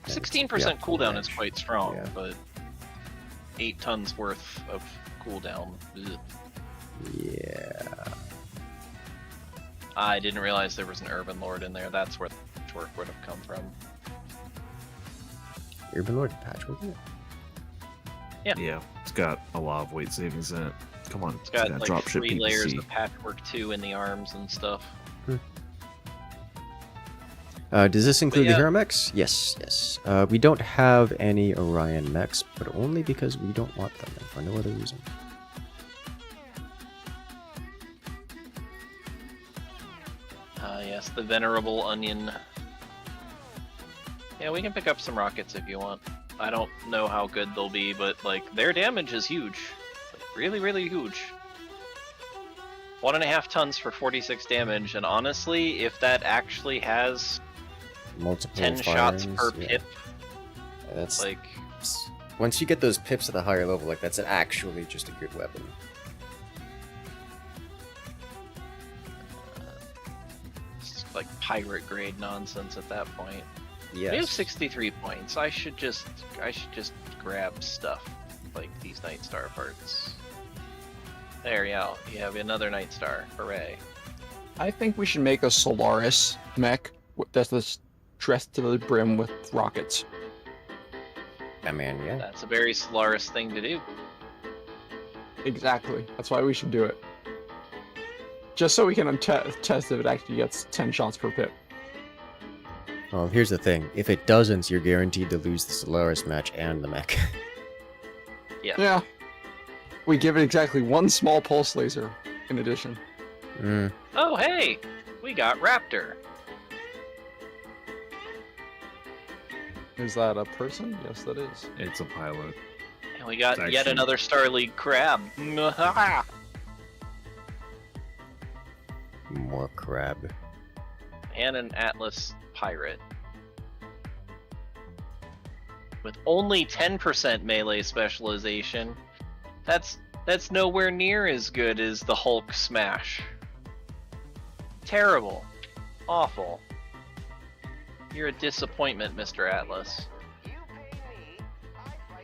16% cooldown is quite strong, yeah. but 8 tons worth of cooldown. Ugh. Yeah. I didn't realize there was an Urban Lord in there. That's where the patchwork would have come from. Urban Lord patchwork. Yeah, it's got a lot of weight savings in it. Come on, It's got like dropship 3 layers PPC. of patchwork too in the arms and stuff. Does this include yeah. the Hero Mechs? Yes, yes. We don't have any Orion Mechs, but only because we don't want them, and for no other reason. Yes, the Venerable Onion. Yeah, we can pick up some rockets if you want. I don't know how good they'll be, but like their damage is huge. Like, really, really huge. 1.5 tons for 46 damage, and honestly, if that actually has Multiple 10 shots per firings, yeah. pip, That's like, once you get those pips at the higher level, like that's actually just a good weapon. it's like pirate grade nonsense at that point. Yes. We have 63 points. I should just grab stuff like these Night Star parts. There you go. You have another Night Star. Hooray. I think we should make a Solaris mech that's dressed to the brim with rockets. I mean, yeah. That's a very Solaris thing to do. Exactly. That's why we should do it. Just so we can test if it actually gets 10 shots per pip. Well, here's the thing. If it doesn't, you're guaranteed to lose the Solaris match and the mech. Yeah. We give it exactly 1 small pulse laser in addition. Oh, hey! We got Raptor. Is that a person? Yes, that is. It's a pilot. And we got It's yet actually- another Star League crab. More crab. And an Atlas pirate. With only 10% melee specialization, that's nowhere near as good as the Hulk smash. Terrible. Awful. You're a disappointment, Mr. Atlas.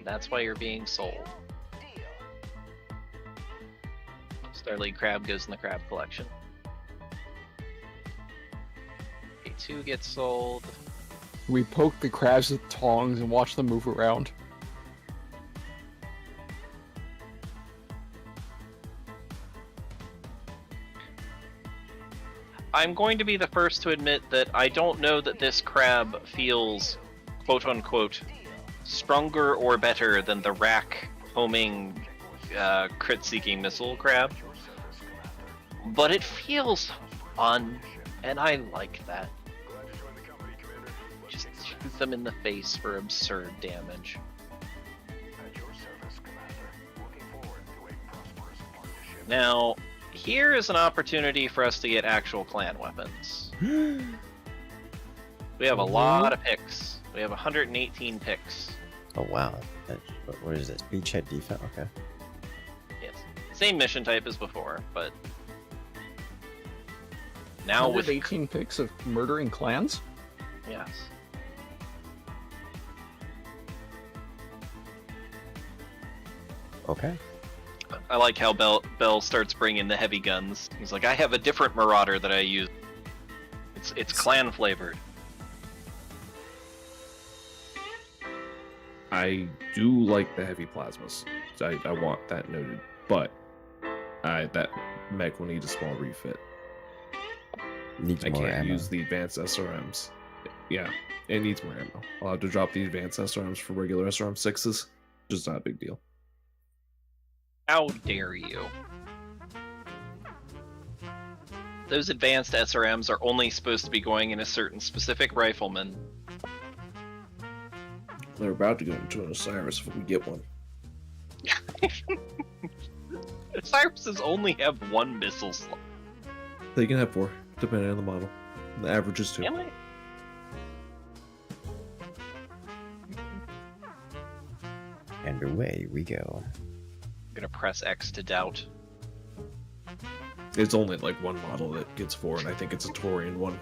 That's why you're being sold. Starleague Crab goes in the crab collection. A2 gets sold. We poke the crabs with tongs and watch them move around. I'm going to be the first to admit that I don't know that this crab feels quote-unquote stronger or better than the rack homing crit-seeking missile crab. but it feels fun, and I like that. Just shoot them in the face for absurd damage. Now, here is an opportunity for us to get actual clan weapons. We have a lot of picks. We have 118 picks. Oh wow. What is this? Beachhead defense? Okay. Yes. Same mission type as before, but now with 18 picks of murdering clans? yes. Okay. I like how Bell starts bringing the heavy guns. He's like, I have a different Marauder that I use. It's clan flavored. I do like the heavy plasmas. I want that noted, but that mech will need a small refit. Needs I more can't ammo. use the advanced SRMs. Yeah, it needs more ammo. I'll have to drop the advanced SRMs for regular SRM 6s. Just not a big deal. How dare you? Those advanced SRMs are only supposed to be going in a certain specific rifleman. They're about to go into an Osiris if we get one. Cyrus's only have one missile slot. They can have 4, depending on the model. The average is 2. Can I? And away we go. I'm gonna press X to doubt. It's only like one model that gets 4, and I think it's a Taurian one.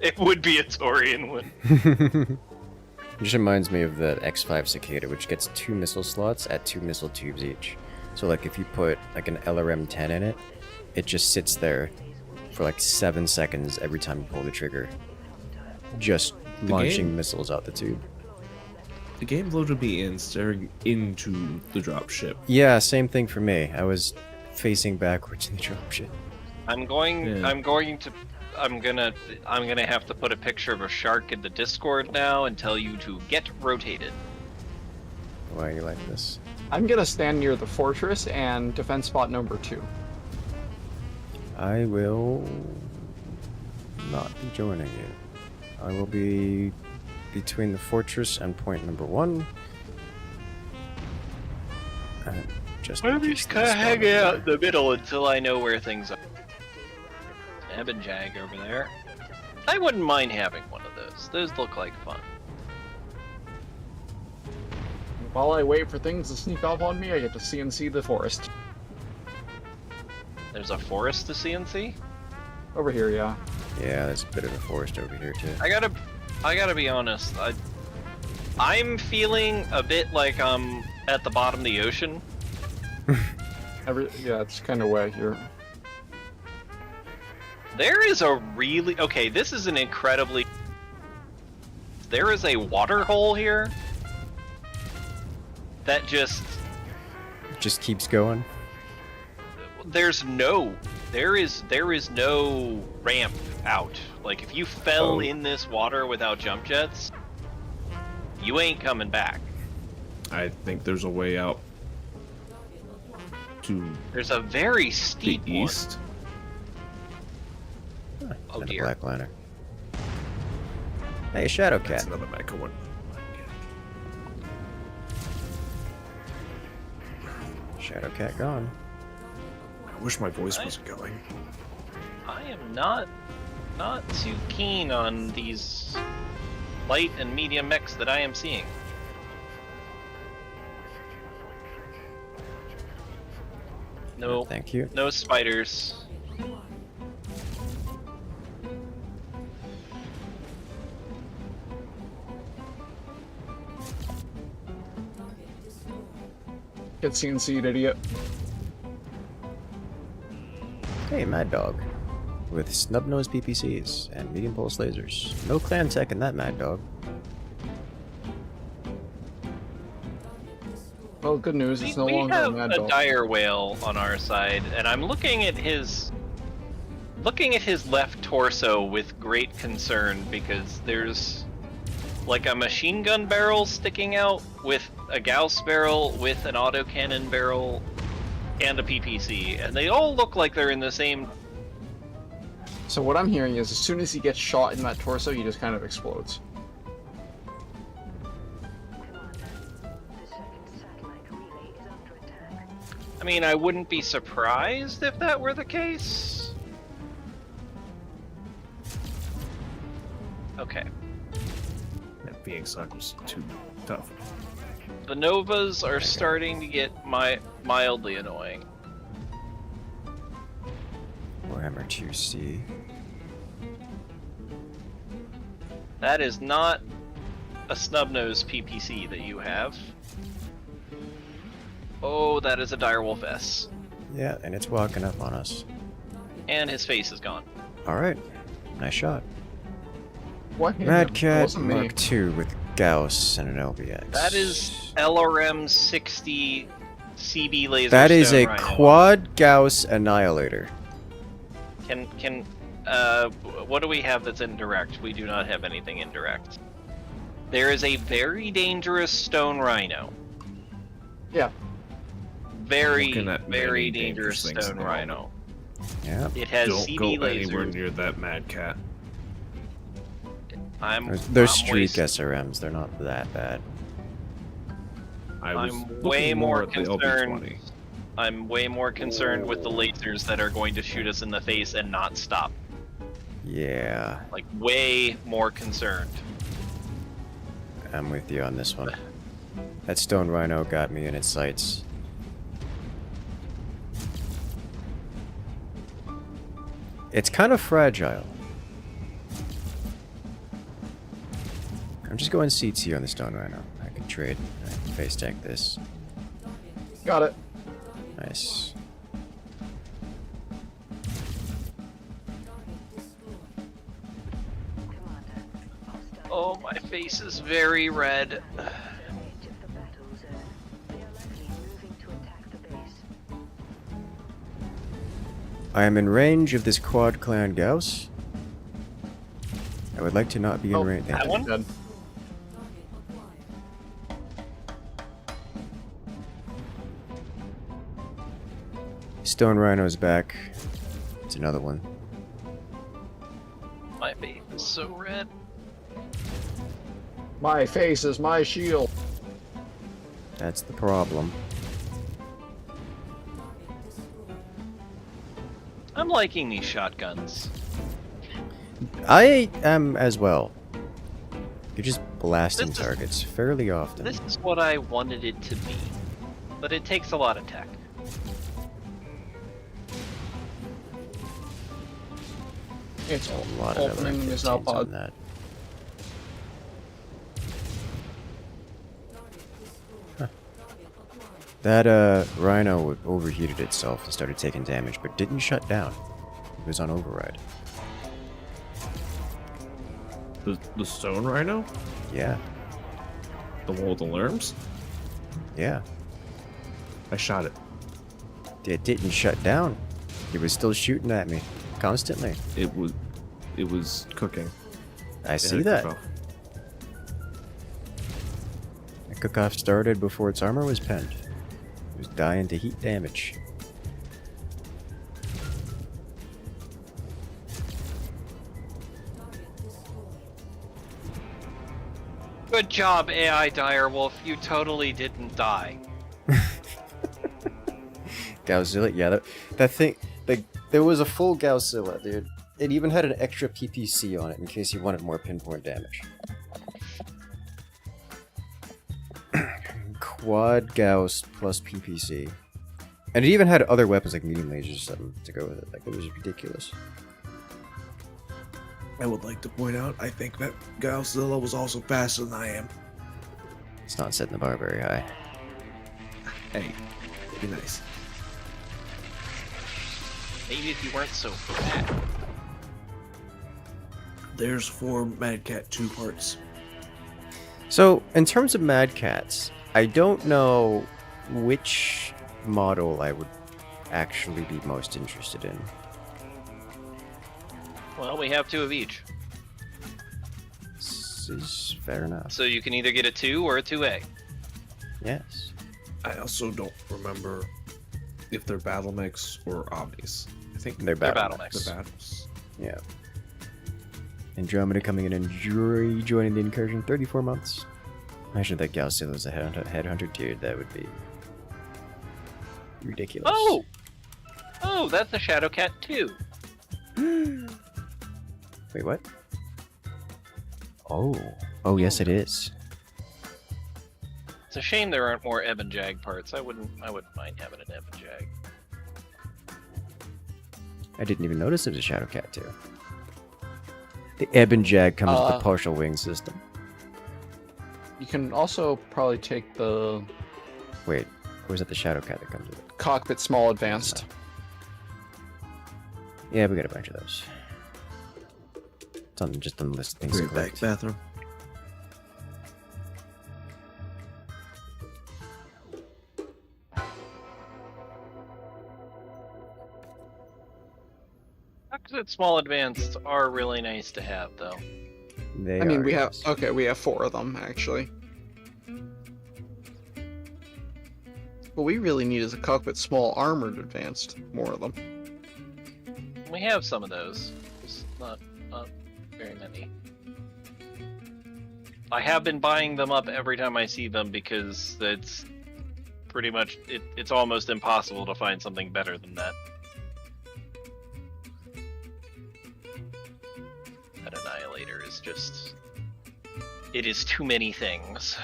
It would be a Taurian one. Just reminds me of the X5 Cicada, which gets 2 missile slots at 2 missile tubes each. So like if you put like an LRM-10 in it, it just sits there for like 7 seconds every time you pull the trigger. Just launching missiles out the tube. The game loaded me in staring into the drop ship. Yeah, same thing for me. I was facing backwards in the dropship. I'm gonna have to put a picture of a shark in the Discord now and tell you to get rotated. Why are you like this? I'm gonna stand near the fortress and defense spot number 2. I will not be joining you. I will be between the fortress and point number 1. And just in I'm case just they kind of spawn hanging over out there. in the middle until I know where things are. Neb and Jag over there. I wouldn't mind having one of those. Those look like fun. While I wait for things to sneak up on me, I get to CNC the forest. There's a forest to CNC? Over here, yeah. Yeah, there's a bit of a forest over here too. I gotta be honest. I'm feeling a bit like I'm at the bottom of the ocean. Yeah, it's kind of wet here. There is a really... Okay, this is an incredibly... There is a water hole here that just... Just keeps going. There is no ramp out. Like, if you fell in this water without jump jets, you ain't coming back. I think there's a way out to There's a very the steep one. east. Oh And a dear. Black Lantern. Hey, Shadowcat. That's another mecha one. Shadowcat gone. I wish my voice wasn't going. I am not too keen on these light and medium mechs that I am seeing. No, Thank you. no spiders. Get CNC'd, idiot. Hey, Mad Dog. With snub-nosed PPCs and medium pulse lasers. No clan tech in that Mad Dog. Well, good news, it's no we longer a have mad a dog. dire whale on our side, and I'm looking at his left torso with great concern because there's like a machine gun barrel sticking out with a Gauss barrel with an autocannon barrel and a PPC, and they all look like they're in the same. So what I'm hearing is, as soon as he gets shot in that torso, he just kind of explodes. Commander, the second satellite relay is under attack. I mean, I wouldn't be surprised if that were the case. Okay. That being suck was too tough. The Novas are starting to get mildly annoying. Warhammer 2C. That is not a snub-nosed PPC that you have. Oh, that is a direwolf S. Yeah, and it's walking up on us. And his face is gone. Alright. Nice shot. What hit Mad him? It Cat wasn't me. Mark II with Gauss and an LBX. That is LRM 60 CB laser. That is Stone a Rhino. quad Gauss Annihilator. What do we have that's indirect? We do not have anything indirect. There is a very dangerous stone rhino. Yeah. Very, Looking at very many dangerous dangerous things stone at the rhino. Yeah. It has Don't CB go anywhere lasers. near that Mad Cat. They're I'm streak way- SRMs, they're not that bad. I was I'm looking way more at the concerned. LB20. I'm way more concerned with the lasers that are going to shoot us in the face and not stop. Yeah, Like, way more concerned. I'm with you on this one. That stone rhino got me in its sights. It's kind of fragile. I'm just going CT on the stone rhino. I can trade. I can face tank this. Got it. Nice. Commander, hostile Oh, my face is very red. edge of the battle zone. They are likely moving to attack the base. I am in range of this quad clan Gauss. I would like to not be in Oh, range. that one? Dead. Stone Rhino's back. It's another one. My face is so red. My face is my shield. That's the problem. I'm liking these shotguns. I am as well. You're just blasting This is- targets fairly often. This is what I wanted it to be. But it takes a lot of tech. It's A lot of opening the LR15s missile on pod. that. Huh. That Rhino overheated itself and started taking damage, but didn't shut down. It was on override. The stone rhino? Yeah, The one with the lerms? yeah. I shot it. It didn't shut down. It was still shooting at me constantly. It was cooking. I It see had that. cook-off. The cook-off started before its armor was penned. It was dying to heat damage. Good job, AI Direwolf. You totally didn't die. Godzilla, yeah, that thing, like, there was a full Godzilla, dude. It even had an extra PPC on it in case you wanted more pinpoint damage. Quad Gauss plus PPC. And it even had other weapons like medium lasers or something to go with it. Like, it was ridiculous. I would like to point out, I think that Godzilla was also faster than I am. It's not setting the bar very high. Hey, be nice. Maybe if you weren't so bad. There's 4 Mad Cat 2 parts. So, in terms of Mad Cats, I don't know which model I would actually be most interested in. Well, we have 2 of each. This is fair enough. So you can either get a 2 or a 2A. Yes. I also don't remember if they're BattleMechs or Omnis. I think They're They're BattleMechs. the battles. Yeah. Andromeda coming in and joining the incursion, 34 months. Imagine that Galciel was a headhunter tier. That would be ridiculous. Oh! Oh, that's a Shadow Cat too. Wait, what? Oh. Oh, yes, it is. It's a shame there aren't more Ebb and Jag parts. I wouldn't mind having an Ebb and Jag. I didn't even notice it was a Shadow Cat too. The Ebb and Jag comes with the partial wing system. You can also probably take the Wait, or is it the Shadow Cat that comes with it? cockpit small advanced. Yeah, we got a bunch of those. It's on just on the list of things to Bring it back, collect. bathroom. Cockpit small advanced are really nice to have, though. They I mean, are, we have yes. we have 4 of them actually. What we really need is a cockpit small armored advanced. More of them. We have some of those, just not very many. I have been buying them up every time I see them because it's pretty much it's almost impossible to find something better than that. That Annihilator is just... it is too many things.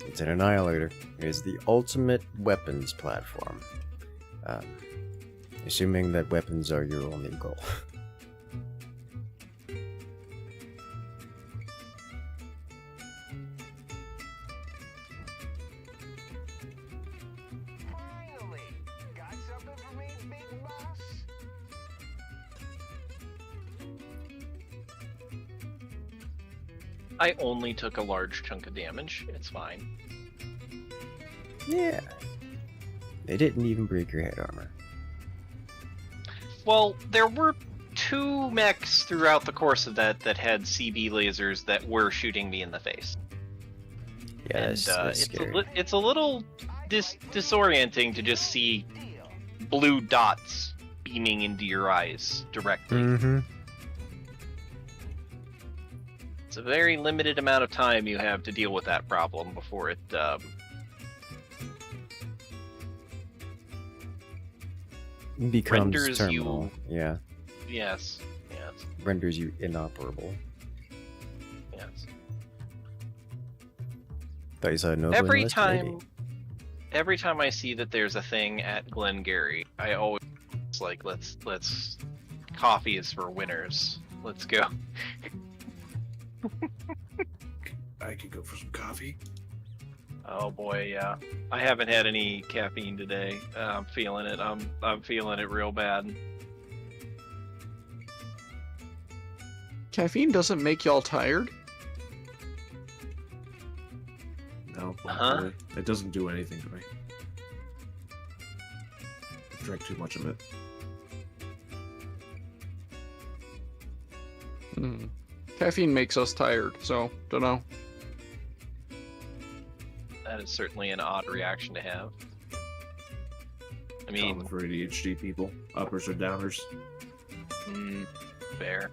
It's an Annihilator. It is the ultimate weapons platform. Assuming that weapons are your only goal. Finally! Got something for me, big boss? I only took a large chunk of damage. It's fine. Yeah. They didn't even break your head armor. Well, there were 2 mechs throughout the course of that had CB lasers that were shooting me in the face. Yeah, And that's scary. it's a little disorienting to just see blue dots beaming into your eyes directly. Mm-hmm. It's a very limited amount of time you have to deal with that problem before it Becomes renders terminal. you- Yeah. yes. Renders you inoperable. Thought you saw a Nova Every enlist? time Maybe. every time I see that there's a thing at Glengarry, I always like let's coffee is for winners. Let's go. I could go for some coffee. Oh boy, yeah. I haven't had any caffeine today. I'm feeling it. I'm feeling it real bad. Caffeine doesn't make y'all tired. No, not Uh-huh. really. It doesn't do anything to me. I drank too much of it. Caffeine makes us tired, so dunno. That is certainly an odd reaction to have. I mean, Common for ADHD people. Uppers or downers. fair.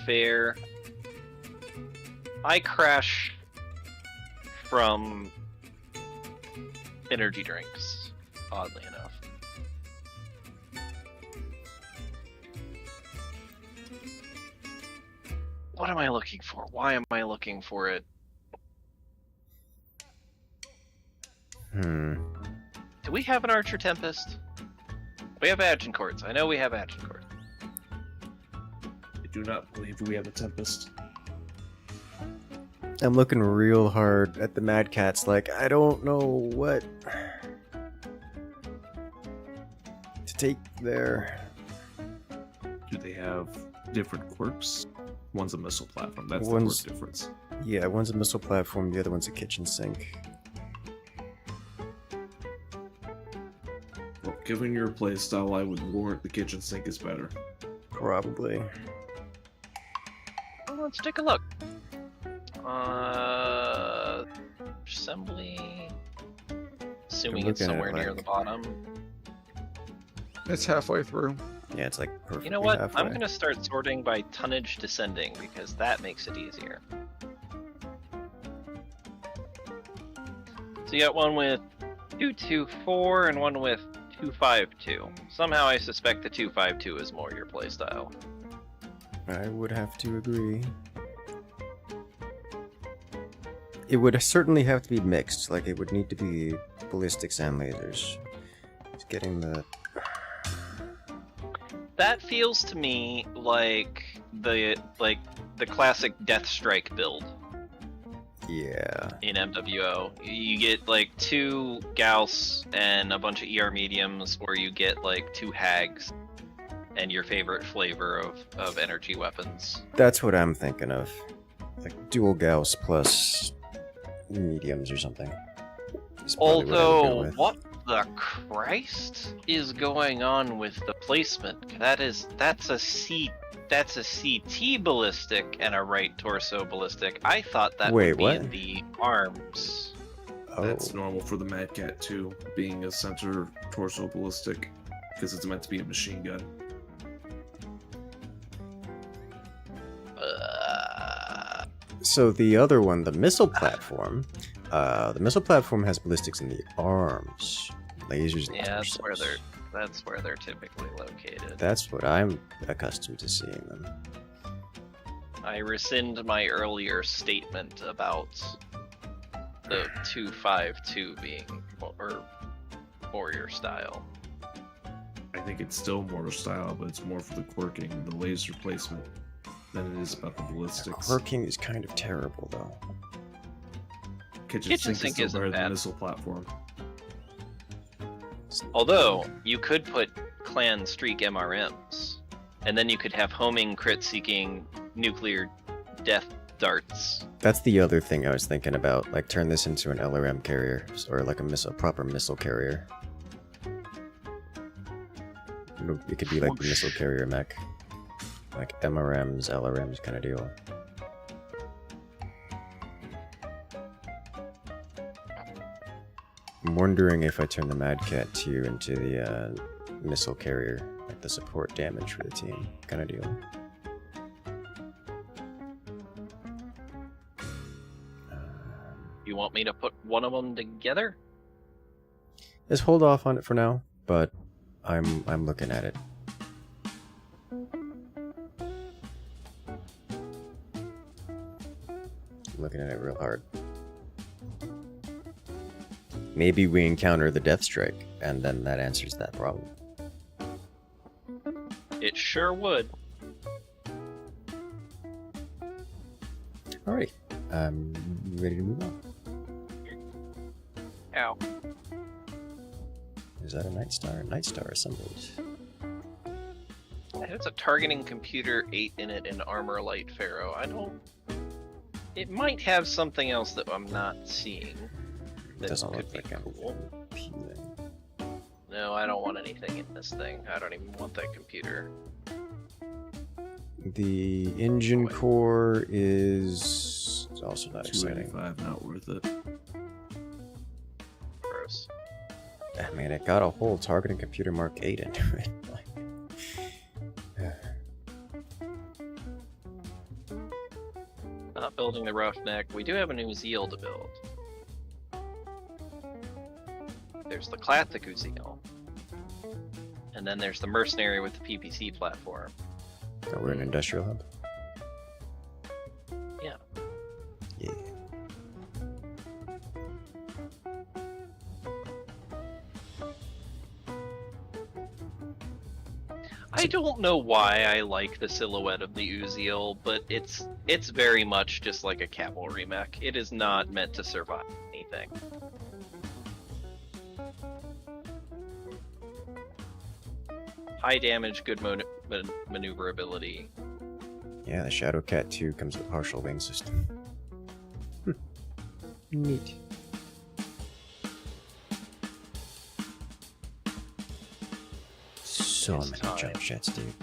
Fair. I crash from energy drinks, oddly enough. What am I looking for? Why am I looking for it? Hmm. Do we have an Archer Tempest? We have Agincourts. I know we have Agincourts. I do not believe we have a Tempest. I'm looking real hard at the Mad Cats, like, I don't know what to take there. Do they have different quirks? One's a missile platform. That's One's- the quirk difference. Yeah, one's a missile platform, the other one's a kitchen sink. Well, given your playstyle, I would warrant the kitchen sink is better. Probably. Well, let's take a look. assembly. Assuming I'm it's looking at somewhere it near like- the bottom. It's halfway through. Yeah, it's like perfectly You know what? halfway. I'm gonna start sorting by tonnage descending because that makes it easier. So you got one with 224 and one with 252. Somehow I suspect the 252 is more your playstyle. I would have to agree. It would certainly have to be mixed. Like, it would need to be ballistics and lasers. It's getting the... That feels to me like the classic Death Strike build Yeah. in MWO. You get like 2 Gauss and a bunch of ER mediums, or you get like 2 Hags and your favorite flavor of energy weapons. That's what I'm thinking of. Like, dual Gauss plus mediums or something. Is probably what I would go Although, with. what the Christ is going on with the placement? That's a CT ballistic and a right torso ballistic. I thought that Wait, would be what? in the arms. Oh, That's normal for the Mad Cat too, being a center torso ballistic, because it's meant to be a machine gun. so the other one, the missile platform has ballistics in the arms, lasers. In the Yeah, torsos. that's where they're typically located. That's what I'm accustomed to seeing them. I rescind my earlier statement about the 252 being or warrior style. I think it's still mortar style, but it's more for the quirking, the laser placement, than it is about the ballistics. Quirking is kind of terrible, though. Kitchen sink is still isn't better than bad. missile platform. Although, you could put clan streak MRMs, and then you could have homing crit-seeking nuclear death darts. That's the other thing I was thinking about. Like, turn this into an LRM carrier, or like a proper missile carrier. It could be like the missile carrier mech. Like MRMs, LRMs kind of deal. I'm wondering if I turn the Mad Cat 2 into the missile carrier, like the support damage for the team kind of deal. You want me to put one of them together? Let's hold off on it for now, but I'm looking at it. Looking at it real hard. Maybe we encounter the Death Strike, and then that answers that problem. It sure would. Alright, ready to move on? Ow. Is that a Night Star? Night Star assembled. It has a targeting computer 8 in it and armor light pharaoh. It might have something else that I'm not seeing. That Doesn't could look be like anything cool. appealing. No, I don't want anything in this thing. I don't even want that computer. The engine core is also not exciting. 285, not worth it. Gross. I mean, it got a whole targeting computer Mark 8 into it. Not building the roughneck. We do have a new Zeal to build. There's the Classic Zeal. And then there's the Mercenary with the PPC platform. So we're an industrial hub? Yeah. Yeah. I don't know why I like the silhouette of the Uziel, but it's very much just like a cavalry mech. It is not meant to survive anything. High damage, good maneuverability. Yeah, the Shadow Cat 2 comes with a partial wing system. Neat. So It's many time. jump jets, dude.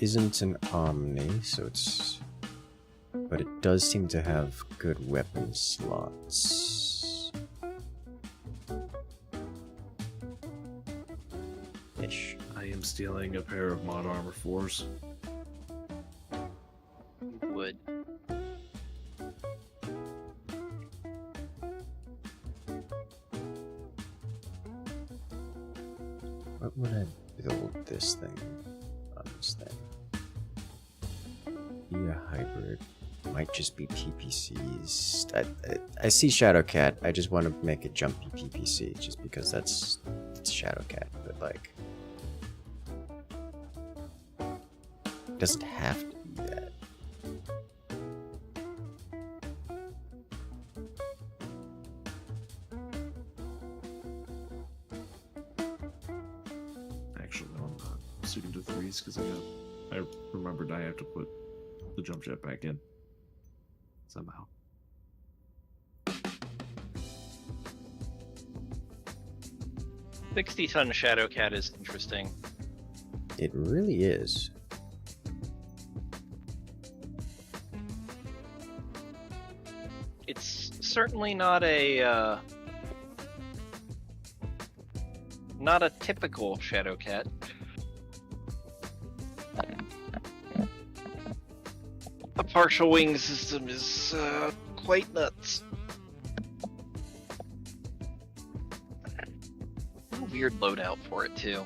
isn't an Omni, so it's... But it does seem to have good weapon slots. Ish. I am stealing a pair of mod armor 4s. Would. What would I build this thing on this thing? Be a hybrid. Might just be PPCs. I see Shadowcat. I just want to make a jumpy PPC just because it's Shadowcat, but like it doesn't have to be that. Actually, no, I'm not sticking to 3s because I remembered I have to put the jump jet back in somehow. $60-ton Shadowcat is interesting. It really is. It's certainly not a typical Shadowcat. The partial wing system is quite nuts. A weird loadout for it too.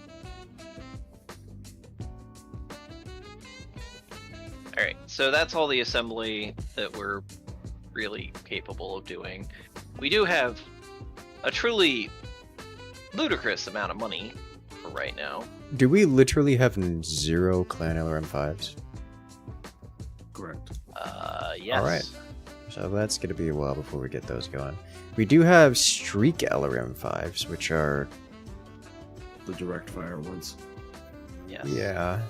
Alright, so that's all the assembly that we're really capable of doing. We do have a truly ludicrous amount of money for right now. Do we literally have 0 clan LRM5s? Correct. Yes. Alright. So that's going to be a while before we get those going. We do have streak LRM5s, which are... The direct fire ones. Yes. Yeah.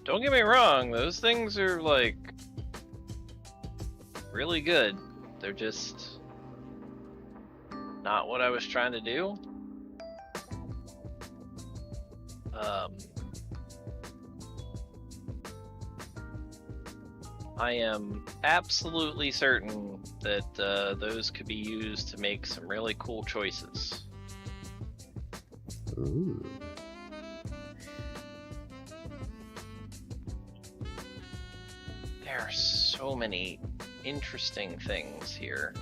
Don't get me wrong, those things are like really good. They're just not what I was trying to do. I am absolutely certain that those could be used to make some really cool choices. Ooh. There are so many interesting things here.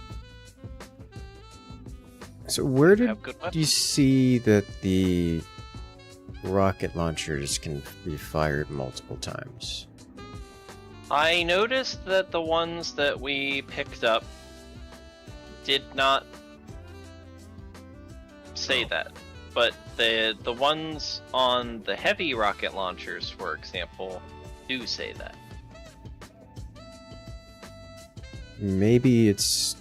So where did Have good weapons. you see that the rocket launchers can be fired multiple times? I noticed that the ones that we picked up did not say that, but the ones on the heavy rocket launchers, for example, do say that. Maybe it's...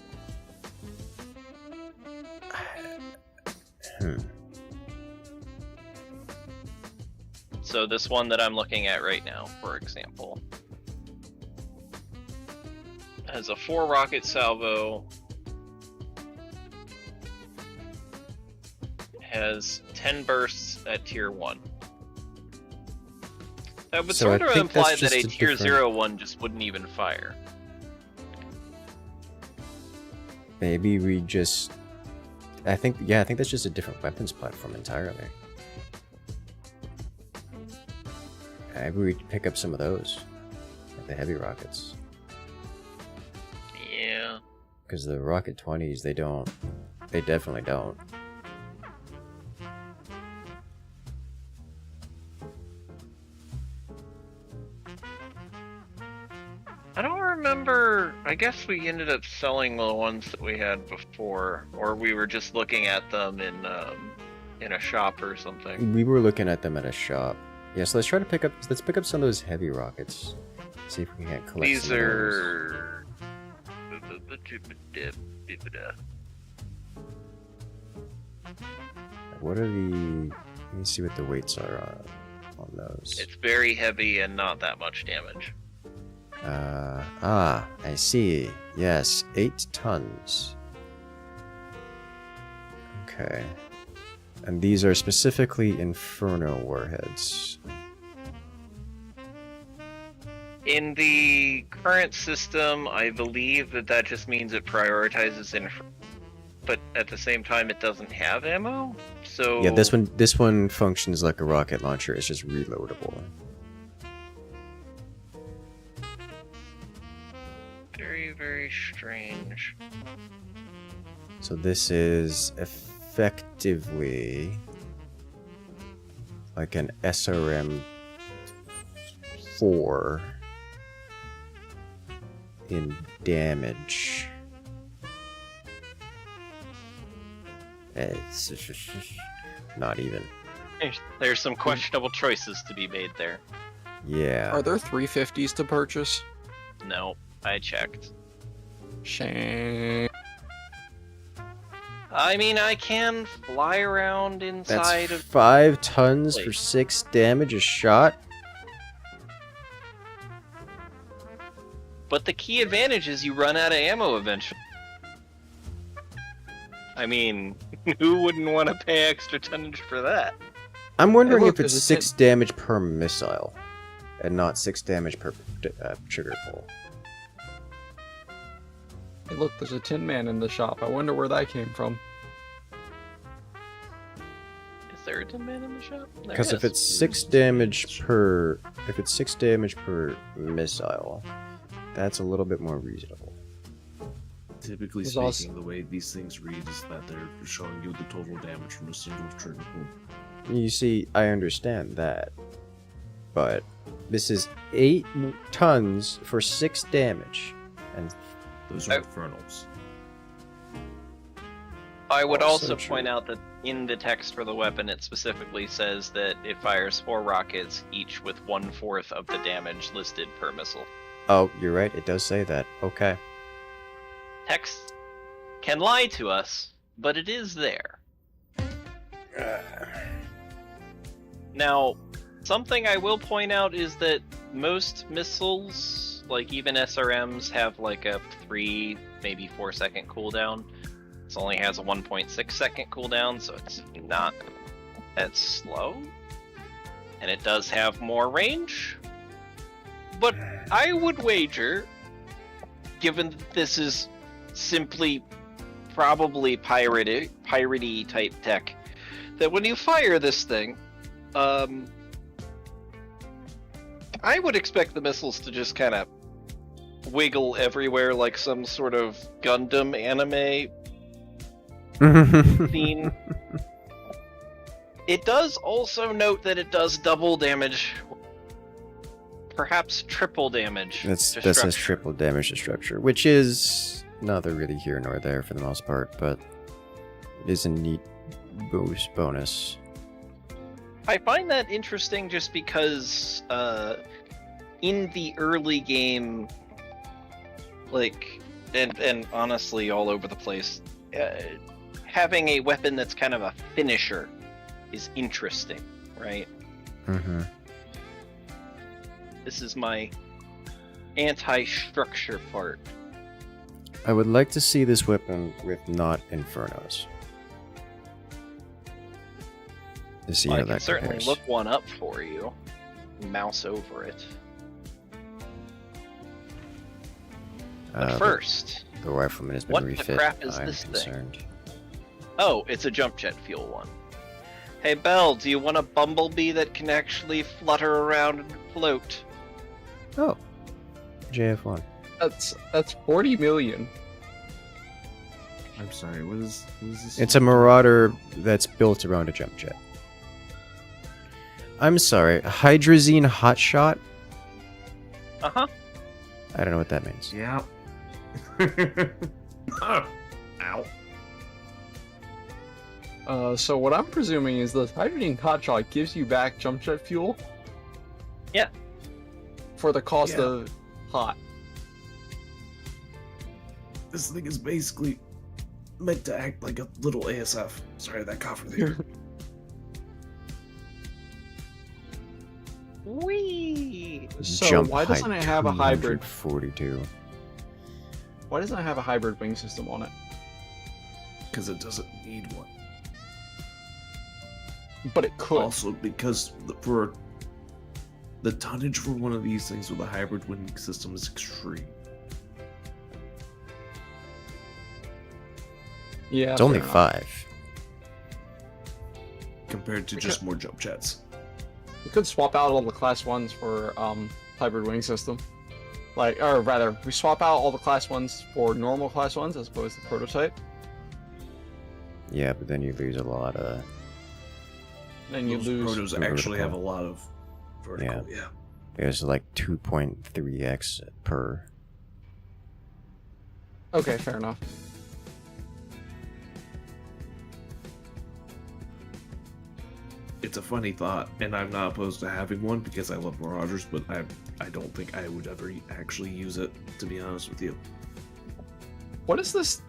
So this one that I'm looking at right now, for example, has a 4 rocket salvo, has 10 bursts at tier 1. That would So I sort of think imply that's that a just a tier different- 0 one just wouldn't even fire. Maybe we just... I think that's just a different weapons platform entirely. Maybe we could pick up some of those. Like the heavy rockets. Yeah. Because the rocket 20s, they don't... They definitely don't. I don't remember. I guess we ended up selling the ones that we had before, or we were just looking at them in a shop or something. We were looking at them at a shop. Yeah, so let's try to pick up... Let's pick up some of those heavy rockets. See if we can't collect These some of those. are. What are the... Let me see what the weights are on those. It's very heavy and not that much damage. I see. Yes, 8 tons. Okay. Okay. And these are specifically Inferno warheads. In the current system, I believe that just means it prioritizes but at the same time it doesn't have ammo. So Yeah, this one functions like a rocket launcher. It's just reloadable. Very, very strange. So this is effectively like an SRM 4 in damage. It's not even. There's some questionable choices to be made there. Yeah. Are there 350s to purchase? No, I checked. Shame. I mean, I can fly around inside That's of 5 tons for place. 6 damage a shot. But the key advantage is you run out of ammo eventually. I mean, who wouldn't want to pay extra tonnage for that? I'm wondering look, if it's there's a 6 damage per missile, and not 6 damage per trigger pull. Hey, look, there's a Tin Man in the shop. I wonder where that came from. Is there a Tin Man in the shop? There Because if is. it's 6 damage per, missile, that's a little bit more reasonable. Typically There's speaking, also- the way these things read is that they're showing you the total damage from a single trigger pull. You see, I understand that, but this is 8 tons for 6 damage, and Those are infernals. I would Also also true. point out that in the text for the weapon, it specifically says that it fires 4 rockets, each with 1/4 of the damage listed per missile. oh, you're right, it does say that. Okay. Text can lie to us, but it is there. Now, something I will point out is that most missiles, like even SRMs, have like a 3, maybe 4 second cooldown. This only has a 1.6 second cooldown, so it's not that slow. And it does have more range. But I would wager, given that this is simply probably piratey type tech, that when you fire this thing, I would expect the missiles to just kind of wiggle everywhere like some sort of Gundam anime scene. It does also note that it does double damage, perhaps triple damage. That to says structure. triple damage to structure, which is neither really here nor there for the most part, but it is a neat bonus. I find that interesting just because in the early game, like, and honestly all over the place, having a weapon that's kind of a finisher is interesting, right? Mm-hmm. This is my anti-structure part. I would like to see this weapon with not Infernos. To see Well, how I can that certainly compares. look one up for you. Mouse over it. But first, the rifleman has been what the refit. crap is I'm this thing? concerned. oh, it's a jump jet fuel one. Hey Belle, do you want a bumblebee that can actually flutter around and float? Oh, JF1. That's 40 million. I'm sorry, what is this? It's a Marauder that's built around a jump jet. I'm sorry, Hydrazine Hotshot? Uh-huh. I don't know what that means. Yeah. Ow. So what I'm presuming is the Hydrate Hotshot gives you back jump jet fuel. Yeah. For the cost Yeah. of hot. This thing is basically meant to act like a little ASF. Sorry, that cough there. Whee! So why doesn't it have a hybrid? 42. Why doesn't it have a hybrid wing system on it? Because it doesn't need one. but it could. Also, because for the tonnage for one of these things with a hybrid wing system is extreme. Yeah, It's only fair enough. 5. Compared to just more jump jets. We could swap out all the class 1s for hybrid wing system. Like, or rather, we swap out all the class 1s for normal class 1s as opposed to prototype. Yeah, but then you lose a lot of... Then you Those lose. protos actually have a lot of vertical, yeah. There's like 2.3x per. Okay, fair enough. It's a funny thought, and I'm not opposed to having one because I love Marauders, but I don't think I would ever actually use it, to be honest with you. What is this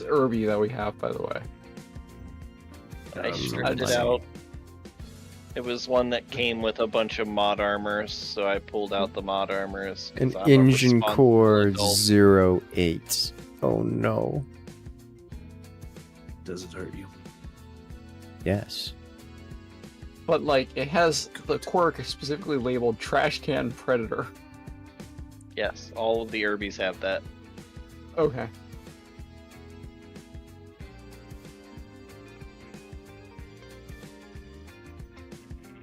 Irby that we have, by the way? I Um, stripped it I- out. It was one that came with a bunch of mod armors, so I pulled out the mod armors. 'cause An I'm a engine responsible core adult. 08. Oh no. Does it hurt you? Yes. But like, it has the quirk specifically labeled Trash Can Predator. Yes, all of the Irbies have that. Okay.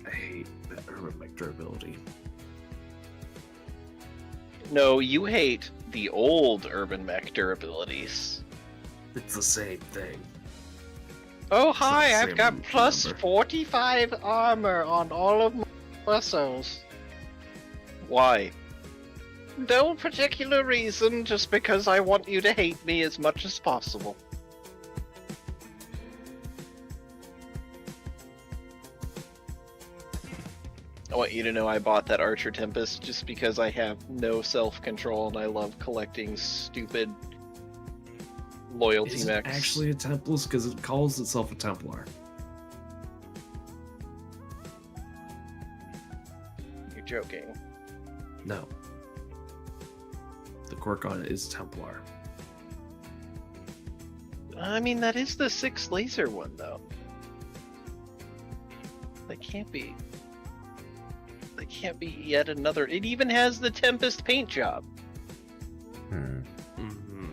I hate that urban mech durability. No, you hate the old Urban Mech durabilities. It's the same thing. Oh It's not hi, the I've same got plus number. 45 armor on all of my vessels. Why? No particular reason, just because I want you to hate me as much as possible. I want you to know I bought that Archer Tempest just because I have no self-control and I love collecting stupid loyalty Is it mechs. actually a Templars? Because it calls itself a Templar. You're joking. No. The quirk on it is Templar. I mean, that is the 6 laser one, though. That can't be. That can't be yet another. It even has the Tempest paint job. Hmm. Mm-hmm.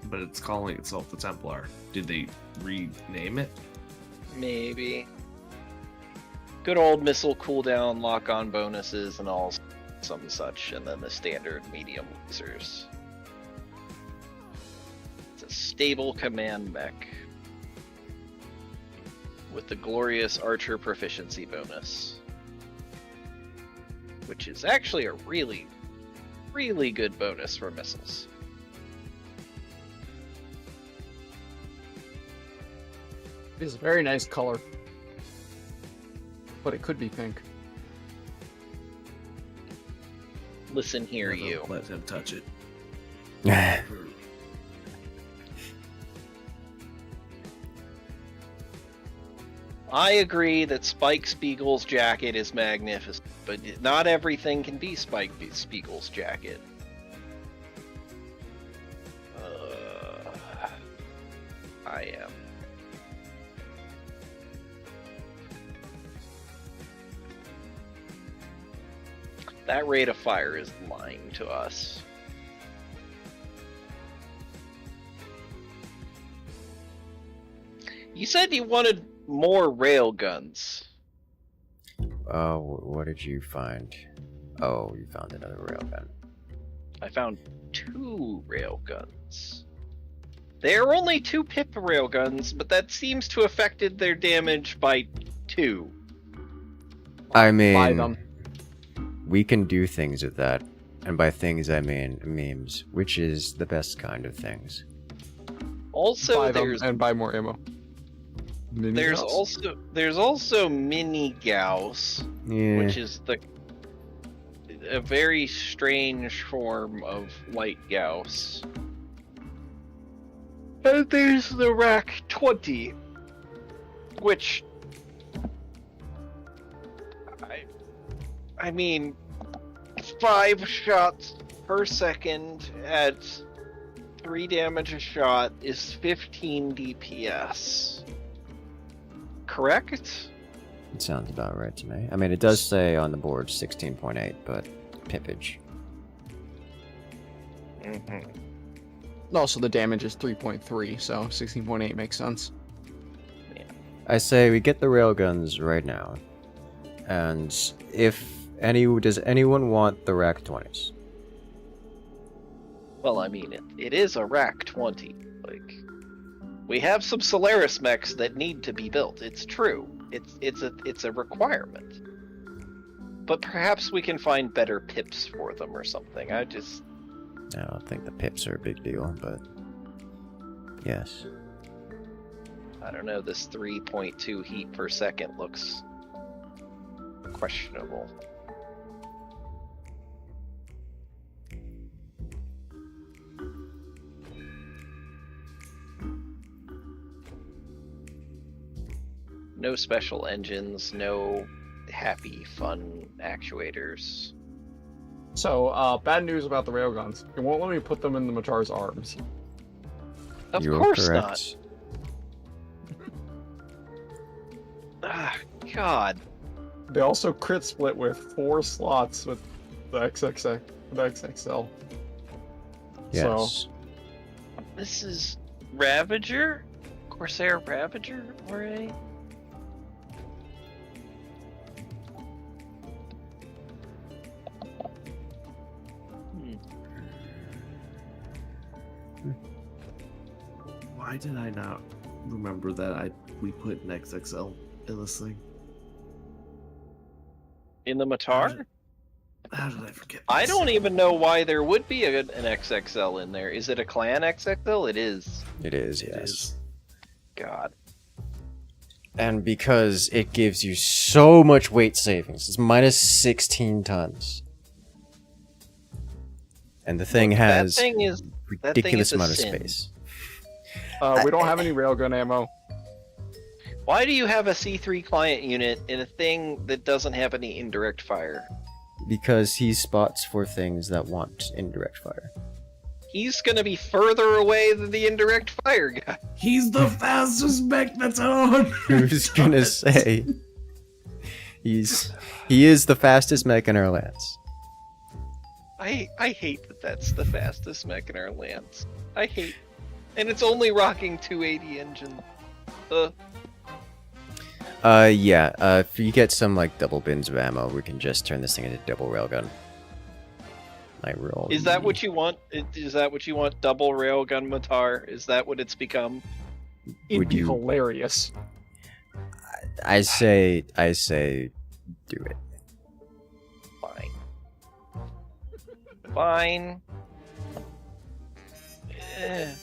But it's calling itself the Templar. Did they rename it? Maybe. Good old missile cooldown, lock-on bonuses, and all some such, and then the standard medium lasers. It's a stable command mech with the glorious archer proficiency bonus, which is actually a really, really good bonus for missiles. It is a very nice color. But it could be pink. Listen here, Never you. Let him touch it. I agree that Spike Spiegel's jacket is magnificent, but not everything can be Spike Spiegel's jacket. I am. That rate of fire is lying to us. You said you wanted more railguns. What did you find? Oh, you found another railgun. I found 2 railguns. They are only 2 pip railguns, but that seems to have affected their damage by 2. I Buy mean, them. we can do things with that. And by things, I mean memes, which is the best kind of things. Also, Buy them there's and buy more ammo. Mini there's Gauss? also mini Gauss, Yeah. which is a very strange form of light Gauss. And there's the Rack 20, which I mean, 5 shots per second at 3 damage a shot is 15 DPS. Correct? It sounds about right to me. I mean, it does say on the board 16.8, but pippage. Also, the damage is 3.3, so 16.8 makes sense. I say we get the railguns right now. And does anyone want the Rack 20s? Well, I mean, it is a Rack 20. Like, we have some Solaris mechs that need to be built. It's true. It's a requirement. But perhaps we can find better pips for them or something. I don't think the pips are a big deal, but yes. I don't know. This 3.2 heat per second looks questionable. No special engines, no happy, fun actuators. So, bad news about the railguns. It won't let me put them in the Matar's arms. Of You're course correct. not. Ah, God. They also crit split with 4 slots with the XXL. Yes. So, This is Ravager? Corsair Ravager array? Why did I not remember that we put an XXL in this thing? In the Matar? How did I forget? I this? don't even know why there would be an XXL in there. Is it a clan XXL? It is. It is, It yes. is. God. And because it gives you so much weight savings, it's minus 16 tons. And the thing has that thing is ridiculous a amount of sin. space. we don't have any railgun ammo. Why do you have a C3 client unit in a thing that doesn't have any indirect fire? Because he spots for things that want indirect fire. He's gonna be further away than the indirect fire guy. He's the fastest mech that's on. Who's gonna say he is the fastest mech in our lands? I hate that that's the fastest mech in our lands. I hate, and it's only rocking 280 engine. Yeah. If you get some like double bins of ammo, we can just turn this thing into double railgun. I roll. Is that what you want? Is that what you want? Double railgun Matar? Is that what it's become? It'd Would be you- hilarious. I say, do it. Fine. Fine. Eh.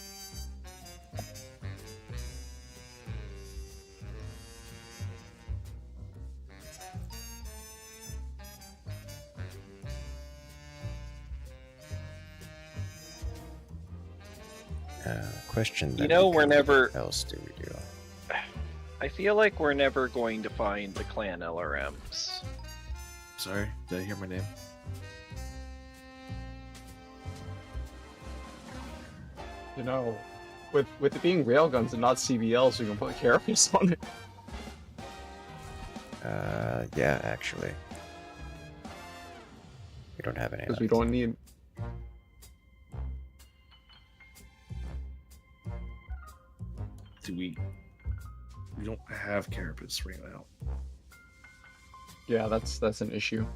Question. You that know, we we're could- never- What else do we do? I feel like we're never going to find the clan LRMs. Sorry, did I hear my name? You know, with it being railguns and not CBLs, we can put carapace on it. Yeah, actually. We don't have any. Because we left. don't need... We don't have carapace right now. Yeah, that's an issue.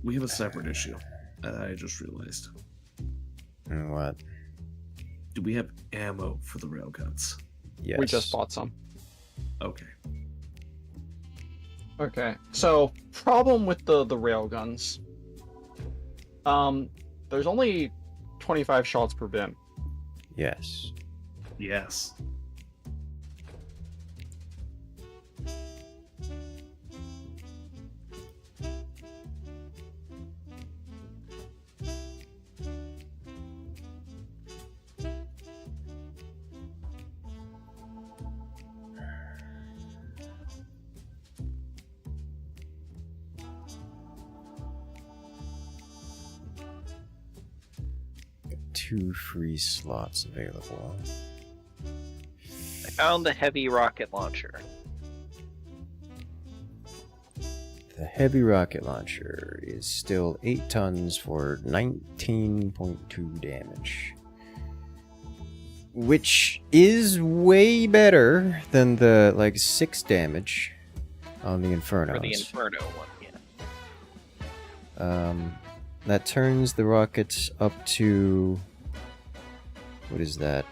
We have a separate issue that I just realized. What? Do we have ammo for the railguns? Yes. We just bought some. Okay. Okay, so problem with the railguns. There's only 25 shots per bin. Yes. Yes. 2 free slots available. I found the heavy rocket launcher. The heavy rocket launcher is still 8 tons for 19.2 damage. Which is way better than the, like, 6 damage on the Infernos. For the Inferno one, yeah. That turns the rockets up to... What is that?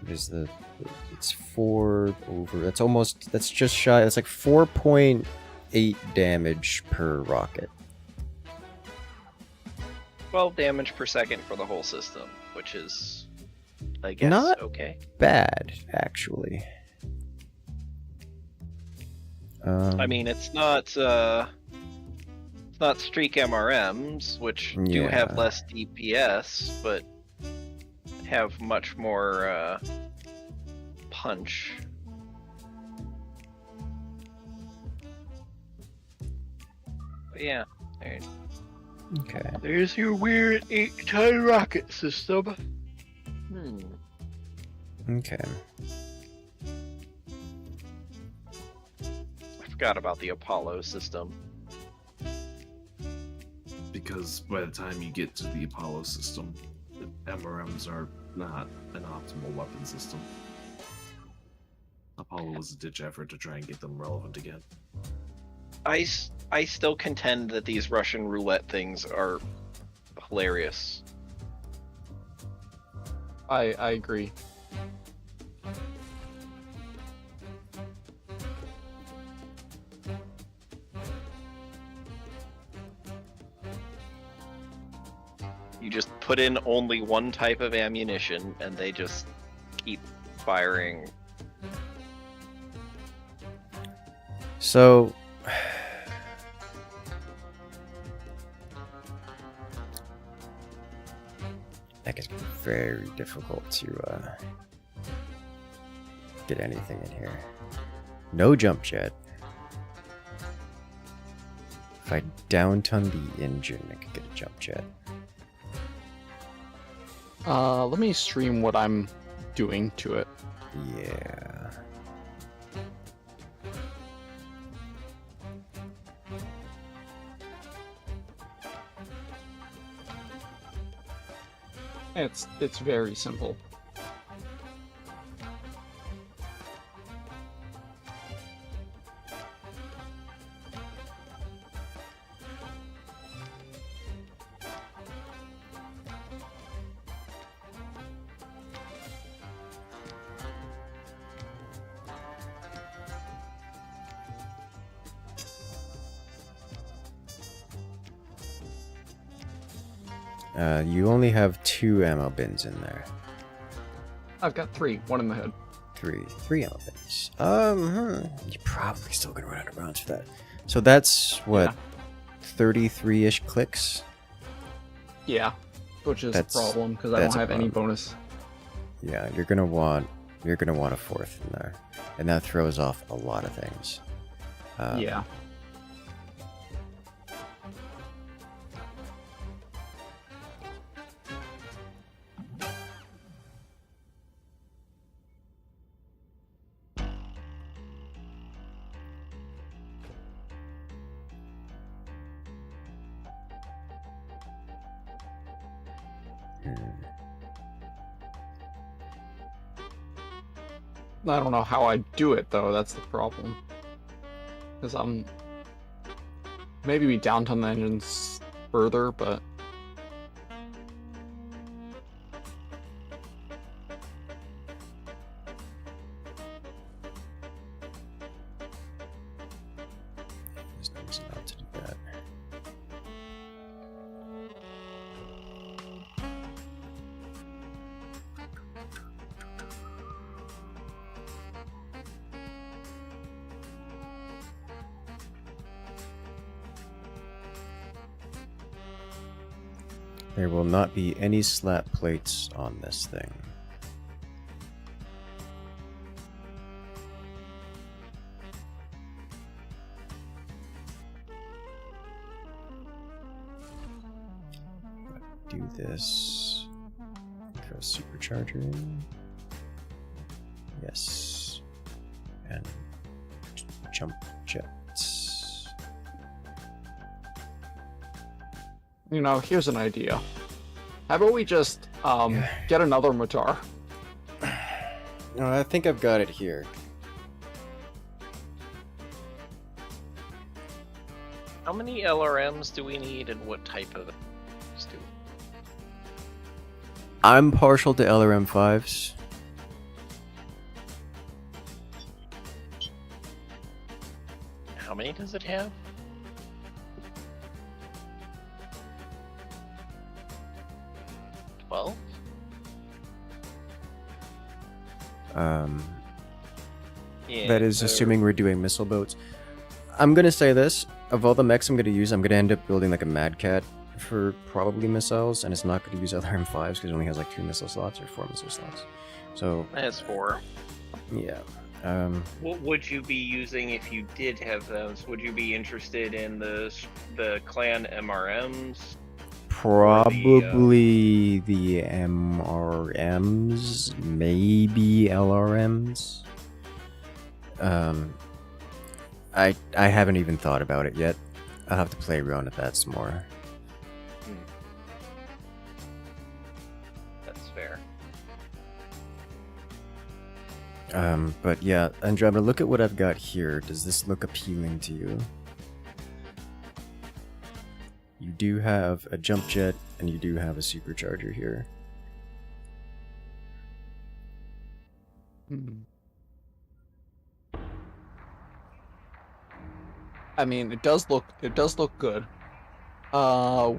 What is the... It's 4 over... That's just shy... That's like 4.8 damage per rocket. 12 damage per second for the whole system, which is, I guess, Not okay. bad, actually. I mean, it's not streak MRMs, which do have Yeah. less DPS, but have much more punch. But yeah, there, Okay. there's your weird 8-ton rocket system. Okay. I forgot about the Apollo system. Because by the time you get to the Apollo system, the MRMs are not an optimal weapon system. Apollo was a ditch effort to try and get them relevant again. I still contend that these Russian roulette things are hilarious. I agree. You just put in only one type of ammunition and they just keep firing. So... That gets very difficult to get anything in here. No jump jet. If I downton the engine, I could get a jump jet. Let me stream what I'm doing to it. Yeah. It's very simple. You only have 2 ammo bins in there. I've got 3, one in the head. 3 ammo bins. You're probably still gonna run out of rounds for that. So that's what, 33-ish clicks. Yeah, which is That's- a problem because I don't that's a have any problem. bonus. Yeah, you're gonna want a 4th in there, and that throws off a lot of things. Yeah. I don't know how I do it though. That's the problem. Because maybe we downton the engines further, but There's no reason not to do that. There will not be any slat plates on this thing. Do this. supercharger in. Yes. And jump jets. You know, here's an idea. How about we just get another Matar? No, I think I've got it here. How many LRMs do we need, and what type of do? I'm partial to LRM 5s. How many does it have? Well, yeah, that is assuming we're doing missile boats. I'm gonna say this: of all the mechs I'm gonna use, I'm gonna end up building like a Mad Cat for probably missiles, and it's not gonna use LRM 5s because it only has like 2 missile slots or 4 missile slots. So that's 4. yeah. What would you be using if you did have those? Would you be interested in the clan MRMs? Probably the MRMs, maybe LRMs. I haven't even thought about it yet. I'll have to play around with that some more. That's fair. But yeah, Andromeda, look at what I've got here. Does this look appealing to you? You do have a jump jet, and you do have a supercharger here. I mean, it does look good. Are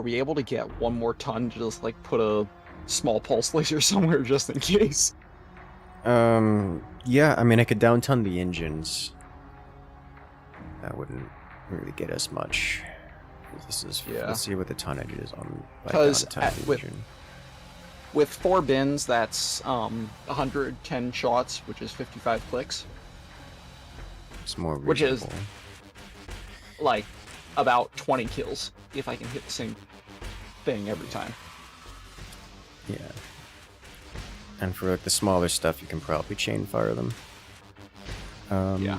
we able to get one more ton to just like put a small pulse laser somewhere just in case? Yeah, I mean, I could downton the engines. That wouldn't really get us much. This is, let's see what the tonnage is on. Because with 4 bins, that's 110 shots, which is 55 clicks. It's more reasonable. Which is like about 20 kills if I can hit the same thing every time. Yeah. And for like the smaller stuff, you can probably chain fire them. Yeah.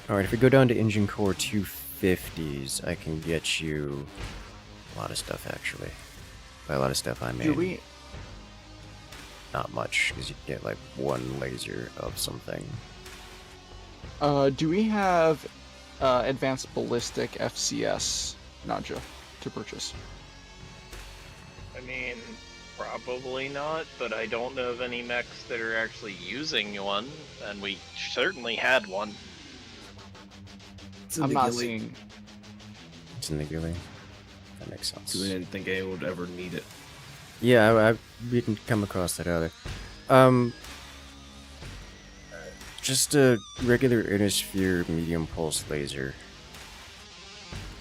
Alright, if we go down to engine core 250s, I can get you a lot of stuff actually. By a lot of stuff I mean not much, because you get like 1 laser of something. Do we have advanced ballistic FCS Naja to purchase? I mean, probably not, but I don't know of any mechs that are actually using one, and we certainly had one. I'm not seeing. It's in the ghillie. That makes sense. So we didn't think anyone would ever need it. Yeah, we didn't come across that either. Just a regular Innisphere medium pulse laser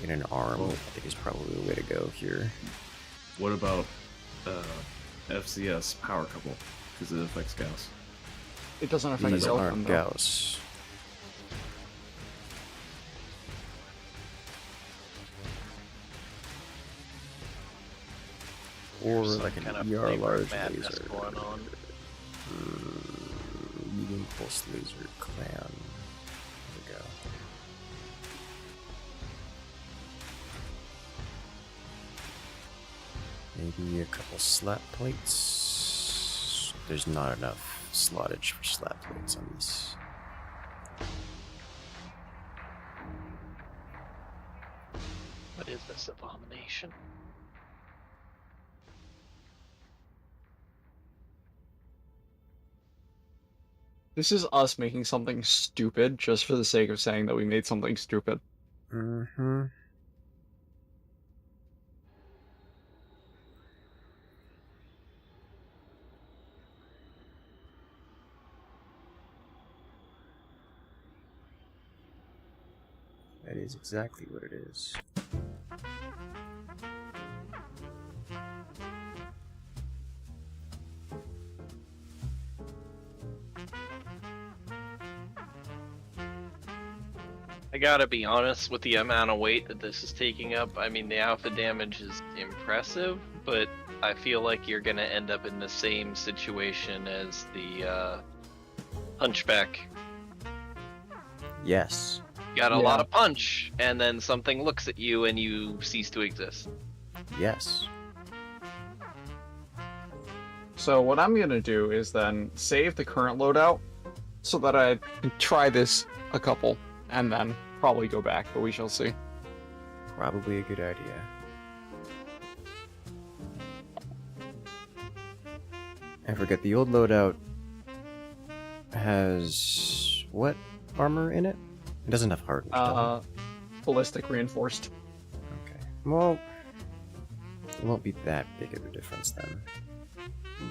in an arm, I think is probably the way to go here. What about FCS power couple? Because it affects Gauss. It doesn't affect These aren't though. Gauss. Or like an ER large laser. Going on. Medium pulse laser clan. There we go. Maybe a couple slat plates. There's not enough slottage for slat plates on this. What is this abomination? This is us making something stupid just for the sake of saying that we made something stupid. Mm-hmm. That is exactly what it is. I gotta be honest with the amount of weight that this is taking up. I mean, the alpha damage is impressive, but I feel like you're gonna end up in the same situation as the Hunchback. Yes. Got a Yeah. lot of punch, and then something looks at you and you cease to exist. Yes. So what I'm gonna do is then save the current loadout so that I can try this a couple and then probably go back, but we shall see. Probably a good idea. I forget, the old loadout has what armor in it? It doesn't have hardened, does Ballistic reinforced. it? Okay. Well, it won't be that big of a difference then.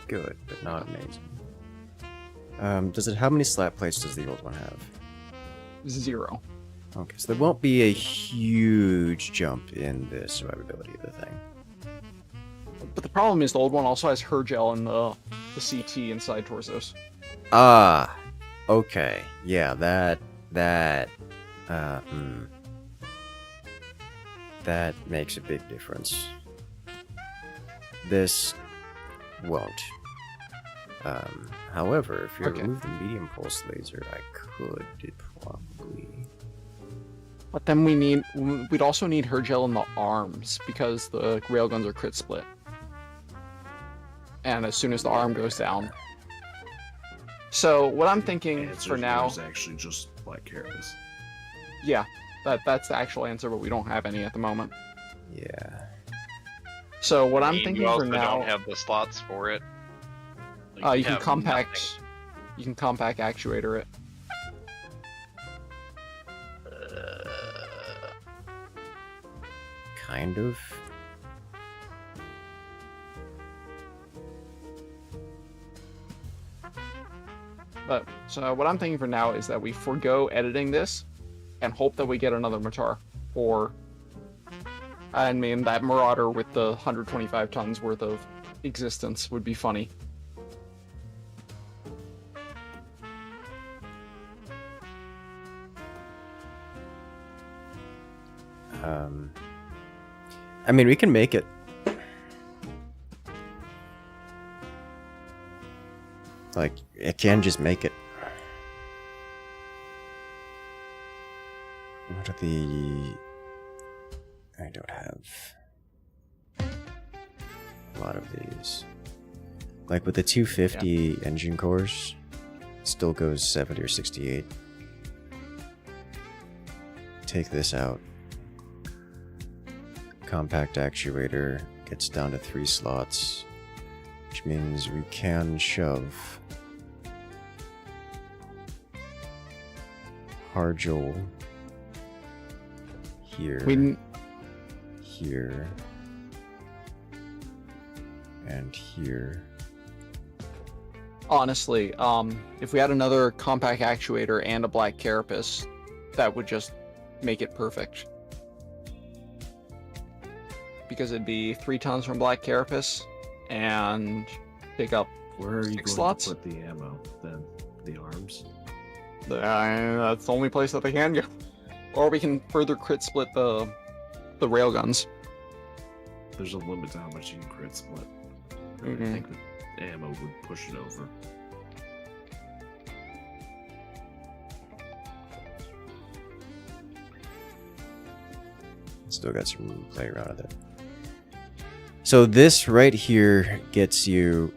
Good, but not amazing. Does it? How many slat plates does the old one have? 0. Okay, so there won't be a huge jump in the survivability of the thing. But the problem is the old one also has Hergel and the CT inside torsos. Ah, okay, yeah, that makes a big difference. This won't. However, if you Okay. remove the medium pulse laser, I could probably. But then we'd also need Hergel in the arms because the railguns are crit split. And as soon as the arm goes down. So what I'm thinking Answer for here now, is actually just Black Carapace. yeah, that's the actual answer, but we don't have any at the moment. Yeah. So what I I'm mean, thinking you also for now, don't have the slots for it. Like, you can have compact, nothing. you can compact actuator it. Kind of. But so what I'm thinking for now is that we forego editing this and hope that we get another Matar. Or I mean that Marauder with the 125 tons worth of existence would be funny. I mean, we can make it. Like, it can just make it. What are the... I don't have a lot of these. Like, with the 250 engine cores, it still goes 70 or 68. Take this out. Compact actuator gets down to 3 slots, which means we can shove Harjol here, here, and here. Honestly, if we had another compact actuator and a black carapace, that would just make it perfect. Because it'd be 3 tons from black carapace and pick up Where are you 6 going slots. to put the ammo then? The arms? That's the only place that they can go. Or we can further crit split the railguns. There's a limit to how much you can crit split. I Mhm. think the ammo would push it over. Still got some room to play around with it. So this right here gets you.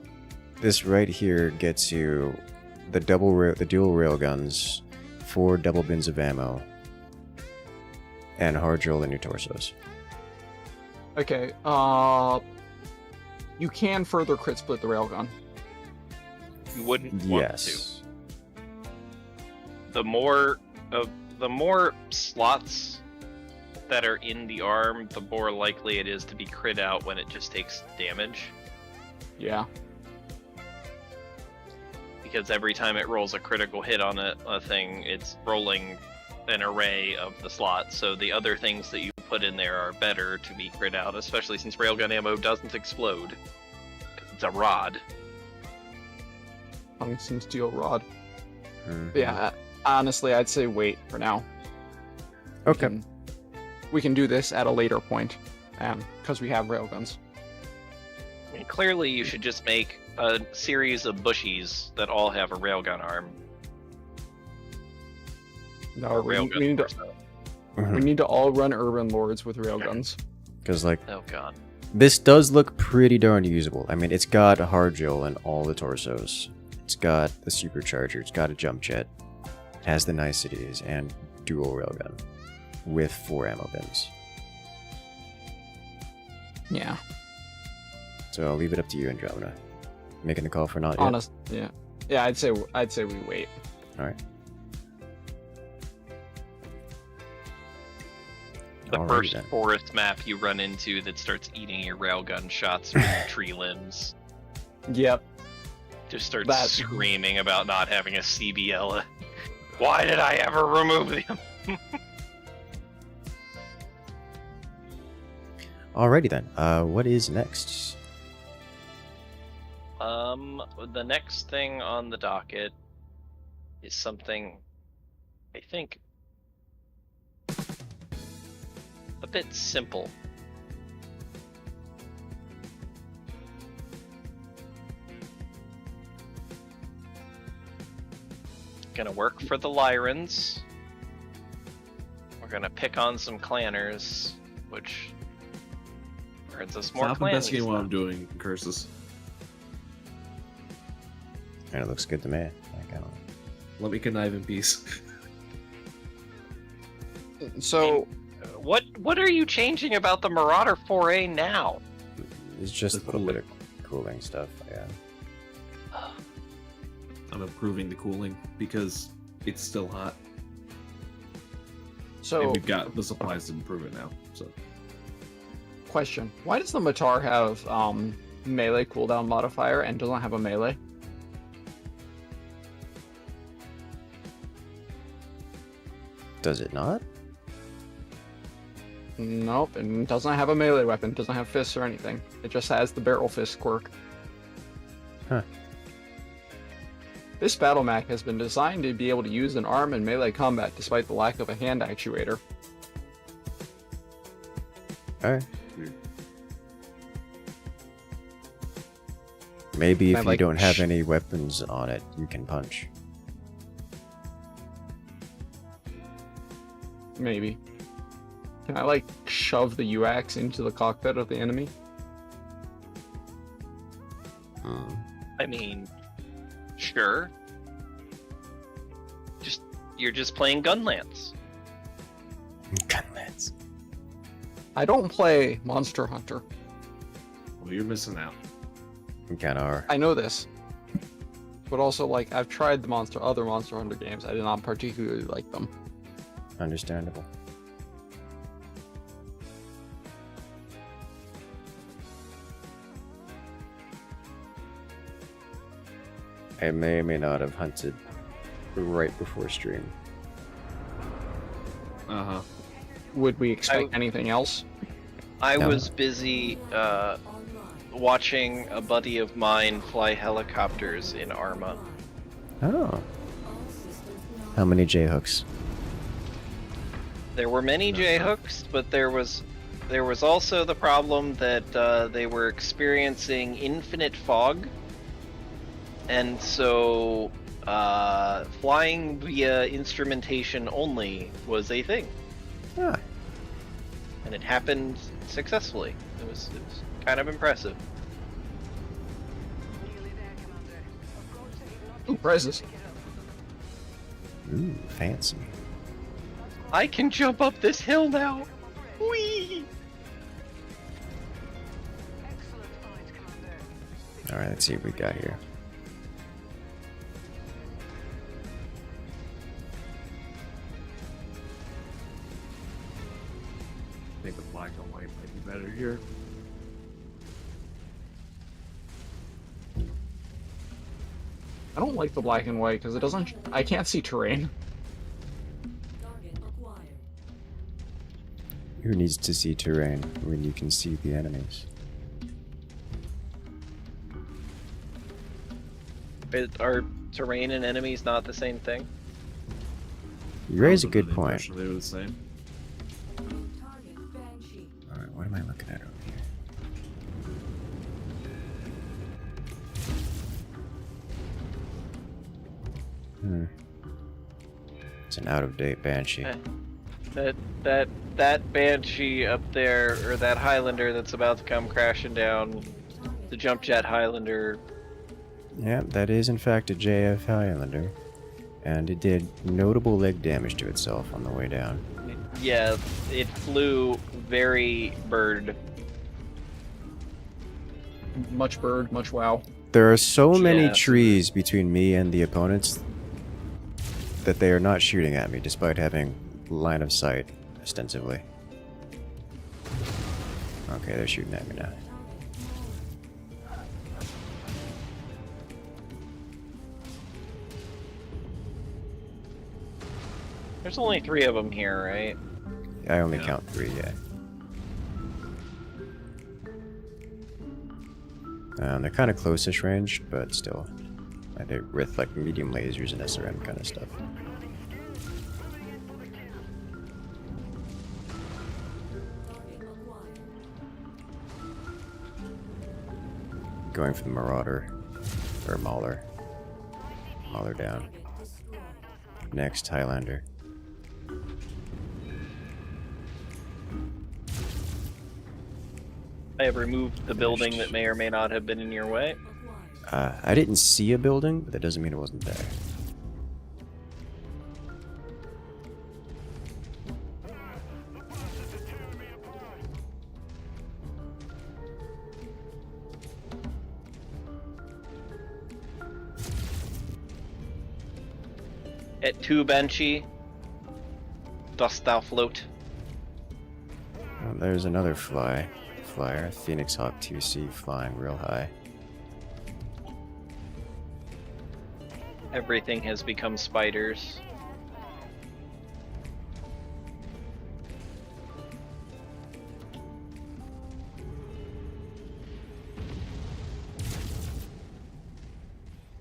This right here gets you the dual railguns, 4 double bins of ammo, and Harjol in your torsos. Okay, you can further crit split the railgun. You wouldn't want to. Yes. The more slots that are in the arm, the more likely it is to be crit out when it just takes damage. Yeah. Because every time it rolls a critical hit on a thing, it's rolling an array of the slots. So the other things that you put in there are better to be crit out, especially since railgun ammo doesn't explode. 'Cause it's a rod. Tungsten steel rod. Mhm. But yeah, honestly, I'd say wait for now. Okay. We can do this at a later point, because we have railguns. I mean, clearly, you should just make a series of bushies that all have a railgun arm. No, we Railgun need to, torso. we need to all run urban lords with railguns. Because, like, Oh god. this does look pretty darn usable. I mean, it's got a hard drill in all the torsos. It's got the supercharger. It's got a jump jet. It has the niceties and dual railgun with 4 ammo bins. Yeah. So I'll leave it up to you, Andromeda. Making the call for not yet. Honest. Yeah. Yeah, I'd say we wait. All right. The Alrighty first then. forest map you run into that starts eating your railgun shots from the tree limbs. Yep. Just starts That- screaming about not having a CBL. Why did I ever remove them? Alrighty then. What is next? The next thing on the docket is something I think a bit simple. Gonna work for the Lyrans. We're gonna pick on some clanners, which earns us more Stop clan investigating what stuff. I'm doing, Incursus. And it looks good to me. Like, I don't know. Let me connive in peace. So What are you changing about the Marauder 4A now? It's just The a little bit of cooling stuff. Yeah. I'm improving the cooling because it's still hot. And so we've got the supplies to improve it now. So question: why does the Matar have melee cooldown modifier and doesn't have a melee? Does it not? Nope, and doesn't have a melee weapon, doesn't have fists or anything. It just has the barrel fist quirk. Huh. This BattleMech has been designed to be able to use an arm in melee combat despite the lack of a hand actuator. Alright. Maybe if And, you like, don't have any weapons on it, you can punch. Maybe. Can I, like, shove the UAX into the cockpit of the enemy? Hmm. I mean, sure. You're just playing Gunlance. Gunlance. I don't play Monster Hunter. well, you're missing out. You kinda are. I know this. But also, like, I've tried the other Monster Hunter games. I did not particularly like them. Understandable. I may or may not have hunted right before stream. Uh-huh. Would we expect anything else? I No. was busy watching a buddy of mine fly helicopters in Arma. Oh. How many J-hooks? There were many J-hooks, but there was also the problem that they were experiencing infinite fog, and so flying via instrumentation only was a thing, Ah. and it happened successfully. It was kind of impressive. Ooh, prizes. Ooh, fancy. I can jump up this hill now. Whee! Alright, let's see what we got here. I think the black and white might be better here. I don't like the black and white because it doesn't. I can't see terrain. Who needs to see terrain when you can see the enemies? Are terrain and enemies not the same thing? You raise a Under good the point. impression They were the same. Alright, what am I looking at over here? It's an out-of-date Banshee. That Banshee up there, or that Highlander that's about to come crashing down, the jump jet Highlander. Yeah, that is in fact a JF Highlander. And it did notable leg damage to itself on the way down. Yeah, it flew very bird. Much bird, much wow. There are so many Yeah, trees between me and the opponents that they are not shooting at me despite having line of sight, ostensibly. Okay, they're shooting at me now. There's only 3 of them here, right? I only count 3, yeah. They're kind of close-ish range, but still. They're with like medium lasers and SRM kind of stuff. Going for the Marauder, or Mauler. Mauler down. Next, Highlander. I have removed the building that may or may not have been in your way. I didn't see a building, but that doesn't mean it wasn't there. At 2 Banshee, dost thou float? Oh, there's another flyer. Phoenix Hawk 2C flying real high. Everything has become spiders.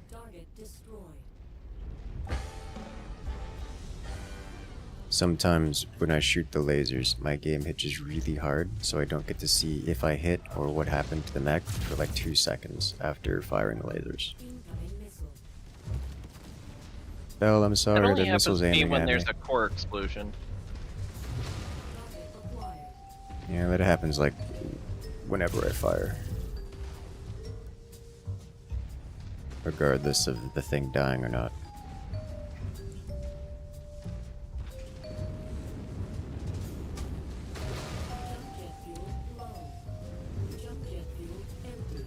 Target destroyed. Sometimes when I shoot the lasers, my game hitches really hard, so I don't get to see if I hit or what happened to the mech for like 2 seconds after firing the lasers. Incoming missile. Bell, I'm It sorry, only the happens missile's to me aiming when at me. there's a core explosion. Target acquired. Yeah, that happens like whenever I fire. Regardless of the thing dying or not. Jump jet fuel low. Jump jet fuel empty.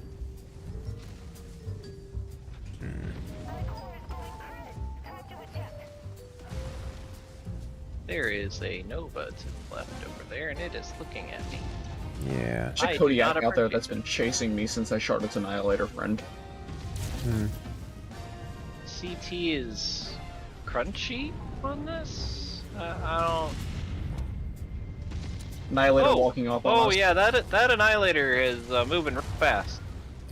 There is a Nova to the left over there, and it is looking at me. Yeah. There's a I do Kodiak not out there appreciate that's been chasing me since I shot its Annihilator friend. CT is crunchy on this? I don't... Annihilator walking off on Oh us. yeah, that Annihilator is moving real fast.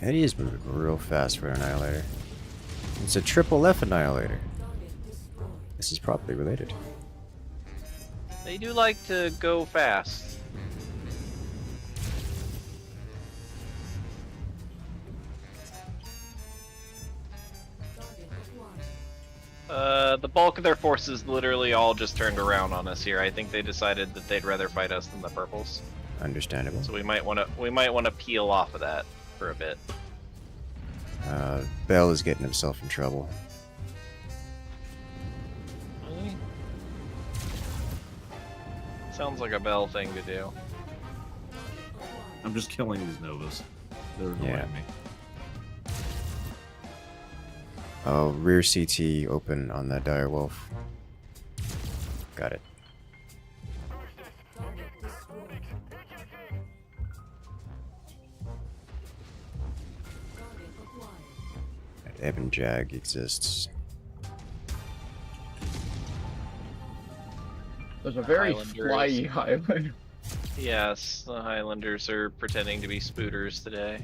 It is moving real fast for an Annihilator. It's a triple F Annihilator. Target destroyed. This is probably related. They do like to go fast. Target acquired. The bulk of their forces literally all just turned around on us here. I think they decided that they'd rather fight us than the purples. Understandable. So we might want to peel off of that for a bit. Bell is getting himself in trouble. Really? Sounds like a Bell thing to do. I'm just killing these Novas. They're annoying Yeah. me. Oh, rear CT open on that dire wolf. Got it. Target destroyed. Target acquired. That Evan Jag exists. There's a very Highlander flyy Highlander. Yes, the Highlanders are pretending to be spooters today.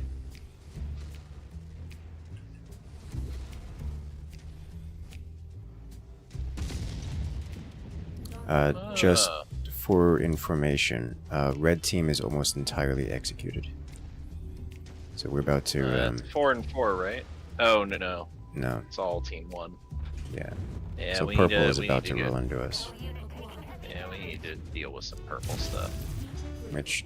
Just for information, red team is almost entirely executed. So we're about to, It's 4 and 4, right? Oh no, no, it's all team 1. Yeah. Yeah, So we purple need is we about need to get- roll into us. Yeah, we need to deal with some purple stuff. Which,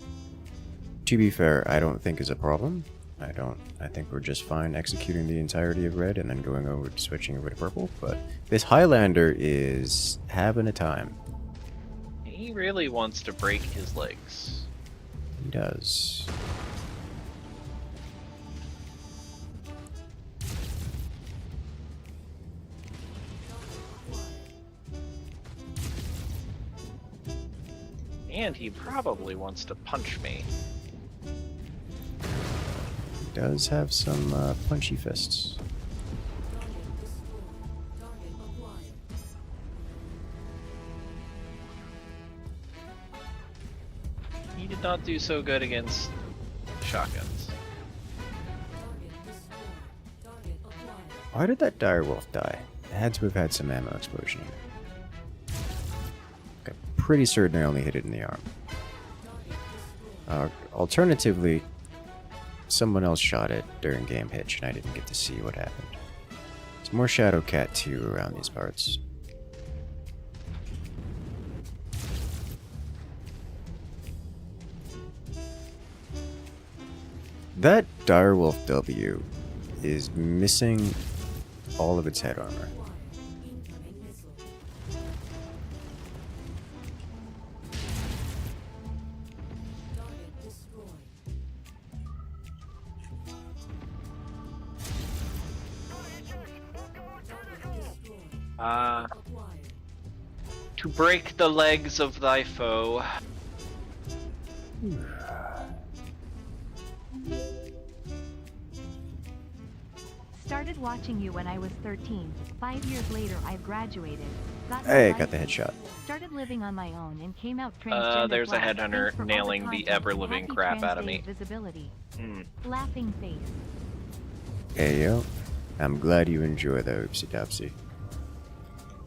to be fair, I don't think is a problem. I think we're just fine executing the entirety of red and then going over to switching over to purple. But this Highlander is having a time. He really wants to break his legs. He does. And he probably wants to punch me. He does have some punchy fists. He did not do so good against shotguns. Why did that direwolf die? It had to have had some ammo explosion in it. Okay, pretty certain I only hit it in the arm. Alternatively, someone else shot it during game hitch and I didn't get to see what happened. There's more Shadow Cat 2 around these parts. That direwolf W is missing all of its head armor. To break the legs of thy foe. Started watching you when I was 13. 5 years later, I've graduated. Got my Hey, got the license, headshot. Started living on my own and came out transgender. There's a black. headhunter Thanks for all nailing the content. ever-living Happy crap Trans out of Day me. Visibility. Hmm. Laughing face. Hey yo, I'm glad you enjoy the oopsie dopsy.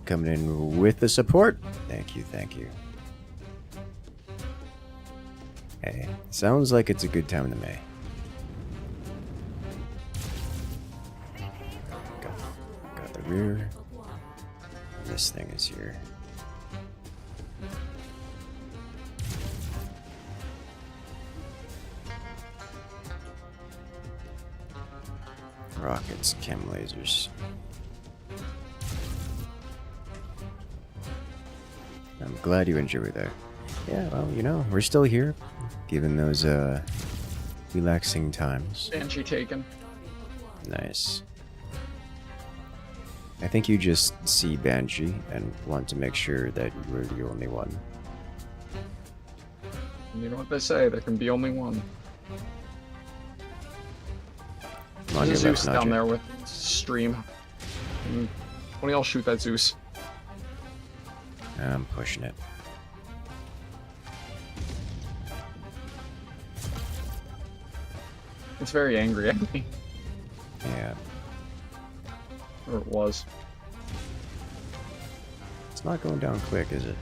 Coming in with the support. Thank you, thank you. Hey, sounds like it's a good time to May. Got the rear. This thing is here. Rockets, chem lasers. I'm glad you enjoy that. Yeah, well, you know, we're still here, given those relaxing times. Banshee taken. Nice. I think you just see Banshee and want to make sure that you were the only one. You know what they say, there can be only one. Come on, There's your a Zeus left, down Najee. there with stream. One of y'all shoot that Zeus. I'm pushing it. It's very angry at me. Yeah, Or it was. it's not going down quick, is it?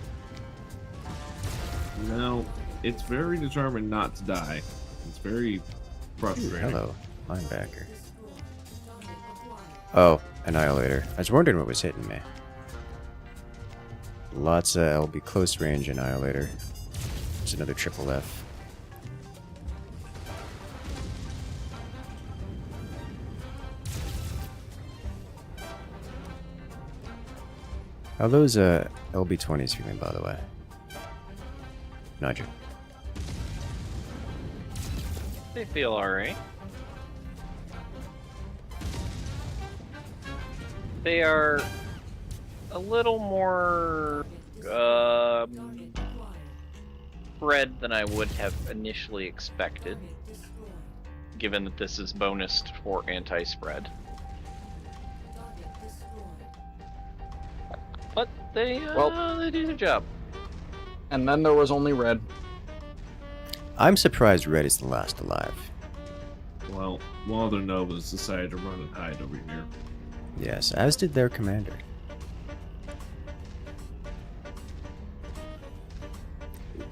No, it's very determined not to die. It's very Ooh, frustrating. hello, linebacker. Oh, Annihilator. I was wondering what was hitting me. Lots of LB close range Annihilator. There's another triple F. How are those LB-20s feeling, by the way? Najee. They feel alright. They are a little more spread than I would have initially expected, given that this is bonused for anti-spread. But they do their job. And then there was only red. I'm surprised Red is the last alive. Well, one of their Novas decided to run and hide over here. Yes, as did their commander.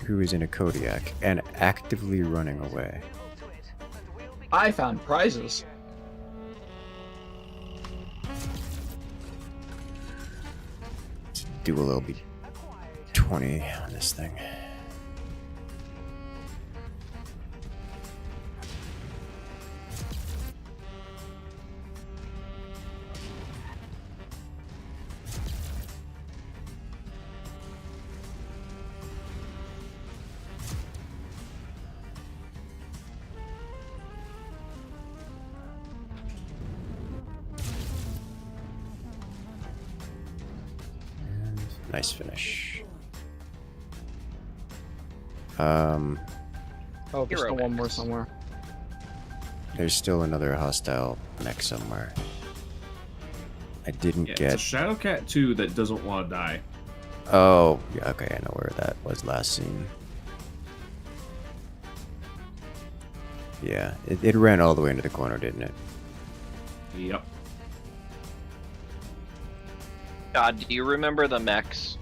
Who is in a Kodiak and actively running away. I found prizes. duel will be 20 on this thing. Nice finish. Oh, there's Hero still one more Mechs. somewhere. There's still another hostile mech somewhere. I didn't Yeah, get. it's a Shadow Cat 2 that doesn't want to die. Oh, yeah, okay, I know where that was last seen. Yeah, it ran all the way into the corner, didn't it? Yep. God, do you remember the mechs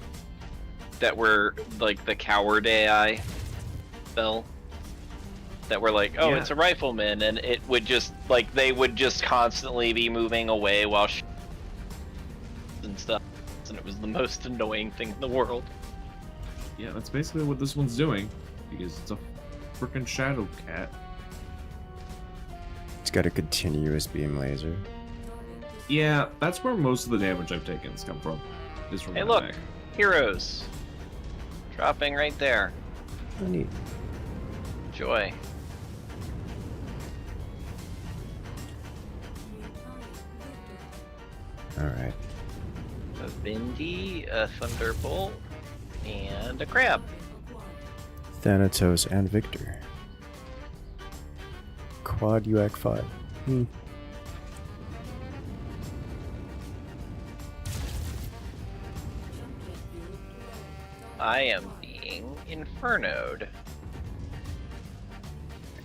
that were like the coward AI spell? That were like, oh, Yeah. it's a rifleman, and it would just like they would just constantly be moving away while and stuff, and it was the most annoying thing in the world. Yeah, that's basically what this one's doing, because it's a freaking Shadow Cat. It's got a continuous beam laser. Yeah, that's where most of the damage I've taken has come from. Is from Hey, that look, mech. heroes, dropping right there. Oh, neat. Joy. Alright. A Bindi, a Thunderbolt, and a Crab. Thanatos and Victor. Quad UAC 5. I am being infernoed.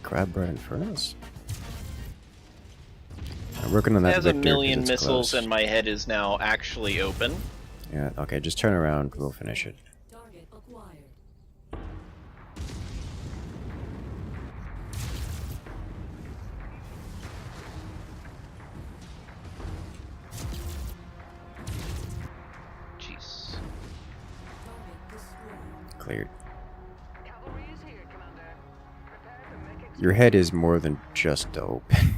Crab Bread Infernos. I'm working on that. It has a Victor 'cause million it's missiles, close. and my head is now actually open. Yeah, okay, just turn around. We'll finish it. Target acquired. Jeez. Target destroyed. Cleared. Cavalry is here, Commander. Prepare to make Your head is more than just open.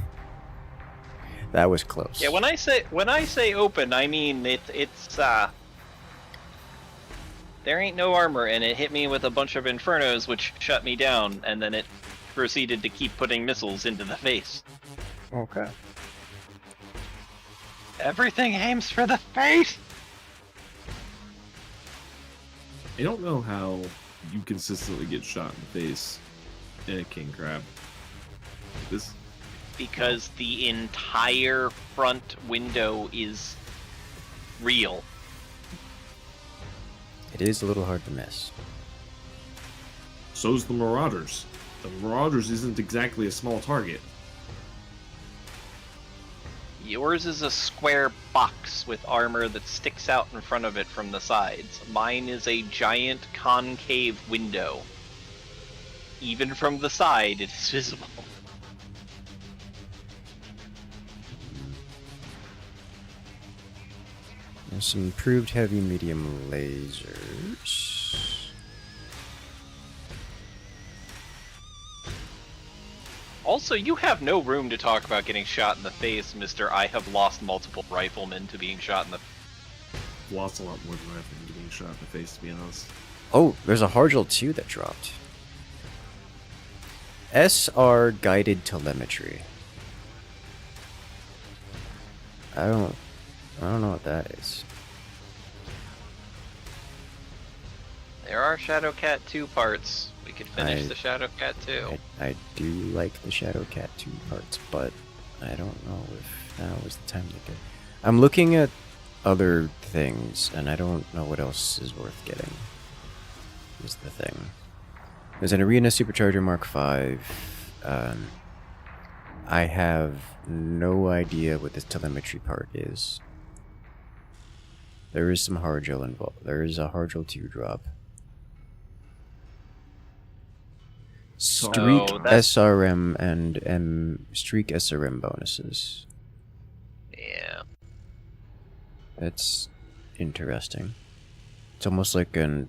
That was close. Yeah, when I say open, I mean it's there ain't no armor, and it hit me with a bunch of infernos, which shut me down, and then it proceeded to keep putting missiles into the face. Okay. Everything aims for the face. I don't know how you consistently get shot in the face in a King Crab. This Because the entire front window is real. It is a little hard to miss. so's the Marauders. The Marauders isn't exactly a small target. Yours is a square box with armor that sticks out in front of it from the sides. Mine is a giant concave window. Even from the side, it's visible. There's some improved heavy medium lasers. Also, you have no room to talk about getting shot in the face, Mr. I have lost multiple riflemen to being shot in the... Lost a lot more than I've been getting shot in the face, to be honest. Oh, there's a Hargel 2 that dropped. SR guided telemetry. I don't know what that is. There are Shadowcat 2 parts. We could finish I- the Shadowcat 2. I do like the Shadowcat 2 parts, but I don't know if now is the time to get. I'm looking at other things, and I don't know what else is worth getting. Is the thing. There's an Arena Supercharger Mark V. I have no idea what this telemetry part is. There is some Hargel involved. There is a Hargel 2 drop. Streak Oh, that's- SRM and Streak SRM bonuses. Yeah. That's interesting. It's almost like an.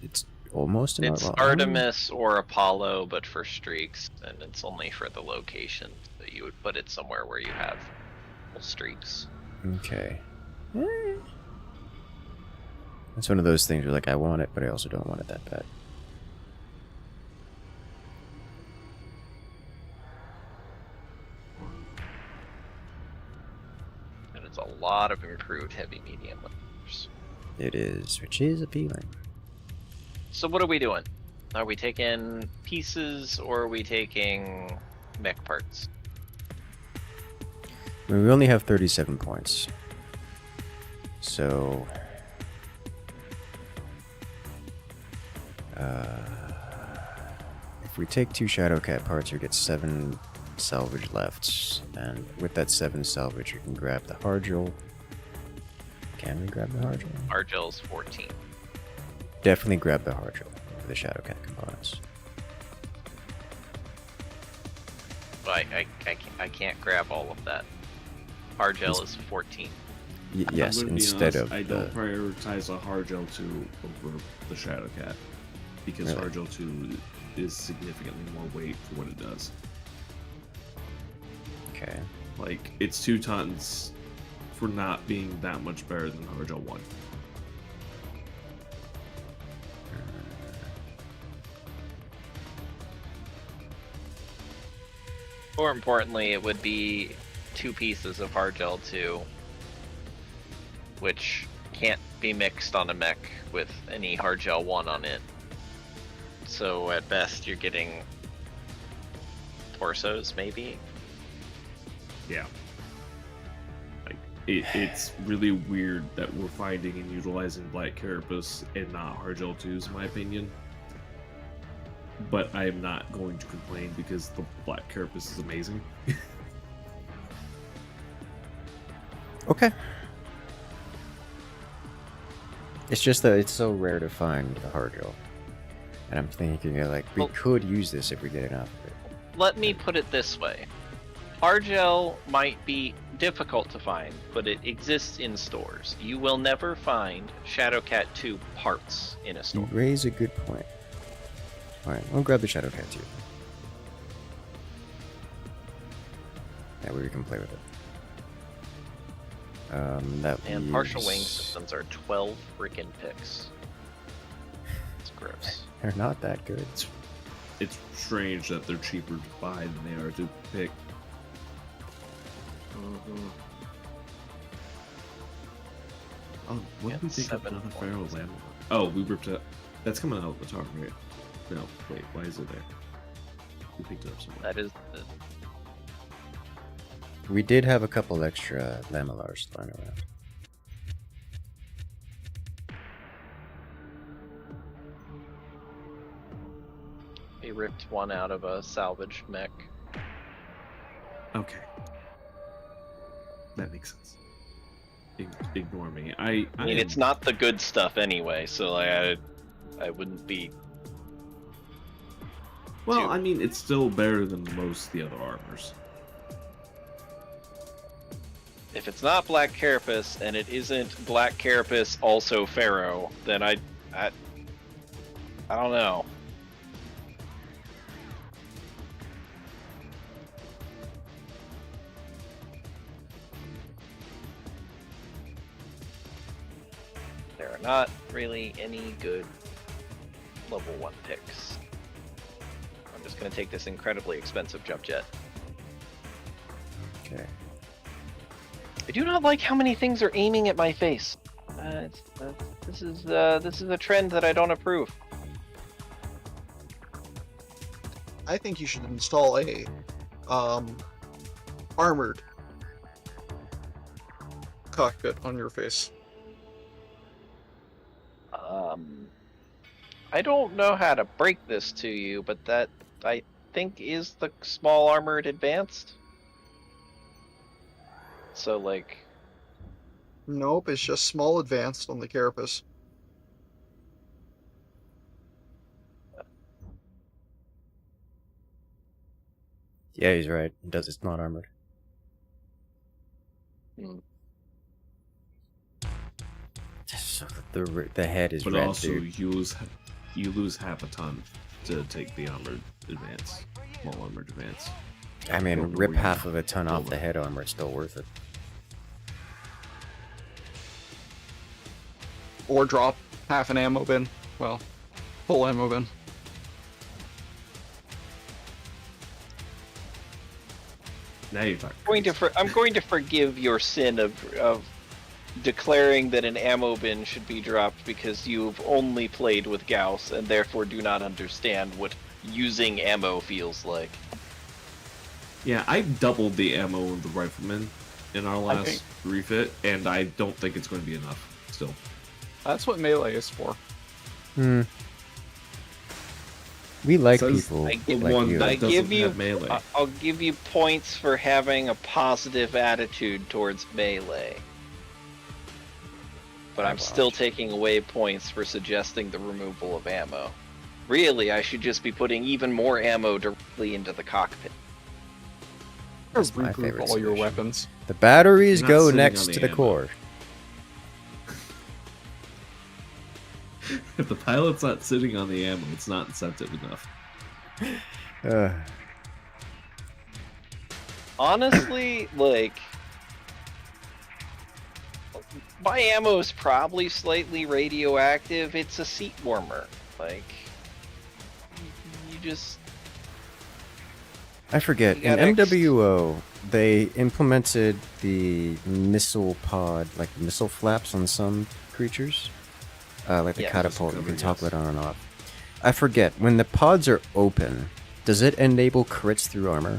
It's almost an. It's Artemis or Apollo, but for streaks, and it's only for the location. So you would put it somewhere where you have full streaks. Okay. It's one of those things where, like, I want it, but I also don't want it that bad. And it's a lot of improved heavy medium weapons. It is, which is appealing. So what are we doing? Are we taking pieces or are we taking mech parts? I mean, we only have 37 points. So... if we take 2 Shadowcat parts, you get 7 salvage left. And with that 7 salvage, you can grab the Hargel. Can we grab the Hargel? Argel's 14. Definitely grab the Hargel for the Shadowcat components. But I can't grab all of that. Argel is 14. Yes, I'm gonna be instead honest, of I the... don't prioritize a Hargel 2 over the Shadowcat. Because Really? Hargel 2 is significantly more weight for what it does. Okay. Like, it's 2 tons for not being that much better than Hargel 1. More importantly, it would be 2 pieces of Hargel 2, which can't be mixed on a mech with any Hargel 1 on it. So at best, you're getting torsos, maybe? Yeah. Like, it's really weird that we're finding and utilizing Black Carapace and not Hargel 2s, in my opinion. But I am not going to complain because the Black Carapace is amazing. Okay. It's just that it's so rare to find a Hargel. And I'm thinking, like, we Well- could use this if we get enough of it. Let me put it this way. Hargel might be difficult to find, but it exists in stores. You will never find Shadowcat 2 parts in a You store. raise a good point. Alright, I'll grab the Shadowcat too. That way we can play with it. That And partial leaves- wing systems are 12 freaking picks. It's gross. They're not that good. It's strange that they're cheaper to buy than they are to pick. Oh, what did we think of 7 the Pharaoh points. Lamb? Oh, we ripped it. That's coming out of the top, right? No, wait, why is it there? We picked it up somewhere. That is the... We did have a couple extra Lamellars lying around. We ripped one out of a salvaged mech. Okay. That makes sense. Ignore me. I mean, it's not the good stuff anyway, so like, I wouldn't be... Well, too- I mean, it's still better than most of the other armors. If it's not Black Carapace, and it isn't Black Carapace also Pharaoh, then I don't know. There are not really any good level 1 picks. I'm just going to take this incredibly expensive jump jet. Okay. I do not like how many things are aiming at my face. This is a trend that I don't approve. I think you should install a armored cockpit on your face. I don't know how to break this to you, but that I think is the small armored advanced. So like, Nope, it's just small advanced on the carapace. Yeah, he's right. It does. It's not armored. So the head is But red, also dude. you lose half a ton to take the armored advance, small armored advance. I mean, Don't know rip where you half of a ton off build the it. head armor, it's still worth it. Or drop half an ammo bin. Well, full ammo bin. Now you're talking. I'm going to forgive your sin of declaring that an ammo bin should be dropped because you've only played with Gauss and therefore do not understand what using ammo feels like. Yeah, I doubled the ammo of the rifleman in our last refit, and I don't think it's going to be enough still. That's what melee is for. Hmm. We like Says people I give- like one you. that I doesn't give you- have melee. I'll give you points for having a positive attitude towards melee. But I'm still taking away points for suggesting the removal of ammo. Really, I should just be putting even more ammo directly into the cockpit. That's my Regroup favorite all your solution. weapons. The batteries You're not go sitting next on the to the ammo. core. If the pilot's not sitting on the ammo, it's not incentive enough. Honestly, like, my ammo is probably slightly radioactive. It's a seat warmer. Like, you just... I forget. You In got X. MWO, they implemented the missile pod, like missile flaps on some creatures. Like the Yeah, catapult, you missile can cover, toggle yes. it on and off. I forget. When the pods are open, does it enable crits through armor?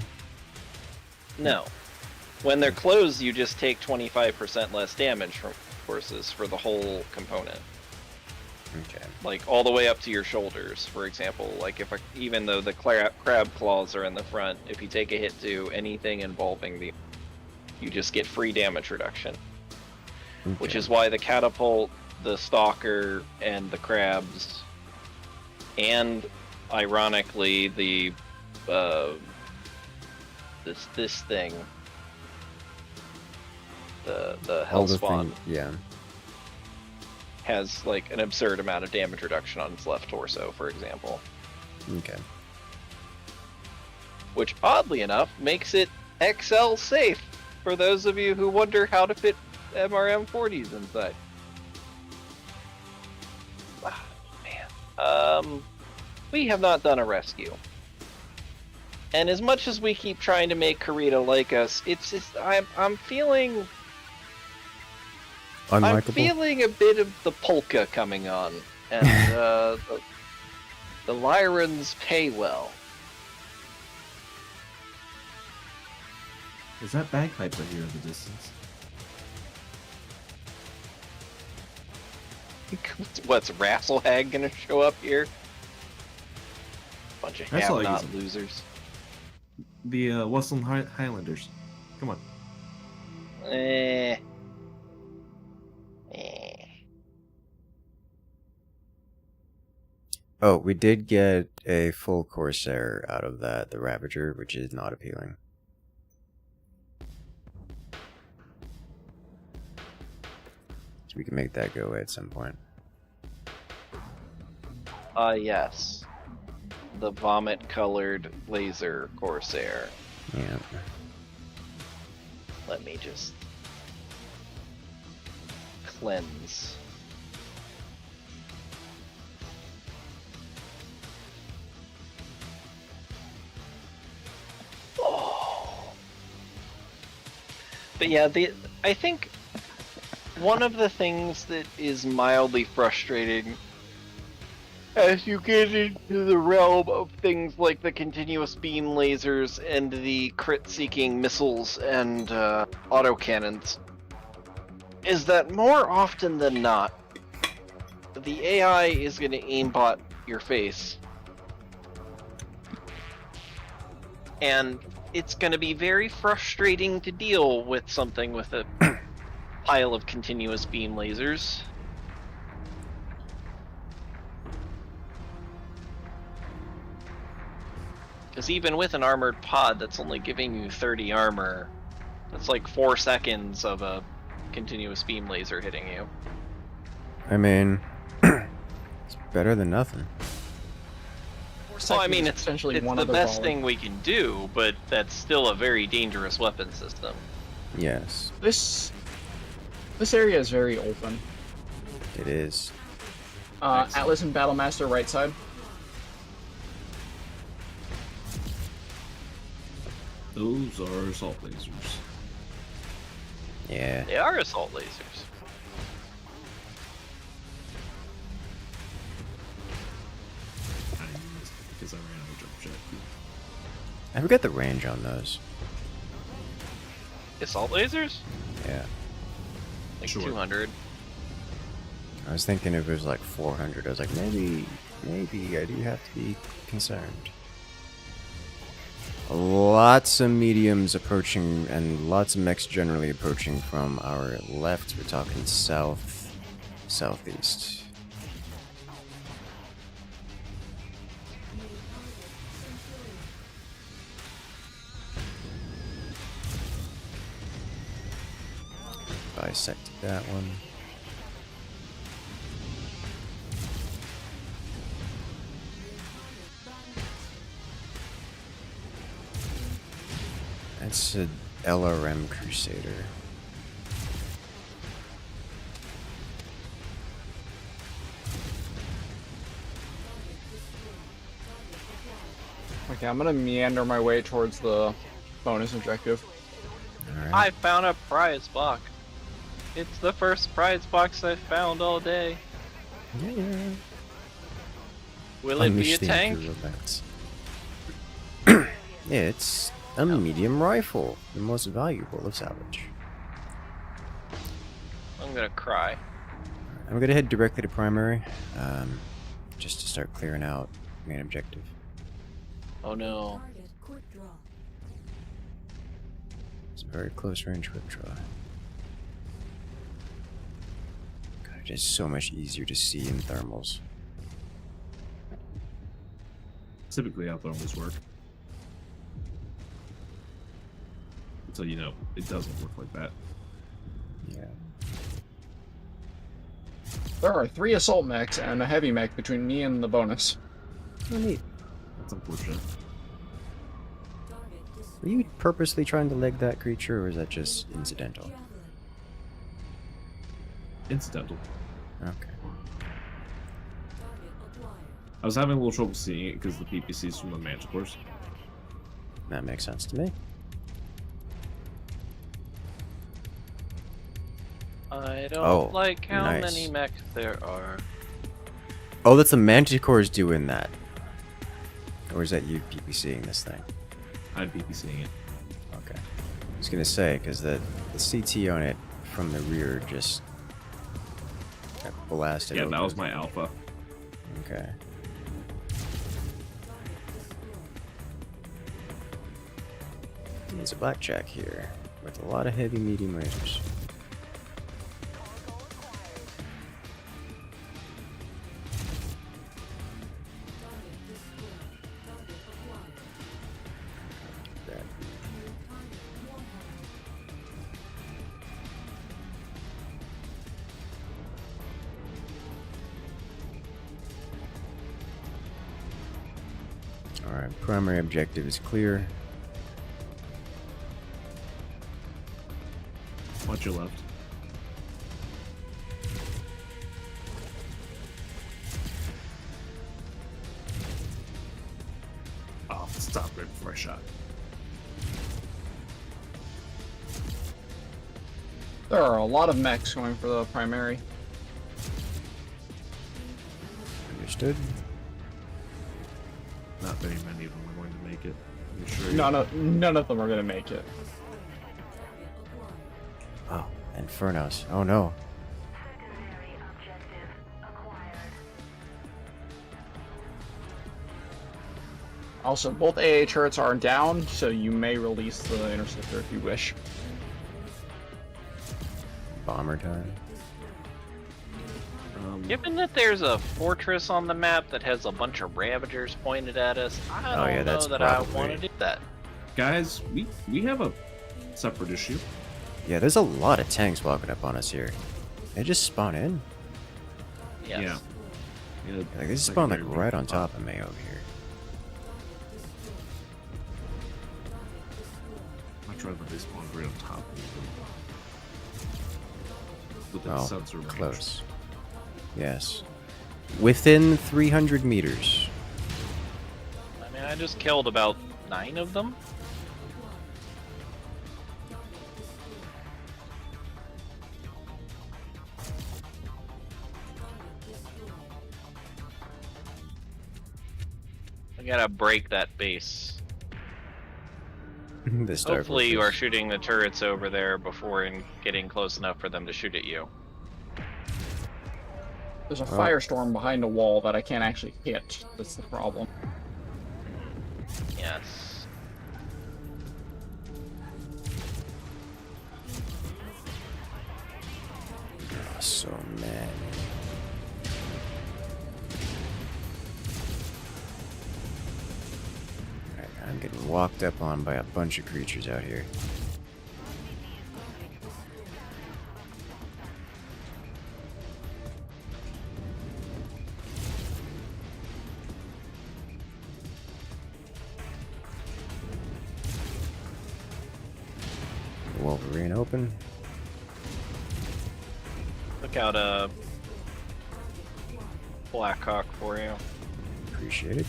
No. When they're closed, you just take 25% less damage from forces for the whole component. Okay. Like, all the way up to your shoulders, for example. Like, even though the crab claws are in the front, if you take a hit to anything involving the... you just get free damage reduction. Which is why the catapult, the stalker, and the crabs, and, ironically, the... this thing... the All the Hellspawn... thing, yeah. has like an absurd amount of damage reduction on its left torso, for example. Okay. Which, oddly enough, makes it XL safe for those of you who wonder how to fit MRM40s inside. Ah, man. We have not done a rescue. And as much as we keep trying to make Karita like us, it's just, I'm feeling... I'm Unlikable? feeling a bit of the polka coming on, and the Lyrans pay well. Is that bagpipes I hear in the distance? What's Rasselhag gonna show up here? Bunch of Rasselhag have-not is- losers. The Westland Highlanders. Come on. Eh. Oh, we did get a full Corsair out of that, the Ravager, which is not appealing. So we can make that go away at some point. Yes. The vomit-colored laser Corsair. Yeah. Let me just cleanse. Oh. But yeah, I think one of the things that is mildly frustrating as you get into the realm of things like the continuous beam lasers and the crit-seeking missiles and autocannons is that more often than not, the AI is going to aimbot your face. And it's going to be very frustrating to deal with something with a pile of continuous beam lasers. Because even with an armored pod that's only giving you 30 armor, that's like 4 seconds of a continuous beam laser hitting you. I mean, it's better than nothing. Well, I mean, Is it's essentially one the other best volley. thing we can do, but that's still a very dangerous weapon system. Yes, This area is very open. it is. Atlas and Battlemaster right side. Those are assault lasers. Yeah. They are assault lasers. I missed because I ran out of jump jet. I forget the range on those. Assault lasers? Yeah. Like Sure. 200. I was thinking if it was like 400, I was like, maybe I do have to be concerned. Lots of mediums approaching, and lots of mechs generally approaching from our left. We're talking south, southeast. Bisected that one. That's a LRM Crusader. Okay, I'm gonna meander my way towards the bonus objective. Alright. I found a prize box. It's the first prize box I've found all day. Yeah. Will it be Unleash a the tank? Imperial Knights. Yeah, it's a medium rifle, the most valuable of salvage. I'm gonna cry. I'm gonna head directly to primary, just to start clearing out main objective. Oh no. Target quick draw. It's a very close range quick draw. God, it is so much easier to see in thermals. Typically, how thermals work. So you know, it doesn't work like that. Yeah. There are 3 assault mechs and a heavy mech between me and the bonus. Oh, neat. That's unfortunate. Target dis- Were you purposely trying to leg that creature, or is that just incidental? javelin. Incidental. Okay. Target acquired. I was having a little trouble seeing it because the PPCs from the Manticores. That makes sense to me. I don't Oh, like how nice. many mechs there are. Oh, that's the Manticore's doing that. Or is that you PPCing this thing? I'm PPCing it. Okay. I was gonna say, because the CT on it from the rear just got blasted Yeah, over. that was my alpha. Okay. There's a blackjack here with a lot of heavy medium lasers. That- Alright, primary objective is clear. Watch your left. Oh, stop right before I shot. There are a lot of mechs going for the primary. Understood. Not very many of them are going to make it. I'm sure. None of them are gonna make it. Oh, Infernos. Oh no. Secondary objective acquired. Also, both AA turrets are down, so you may release the interceptor if you wish. Bomber time. Given that there's a fortress on the map that has a bunch of Ravagers pointed at us, I Oh, don't yeah, know that's that I probably- want to do that. Guys, we have a separate issue. Yeah, there's a lot of tanks walking up on us here. They just spawn in. Yes. Yeah. Yeah, Like, they spawn like secondary right on being top of me over here. Much rather they spawn right on top of me. Within Oh, sensor range. close. Yes. Within 300 meters. I mean, I just killed about 9 of them. I gotta break that base. The Star Hopefully you are Fortress. shooting the turrets over there before and getting close enough for them to shoot at you. There's a Oh. firestorm behind a wall that I can't actually hit. That's the problem. Yes. Oh, so many. Alright, I'm getting walked up on by a bunch of creatures out here. Wolverine open. Look out a Blackhawk for you. Appreciate it.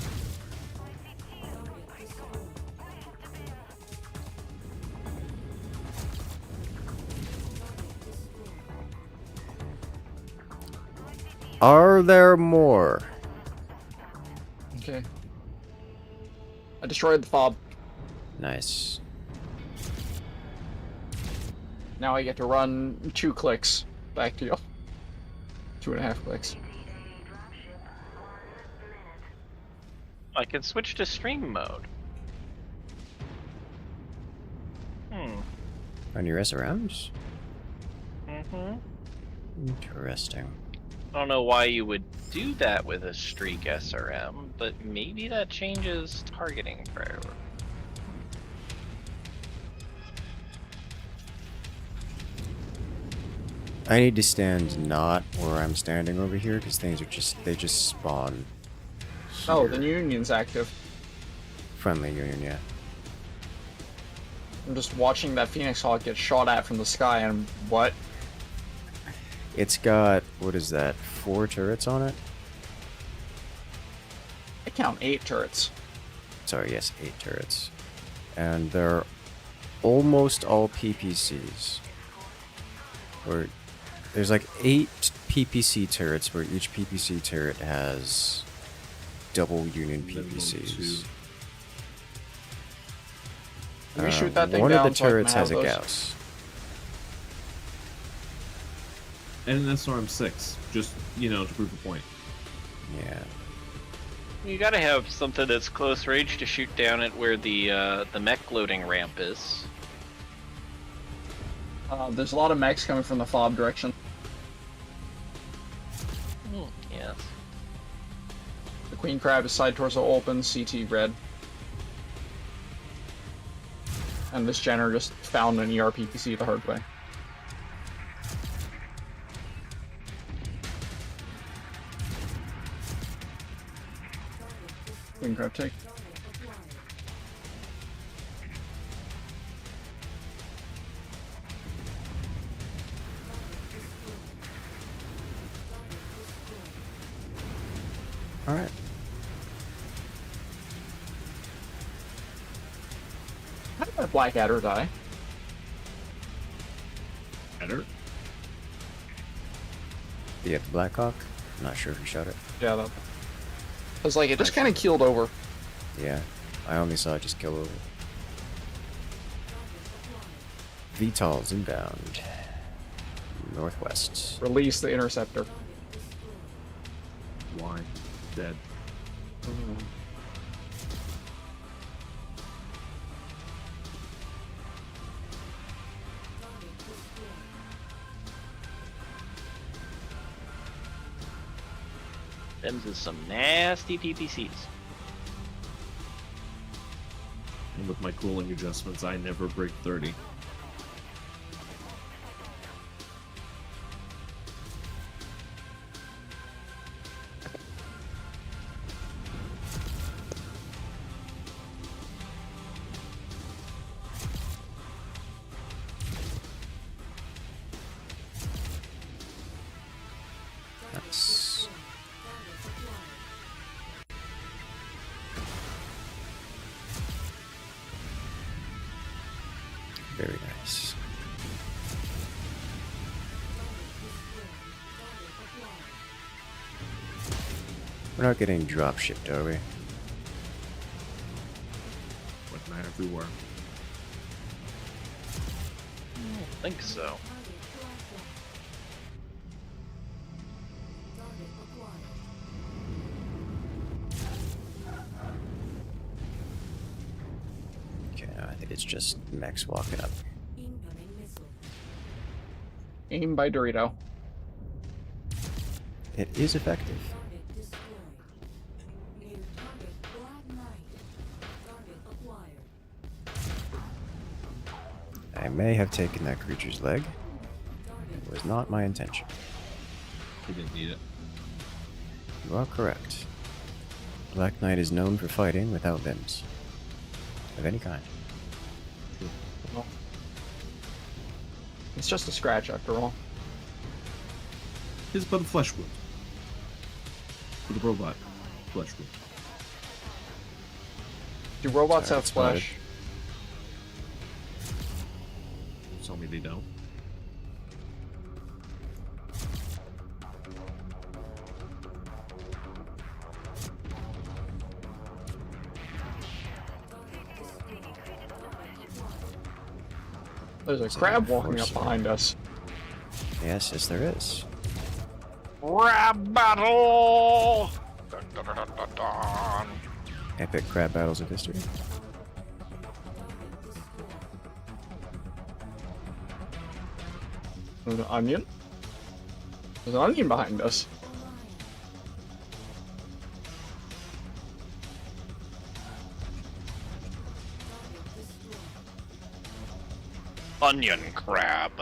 Are there more? Okay. I destroyed the fob. Nice. Now I get to run 2 clicks back to you. 2.5 clicks. I can switch to stream mode. On your SRMs? Mm-hmm. Interesting. I don't know why you would do that with a streak SRM, but maybe that changes targeting priority. I need to stand not where I'm standing over here because things are they just spawn. Oh, here. the Union's active. Friendly Union, yeah. I'm just watching that Phoenix Hawk get shot at from the sky and what? It's got, what is that, 4 turrets on it? I count 8 turrets. Sorry, yes, 8 turrets. And they're almost all PPCs. Or there's like 8 PPC turrets where each PPC turret has double Union PPCs. Can we shoot that thing one down of the so I can turrets has a have those? Gauss. And an SRM-6, just, to prove the point. Yeah. You gotta have something that's close range to shoot down at where the mech loading ramp is. There's a lot of mechs coming from the fob direction. Yes. The Queen Crab is side torso open, CT red. And this Jenner just found an ERPPC the hard way. Queen Crab take. Alright. How did that Blackadder die? Better? Do you have the Blackhawk? I'm not sure who shot it. Yeah, that. I was like, it just kind of keeled over. Yeah, I only saw it just kill over. VTOL's inbound. Northwest. Release the interceptor. Why? Dead. Them's is some nasty PPCs. And with my cooling adjustments, I never break 30. Nice. Very nice. We're not getting drop shipped, are we? Wouldn't matter if we were. I don't think so. Okay, I think it's just Mechs walking up. Aim by Dorito. It is effective. I may have taken that creature's leg. It was not my intention. He didn't need it. You are correct. Black Knight is known for fighting without limbs. Of any kind. It's just a scratch after all. His but a flesh wound. With a robot. Flesh wound. Do robots Sorry, have it's spotted. flesh? Tell me they don't. There's a crab walking up behind us. Yes, yes there is. Crab battle! Dun, dun, dun, dun, dun. Epic crab battles of history. There's an onion. There's an onion behind us. Onion crab.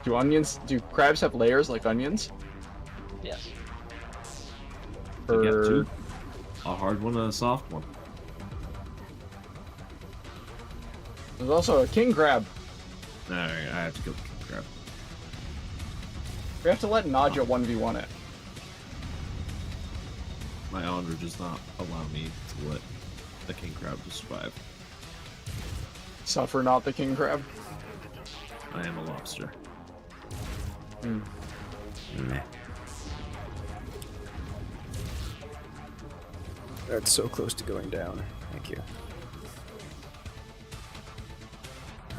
Do crabs have layers like onions? Yes. You get Or two. A hard one and a soft one. there's also a king crab. Alright, I have to go king crab. We have to let Nadja 1v1 it. My honor does not allow me to let the king crab to survive. Suffer not the king crab. I am a lobster. Meh. That's so close to going down. Thank you.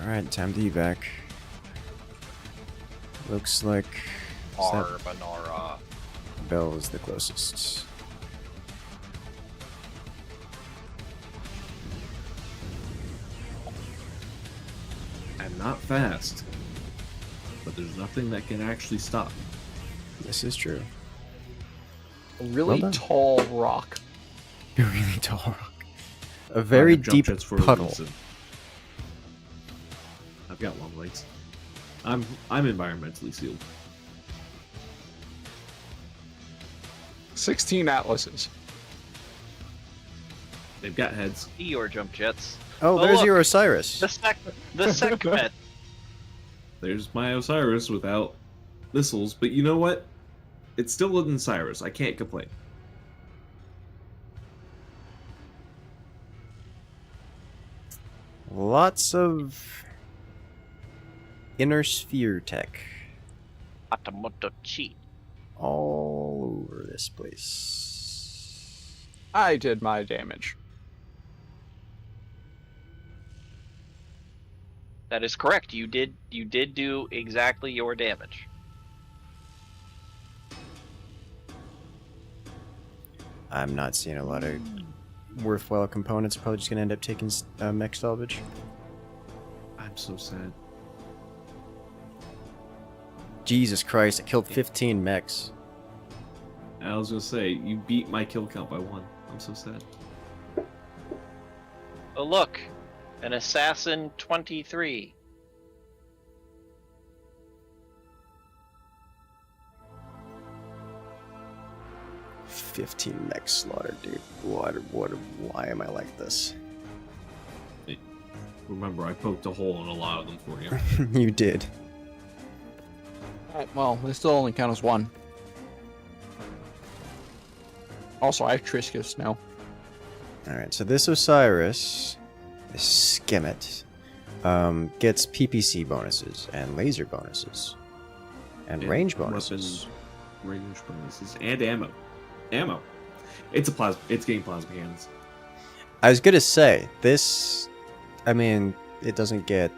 Alright, time to evac. Looks like Carbonara. Bell is the closest. I'm not fast, but there's nothing that can actually stop me. This is true. A really Well done. tall rock. A really tall rock. A very Jump deep jets for a puddle. reason. I've got long legs. I'm environmentally sealed. 16 atlases. They've got heads. Your jump jets. Oh, there's look, your Osiris. The segment. There's my Osiris without missiles, but you know what? It's still an Osiris. I can't complain. Lots of inner sphere tech Atamoto cheat. all over this place. I did my damage. That is correct. You did do exactly your damage. I'm not seeing a lot of worthwhile components. Probably just gonna end up taking mech salvage. I'm so sad. Jesus Christ! I killed 15 mechs. I was gonna say, you beat my kill count by 1. I'm so sad. Oh look, an assassin 23. $15 mech slaughter, dude. Why am I like this? Remember, I poked a hole in a lot of them for you. You did. Well, they still only count as one. Also, I have Triscus now. Alright, so this Osiris, this Skimmet, gets PPC bonuses and laser bonuses and range bonuses. Range bonuses and ammo. Ammo. It's getting plasma cannons. I was gonna say, this, I mean, it doesn't get...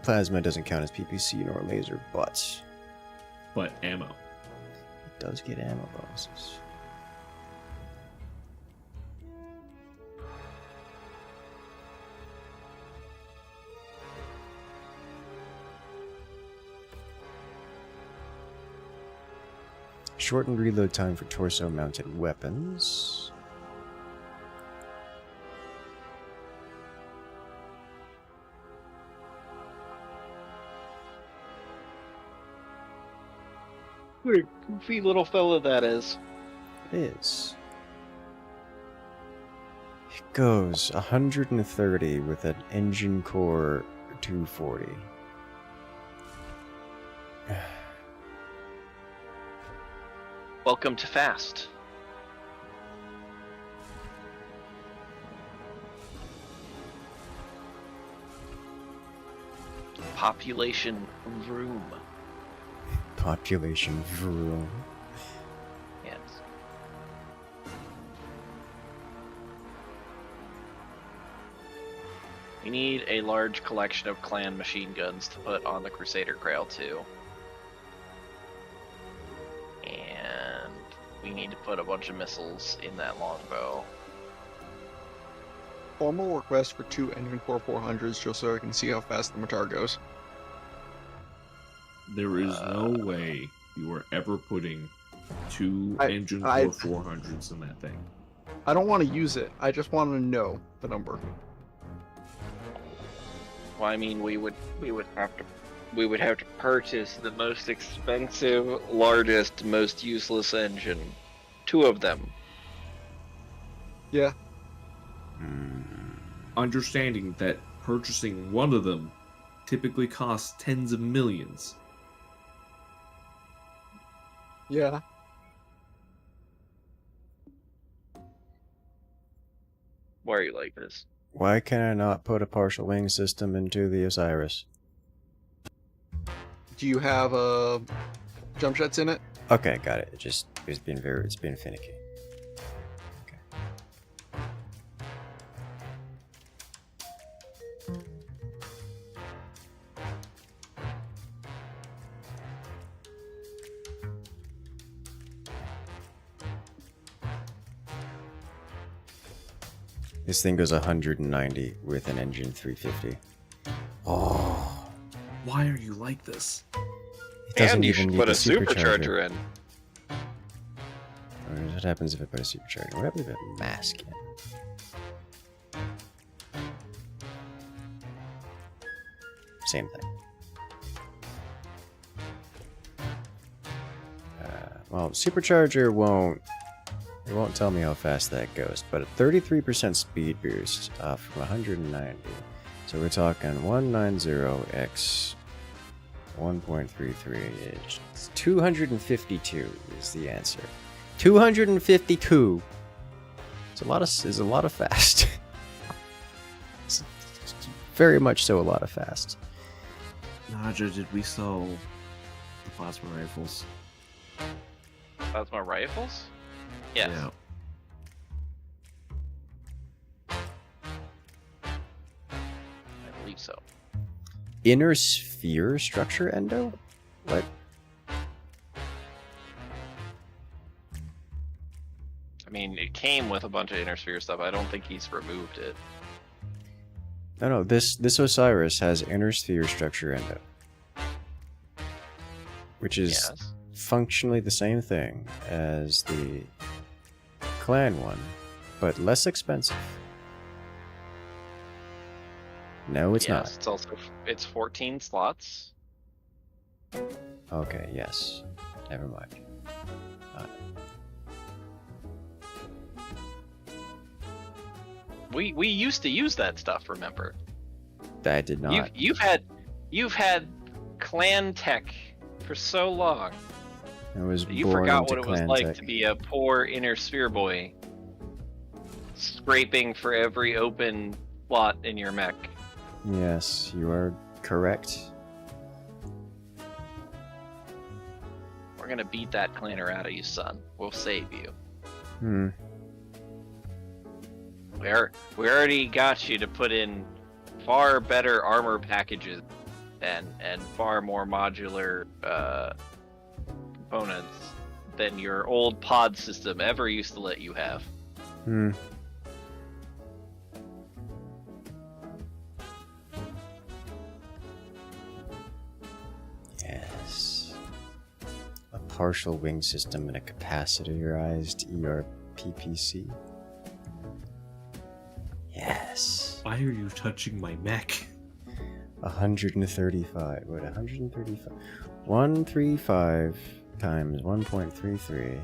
Plasma doesn't count as PPC nor laser, but ammo. It does get ammo bonuses. Shortened reload time for torso-mounted weapons. What a goofy little fella that is. It is. It goes 130 with an engine core 240. Welcome to Fast. Population room. Population room. Yes. We need a large collection of clan machine guns to put on the Crusader Grail too. And we need to put a bunch of missiles in that longbow. Formal request for 2 engine core 400s just so I can see how fast the Matar goes. There is no way you are ever putting 2 engine core 400s in that thing. I don't want to use it. I just want to know the number. Well, I mean, we would have to purchase the most expensive, largest, most useless engine. 2 of them. Yeah. Understanding that purchasing one of them typically costs tens of millions. Yeah. Why are you like this? Why can I not put a partial wing system into the Osiris? Do you have jump jets in it? Okay, got it. It's been finicky. Okay. This thing goes 190 with an engine 350. Oh. Why are you like this? It doesn't And you even should need put the a supercharger in. What happens if I put a supercharger? What happens if I put a mask in? Same thing. Well, supercharger won't tell me how fast that goes, but a 33% speed boost from 190. So we're talking 190x 1.33. It's 252 is the answer. 252 is a lot of fast. It's very much so a lot of fast. Naja, did we sell the plasma rifles? Plasma rifles? Yes. Yeah. I believe so. Inner sphere structure endo? What? I mean, it came with a bunch of inner sphere stuff. I don't think he's removed it. No, this Osiris has inner sphere structure endo. Which is Yes. functionally the same thing as the clan one, but less expensive. No, it's Yes, it's also 14 slots. not. Okay, yes. Never mind. We used to use that stuff, remember? I did not. You've had clan tech for so long. I was You born forgot into what it was clan like tech. to be a poor inner sphere boy, scraping for every open slot in your mech. Yes, you are correct. We're gonna beat that clanner out of you, son. We'll save you. Hmm. We already got you to put in far better armor packages and far more modular components than your old pod system ever used to let you have. Hmm. Yes. A partial wing system and a capacitorized ERPPC. Yes. Why are you touching my mech? 135. What? 135. 135 times 1.33.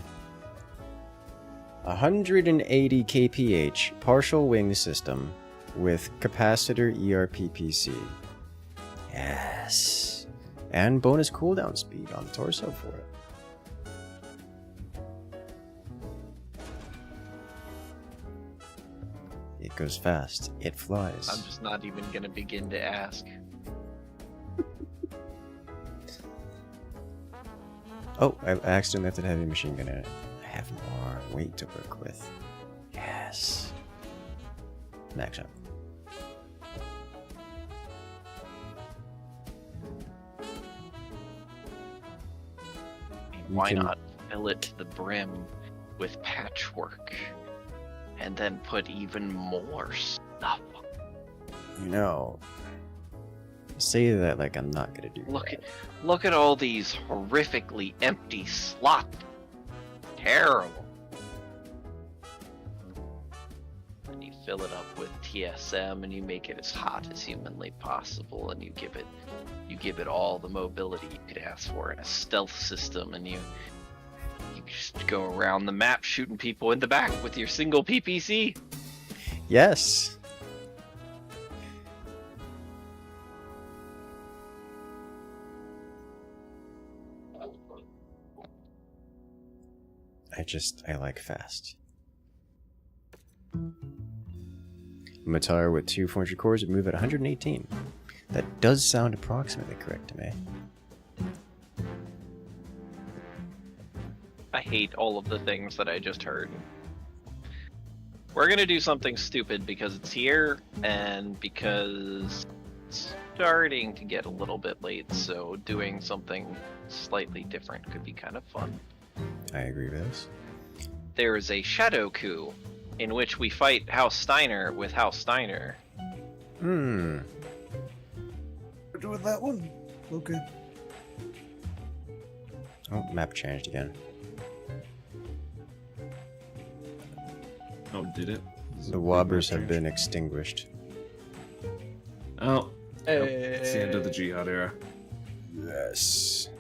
180 kph partial wing system with capacitor ERPPC. Yes. And bonus cooldown speed on the torso for it. It goes fast. It flies. I'm just not even gonna begin to ask. Oh, I accidentally left a heavy machine gun in it. I have more weight to work with. Yes. Max up. Why can- not fill it to the brim with patchwork and then put even more stuff? You know, say that like I'm not gonna do that. Look at all these horrifically empty slots. Terrible. And you fill it up with TSM and you make it as hot as humanly possible, and you give it all the mobility you could ask for in a stealth system, and you just go around the map shooting people in the back with your single PPC. Yes. I like fast. Matar with 2 400 cores would move at 118. That does sound approximately correct to me. I hate all of the things that I just heard. We're gonna do something stupid because it's here and because it's starting to get a little bit late, so doing something slightly different could be kind of fun. I agree with this. There is a shadow coup in which we fight House Steiner with House Steiner. Hmm. We're doing that one. Okay. Oh, map changed again. Oh, did it? The Wobbers have been extinguished. Oh. Yep. It's the end of the Jihad era. Yes.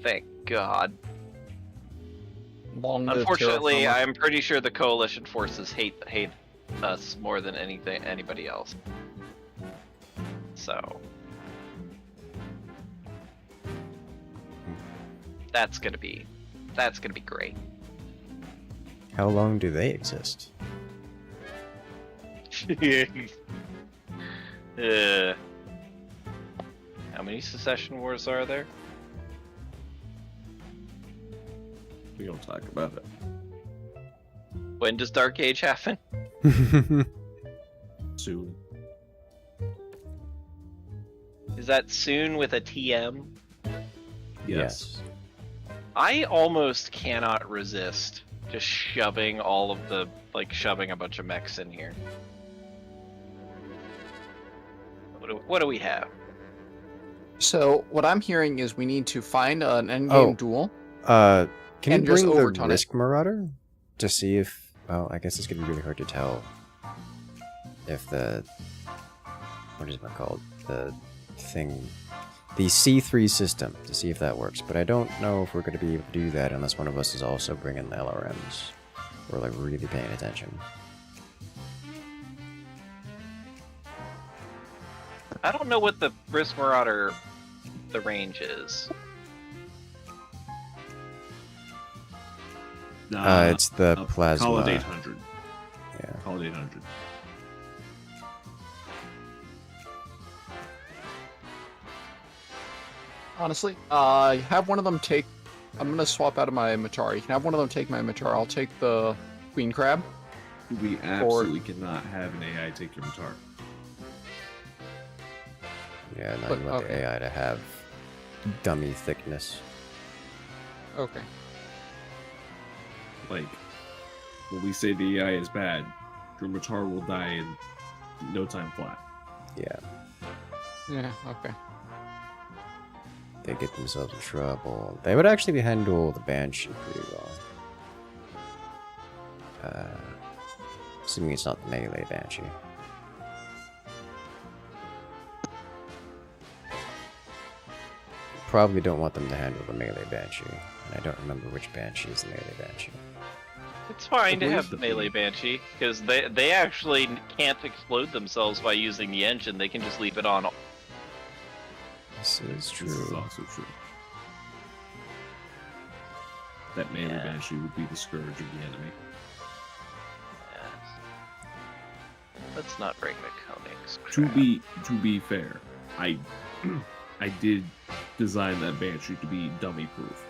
Thank God. Long live Unfortunately, terraformer. I'm pretty sure the coalition forces hate us more than anybody else. So that's gonna be great. How long do they exist? How many secession wars are there? We don't talk about it. When does Dark Age happen? Soon. Is that soon with a TM? Yes. I almost cannot resist just shoving all of the, shoving a bunch of mechs in here. What do we have? So what I'm hearing is we need to find an endgame duel. Can And you just bring the overtone it. Risk Marauder to see if? Well, I guess it's gonna be really hard to tell if the what is it called? The thing, the C3 system, to see if that works. But I don't know if we're gonna be able to do that unless one of us is also bringing the LRMs or like really paying attention. I don't know what the Brisk Marauder, the range is. It's the plasma. Call it 800. Yeah. Call it 800. Honestly, have one of them take. I'm gonna swap out of my Mechar. You can have one of them take my Mechar. I'll take the Queen Crab. We absolutely cannot have an AI take your Mechar. Yeah, now But- you want okay. the AI to have dummy thickness. Okay. Like, when we say the AI is bad, your Mechar will die in no time flat. Yeah, Yeah. Okay. they get themselves in trouble. They would actually handle the Banshee pretty well. Assuming it's not the melee Banshee. Probably don't want them to handle the melee Banshee. And I don't remember which Banshee is the melee Banshee. It's fine to believe have the melee Banshee, because they actually can't explode themselves by using the engine. They can just leave it on. This is This is true. also true. That melee Yeah. Banshee would be the scourge of the enemy. Yes. Let's not break mechanics. To be fair, I I did design that Banshee to be dummy proof.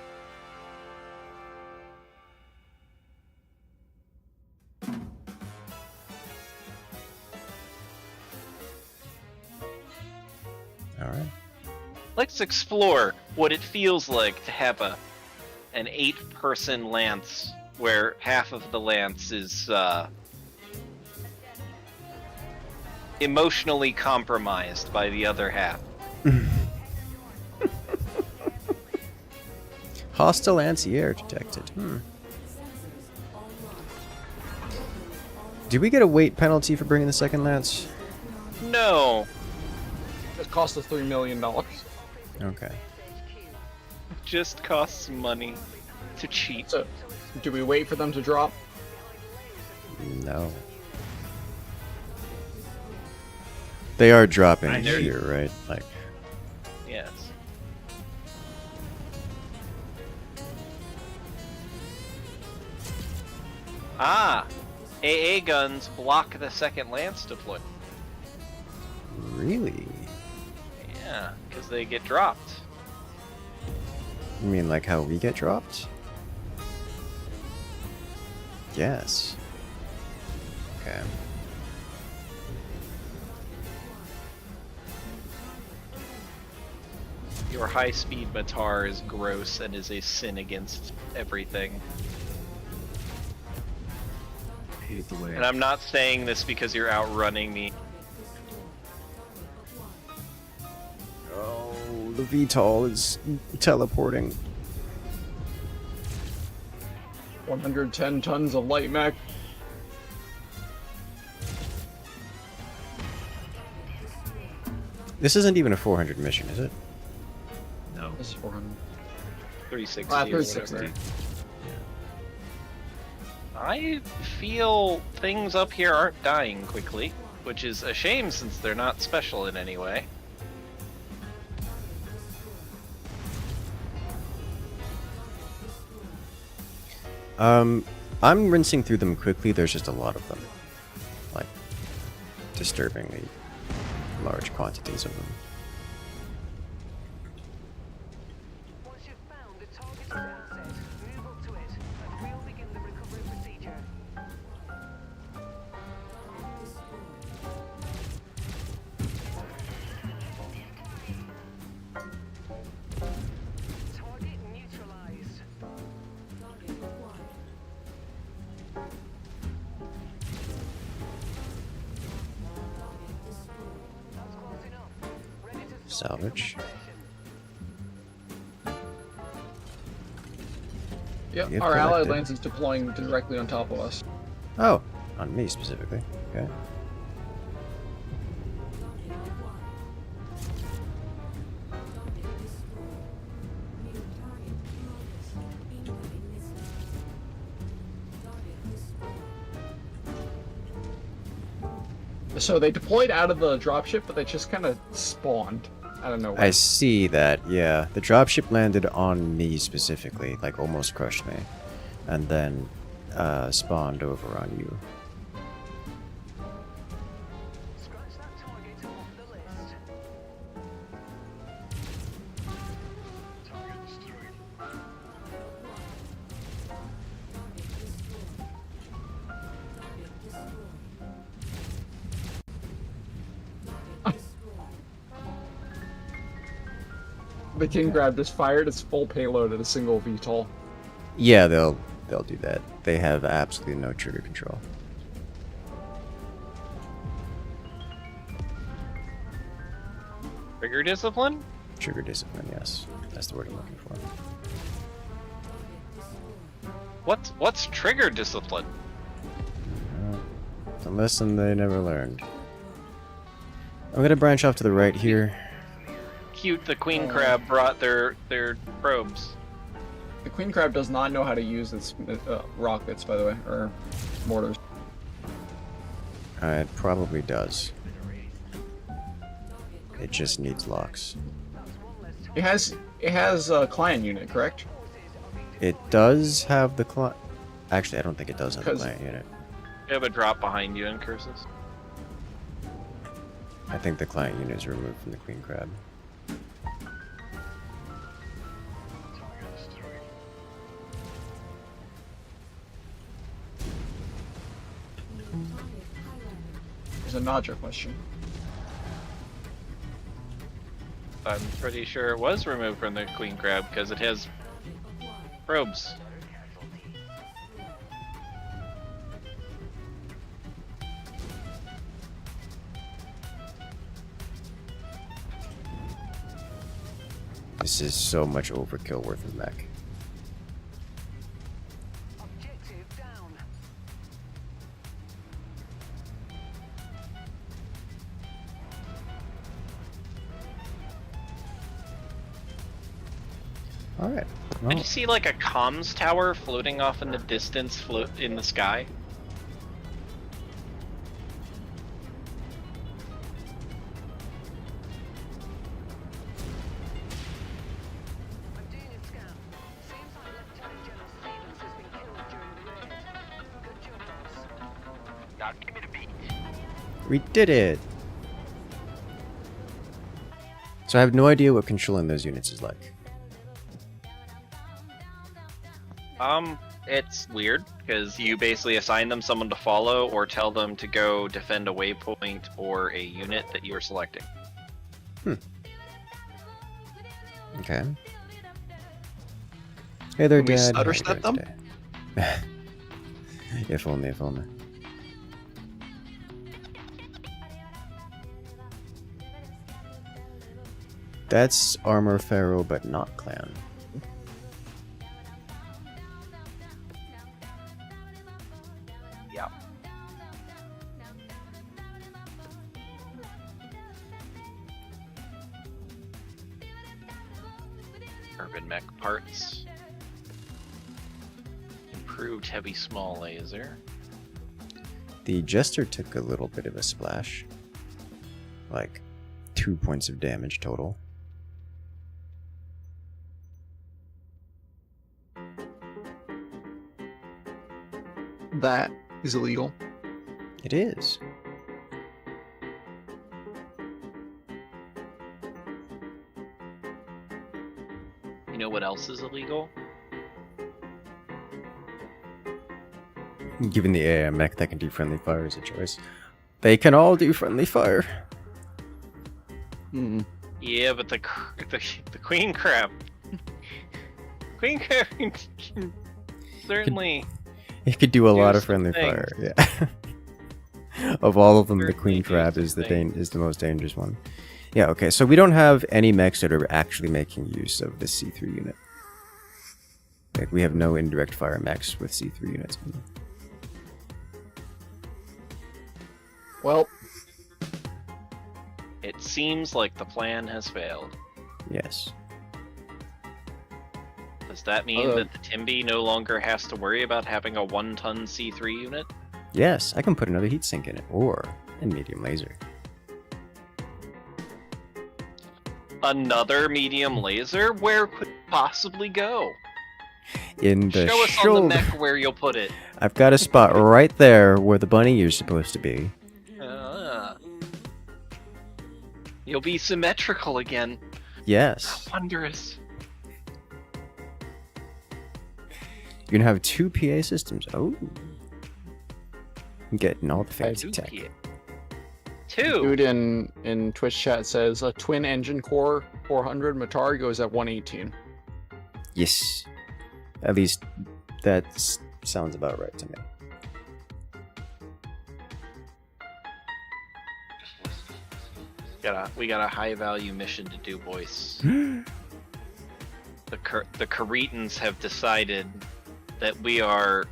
Alright. Let's explore what it feels like to have an 8-person lance where half of the lance is emotionally compromised by the other half. Hostile anti-air detected. Do we get a weight penalty for bringing the second lance? No, It cost us $3 million. Okay. just costs money to cheat. So, do we wait for them to drop? No. They are dropping I hear you. here, right? Like, Yes. Ah! AA guns block the second lance deployment. really? Yeah, because they get dropped. You mean like how we get dropped? Yes. Okay. Your high-speed Matar is gross and is a sin against everything. I hate the way. And I'm not saying this because you're outrunning me. Oh, the VTOL is teleporting. 110 tons of light mech. This isn't even a 400 mission, is it? No. This is 400. 360 Ah, or 360. whatever. I feel things up here aren't dying quickly, which is a shame since they're not special in any way. I'm rinsing through them quickly. There's just a lot of them. Like, disturbingly large quantities of them. Once you've found the targeted asset, move up to it, and we'll begin the recovery procedure. Target neutralized. That's close enough. Ready to Salvage. Yep, We have our allied collected. lance is deploying directly on top of us. Oh, on me specifically. Okay. So they deployed out of the dropship, but they just kind of spawned out of nowhere. I see that, yeah. The dropship landed on me specifically, like almost crushed me. And then spawned over on you. Scratch that target off the list. Target destroyed. The king crab just fired its full payload at a single VTOL. Yeah, they'll do that. They have absolutely no trigger control. Trigger discipline? Trigger discipline, yes. That's the word I'm looking for. What's trigger discipline? It's a lesson they never learned. I'm gonna branch off to the right here. Cute, the queen crab brought their probes. The queen crab does not know how to use its rockets, by the way, or mortars. It probably does. It just needs locks. It has a client unit, correct? It does have the client. Actually, I don't think it does have the 'Cause- client unit. You have a drop behind you, Incursus. I think the client unit is removed from the queen crab. Target destroyed. There's a Nadja question. I'm pretty sure it was removed from the queen crab because it has probes. This is so much overkill worth of mech. Objective down. Alright. Did Well, you see like a comms tower floating off in the distance, float in the sky? I'm doing a scan. Seems like Lieutenant General Stevens has been killed during the raid. Good job, boss. Now give me the beat. we did it! So I have no idea what controlling those units is like. It's weird because you basically assign them someone to follow or tell them to go defend a waypoint or a unit that you're selecting. Okay. Hey there, Can we Dad. stutter How you step doing them? today? If only, if only. That's Armor Pharaoh, but not Clan. Yeah. Urban mech parts. Improved heavy small laser. The Jester took a little bit of a splash. Like 2 points of damage total. That is illegal. It is. You know what else is illegal? Given the AI mech that can do friendly fire is a choice. They can all do friendly fire. Hmm. Yeah, but the queen crab. Queen crab can certainly. It could do a lot of some friendly things. fire. Yeah. Of all of them, the Certainly queen do crab some is the things. is the most dangerous one. Yeah. Okay. So we don't have any mechs that are actually making use of the C3 unit. Like we have no indirect fire mechs with C3 units on them. Well, It seems like the plan has failed. Yes. Does that mean that the Timby no longer has to worry about having a 1-ton C3 unit? Yes. I can put another heatsink in it, or And medium laser. Another medium laser? Where could it possibly go? In the Show us on shoulder. the mech where you'll put it. I've got a spot right there where the bunny ear's supposed to be. You'll be symmetrical again. Yes. Wondrous. You're gonna have 2 PA systems. Oh. I'm getting all the fancy tech. Two. Dude in Twitch chat says a twin engine core 400 Matar goes at 118. Yes. At least that sounds about right to me. We got a high value mission to do, boys. The Caretans have decided that we are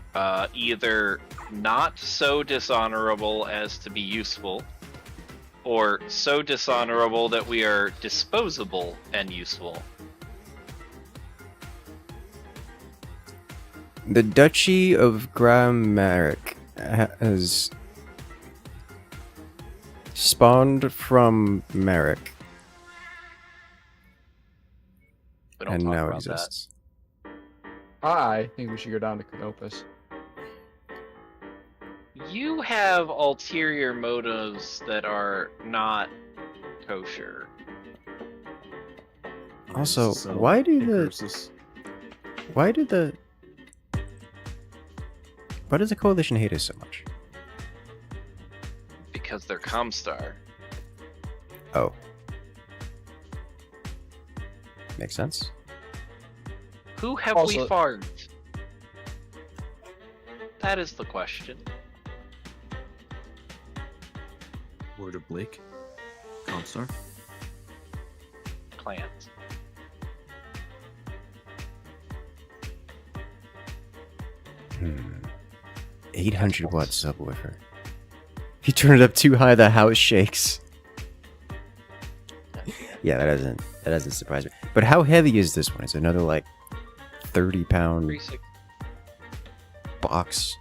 either not so dishonorable as to be useful, or so dishonorable that we are disposable and useful. The Duchy of Grammaric has spawned from Merrick We don't and talk now about exists. I think we should go down to Canopus. that. You have ulterior motives that are not kosher. Also, So, why does the coalition hate us so much? Because they're Comstar. Oh. Makes sense. Who have Also- we farmed? That is the question. Word of Blake. Comstar. Clans. Hmm. 800 watt subwoofer. If you turn it up too high, the house shakes. Yeah, that doesn't surprise me. But how heavy is this one? It's another like 30-pound 360. box.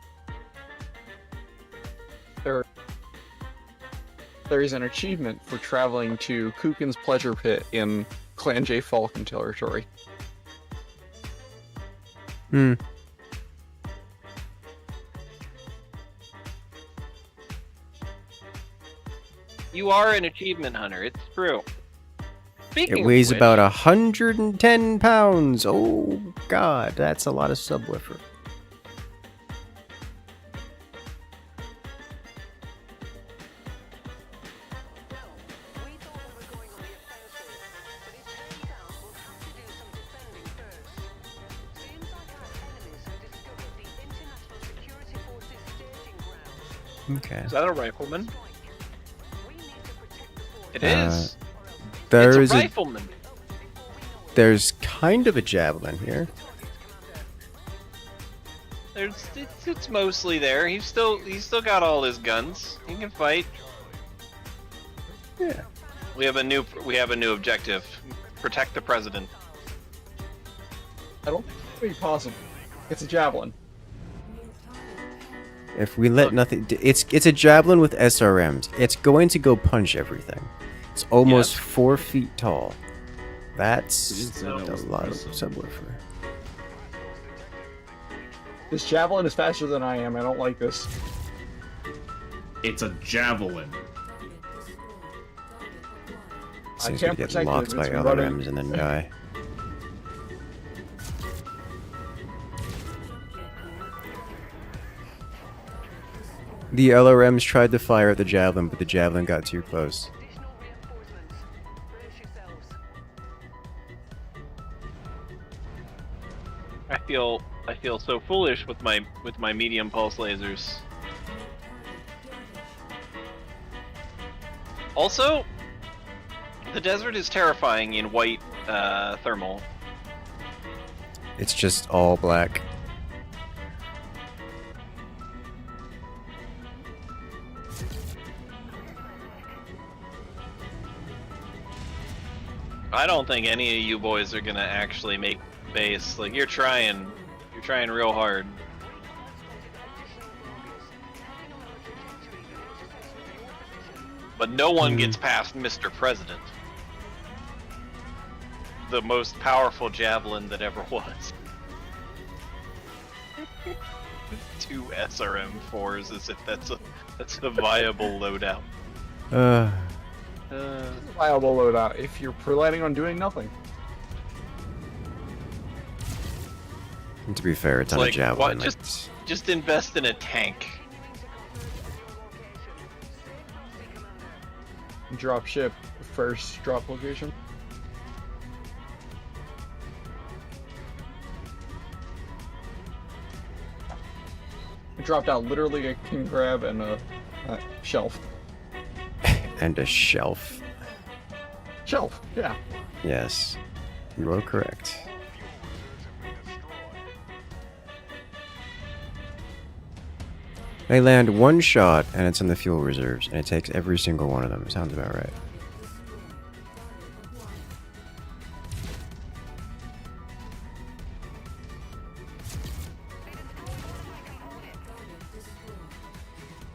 There is an achievement for traveling to Kukin's Pleasure Pit in Clan J Falcon territory. Hmm. You are an achievement hunter, it's true. Speaking It of weighs which, about 110 pounds. Oh god, that's a lot of subwoofer. We thought we were going on the offensive, but it turns out we'll have to do some defending first. Seems like our enemies have discovered the International Security Forces staging ground. Okay. Is that a rifleman? We need to protect the fort. It is. There's It's a rifleman. there's kind of a javelin here. It's mostly there. He's still got all his guns. He can fight. Yeah. We have a new objective. Protect the president. I don't think it's be possible. It's a javelin. If we let nothing, it's a javelin with SRMs. It's going to go punch everything. It's almost Yes. 4 feet tall. That's You didn't say that a was lot of impressive. subwoofer. This javelin is faster than I am. I don't like this. It's a javelin. Seems can't to get protect it, locked by it's running. LRMs and then die. The LRMs tried to fire at the javelin, but the javelin got too close. Additional reinforcements. Brace yourselves. I feel so foolish with my medium pulse lasers. Also, the desert is terrifying in white thermal. It's just all black. I don't think any of you boys are gonna actually make base. Like you're trying real hard. but no one gets past Mr. President. The most powerful javelin that ever was. 2 SRM4s, as if that's a viable loadout. Viable loadout if you're planning on doing nothing. And to be fair, it's on Like, a javelin. what, just invest in a tank. Drop ship first drop location. I dropped out literally a king crab and a shelf. And a shelf. Shelf, yeah. Yes, you are correct. They land one shot and it's in the fuel reserves, and it takes every single one of them. Sounds about right.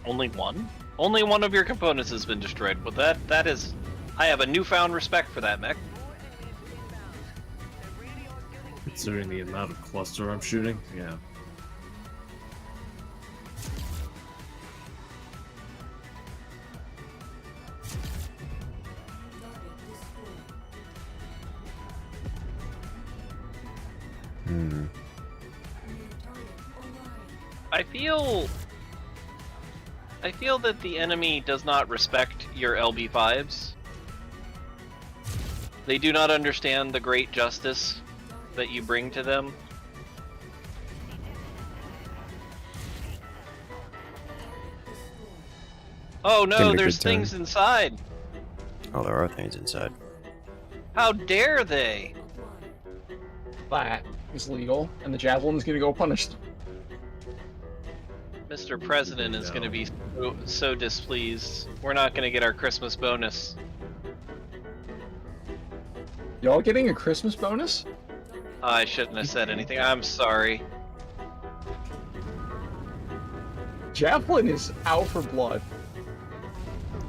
Only one? Only one of your components has been destroyed. Well, that is... I have a newfound respect for that, Mech. Considering the amount of cluster I'm shooting, yeah. I feel that the enemy does not respect your LB5s. They do not understand the great justice that you bring to them. Oh no, Getting a there's good time. things inside. Oh, there are things inside. How dare they? That is legal, and the javelin's gonna go punished. Mr. President is going to be so displeased. We're not going to get our Christmas bonus. Y'all getting a Christmas bonus? I shouldn't have said anything. I'm sorry. Javelin is out for blood.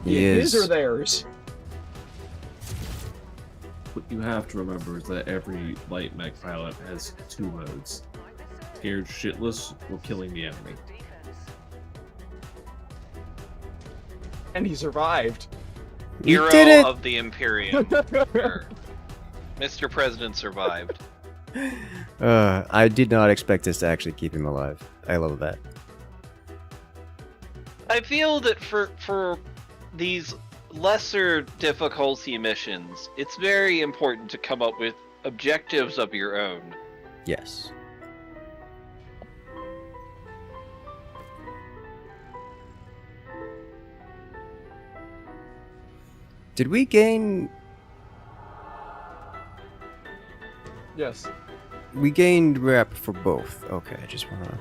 He is. His or theirs? What you have to remember is that every light mech pilot has 2 modes. Scared shitless or killing the enemy. And he survived. Hero did it! of the Imperium. Sure. Mr. President survived. I did not expect this to actually keep him alive. I love that. I feel that for these lesser difficulty missions, it's very important to come up with objectives of your own. Yes. Did we gain... Yes. We gained rep for both. Okay, I just wanna...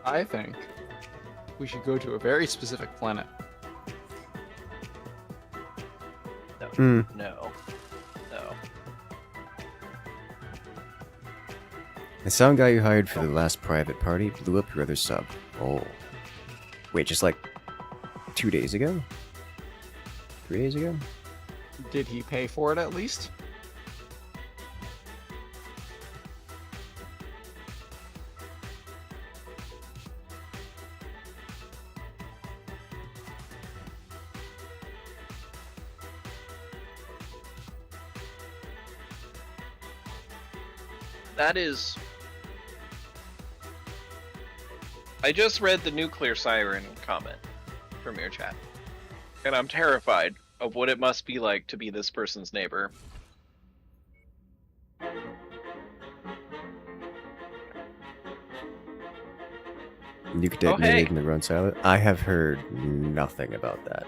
I think we should go to a very specific planet. No. The sound guy you hired for the last private party blew up your other sub. Oh. Wait, just like 2 days ago? 3 days ago? Did he pay for it at least? That is... I just read the nuclear siren comment from your chat, and I'm terrified of what it must be like to be this person's neighbor. Nuke Oh, detonated hey. and the run silent? I have heard nothing about that.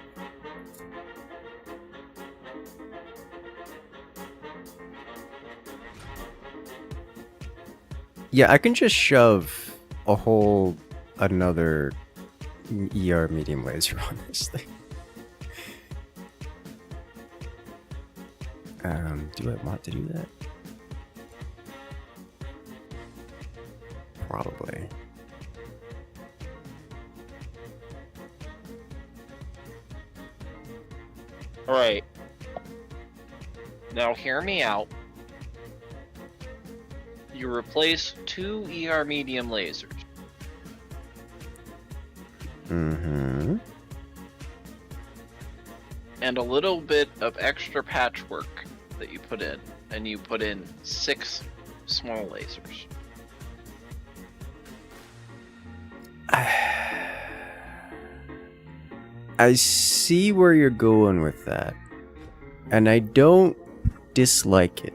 Yeah, I can just shove a whole another ER medium laser on this thing. Do I want to do that? Probably. Alright. Now hear me out. You replace 2 ER medium lasers. Mm-hmm. And a little bit of extra patchwork that you put in. And you put in 6 small lasers. I see where you're going with that. And I don't dislike it.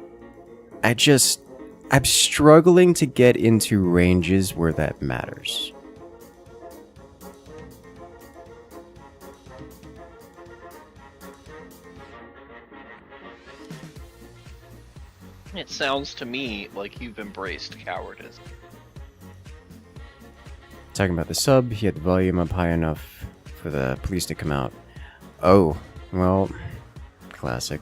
I'm struggling to get into ranges where that matters. It sounds to me like you've embraced cowardice. Talking about the sub, he had the volume up high enough for the police to come out. Oh, well, classic.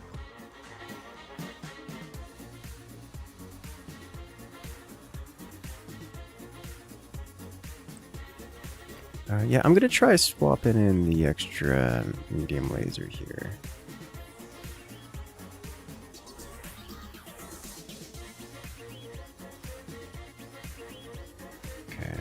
Yeah, I'm gonna try swapping in the extra medium laser here. Okay.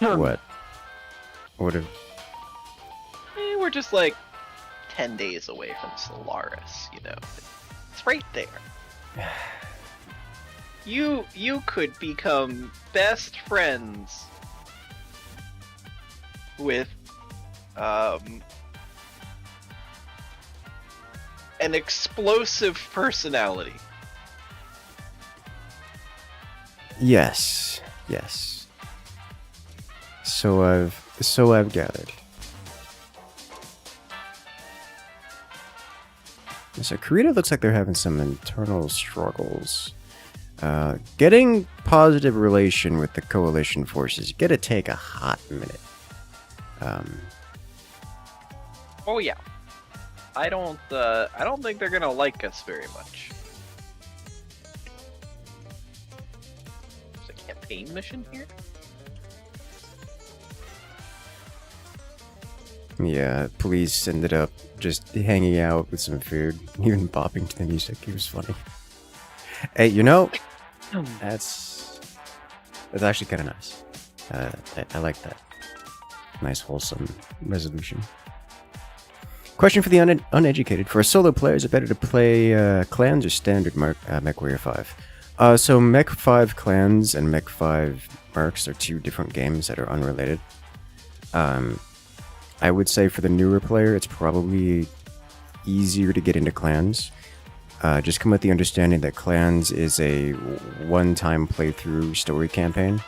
What? What if... We're just like 10 days away from Solaris, you know. It's right there. You could become best friends with an explosive personality. Yes, yes. So I've gathered. So Korea looks like they're having some internal struggles. Getting positive relation with the coalition forces gonna take a hot minute. Oh yeah. I don't think they're gonna like us very much. There's a campaign mission here? Yeah, police ended up just hanging out with some food, even bopping to the music. It was funny. Hey, you know, that's actually kind of nice. I like that. Nice, wholesome resolution. Question for the uneducated. For a solo player, is it better to play clans or standard Mechwarrior 5? So Mech 5 clans and Mech 5 mercs are 2 different games that are unrelated. I would say for the newer player, it's probably easier to get into clans. Just come with the understanding that clans is a one-time playthrough story campaign.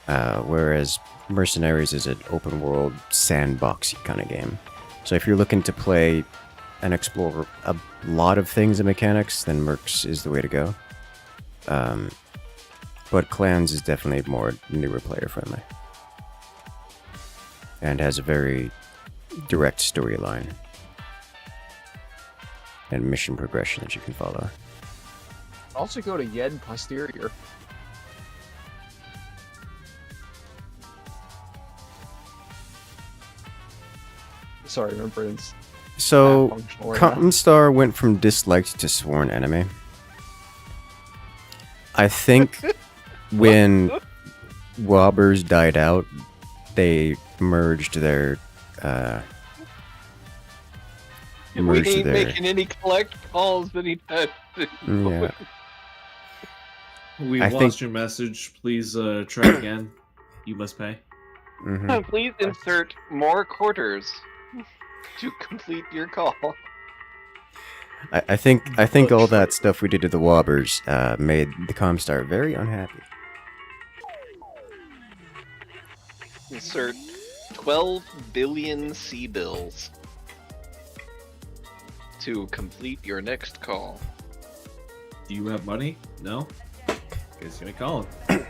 Whereas Mercenaries is an open world sandboxy kind of game. So if you're looking to play and explore a lot of things and mechanics, then Mercs is the way to go. But clans is definitely more newer player friendly. And has a very direct storyline and mission progression that you can follow. Also go to Yed Posterior. Sorry, my brain's So, not functional right now. Comstar went from disliked to sworn enemy. I think when Wobbers died out, they merged their We ain't making any collect calls anytime soon. yeah. We I lost think- your message. Please try again. You must pay. Mhm. Please insert more quarters to complete your call. I think all that stuff we did to the Wobbers made the Comstar very unhappy. Insert 12 billion C-bills to complete your next call. Do you have money? No? Guess you may call him.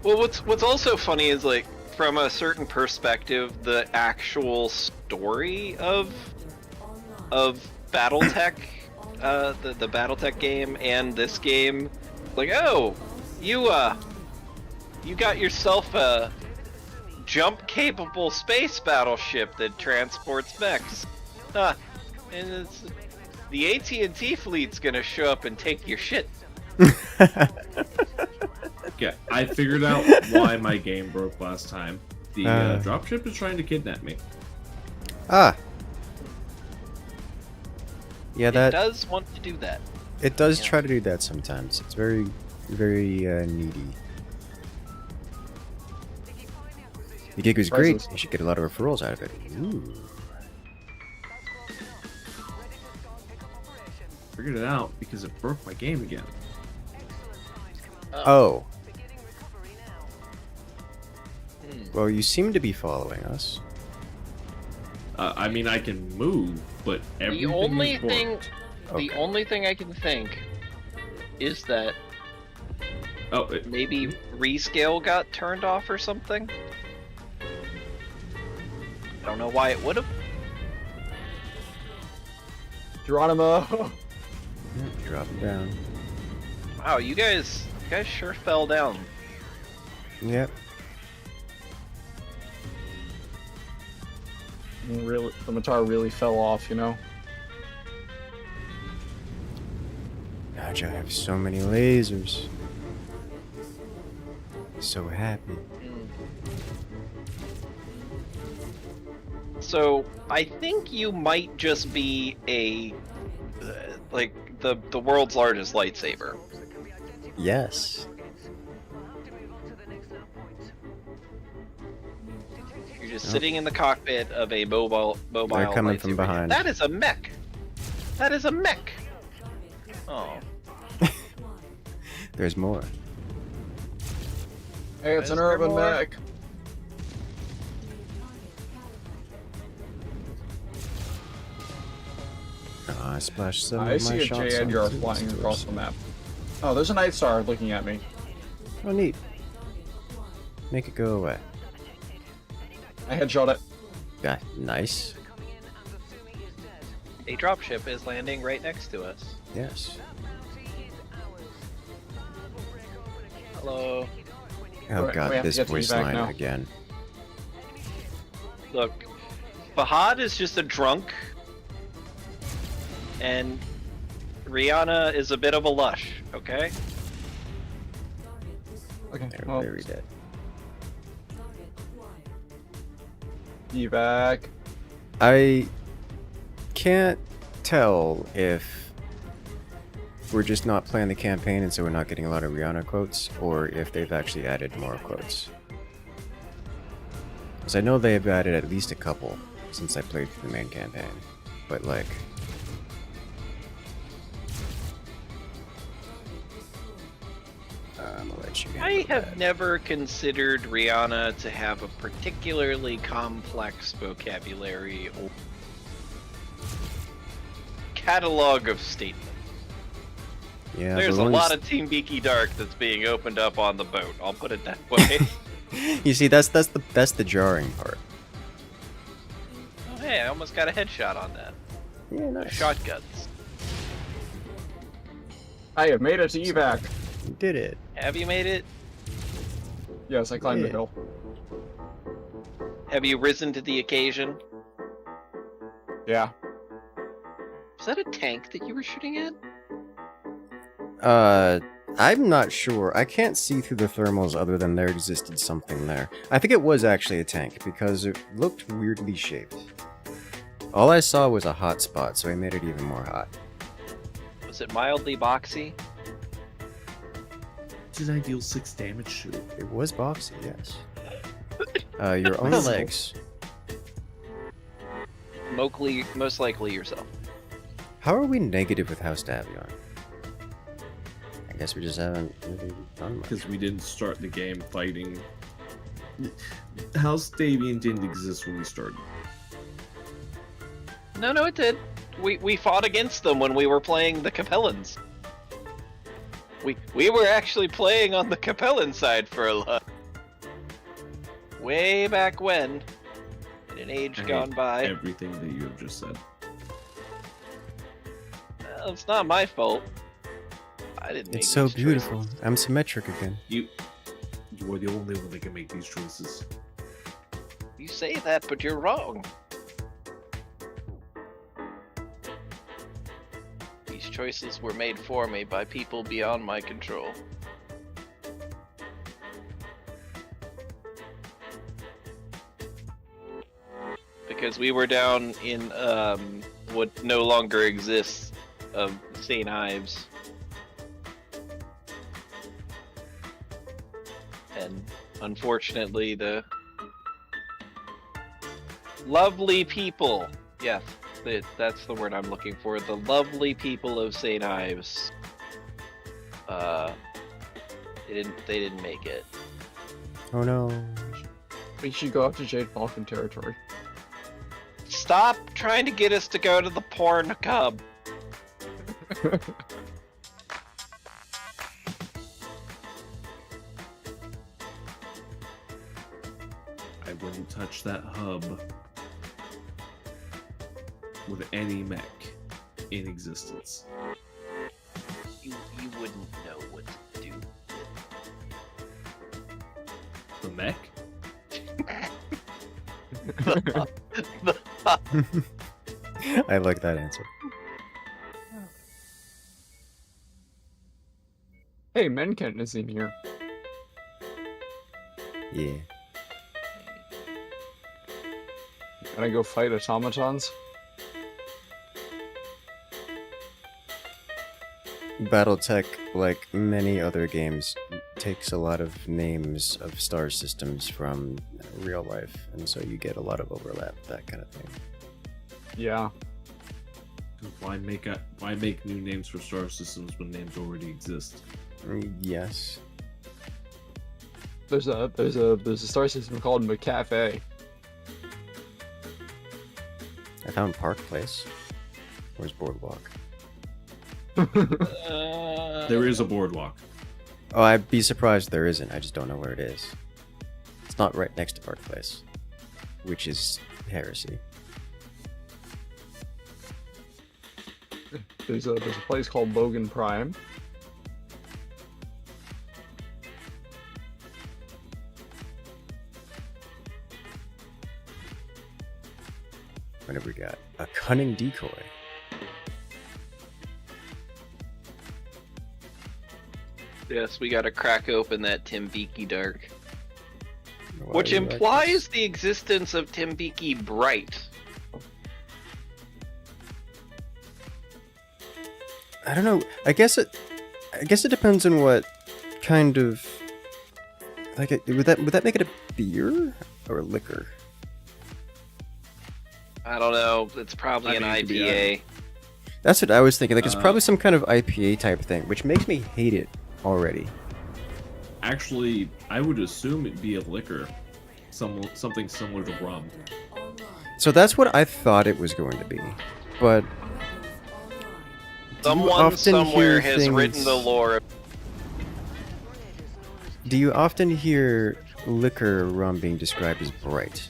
Well, what's also funny is like from a certain perspective, the actual story of BattleTech, the BattleTech game and this game, like, oh, you got yourself a jump-capable space battleship that transports mechs, huh? And it's, the AT&T fleet's gonna show up and take your shit. Okay, I figured out why my game broke last time. The dropship is trying to kidnap me. Ah. Yeah, It that does want to do that. it does Yeah. try to do that sometimes. It's very, very needy. The gig was great. Prices. You should get a lot of referrals out of it. Ooh. Figured it out because it broke my game again. Oh. Hmm. Well, you seem to be following us. I mean, I can move, but everything The only is broke. thing, Okay. the only thing I can think is that Oh, maybe rescale got turned off or something. I don't know why it would have. Geronimo. Yeah, drop it down. Wow, you guys sure fell down. Yep. Really, the Matar really fell off, you know. Gosh, I have so many lasers. So happy. So I think you might just be a like the world's largest lightsaber. Yes. You're just Nope. sitting in the cockpit of a mobile They're coming from lightsaber. behind. That is a mech. That is a mech. Oh. There's more. Hey, it's Is an there urban more? mech. I splashed some I of my see a shots J on Edgar the flying stores. across the map. Oh, there's a Night Star looking at me. Oh, neat. Make it go away. I headshot it. Yeah, nice. A dropship is landing right next to us. Yes. Hello. Oh We god, have to this get to voice evac line now. again. Look, Fahad is just a drunk, and Rihanna is a bit of a lush. Okay. Okay, They're well, very dead. evac. I can't tell if we're just not playing the campaign and so we're not getting a lot of Rihanna quotes, or if they've actually added more quotes. Because I know they've added at least a couple since I played through the main campaign. But like... I'm gonna let you I handle have that. never considered Rihanna to have a particularly complex vocabulary or catalog of statements. Yeah, There's the a ones- lot of Team Beaky Dark that's being opened up on the boat. I'll put it that way. You see, that's the jarring part. Oh, hey, I almost got a headshot on that. Yeah, nice. Shotguns. I have made it to evac. You did it. Have you made it? Yes, I climbed the Yeah. hill. Have you risen to the occasion? Yeah. Was that a tank that you were shooting at? I'm not sure. I can't see through the thermals other than there existed something there. I think it was actually a tank because it looked weirdly shaped. All I saw was a hot spot, so I made it even more hot. Was it mildly boxy? Did I deal 6 damage to? It was boxy, yes. Your own Possible. legs. Most likely yourself. How are we negative with House Davion? I guess we just haven't really done much. Because we didn't start the game fighting. House Davian didn't exist when we started. No, it did. We fought against them when we were playing the Capellans. We were actually playing on the Capellan side for a lot. Way back when, in an age I hate gone by. Everything that you have just said. Well, it's not my fault. I didn't make It's so these beautiful. choices. I'm symmetric again. You are the only one that can make these choices. You say that, but you're wrong. These choices were made for me by people beyond my control. Because we were down in what no longer exists of St. Ives. And unfortunately the lovely people, yes, that's the word I'm looking for, the lovely people of St. Ives, they didn't make it. Oh no. We should go after Jade Falcon territory. Stop trying to get us to go to the porn cub. I wouldn't touch that hub with any mech in existence. You wouldn't know what to do. The mech? I like that answer. Hey, Menken is in here. Yeah. Can I go fight automatons? BattleTech, like many other games, takes a lot of names of star systems from real life, and so you get a lot of overlap, that kind of thing. Yeah. Why make new names for star systems when names already exist? Yes. There's a star system called McCafe. I found Park Place. Where's Boardwalk? There is a boardwalk. Oh, I'd be surprised there isn't. I just don't know where it is. It's not right next to Park Place, which is heresy. There's a place called Logan Prime. What have we got? A cunning decoy. Yes, we gotta crack open that Timbiki Dark. Why Which do you like implies this? the existence of Timbiki Bright. I don't know. I guess it depends on what kind of would that make it a beer or a liquor? I don't know. It's probably an I mean, it could be IPA. That's what I was thinking. Like it's probably some kind of IPA type thing, which makes me hate it already. Actually, I would assume it'd be a liquor. Something similar to rum. So that's what I thought it was going to be, but Someone often somewhere hear has written things- the lore. do you often hear liquor rum being described as bright?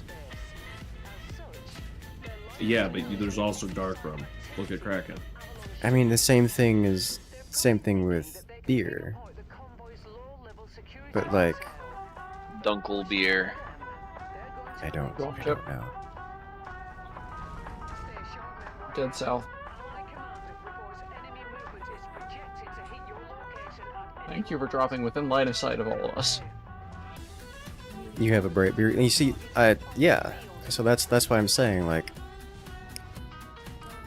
Yeah, but there's also dark rum. Look at Kraken. I mean, the same thing with beer, but like Dunkel beer. I don't know. Dead south. Thank you for dropping within line of sight of all of us. You have a bright beer, and you see, yeah. So that's why I'm saying, like,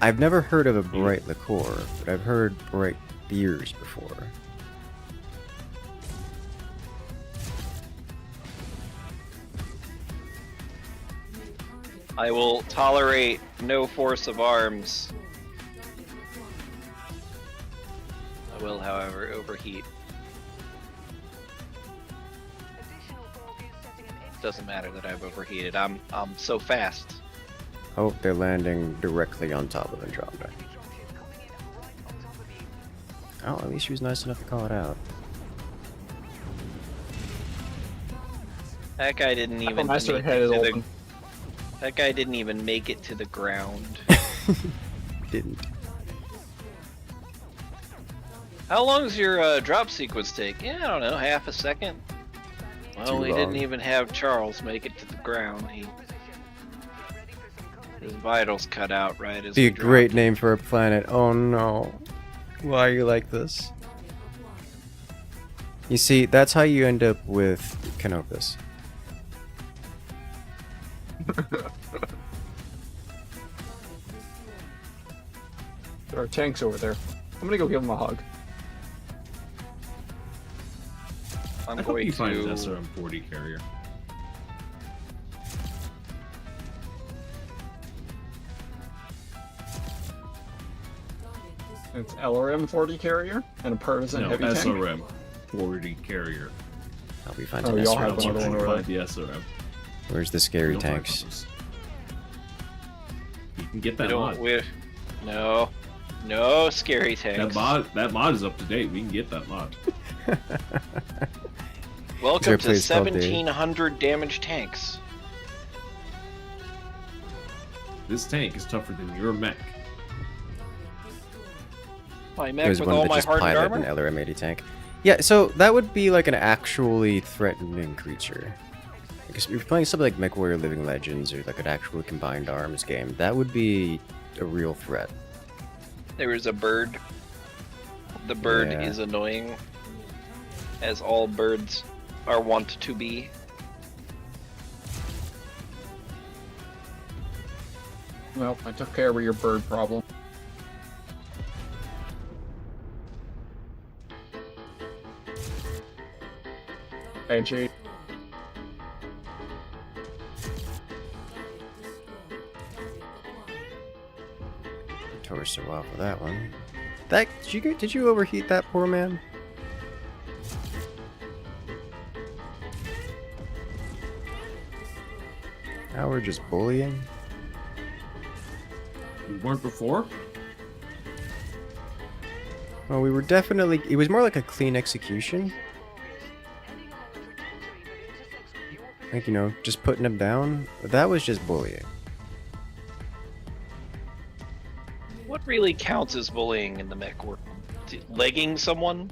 I've never heard of a bright liqueur, but I've heard bright beers before. I will tolerate no force of arms. I will, however, overheat. Doesn't matter that I've overheated. I'm so fast. Oh, they're landing directly on top of Andromeda. Oh, at least she was nice enough to call it out. That guy didn't even make Master it head is to the, open. that guy didn't even make it to the ground. Didn't. How long does your drop sequence take? Yeah, I don't know, half a second. Well, Too we long. didn't even have Charles make it to the ground. His vitals cut out right as Be we a great dropped. name for a planet. Oh no. Why are you like this? You see, that's how you end up with Canopus. There are tanks over there. I'm gonna go give him a hug. I'm I hope going you find an to. SRM-40 carrier. It's LRM 40 carrier and a partisan No, heavy tank. SRM-40 carrier. I'll be fine. Oh, y'all have That's one where of you them. find the SRM. Where's the scary You'll find tanks? those. You can get We that mod. don't. We no scary tanks. That mod is up to date. We can get that mod. Is there Welcome a to place called Dave? 1700 damage tanks. This tank is tougher than your mech. My mech There's with one all that my just hardened piloted armor. an LRM-80 tank. Yeah, so that would be like an actually threatening creature. Because if you're playing something like Mechwarrior Living Legends or like an actual combined arms game, that would be a real threat. There is a bird. The bird Yeah. is annoying, as all birds are wont to be. Well, I took care of your bird problem. Hey, Jade. Torso off of that one. That did you overheat that poor man? Now we're just bullying. You weren't before? Well, we were definitely. It was more like a clean execution. Like, you know, just putting him down. But that was just bullying. What really counts as bullying in the mech world? Legging someone?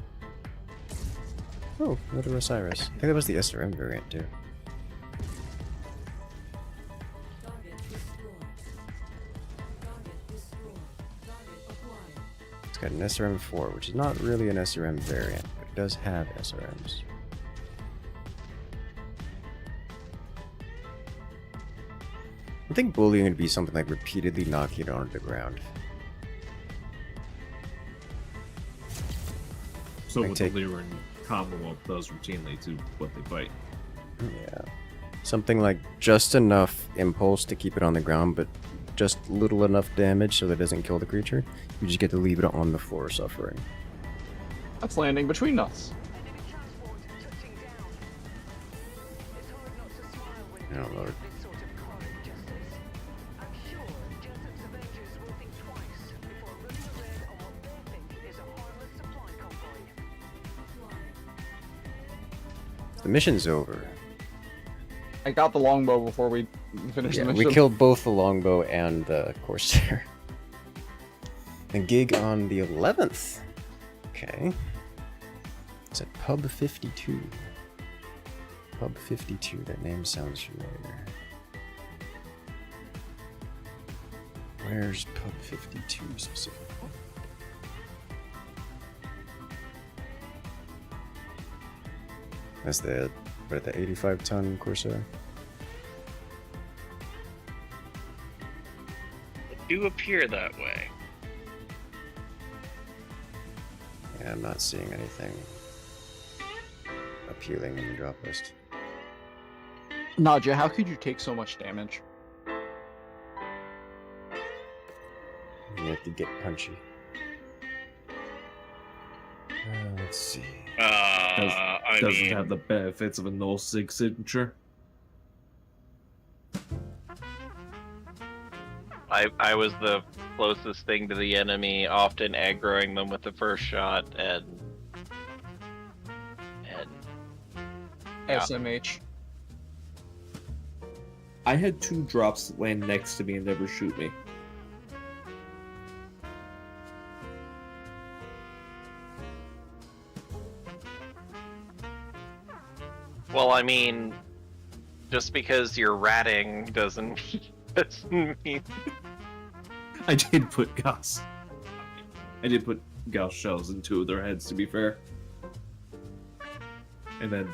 Oh, another Osiris. I think that was the SRM variant too. It's got an SRM-4, which is not really an SRM variant, but it does have SRMs. I think bullying would be something like repeatedly knocking it onto the ground. So I what take- the Lyran Commonwealth does routinely to what they fight. Yeah. Something like just enough impulse to keep it on the ground, but just little enough damage so that it doesn't kill the creature. You just get to leave it on the floor suffering. That's landing between us. Oh lord. The mission's over. I got the longbow before we finished Yeah, the we mission. killed both the longbow and the corsair. The gig on the 11th. Okay. It's at Pub 52. Pub 52. That name sounds familiar. Where's Pub 52 specifically? That's the 85-ton corsair. Do appear that way. Yeah, I'm not seeing anything appealing in the drop list. Nadja, how could you take so much damage? You have to get punchy. Let's see. I Doesn't mean, have the benefits of a null sig signature. I was the closest thing to the enemy, often aggroing them with the first shot, and yeah. SMH. I had 2 drops land next to me and never shoot me. Well, I mean, just because you're ratting doesn't mean. I did put Gauss. I did put Gauss shells in 2 of their heads, to be fair. And then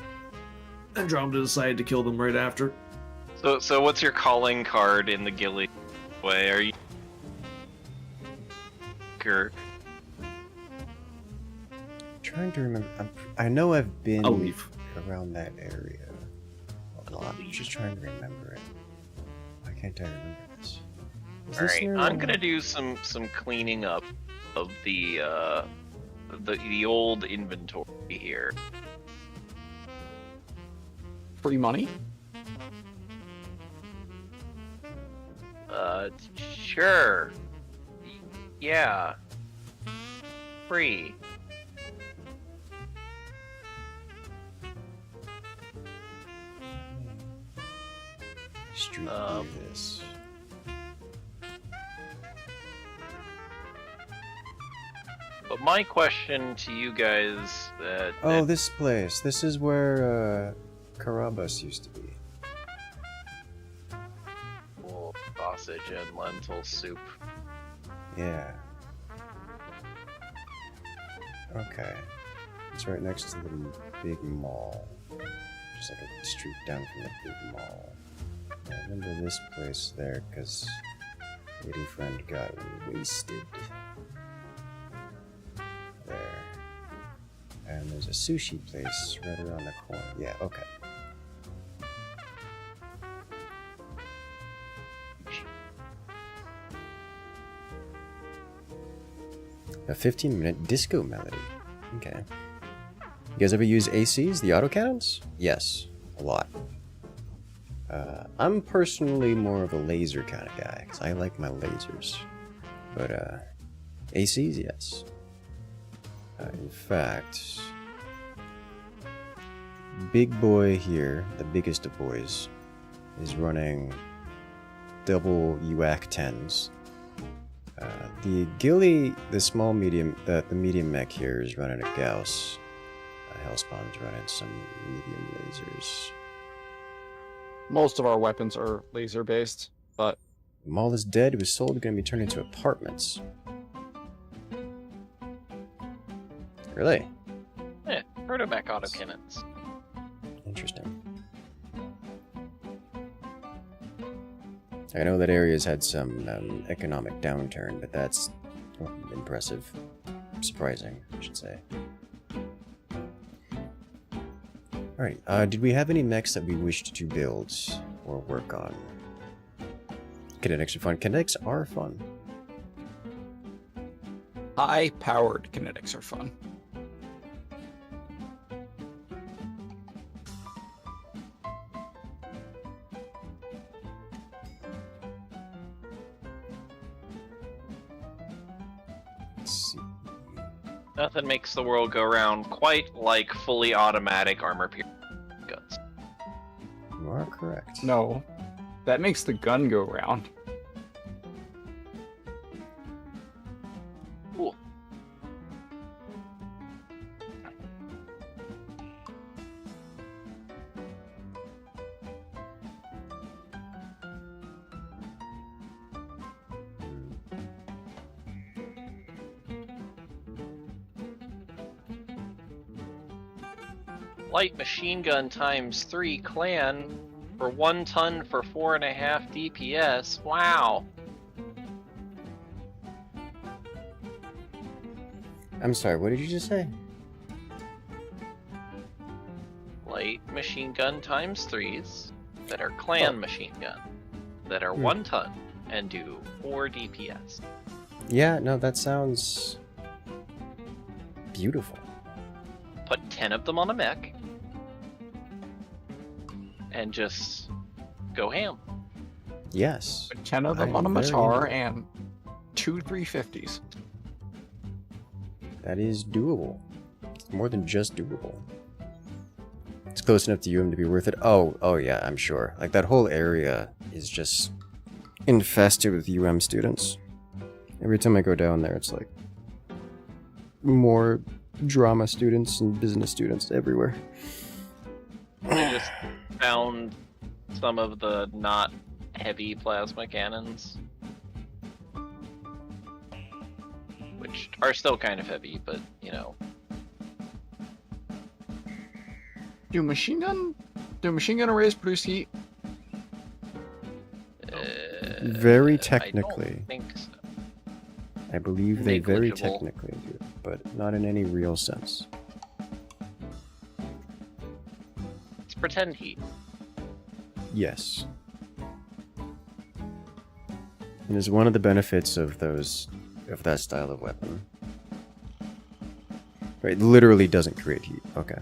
Andromeda decided to kill them right after. So what's your calling card in the ghillie way? Are you Trying to remember. I know I've been I'll leave. around that area a lot. I'm just trying to remember it. Why can't I remember this? Is this Alright, near I'm the- gonna do some cleaning up of the old inventory here. Free money? Sure. Yeah. Free. Street Um, view this. But my question to you guys, Oh, this place. This is where Carabas used to be. sausage and lentil soup. Yeah. Okay. It's right next to the big mall. Just like a street down from the big mall. I remember this place there because lady friend got wasted. There. And there's a sushi place right around the corner. Yeah, okay. A 15-minute disco melody. Okay. You guys ever use ACs, the autocannons? Yes, a lot. I'm personally more of a laser kind of guy, because I like my lasers. But, ACs, yes. In fact, big boy here, the biggest of boys, is running double UAC 10s. The ghillie, the small medium, the medium mech here is running a Gauss. Hellspawn's running some medium lasers. Most of our weapons are laser based, but The mall is dead. It was sold, going to be turned into apartments. Really? Yeah, proto-mech autocannons. Interesting. I know that area's had some economic downturn, but that's impressive. Surprising, I should say. Alright, did we have any mechs that we wished to build or work on? Kinetics are fun. Kinetics are fun. high powered kinetics are fun. Let's see. Nothing makes the world go round quite like fully automatic armor-piercing guns. You are correct. No, that makes the gun go round. Cool. Light machine gun times 3 clan for 1 ton for 4.5 DPS. Wow. I'm sorry, what did you just say? Light machine gun times 3s that are clan machine gun that are 1 ton and do 4 DPS. Yeah, no, that sounds beautiful. Put 10 of them on a mech and just go ham. Yes. Put 10 of them I on a am very Matar into it. and 2 350s. That is doable. It's more than just doable. It's close enough to UM to be worth it. Oh yeah, I'm sure. Like that whole area is just infested with UM students. Every time I go down there, it's like more drama students and business students everywhere. I just found some of the not heavy plasma cannons, which are still kind of heavy, but you know. Do machine gun arrays produce heat? Very I technically. don't think so. I believe they very Negligible. technically do, but not in any real sense. It's pretend heat. Yes. And is one of the benefits of that style of weapon. Right, it literally doesn't create heat. Okay.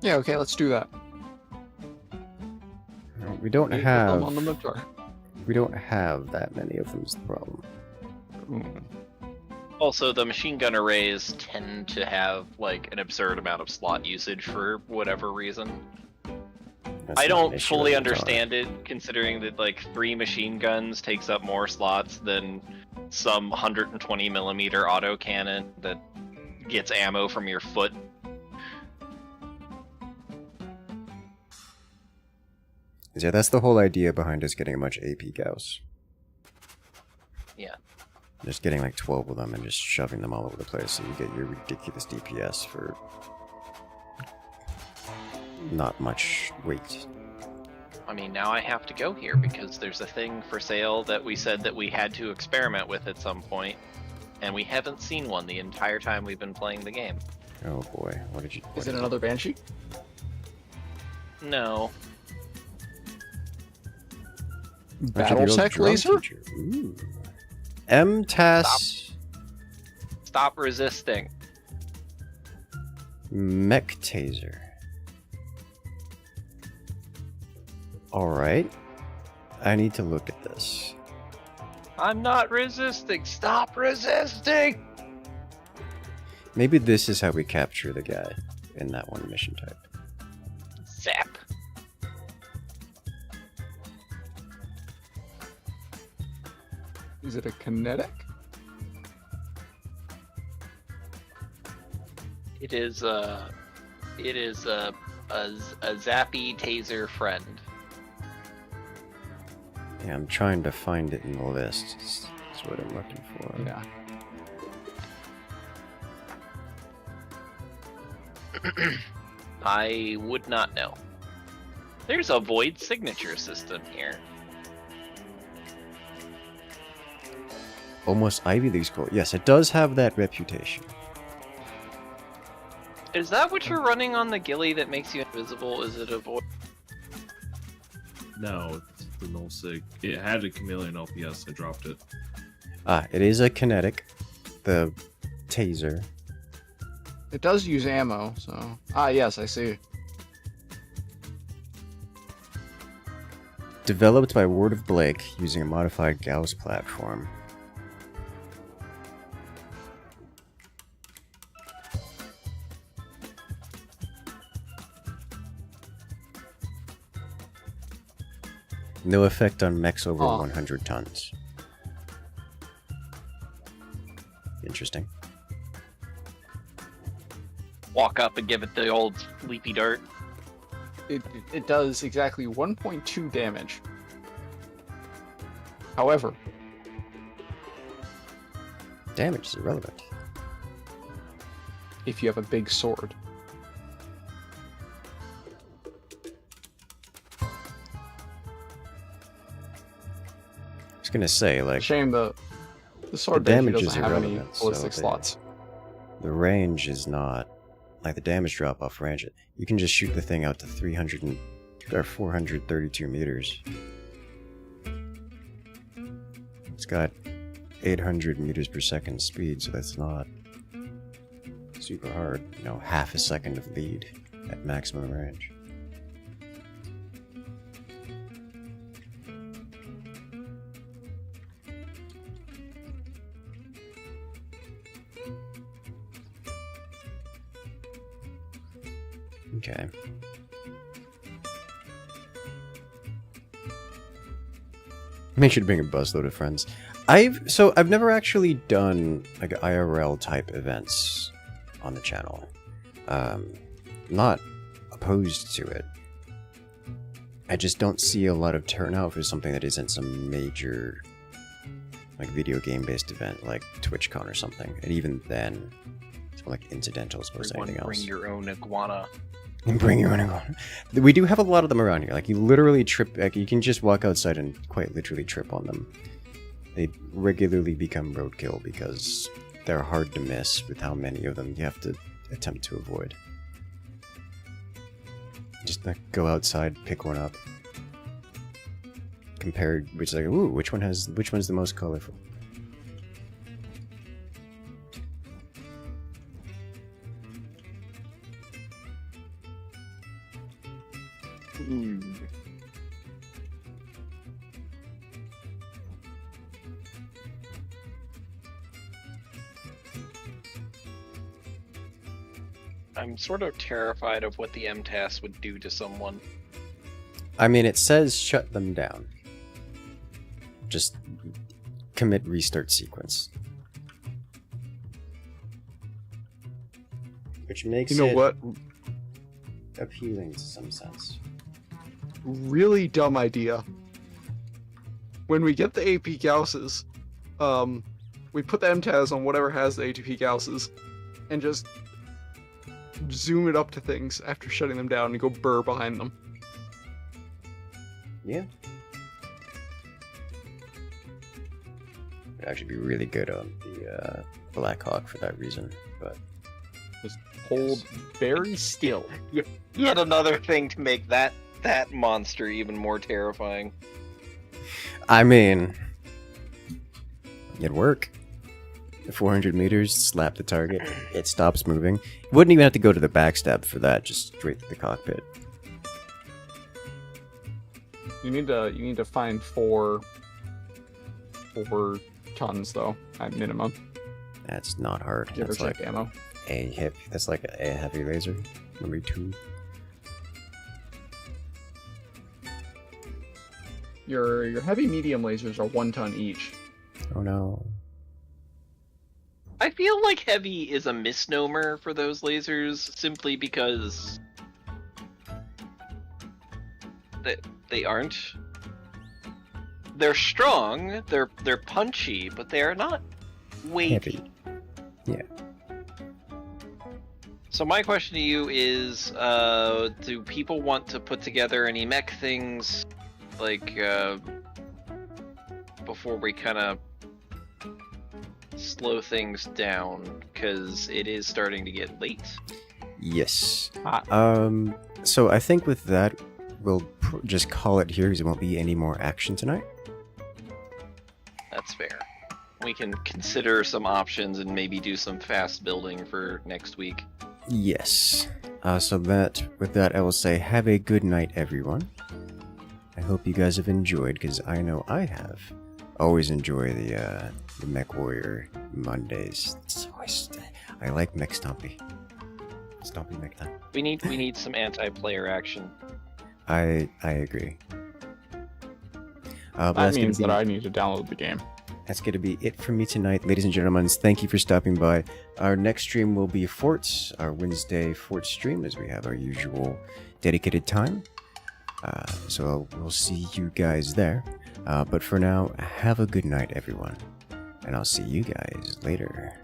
Yeah, okay, let's do that. We don't Put them on the have Matar. we don't have that many of them is the problem. Also, the machine gun arrays tend to have like an absurd amount of slot usage for whatever reason. That's I not an don't issue fully with the Matar. understand it, considering that like 3 machine guns takes up more slots than some 120 millimeter autocannon that gets ammo from your foot. Yeah, that's the whole idea behind us getting a bunch of AP Gauss. Yeah. Just getting like 12 of them and just shoving them all over the place so you get your ridiculous DPS for not much weight. I mean, now I have to go here because there's a thing for sale that we said that we had to experiment with at some point, and we haven't seen one the entire time we've been playing the game. Oh boy, what did you... Is it another Banshee? No. BattleMech laser? Ooh. MTAS Stop resisting. Mech Taser. Alright. I need to look at this. I'm not resisting. Stop resisting! Maybe this is how we capture the guy in that one mission type. Zap. Is it a kinetic? It is a zappy taser friend. Yeah, I'm trying to find it in the list. That's what I'm looking for. Yeah. I would not know. There's a void signature system here. Almost Ivy League score. Yes, it does have that reputation. Is that what you're running on the ghillie that makes you invisible? Is it a void? No, it's the null sig. It had a chameleon LPS, I dropped it. Ah, it is a kinetic. The taser. It does use ammo, so... Ah, yes, I see. Developed by Ward of Blake using a modified Gauss platform. No effect on mechs over 100 tons. Interesting. Walk up and give it the old sleepy dart. It does exactly 1.2 damage. However, Damage is irrelevant. if you have a big sword. I was gonna say, like, Shame the sword The damage Banshee is doesn't have any irrelevant, so ballistic they- slots. the range is not like the damage drop off range. You can just shoot the thing out to 432 meters. It's got 800 meters per second speed, so that's not super hard. You know, half a second of lead at maximum range. Okay. Make sure to bring a busload of friends. I've never actually done like IRL type events on the channel. Not opposed to it. I just don't see a lot of turnout for something that isn't some major like video game based event like TwitchCon or something. And even then, it's more like incidental as opposed to anything else. Bring your own iguana. Bring your own iguana. We do have a lot of them around here. Like, you literally trip, like, you can just walk outside and quite literally trip on them. They regularly become roadkill because they're hard to miss with how many of them you have to attempt to avoid. Just like, go outside, pick one up. Compare, which like, ooh, which one's the most colorful? I'm sort of terrified of what the MTAS would do to someone. I mean, it says shut them down. Just commit restart sequence. Which makes You know it what? appealing to some sense. Really dumb idea. When we get the AP Gausses, we put the MTAS on whatever has the ATP Gausses, and just zoom it up to things after shutting them down and go burr behind them. Yeah. Would actually be really good on the Black Hawk for that reason, but Just hold very still. Yet another thing to make that monster even more terrifying. I mean, it'd work. 400 meters, slap the target, it stops moving. Wouldn't even have to go to the backstab for that, just straight to the cockpit. You need to find four tons though, at minimum. That's not hard. Give or That's like check ammo. that's like a heavy laser. Number 2. Your heavy medium lasers are 1 ton each. Oh no. I feel like heavy is a misnomer for those lasers simply because they aren't. They're strong, they're punchy, but they are not weighty. Heavy. Yeah. So my question to you is, do people want to put together any mech things, like, before we kind of slow things down, because it is starting to get late? Yes. So I think with that, we'll just call it here because there won't be any more action tonight. That's fair. We can consider some options and maybe do some fast building for next week. Yes. So with that, I will say have a good night, everyone. I hope you guys have enjoyed, because I know I have. Always enjoy the Mechwarrior Mondays. I like Mech Stompy. Stompy Mech time. We need some anti-player action. I agree. That means that I need to download the game. That's going to be it for me tonight, ladies and gentlemen. Thank you for stopping by. Our next stream will be Forts, our Wednesday Fort stream, as we have our usual dedicated time. So we'll see you guys there. But for now, have a good night, everyone. And I'll see you guys later.